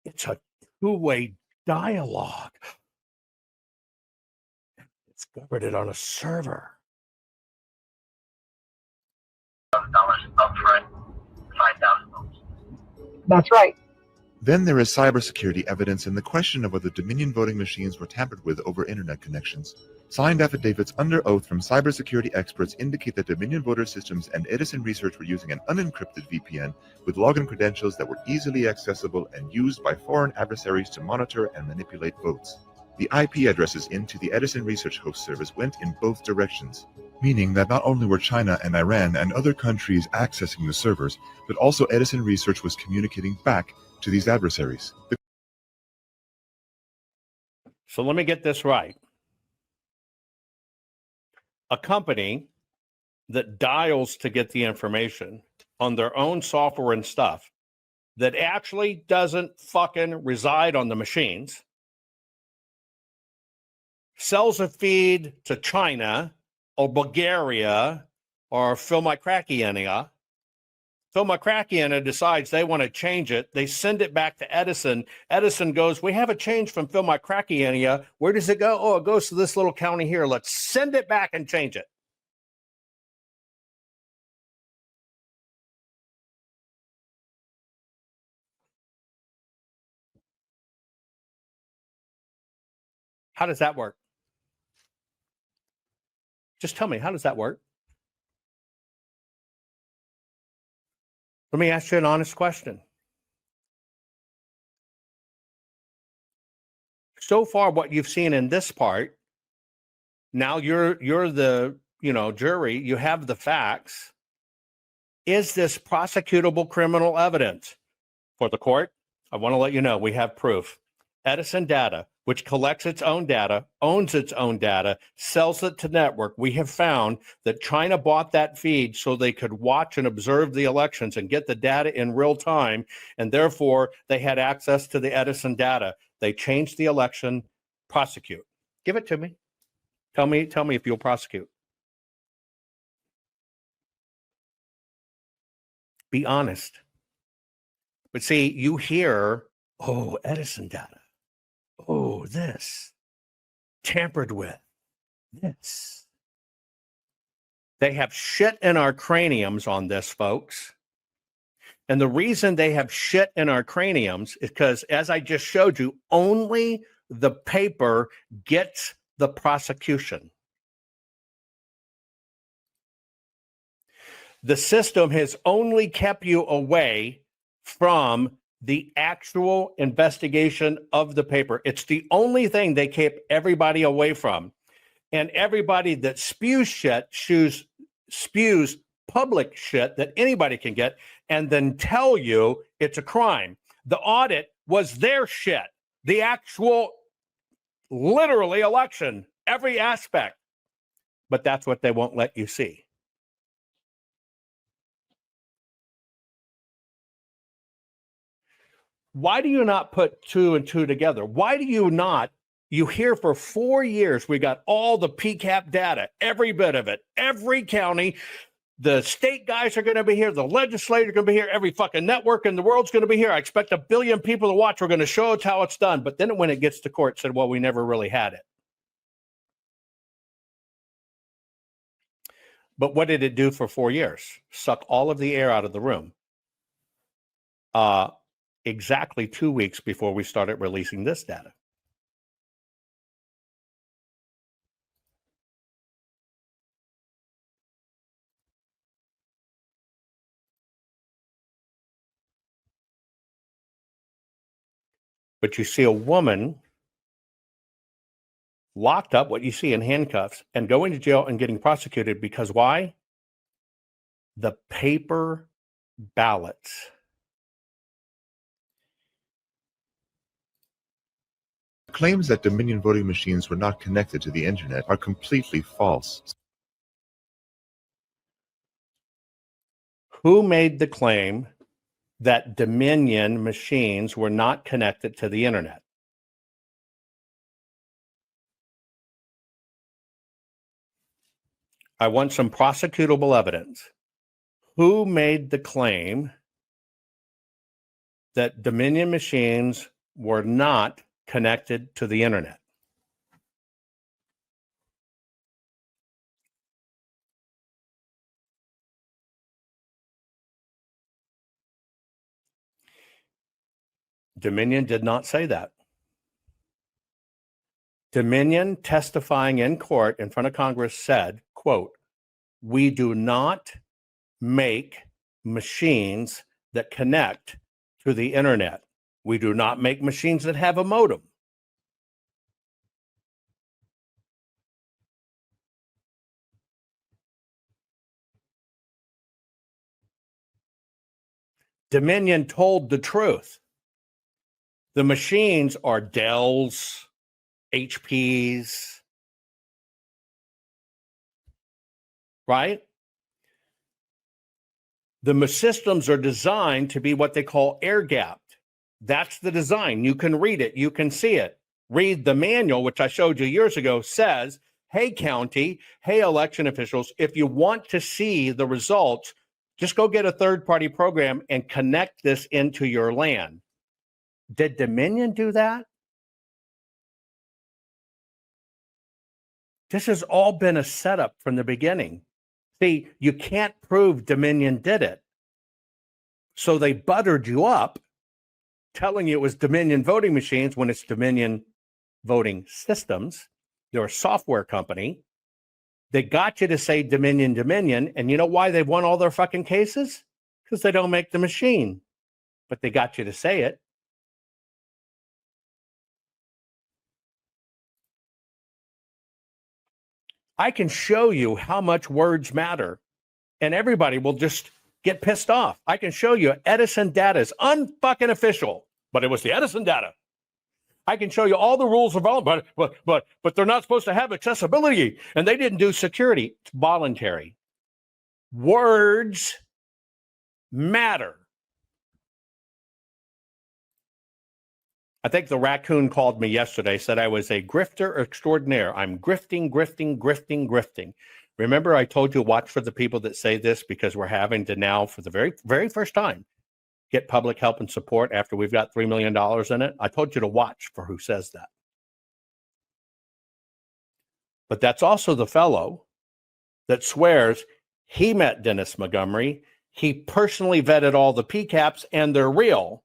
It's a two-way dialogue. Discovered it on a server. Upfront, 5,000 votes. That's right. Then there is cybersecurity evidence in the question of whether Dominion voting machines were tampered with over internet connections. Signed affidavits under oath from cybersecurity experts indicate that Dominion voter systems and Edison Research were using an unencrypted VPN with login credentials that were easily accessible and used by foreign adversaries to monitor and manipulate votes. The IP addresses into the Edison Research host service went in both directions, meaning that not only were China and Iran and other countries accessing the servers, but also Edison Research was communicating back to these adversaries. So let me get this right. A company that dials to get the information on their own software and stuff that actually doesn't fucking reside on the machines sells a feed to China or Bulgaria or Phil McCrackiana. Phil McCrackiana decides they want to change it. They send it back to Edison. Edison goes, we have a change from Phil McCrackiana. Where does it go? Oh, it goes to this little county here. Let's send it back and change it. How does that work? Just tell me, how does that work? Let me ask you an honest question. So far, what you've seen in this part, now you're the jury, you have the facts. Is this prosecutable criminal evidence? For the court, I want to let you know we have proof. Edison Data, which collects its own data, owns its own data, sells it to network. We have found that China bought that feed so they could watch and observe the elections and get the data in real time, and therefore they had access to the Edison data. They changed the election, prosecute. Give it to me. Tell me if you'll prosecute. Be honest. But see, you hear, oh, Edison data. Oh, this. Tampered with. This. They have shit in our craniums on this, folks. And the reason they have shit in our craniums is because, as I just showed you, only the paper gets the prosecution. The system has only kept you away from the actual investigation of the paper. It's the only thing they keep everybody away from. And everybody that spews shit, spews public shit that anybody can get, and then tell you it's a crime. The audit was their shit. The actual literally election, every aspect. But that's what they won't let you see. Why do you not put two and two together? Why do you not? You hear for 4 years, we got all the PCAP data, every bit of it, every county. The state guys are going to be here. The legislators are going to be here. Every fucking network in the world's going to be here. I expect 1 billion people to watch. We're going to show us how it's done. But then when it gets to court, said, well, we never really had it. But what did it do for 4 years? Suck all of the air out of the room. Exactly 2 weeks before we started releasing this data. But you see a woman locked up, what you see in handcuffs, and going to jail and getting prosecuted because why? The paper ballots. Claims that Dominion voting machines were not connected to the internet are completely false. Who made the claim that Dominion machines were not connected to the internet? I want some prosecutable evidence. Who made the claim that Dominion machines were not connected to the internet? Dominion did not say that. Dominion, testifying in court in front of Congress, said, quote, "We do not make machines that connect to the internet. We do not make machines that have a modem." Dominion told the truth. The machines are Dells, HPs, right? The systems are designed to be what they call air-gapped. That's the design. You can read it. You can see it. Read the manual, which I showed you years ago, says, hey, county, hey, election officials, if you want to see the results, just go get a third-party program and connect this into your LAN. Did Dominion do that? This has all been a setup from the beginning. See, you can't prove Dominion did it. So they buttered you up, telling you it was Dominion voting machines when it's Dominion voting systems. They're a software company. They got you to say Dominion, Dominion. And you know why they won all their fucking cases? Because they don't make the machine. But they got you to say it. I can show you how much words matter, and everybody will just get pissed off. I can show you Edison data is unfucking official, but it was the Edison data. I can show you all the rules of voluntary, but they're not supposed to have accessibility, and they didn't do security. It's voluntary. Words matter. I think the raccoon called me yesterday, said I was a grifter extraordinaire. I'm grifting. Remember, I told you watch for the people that say this because we're having to now, for the very, very first time, get public help and support after we've got $3 million in it. I told you to watch for who says that. But that's also the fellow that swears he met Dennis Montgomery. He personally vetted all the PCAPs and they're real.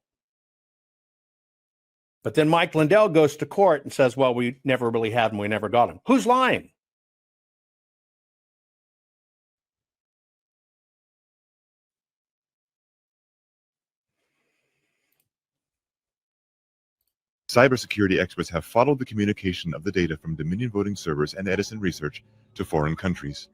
But then Mike Lindell goes to court and says, well, we never really had him. We never got him. Who's lying? Cybersecurity experts have followed the communication of the data from Dominion voting servers and Edison Research to foreign countries.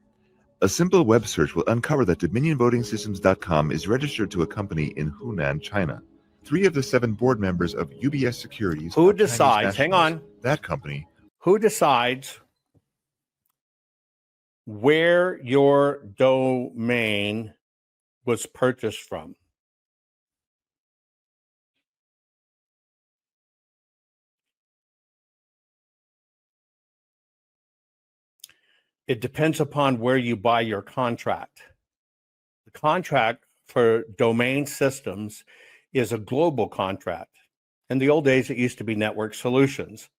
A simple web search will uncover that DominionVotingSystems.com is registered to a company in Hunan, China. 3 of the 7 board members of UBS Securities. Who decides? Hang on. That company Who decides where your domain was purchased from? It depends upon where you buy your contract. The contract for domain systems is a global contract. In the old days, it used to be Network Solutions.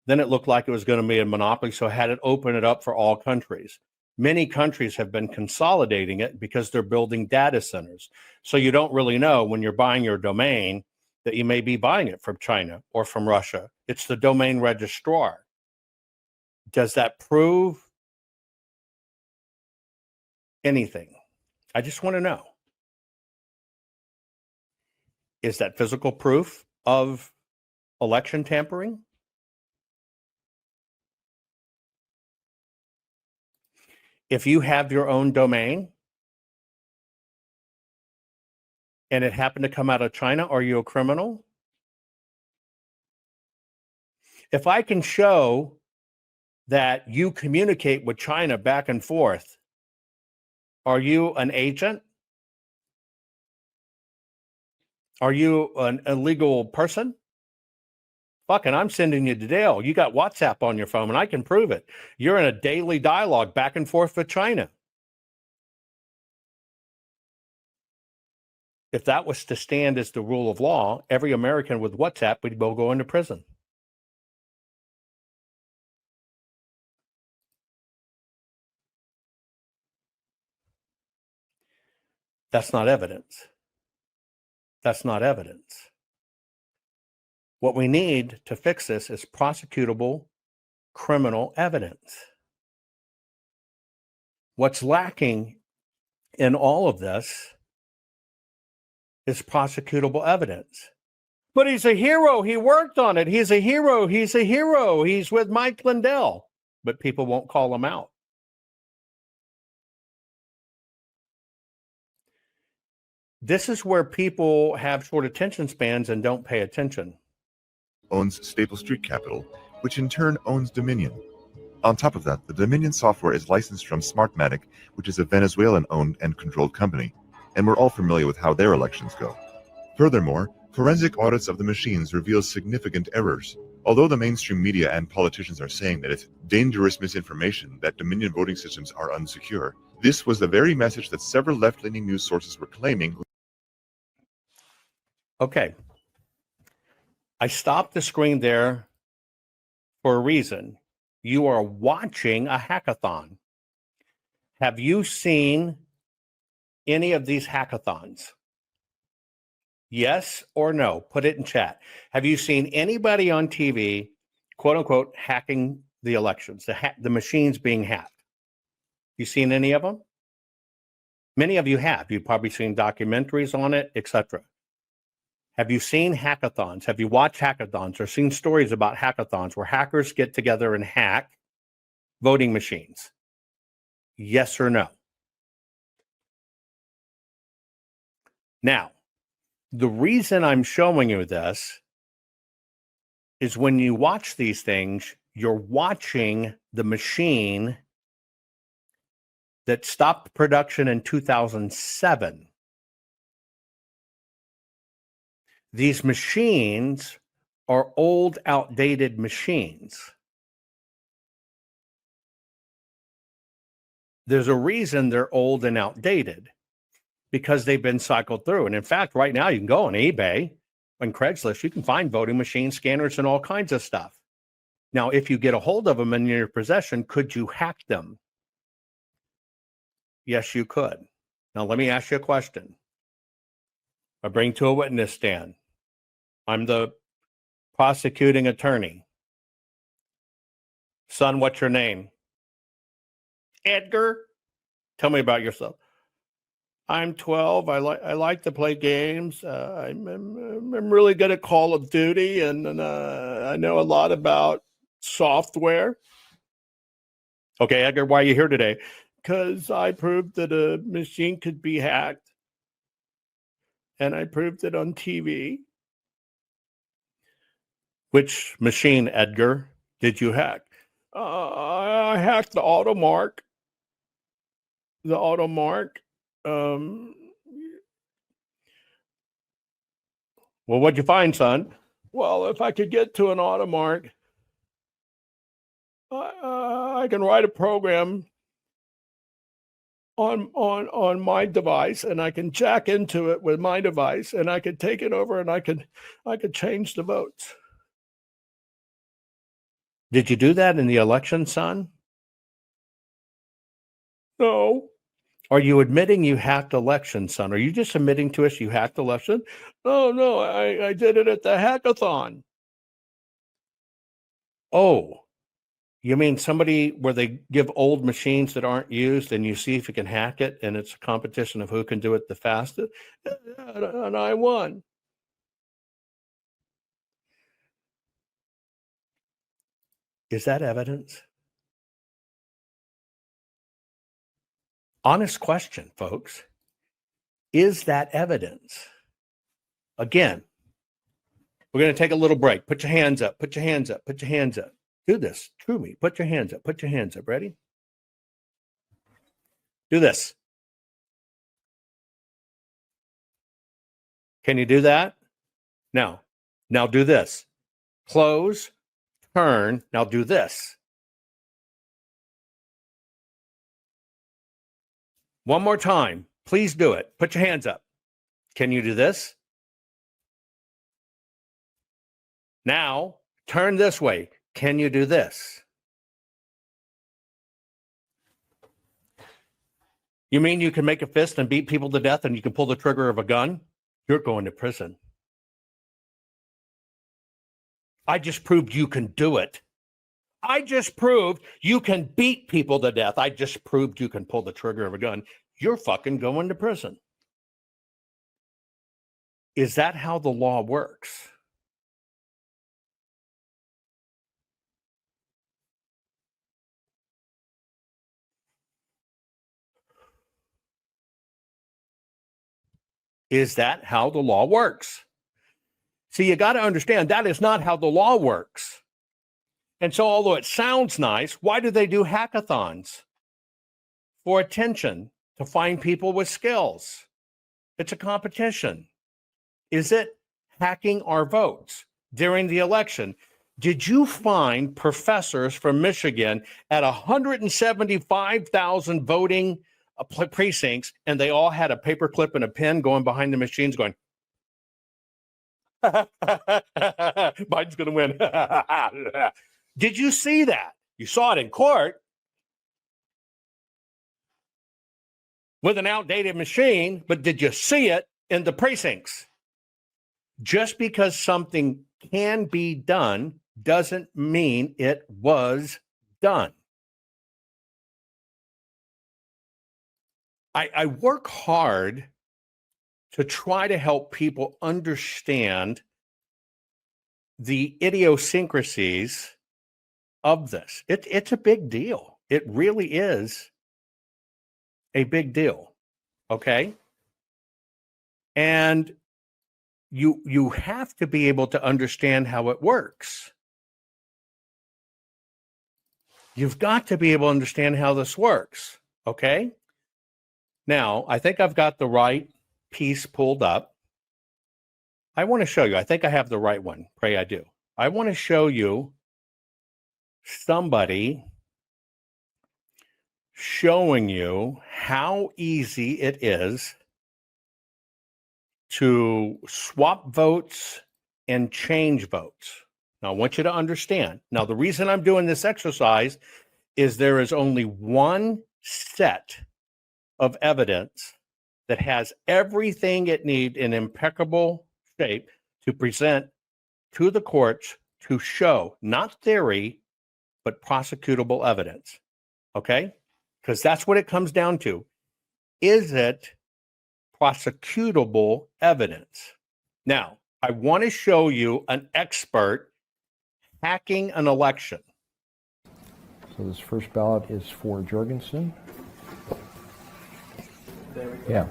Then it looked like it was going to be a monopoly, so had it open it up for all countries. Many countries have been consolidating it because they're building data centers. So you don't really know when you're buying your domain that you may be buying it from China or from Russia. It's the domain registrar. Does that prove anything? I just want to know. Is that physical proof of election tampering? If you have your own domain and it happened to come out of China, are you a criminal? If I can show that you communicate with China back and forth, are you an agent? Are you an illegal person? Fucking, I'm sending you to jail. You got WhatsApp on your phone, and I can prove it. You're in a daily dialogue back and forth with China. If that was to stand as the rule of law, every American with WhatsApp would go into prison. That's not evidence. That's not evidence. What we need to fix this is prosecutable criminal evidence. What's lacking in all of this is prosecutable evidence. But he's a hero. He worked on it. He's a hero. He's a hero. He's with Mike Lindell. But people won't call him out. This is where people have short attention spans and don't pay attention. Owns Staple Street Capital, which in turn owns Dominion. On top of that, the Dominion software is licensed from Smartmatic, which is a Venezuelan-owned and controlled company, and we're all familiar with how their elections go. Furthermore, forensic audits of the machines reveal significant errors. Although the mainstream media and politicians are saying that it's dangerous misinformation that Dominion voting systems are unsecure, this was the very message that several left-leaning news sources were claiming. Okay. I stopped the screen there for a reason. You are watching a hackathon. Have you seen any of these hackathons? Yes or no? Put it in chat. Have you seen anybody on TV, quote unquote, hacking the elections, the machines being hacked? You seen any of them? Many of you have. You've probably seen documentaries on it, etc. Have you seen hackathons? Have you watched hackathons or seen stories about hackathons where hackers get together and hack voting machines? Yes or no? Now, the reason I'm showing you this is when you watch these things, you're watching the machine that stopped production in 2007. These machines are old, outdated machines. There's a reason they're old and outdated, because they've been cycled through. And in fact, right now you can go on eBay and Craigslist, you can find voting machine scanners and all kinds of stuff. Now, if you get a hold of them in your possession, could you hack them? Yes, you could. Now, let me ask you a question. I bring to a witness stand. I'm the prosecuting attorney. Son, what's your name? Edgar. Tell me about yourself. I'm 12. I like to play games. I'm really good at Call of Duty, and I know a lot about software. Okay, Edgar, why are you here today? Because I proved that a machine could be hacked, and I proved it on TV. Which machine, Edgar, did you hack? I hacked the automark. The automark. Well, what'd you find, son? Well, if I could get to an automark, I can write a program on my device, and I can jack into it with my device, and I could take it over, and I could change the votes. Did you do that in the election, son? No. Are you admitting you hacked election, son? Are you just admitting to us you hacked election? No, I did it at the hackathon. Oh, you mean somebody where they give old machines that aren't used and you see if you can hack it, and it's a competition of who can do it the fastest? And I won. Is that evidence? Honest question, folks. Is that evidence? Again, we're going to take a little break. Put your hands up. Put your hands up. Put your hands up. Do this. True me. Put your hands up. Put your hands up. Ready? Do this. Can you do that? Now do this. Close, turn. Now do this. One more time. Please do it. Put your hands up. Can you do this? Now, turn this way. Can you do this? You mean you can make a fist and beat people to death and you can pull the trigger of a gun? You're going to prison. I just proved you can do it. I just proved you can beat people to death. I just proved you can pull the trigger of a gun. You're fucking going to prison. Is that how the law works? Is that how the law works? See, you got to understand that is not how the law works. And so, although it sounds nice, why do they do hackathons? For attention, to find people with skills. It's a competition. Is it hacking our votes during the election? Did you find professors from Michigan at 175,000 voting precincts, and they all had a paperclip and a pen going behind the machines going, Biden's going to win. Did you see that? You saw it in court with an outdated machine, but did you see it in the precincts? Just because something can be done doesn't mean it was done. I work hard to try to help people understand the idiosyncrasies of this. It's a big deal. It really is a big deal. Okay? And you have to be able to understand how it works. You've got to be able to understand how this works. Okay? Now, I think I've got the right piece pulled up. I want to show you. I think I have the right one. Pray I do. I want to show you somebody showing you how easy it is to swap votes and change votes. Now, I want you to understand. Now, the reason I'm doing this exercise is there is only one set of evidence that has everything it needs in impeccable shape to present to the courts to show, not theory, but prosecutable evidence. Okay? Because that's what it comes down to. Is it prosecutable evidence? Now, I want to show you an expert hacking an election. So this first ballot is for Jorgensen. Yeah.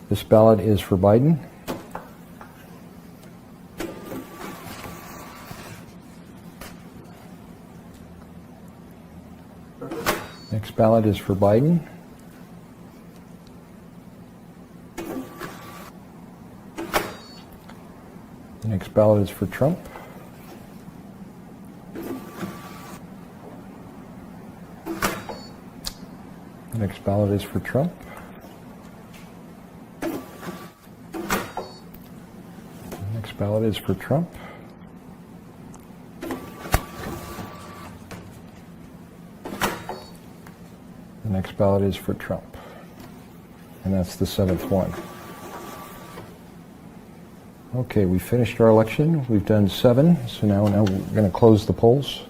This ballot is for Biden. Next ballot is for Biden. The next ballot is for Trump. The next ballot is for Trump. The next ballot is for Trump. The next ballot is for Trump. And that's the 7th one. Okay, we finished our election. We've done 7, so now we're going to close the polls.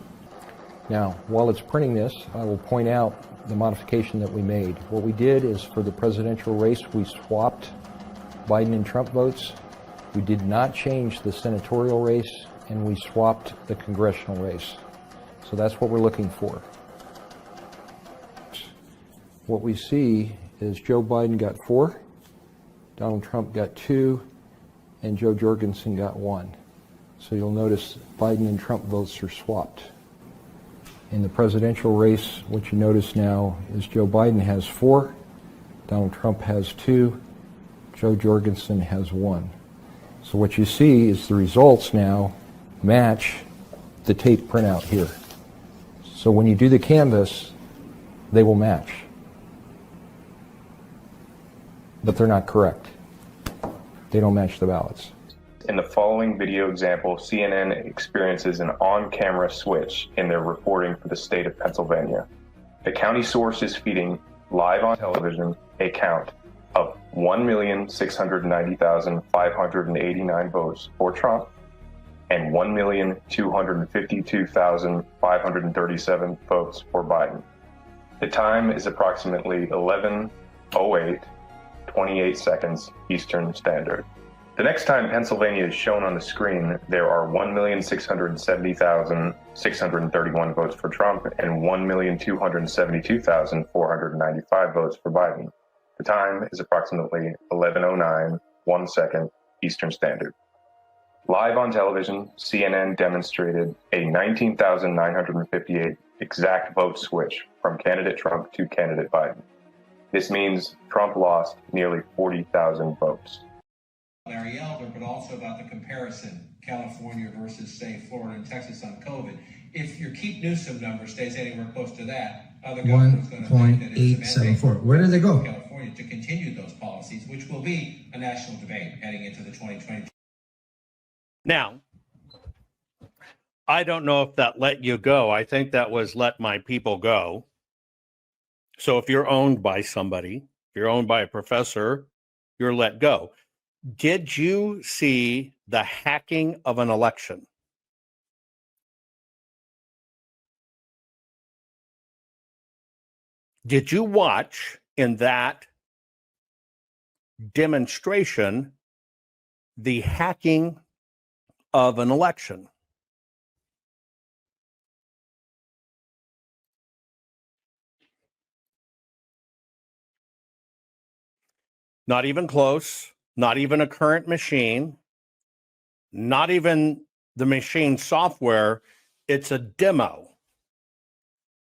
Now, while it's printing this, I will point out the modification that we made. What we did is for the presidential race, we swapped Biden and Trump votes. We did not change the senatorial race, and we swapped the congressional race. So that's what we're looking for. What we see is Joe Biden got 4, Donald Trump got 2, and Joe Jorgensen got 1. So you'll notice Biden and Trump votes are swapped. In the presidential race, what you notice now is Joe Biden has 4, Donald Trump has 2, Joe Jorgensen has 1. So what you see is the results now match the tape printout here. So when you do the canvass, they will match. But they're not correct. They don't match the ballots. In the following video example, CNN experiences an on-camera switch in their reporting for the state of Pennsylvania. The county source is feeding live on television a count of 1,690,589 votes for Trump and 1,252,537 votes for Biden. The time is approximately 11:08, 28 seconds Eastern Standard. The next time Pennsylvania is shown on the screen, there are 1,670,631 votes for Trump and 1,272,495 votes for Biden. The time is approximately 11:09, 1 second Eastern Standard. Live on television, CNN demonstrated a 19,958 exact vote switch from candidate Trump to candidate Biden. This means Trump lost nearly 40,000 votes. Larry Elder, but also about the comparison, California versus, say, Florida and Texas on COVID. If your Keith Newsom number stays anywhere close to that, other governors going to think that it's a mandate Where do they go? California to continue those policies, which will be a national debate heading into the 2020. Now, I don't know if that let you go. I think that was let my people go. So if you're owned by somebody, if you're owned by a professor, you're let go. Did you see the hacking of an election? Did you watch in that demonstration the hacking of an election? Not even close, not even a current machine, not even the machine software. It's a demo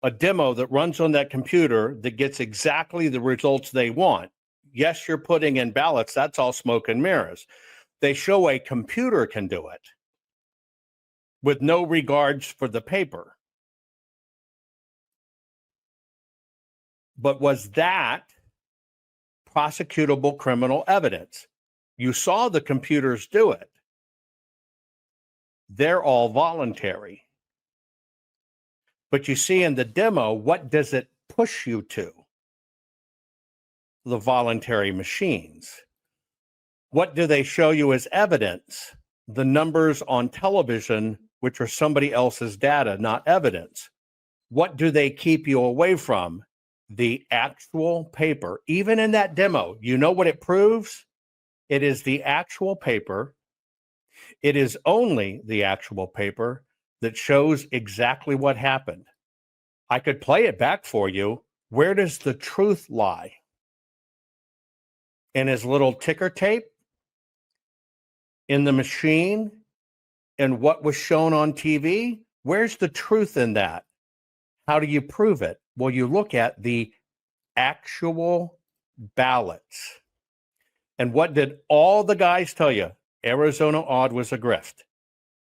that runs on that computer that gets exactly the results they want. Yes, you're putting in ballots. That's all smoke and mirrors. They show a computer can do it with no regards for the paper. But was that prosecutable criminal evidence? You saw the computers do it. They're all voluntary. But you see in the demo, what does it push you to? The voluntary machines. What do they show you as evidence? The numbers on television, which are somebody else's data, not evidence. What do they keep you away from? The actual paper. Even in that demo, you know what it proves? It is the actual paper. It is only the actual paper that shows exactly what happened. I could play it back for you. Where does the truth lie? In his little ticker tape? In the machine? In what was shown on TV? Where's the truth in that? How do you prove it? Well, you look at the actual ballots. And what did all the guys tell you? Arizona odd was a grift.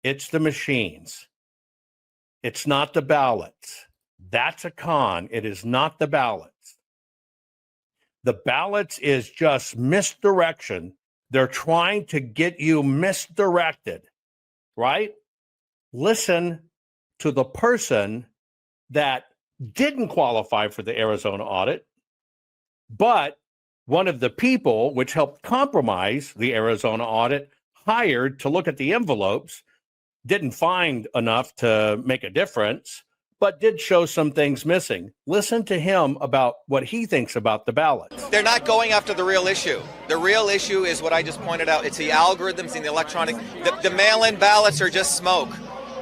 It's the machines. It's not the ballots. That's a con. It is not the ballots. The ballots is just misdirection. They're trying to get you misdirected, right? Listen to the person that didn't qualify for the Arizona audit, but one of the people which helped compromise the Arizona audit hired to look at the envelopes, didn't find enough to make a difference, but did show some things missing. Listen to him about what he thinks about the ballots. They're not going after the real issue. The real issue is what I just pointed out. It's the algorithms and the electronic. The mail-in ballots are just smoke.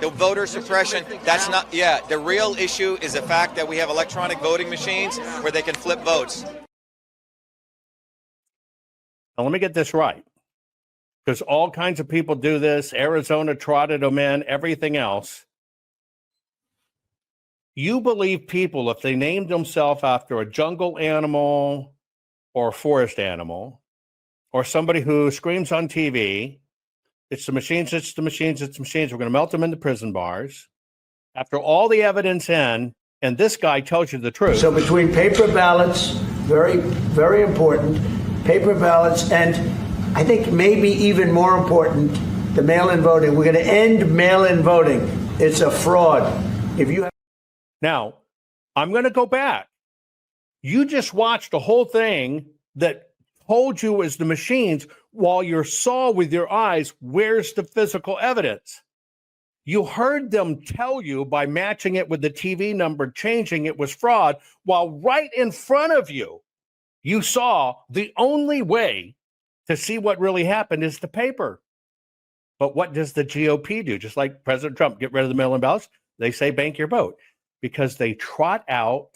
The voter suppression, that's not, the real issue is the fact that we have electronic voting machines where they can flip votes. Now, let me get this right, because all kinds of people do this. Arizona trotted them in, everything else. You believe people, if they named themselves after a jungle animal or a forest animal, or somebody who screams on TV, it's the machines, it's the machines, it's the machines, we're going to melt them into prison bars. After all the evidence in, and this guy tells you the truth. So between paper ballots, very, very important, paper ballots, and I think maybe even more important, the mail-in voting. We're going to end mail-in voting. It's a fraud. If you have Now, I'm going to go back. You just watched a whole thing that told you it was the machines while you saw with your eyes, where's the physical evidence? You heard them tell you by matching it with the TV number, changing it was fraud, while right in front of you, you saw the only way to see what really happened is the paper. But what does the GOP do? Just like President Trump, get rid of the mail-in ballots. They say bank your vote because they trot out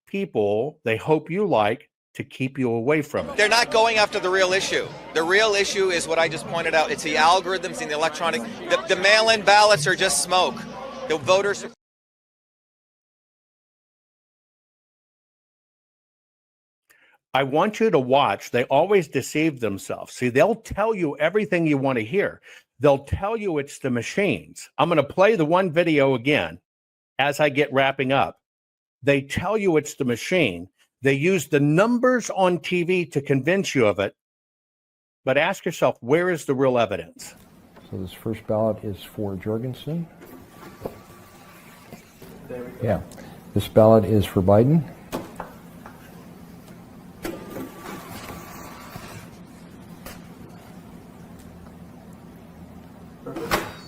people they hope you like to keep you away from it. They're not going after the real issue. The real issue is what I just pointed out. It's the algorithms and the electronic. The mail-in ballots are just smoke. The voters. I want you to watch. They always deceive themselves. See, they'll tell you everything you want to hear. They'll tell you it's the machines. I'm going to play the one video again as I get wrapping up. They tell you it's the machine. They use the numbers on TV to convince you of it. But ask yourself, where is the real evidence? So this first ballot is for Jorgensen. Yeah. This ballot is for Biden.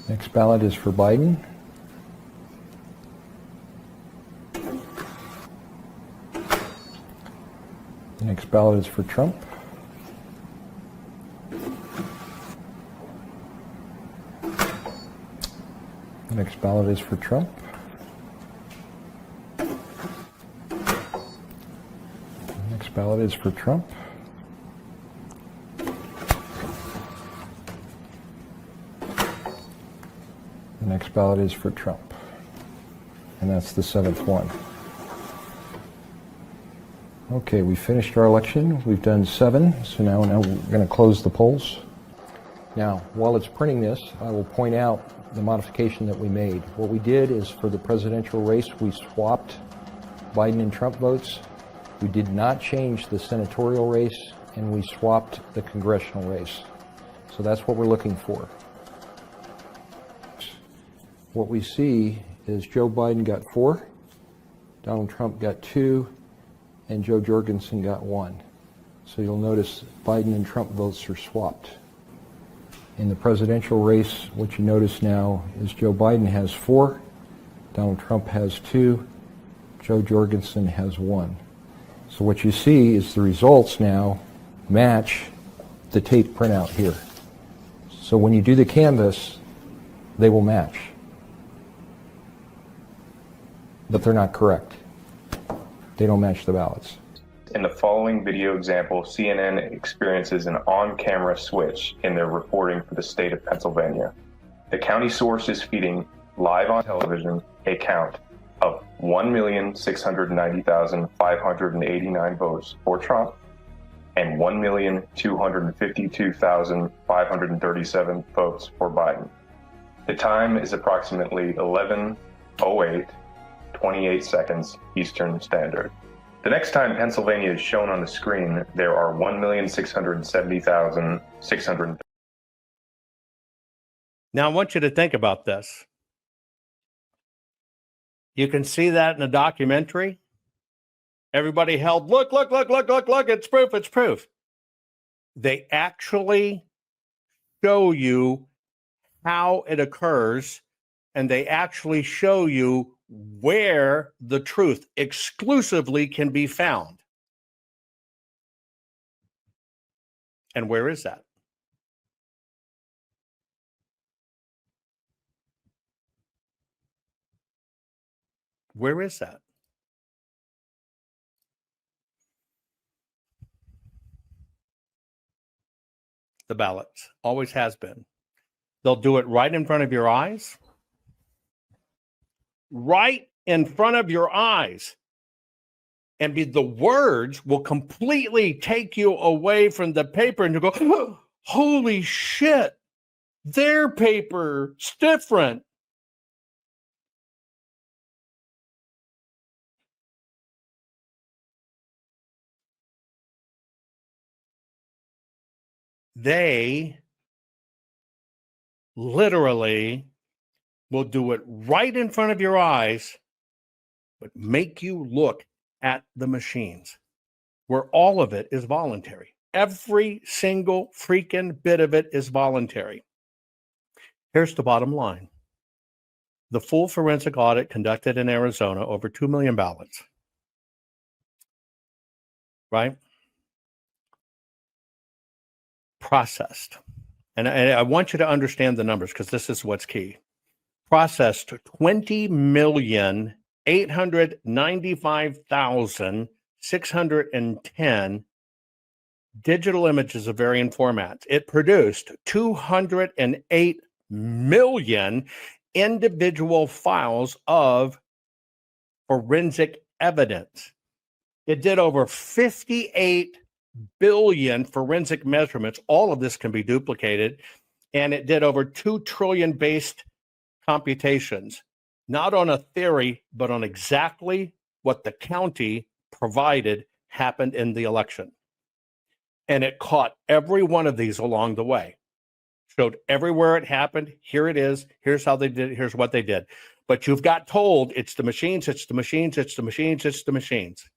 Next ballot is for Biden. The next ballot is for Trump. The next ballot is for Trump. The next ballot is for Trump. The next ballot is for Trump. And that's the seventh one. Okay, we finished our election. We've done 7, so now we're going to close the polls. Now, while it's printing this, I will point out the modification that we made. What we did is for the presidential race, we swapped Biden and Trump votes. We did not change the senatorial race, and we swapped the congressional race. So that's what we're looking for. What we see is Joe Biden got 4, Donald Trump got 2, and Joe Jorgensen got 1. So you'll notice Biden and Trump votes are swapped. In the presidential race, what you notice now is Joe Biden has 4, Donald Trump has 2, Joe Jorgensen has 1. So what you see is the results now match the tape printout here. So when you do the canvass, they will match. But they're not correct. They don't match the ballots. In the following video example, CNN experiences an on-camera switch in their reporting for the state of Pennsylvania. The county source is feeding live on television a count of 1,690,589 votes for Trump and 1,252,537 votes for Biden. The time is approximately 11:08, 28 seconds Eastern Standard. The next time Pennsylvania is shown on the screen, there are 1,670,600. Now, I want you to think about this. You can see that in the documentary. Everybody held, look, it's proof, it's proof. They actually show you how it occurs, and they actually show you where the truth exclusively can be found. And where is that? Where is that? The ballots. Always has been. They'll do it right in front of your eyes. Right in front of your eyes. And the words will completely take you away from the paper, and you go, oh, holy shit, their paper's different. They literally will do it right in front of your eyes, but make you look at the machines, where all of it is voluntary. Every single freaking bit of it is voluntary. Here's the bottom line. The full forensic audit conducted in Arizona, over 2 million ballots, right? Processed. And I want you to understand the numbers, because this is what's key. Processed 20,895,610 digital images of varying formats. It produced 208 million individual files of forensic evidence. It did over 58 billion forensic measurements. All of this can be duplicated. And it did over 2 trillion based computations, not on a theory, but on exactly what the county provided happened in the election. And it caught every one of these along the way. Showed everywhere it happened. Here it is. Here's how they did it. Here's what they did. But you've got told it's the machines, it's the machines, it's the machines, it's the machines.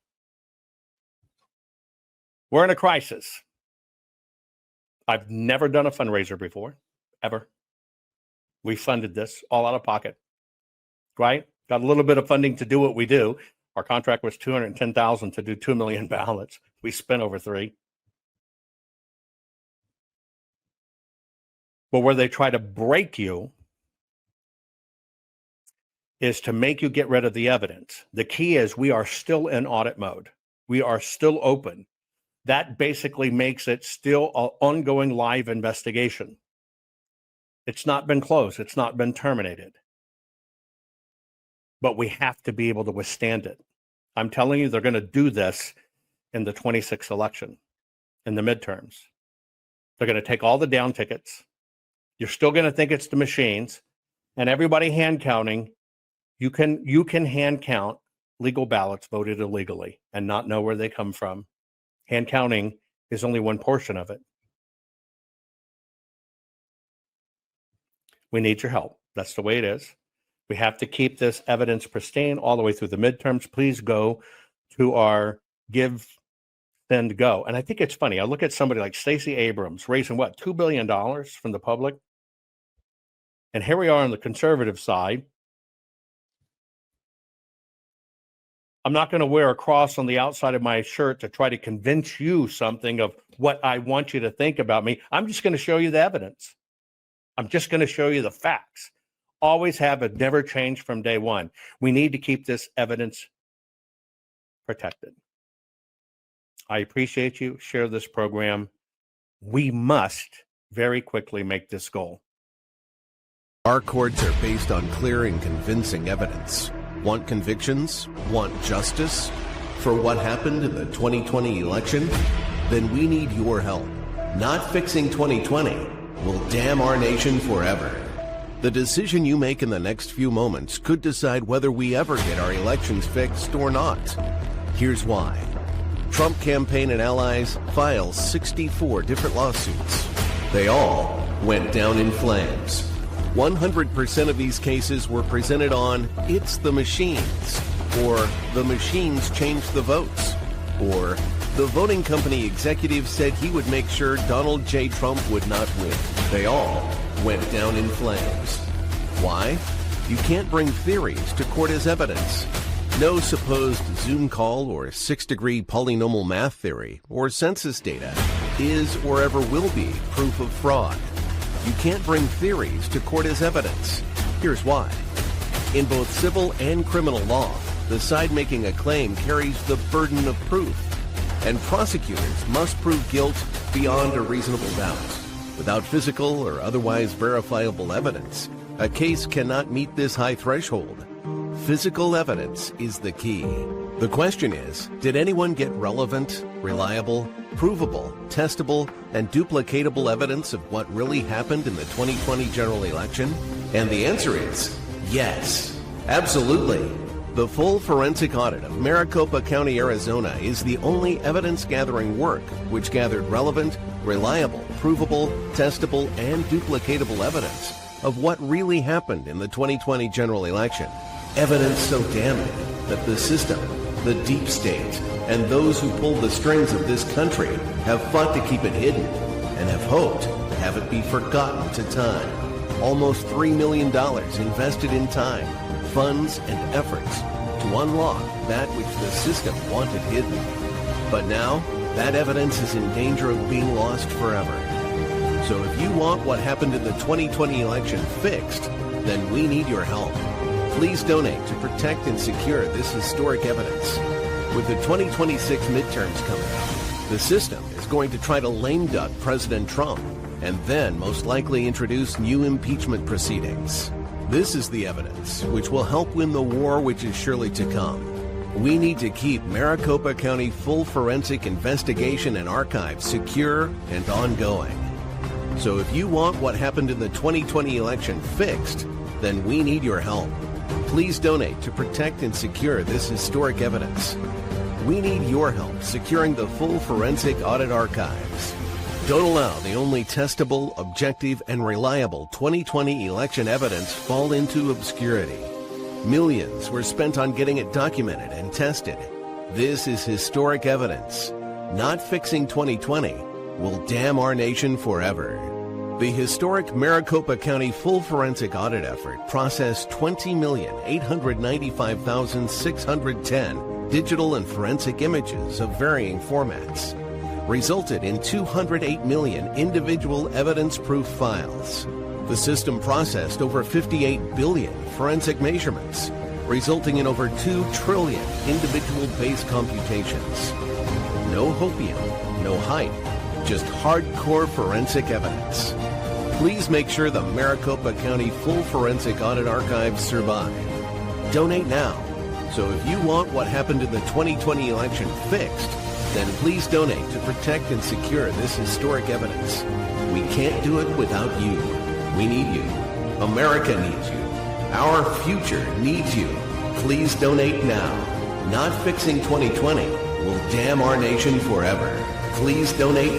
We're in a crisis. I've never done a fundraiser before, ever. We funded this all out of pocket, right? Got a little bit of funding to do what we do. Our contract was $210,000 to do 2 million ballots. We spent over 3. But where they try to break you is to make you get rid of the evidence. The key is we are still in audit mode. We are still open. That basically makes it still an ongoing live investigation. It's not been closed. It's not been terminated. But we have to be able to withstand it. I'm telling you, they're going to do this in the 26th election, in the midterms. They're going to take all the down tickets. You're still going to think it's the machines, and everybody hand counting. You can hand count legal ballots voted illegally and not know where they come from. Hand counting is only one portion of it. We need your help. That's the way it is. We have to keep this evidence pristine all the way through the midterms. Please go to our Give, Send, Go. And I think it's funny. I look at somebody like Stacey Abrams raising, what, $2 billion from the public? And here we are on the conservative side. I'm not going to wear a cross on the outside of my shirt to try to convince you something of what I want you to think about me. I'm just going to show you the evidence. I'm just going to show you the facts. Always have, it never changed from day one. We need to keep this evidence protected. I appreciate you. Share this program. We must very quickly make this goal. Our courts are based on clear and convincing evidence. Want convictions? Want justice? For what happened in the 2020 election? Then we need your help. Not fixing 2020 will damn our nation forever. The decision you make in the next few moments could decide whether we ever get our elections fixed or not. Here's why. Trump campaign and allies filed 64 different lawsuits. They all went down in flames. 100% of these cases were presented on "It's the machines," or "The machines changed the votes," or "The voting company executive said he would make sure Donald J. Trump would not win." They all went down in flames. Why? You can't bring theories to court as evidence. No supposed Zoom call or six-degree polynomial math theory or census data is or ever will be proof of fraud. You can't bring theories to court as evidence. Here's why. In both civil and criminal law, the side making a claim carries the burden of proof, and prosecutors must prove guilt beyond a reasonable doubt. Without physical or otherwise verifiable evidence, a case cannot meet this high threshold. Physical evidence is the key. The question is, did anyone get relevant, reliable, provable, testable, and duplicatable evidence of what really happened in the 2020 general election? And the answer is yes, absolutely. The full forensic audit of Maricopa County, Arizona is the only evidence-gathering work which gathered relevant, reliable, provable, testable, and duplicatable evidence of what really happened in the 2020 general election. Evidence so damning that the system, the deep state, and those who pull the strings of this country have fought to keep it hidden and have hoped to have it be forgotten to time. Almost $3 million invested in time, funds, and efforts to unlock that which the system wanted hidden. But now, that evidence is in danger of being lost forever. So if you want what happened in the 2020 election fixed, then we need your help. Please donate to protect and secure this historic evidence. With the 2026 midterms coming up, the system is going to try to lame duck President Trump and then most likely introduce new impeachment proceedings. This is the evidence which will help win the war which is surely to come. We need to keep Maricopa County full forensic investigation and archives secure and ongoing. So if you want what happened in the 2020 election fixed, then we need your help. Please donate to protect and secure this historic evidence. We need your help securing the full forensic audit archives. Don't allow the only testable, objective, and reliable 2020 election evidence fall into obscurity. Millions were spent on getting it documented and tested. This is historic evidence. Not fixing 2020 will damn our nation forever. The historic Maricopa County full forensic audit effort processed 20,895,610 digital and forensic images of varying formats, resulted in 208 million individual evidence-proof files. The system processed over 58 billion forensic measurements, resulting in over 2 trillion individual base computations. No hopium, no hype, just hardcore forensic evidence. Please make sure the Maricopa County full forensic audit archives survive. Donate now. So if you want what happened in the 2020 election fixed, then please donate to protect and secure this historic evidence. We can't do it without you. We need you. America needs you. Our future needs you. Please donate now. Not fixing 2020 will damn our nation forever. Please donate